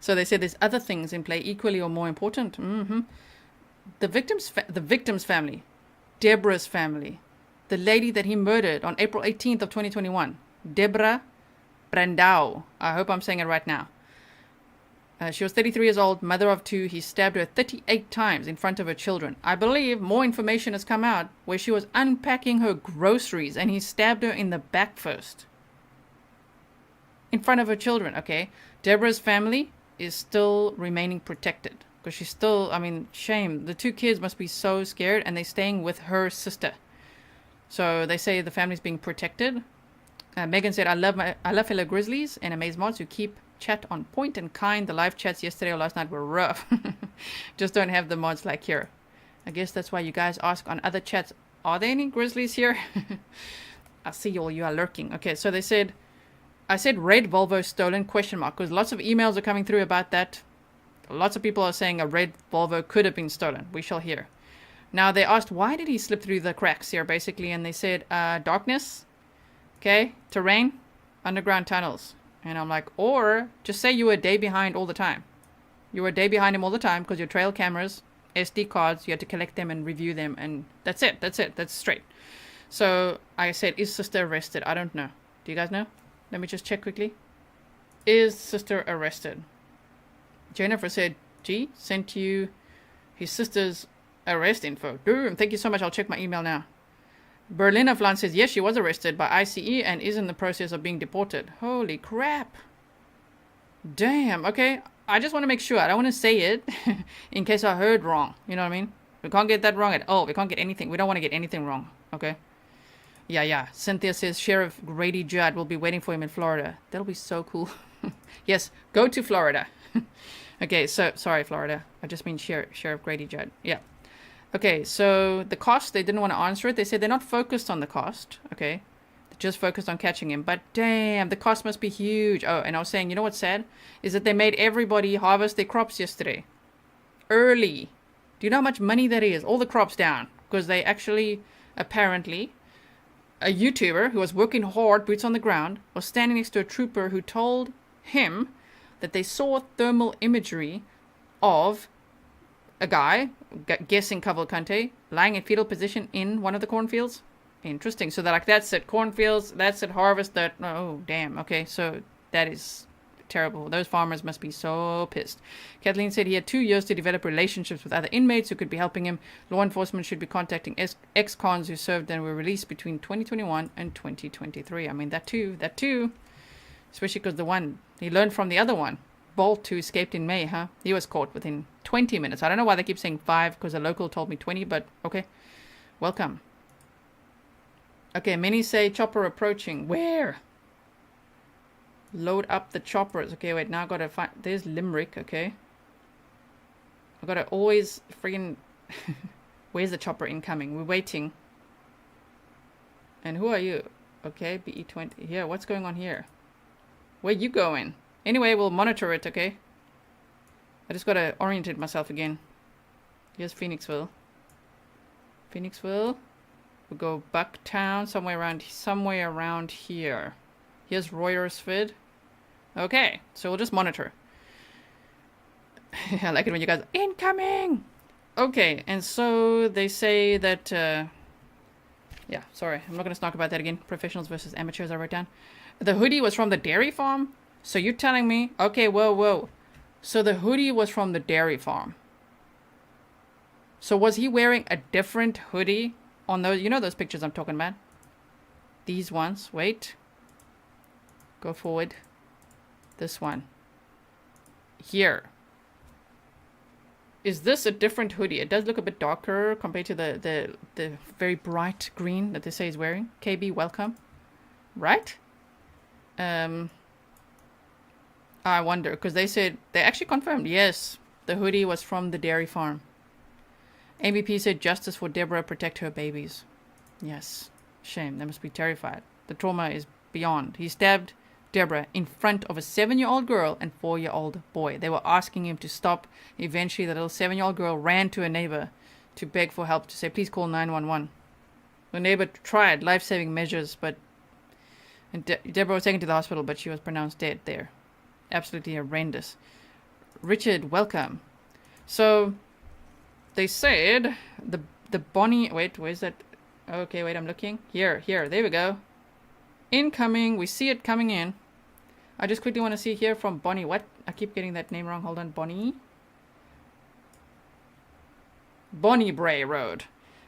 they said there's other things in play equally or more important. The victim's family, Deborah's family, the lady that he murdered on April 18th of 2021, Deborah Brandau. I hope I'm saying it right now. She was 33 years old, mother of 2. He stabbed her 38 times in front of her children. I believe more information has come out where she was unpacking her groceries and he stabbed her in the back first. In front of her children, okay? Deborah's family is still remaining protected. Because she's still, I mean, shame. The 2 kids must be so scared and they're staying with her sister. So they say the family's being protected. Megan said, I love fellow Grizzlies and Amaze mods who keep chat on point and kind. The live chats yesterday or last night were rough. Just don't have the mods like here. I guess that's why you guys ask on other chats, are there any Grizzlies here? I see you are lurking. Okay, so they said, I said red Volvo stolen, question mark, because lots of emails are coming through about that. Lots of people are saying a red Volvo could have been stolen. We shall hear. Now, they asked, why did he slip through the cracks here, basically? And they said, darkness, okay, terrain, underground tunnels. And I'm like, or just say you were a day behind all the time. You were a day behind him all the time because your trail cameras, SD cards, you had to collect them and review them. And that's it. That's straight. So I said, is sister arrested? I don't know. Do you guys know? Let me just check quickly. Is sister arrested? Jennifer said, G, sent you his sister's arrest info. Boom, thank you so much. I'll check my email now. Berliner Flan says, yes, she was arrested by ICE and is in the process of being deported. Holy crap. Damn, okay. I just want to make sure. I don't want to say it in case I heard wrong. You know what I mean? We can't get that wrong at all. We can't get anything. We don't want to get anything wrong, okay? Yeah. Cynthia says, Sheriff Grady Judd will be waiting for him in Florida. That'll be so cool. Yes, go to Florida. Okay, so, sorry, Florida. I just mean Sheriff Grady Judd. Yeah. Okay, so the cost, they didn't want to answer it. They said they're not focused on the cost. Okay. They're just focused on catching him. But damn, the cost must be huge. Oh, and I was saying, you know what's sad? Is that they made everybody harvest their crops yesterday. Early. Do you know how much money that is? All the crops down. Because they actually, apparently, a YouTuber who was working hard, boots on the ground, was standing next to a trooper who told him that they saw thermal imagery of a guy, guessing Cavalcante, lying in fetal position in one of the cornfields. Interesting. So they're like, that's it, cornfields, that's it, harvest, that. Oh, damn. Okay, so that is terrible. Those farmers must be so pissed. Kathleen said he had 2 years to develop relationships with other inmates who could be helping him. Law enforcement should be contacting ex-cons who served and were released between 2021 and 2023. I mean, that too. Especially because the one, he learned from the other one. Bolt, who escaped in May, huh? He was caught within 20 minutes. I don't know why they keep saying 5, because a local told me 20, but okay. Welcome. Okay, many say chopper approaching. Where? Load up the choppers. Okay, wait, now I gotta find... There's Limerick, okay. I gotta always friggin... Where's the chopper incoming? We're waiting. And who are you? Okay, BE20. Here, what's going on here? Where you going? Anyway, we'll monitor it, okay? I just gotta orientate myself again. Here's Phoenixville. We'll go Bucktown, somewhere around here. Here's Royersford. Okay, so we'll just monitor. I like it when you guys... Incoming! Okay, and so they say that... yeah, sorry. I'm not gonna talk about that again. Professionals versus amateurs, I wrote down. The hoodie was from the dairy farm? So you're telling me... Okay, whoa. So the hoodie was from the dairy farm. So was he wearing a different hoodie on those... You know those pictures I'm talking about? These ones. Wait. Go forward. This one. Here. Is this a different hoodie? It does look a bit darker compared to the very bright green that they say he's wearing. KB, welcome. Right? I wonder, because they said, they actually confirmed, yes, the hoodie was from the dairy farm. MVP said justice for Deborah, protect her babies. Yes, shame, they must be terrified. The trauma is beyond. He stabbed Deborah in front of a 7-year-old girl and 4-year-old boy. They were asking him to stop. Eventually, the little 7-year-old girl ran to a neighbor to beg for help, to say, please call 911. The neighbor tried life-saving measures, but Deborah was taken to the hospital, but she was pronounced dead there. Absolutely horrendous. Richard, welcome. So, they said the Bonnie... Wait, where's that? Okay, wait, I'm looking. Here, there we go. Incoming, we see it coming in. I just quickly want to see here from Bonnie. What? I keep getting that name wrong. Hold on, Bonnie. Bonnie Bray Road.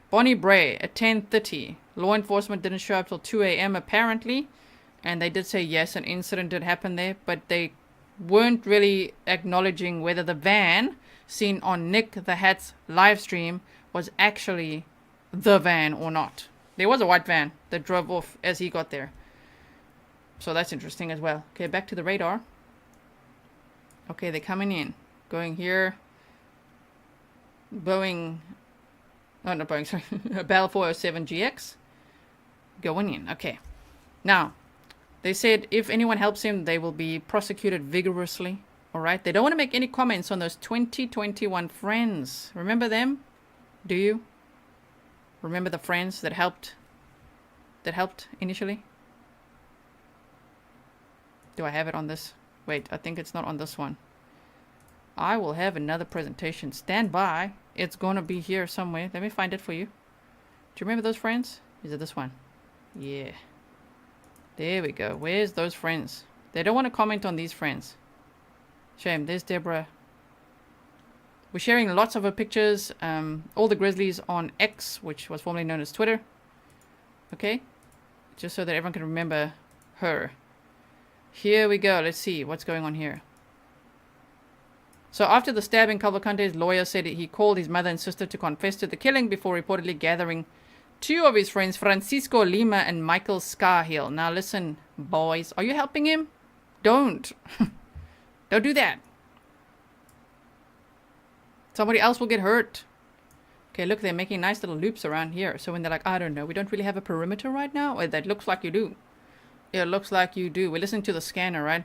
Bonnie Bray at 10:30. Law enforcement didn't show up till 2 a.m. apparently. And they did say, yes, an incident did happen there. But they weren't really acknowledging whether the van seen on Nick the Hat's live stream was actually the van or not. There was a white van that drove off as he got there. So that's interesting as well. Okay, back to the radar. Okay, they're coming in. Going here. Boeing... Oh, not Boeing, sorry. Bell 407GX. Going in. Okay. Now, they said if anyone helps him, they will be prosecuted vigorously. Alright? They don't want to make any comments on those 2021 friends. Remember them? Do you? Remember the friends that helped initially? Do I have it on this? Wait, I think it's not on this one. I will have another presentation. Stand by. It's going to be here somewhere. Let me find it for you. Do you remember those friends? Is it this one? Yeah. There we go. Where's those friends? They don't want to comment on these friends. Shame. There's Deborah. We're sharing lots of her pictures. All the Grizzlies on X, which was formerly known as Twitter. Okay? Just so that everyone can remember her. Here we go. Let's see what's going on here. So after the stabbing, Cavalcante's lawyer said he called his mother and sister to confess to the killing before reportedly gathering 2 of his friends, Francisco Lima and Michael Scarhill. Now listen, boys. Are you helping him? Don't. Don't do that. Somebody else will get hurt. Okay, look, they're making nice little loops around here. So when they're like, I don't know, we don't really have a perimeter right now. Well, that looks like you do. It looks like you do. We're listening to the scanner, right?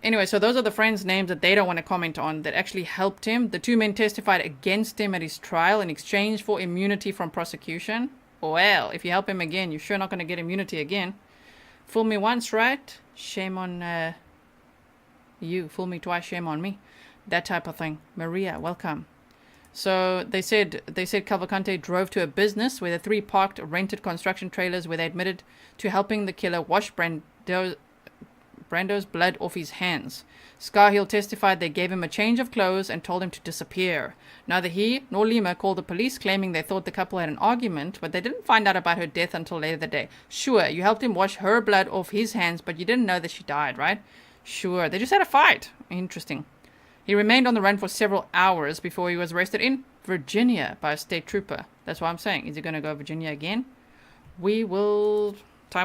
Anyway, so those are the friends' names that they don't want to comment on that actually helped him. The 2 men testified against him at his trial in exchange for immunity from prosecution. Well, if you help him again, you're sure not going to get immunity again. Fool me once, right? Shame on you. Fool me twice, shame on me. That type of thing. Maria, welcome. So they said Cavalcante drove to a business where the 3 parked rented construction trailers where they admitted to helping the killer wash Brando's blood off his hands. Scarhill testified they gave him a change of clothes and told him to disappear. Neither he nor Lima called the police, claiming they thought the couple had an argument, but they didn't find out about her death until later that day. Sure, you helped him wash her blood off his hands, but you didn't know that she died, right? Sure, they just had a fight. Interesting. He remained on the run for several hours before he was arrested in Virginia by a state trooper. That's what I'm saying. Is he going to go to Virginia again? Time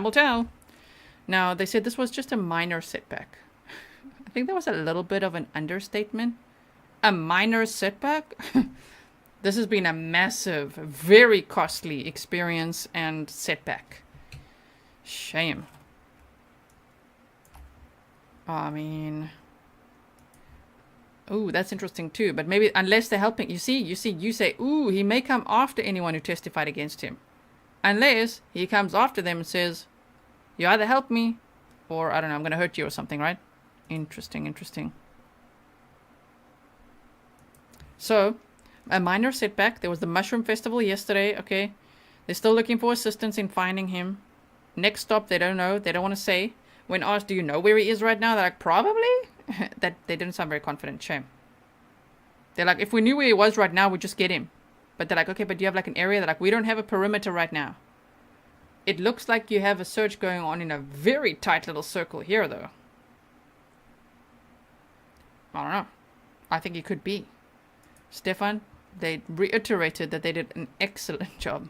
will tell. Now, they said this was just a minor setback. I think that was a little bit of an understatement. A minor setback? This has been a massive, very costly experience and setback. Shame. I mean... Ooh, that's interesting too. But maybe unless they're helping... You say, ooh, he may come after anyone who testified against him. Unless he comes after them and says, you either help me or, I don't know, I'm going to hurt you or something, right? Interesting. So, a minor setback. There was the Mushroom Festival yesterday, okay? They're still looking for assistance in finding him. Next stop, they don't know. They don't want to say. When asked, do you know where he is right now? They're like, probably? That they didn't sound very confident. Shame. They're like, if we knew where he was right now, we'd just get him. But they're like, okay, but do you have like an area? They're like, we don't have a perimeter right now. It looks like you have a search going on in a very tight little circle here, though. I don't know. I think it could be. Stefan, they reiterated that they did an excellent job.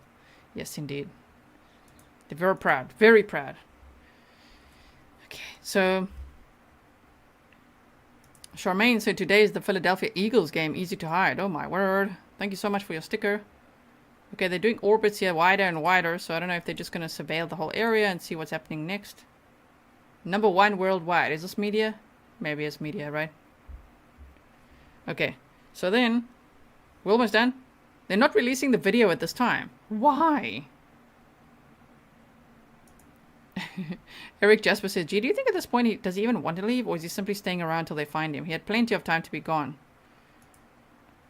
Yes, indeed. They're very proud. Very proud. Okay, so... Charmaine said today is the Philadelphia Eagles game. Easy to hide. Oh my word. Thank you so much for your sticker. Okay, they're doing orbits here wider and wider, so I don't know if they're just going to surveil the whole area and see what's happening next. Number 1 worldwide. Is this media? Maybe it's media, right? Okay, so then, we're almost done. They're not releasing the video at this time. Why? Eric Jasper says, G, do you think at this point does he even want to leave, or is he simply staying around till they find him? He had plenty of time to be gone.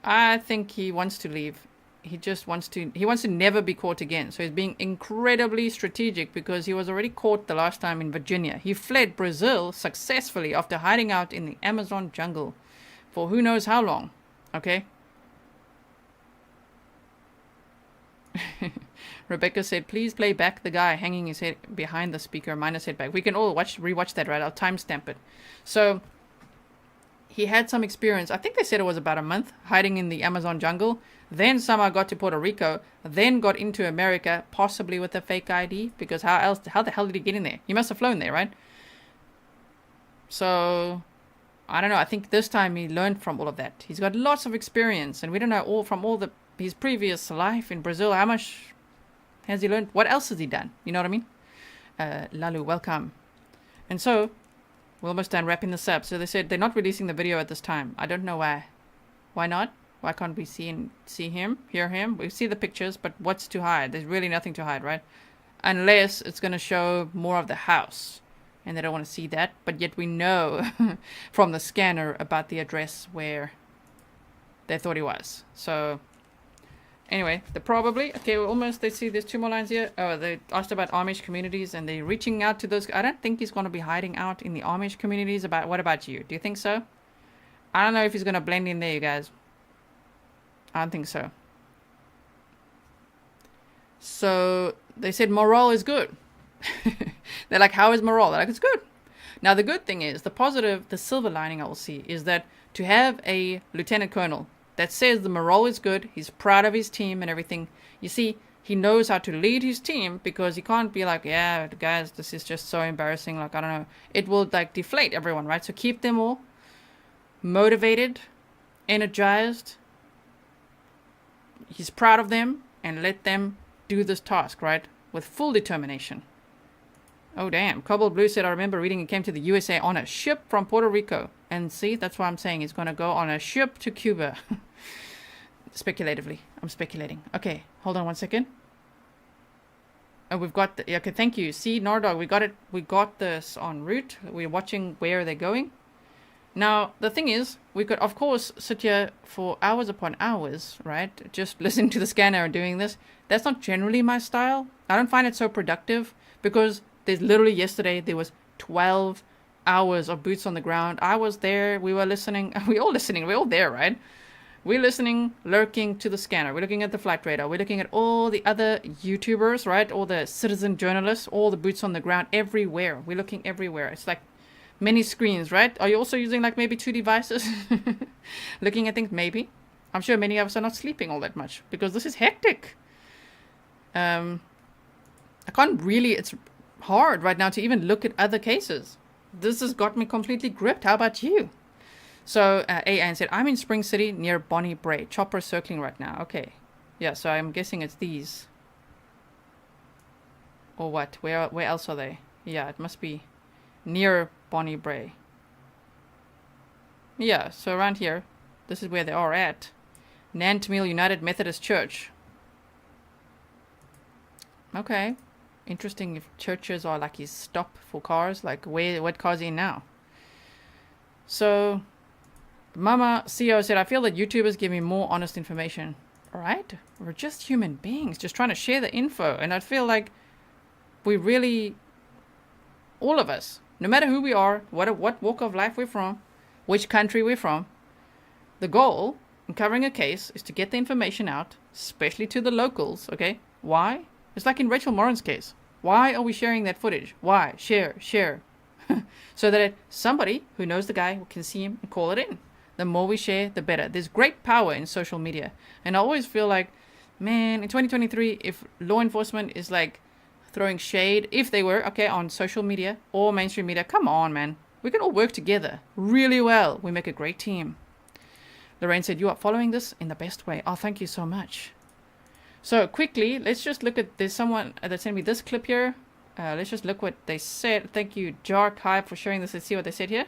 I think he wants to leave. He just wants to never be caught again. So he's being incredibly strategic because he was already caught the last time in Virginia. He fled Brazil successfully after hiding out in the Amazon jungle for who knows how long. Okay? Rebecca said, please play back the guy hanging his head behind the speaker minus headback. We can all rewatch that, right? I'll timestamp it. So he had some experience. I think they said it was about a month hiding in the Amazon jungle. Then somehow got to Puerto Rico. Then got into America, possibly with a fake ID. Because how the hell did he get in there? He must have flown there, right? So I don't know. I think this time he learned from all of that. He's got lots of experience, and we don't know his previous life in Brazil. How much has he learned? What else has he done? You know what I mean? Lalu, welcome. And so we're almost done wrapping this up. So they said they're not releasing the video at this time. I don't know why. Why not? Why can't we see him, hear him? We see the pictures, but what's to hide? There's really nothing to hide, right? Unless it's going to show more of the house. And they don't want to see that. But yet we know from the scanner about the address where they thought he was. So anyway, okay, we're almost, they see there's 2 more lines here. Oh, they asked about Amish communities, and they're reaching out to those. I don't think he's going to be hiding out in the Amish communities. What about you? Do you think so? I don't know if he's going to blend in there, you guys. I don't think so. So they said morale is good. They're like, how is morale? They're like, it's good. Now the good thing is, the silver lining I will see is that to have a lieutenant colonel that says the morale is good, he's proud of his team and everything. You see, he knows how to lead his team, because he can't be like, yeah, guys, this is just so embarrassing. Like, I don't know. It will like deflate everyone, right? So keep them all motivated, energized. He's proud of them, and let them do this task, right? With full determination. Oh, damn. Cobalt Blue said, I remember reading he came to the USA on a ship from Puerto Rico. And see, that's why I'm saying he's going to go on a ship to Cuba. Speculatively. I'm speculating. Okay, hold on 1 second. Oh, we've got okay, thank you. See, Nordog, we got it. We got this en route. We're watching where they're going. Now, the thing is, we could, of course, sit here for hours upon hours, right? Just listening to the scanner and doing this. That's not generally my style. I don't find it so productive, because there's literally yesterday, there was 12 hours of boots on the ground. I was there. We were listening. We're all listening. We're all there, right? We're listening, lurking to the scanner. We're looking at the flight radar. We're looking at all the other YouTubers, right? All the citizen journalists, all the boots on the ground, everywhere. We're looking everywhere. It's like many screens, right? Are you also using like maybe 2 devices? Looking at things, maybe. I'm sure many of us are not sleeping all that much, because this is hectic. I can't really, it's hard right now to even look at other cases. This has got me completely gripped. How about you? So A.N. said, I'm in Spring City near Bonnie Bray. Chopper circling right now. Okay. Yeah, so I'm guessing it's these. Or what? Where else are they? Yeah, it must be near Bonnie Bray. Yeah, so around here. This is where they are at. Nantmeal United Methodist Church. Okay. Interesting if churches are like his stop for cars. Like, what car's in now? So, Mama CEO said, I feel that YouTubers give me more honest information. Alright? We're just human beings, just trying to share the info. And I feel like we really, all of us, no matter who we are, what walk of life we're from, which country we're from, the goal in covering a case is to get the information out, especially to the locals, okay? Why? It's like in Rachel Morin's case. Why are we sharing that footage? Why? Share. So that somebody who knows the guy can see him and call it in. The more we share, the better. There's great power in social media. And I always feel like, man, in 2023, if law enforcement is like throwing shade, if they were, okay, on social media or mainstream media, come on, man. We can all work together really well. We make a great team. Lorraine said, you are following this in the best way. Oh, thank you so much. So quickly, let's just look at, there's someone that sent me this clip here. Let's just look what they said. Thank you, Jark Hype, for sharing this. Let's see what they said here.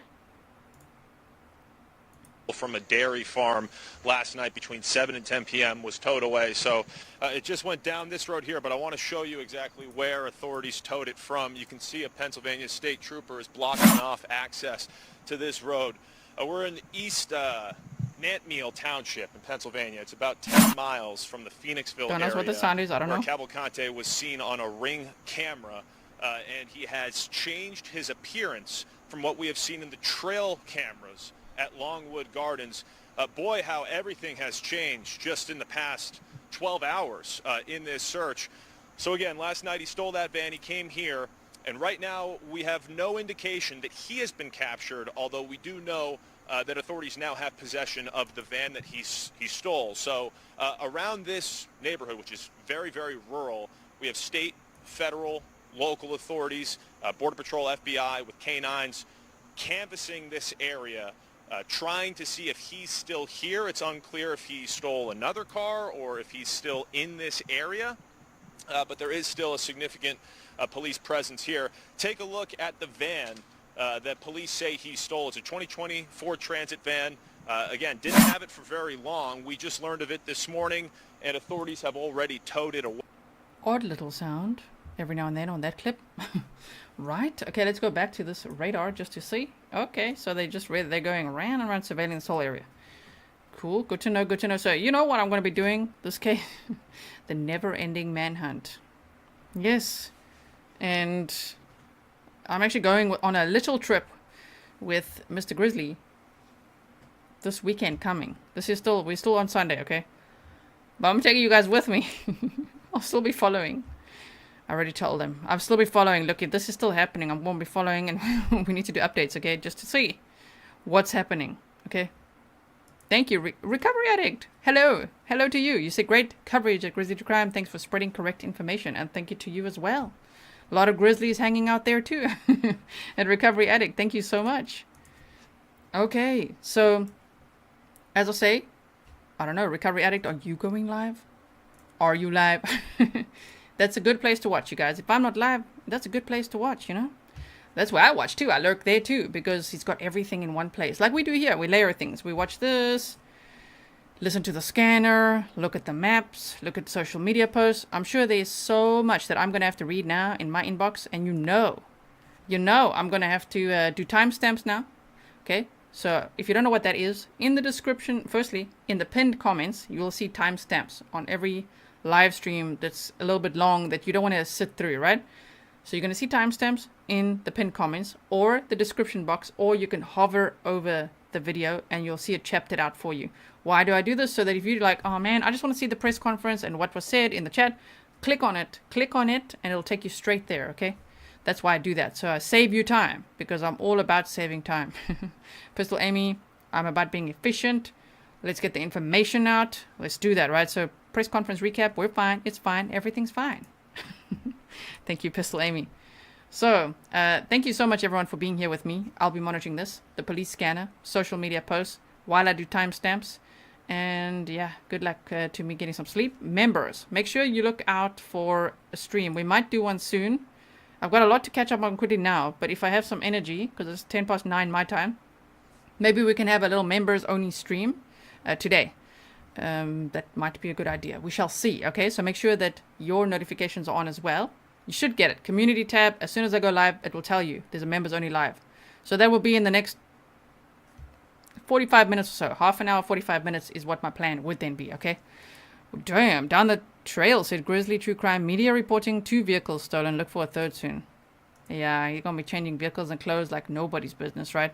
From a dairy farm last night between 7 and 10 p.m. was towed away. So it just went down this road here, but I want to show you exactly where authorities towed it from. You can see a Pennsylvania state trooper is blocking off access to this road. We're in East Nantmeal Township in Pennsylvania. It's about 10 miles from the Phoenixville area, what the sound is. I don't know. where Cavalcante was seen on a Ring camera, and he has changed his appearance from what we have seen in the trail cameras at Longwood Gardens. Boy, how everything has changed just in the past 12 hours in this search. So again, last night he stole that van, he came here, and right now we have no indication that he has been captured, although we do know that authorities now have possession of the van that he stole. So around this neighborhood, which is very, very rural, we have state, federal, local authorities, Border Patrol, FBI with canines canvassing this area, trying to see if he's still here. It's unclear if he stole another car or if he's still in this area, but there is still a significant police presence here. Take a look at the van that police say he stole. It's a 2020 Ford Transit van. Again, didn't have it for very long. We just learned of it this morning, and authorities have already towed it away. Odd little sound every now and then on that clip. Right. Okay, let's go back to this radar just to see. Okay, so they're going around and around surveilling this whole area. Cool. Good to know. Good to know. So you know what I'm going to be doing this case? The never-ending manhunt. Yes. And I'm actually going on a little trip with Mr. Grizzly this weekend coming. We're still on Sunday, okay? But I'm taking you guys with me. I'll still be following. I already told them. I'll still be following. Look, if this is still happening, I won't be following, and we need to do updates, okay? Just to see what's happening, okay? Thank you, Recovery Addict. Hello. Hello to you. You say great coverage at Grizzly to Crime. Thanks for spreading correct information, and thank you to you as well. A lot of Grizzlies hanging out there too. At Recovery Addict. Thank you so much. Okay, so as I say, I don't know, Recovery Addict, are you going live? Are you live? That's a good place to watch, you guys. If I'm not live, that's a good place to watch, you know? That's where I watch too. I lurk there too, because he's got everything in one place. Like we do here. We layer things. We watch this, listen to the scanner, look at the maps, look at social media posts. I'm sure there's so much that I'm going to have to read now in my inbox. And you know, I'm going to have to do timestamps now. Okay? So if you don't know what that is, in the description, firstly, in the pinned comments, you will see timestamps on every live stream that's a little bit long that you don't want to sit through, right? So you're going to see timestamps in the pinned comments or the description box, or you can hover over the video and you'll see it chaptered out for you. Why do I do this? So that if you're like, oh man, I just want to see the press conference and what was said in the chat, click on it, and it'll take you straight there, okay? That's why I do that. So I save you time, because I'm all about saving time. Pistol Amy, I'm about being efficient. Let's get the information out. Let's do that, right? So press conference recap, we're fine. It's fine. Everything's fine. Thank you, Pistol Amy. So, thank you so much, everyone, for being here with me. I'll be monitoring this, the police scanner, social media posts, while I do timestamps. And yeah, good luck to me getting some sleep. Members, make sure you look out for a stream. We might do one soon. I've got a lot to catch up on quickly now, but if I have some energy, because it's 9:10 my time, maybe we can have a little members-only stream today. That might be a good idea. We shall see, okay? So make sure that your notifications are on as well. You should get it. Community tab, as soon as I go live, it will tell you there's a members-only live. So that will be in the next 45 minutes or so. Half an hour, 45 minutes is what my plan would then be, okay? Damn, down the trail, said Grizzly True Crime. Media reporting 2 vehicles stolen. Look for a third soon. Yeah, you're going to be changing vehicles and clothes like nobody's business, right?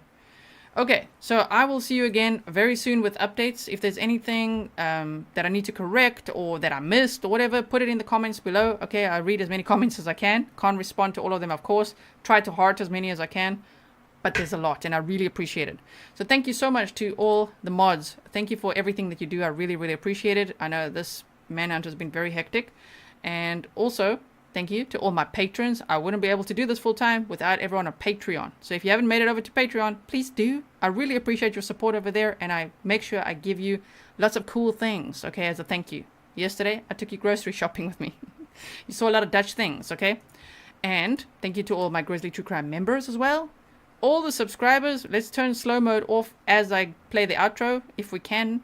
Okay, so I will see you again very soon with updates. If there's anything that I need to correct or that I missed or whatever, put it in the comments below. Okay, I read as many comments as I can. Can't respond to all of them, of course. Try to heart as many as I can. But there's a lot, and I really appreciate it. So thank you so much to all the mods. Thank you for everything that you do. I really, really appreciate it. I know this manhunt has been very hectic. And also, thank you to all my patrons. I wouldn't be able to do this full time without everyone on Patreon. So if you haven't made it over to Patreon, please do. I really appreciate your support over there, and I make sure I give you lots of cool things, okay, as a thank you. Yesterday, I took you grocery shopping with me. You saw a lot of Dutch things, okay? And thank you to all my Grizzly True Crime members as well. All the subscribers, let's turn slow mode off as I play the outro, if we can,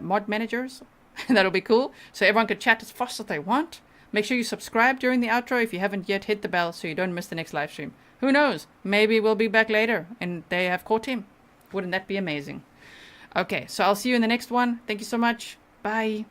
mod managers. That'll be cool. So everyone can chat as fast as they want. Make sure you subscribe during the outro. If you haven't yet, hit the bell so you don't miss the next live stream. Who knows? Maybe we'll be back later and they have caught him. Wouldn't that be amazing? Okay, so I'll see you in the next one. Thank you so much. Bye.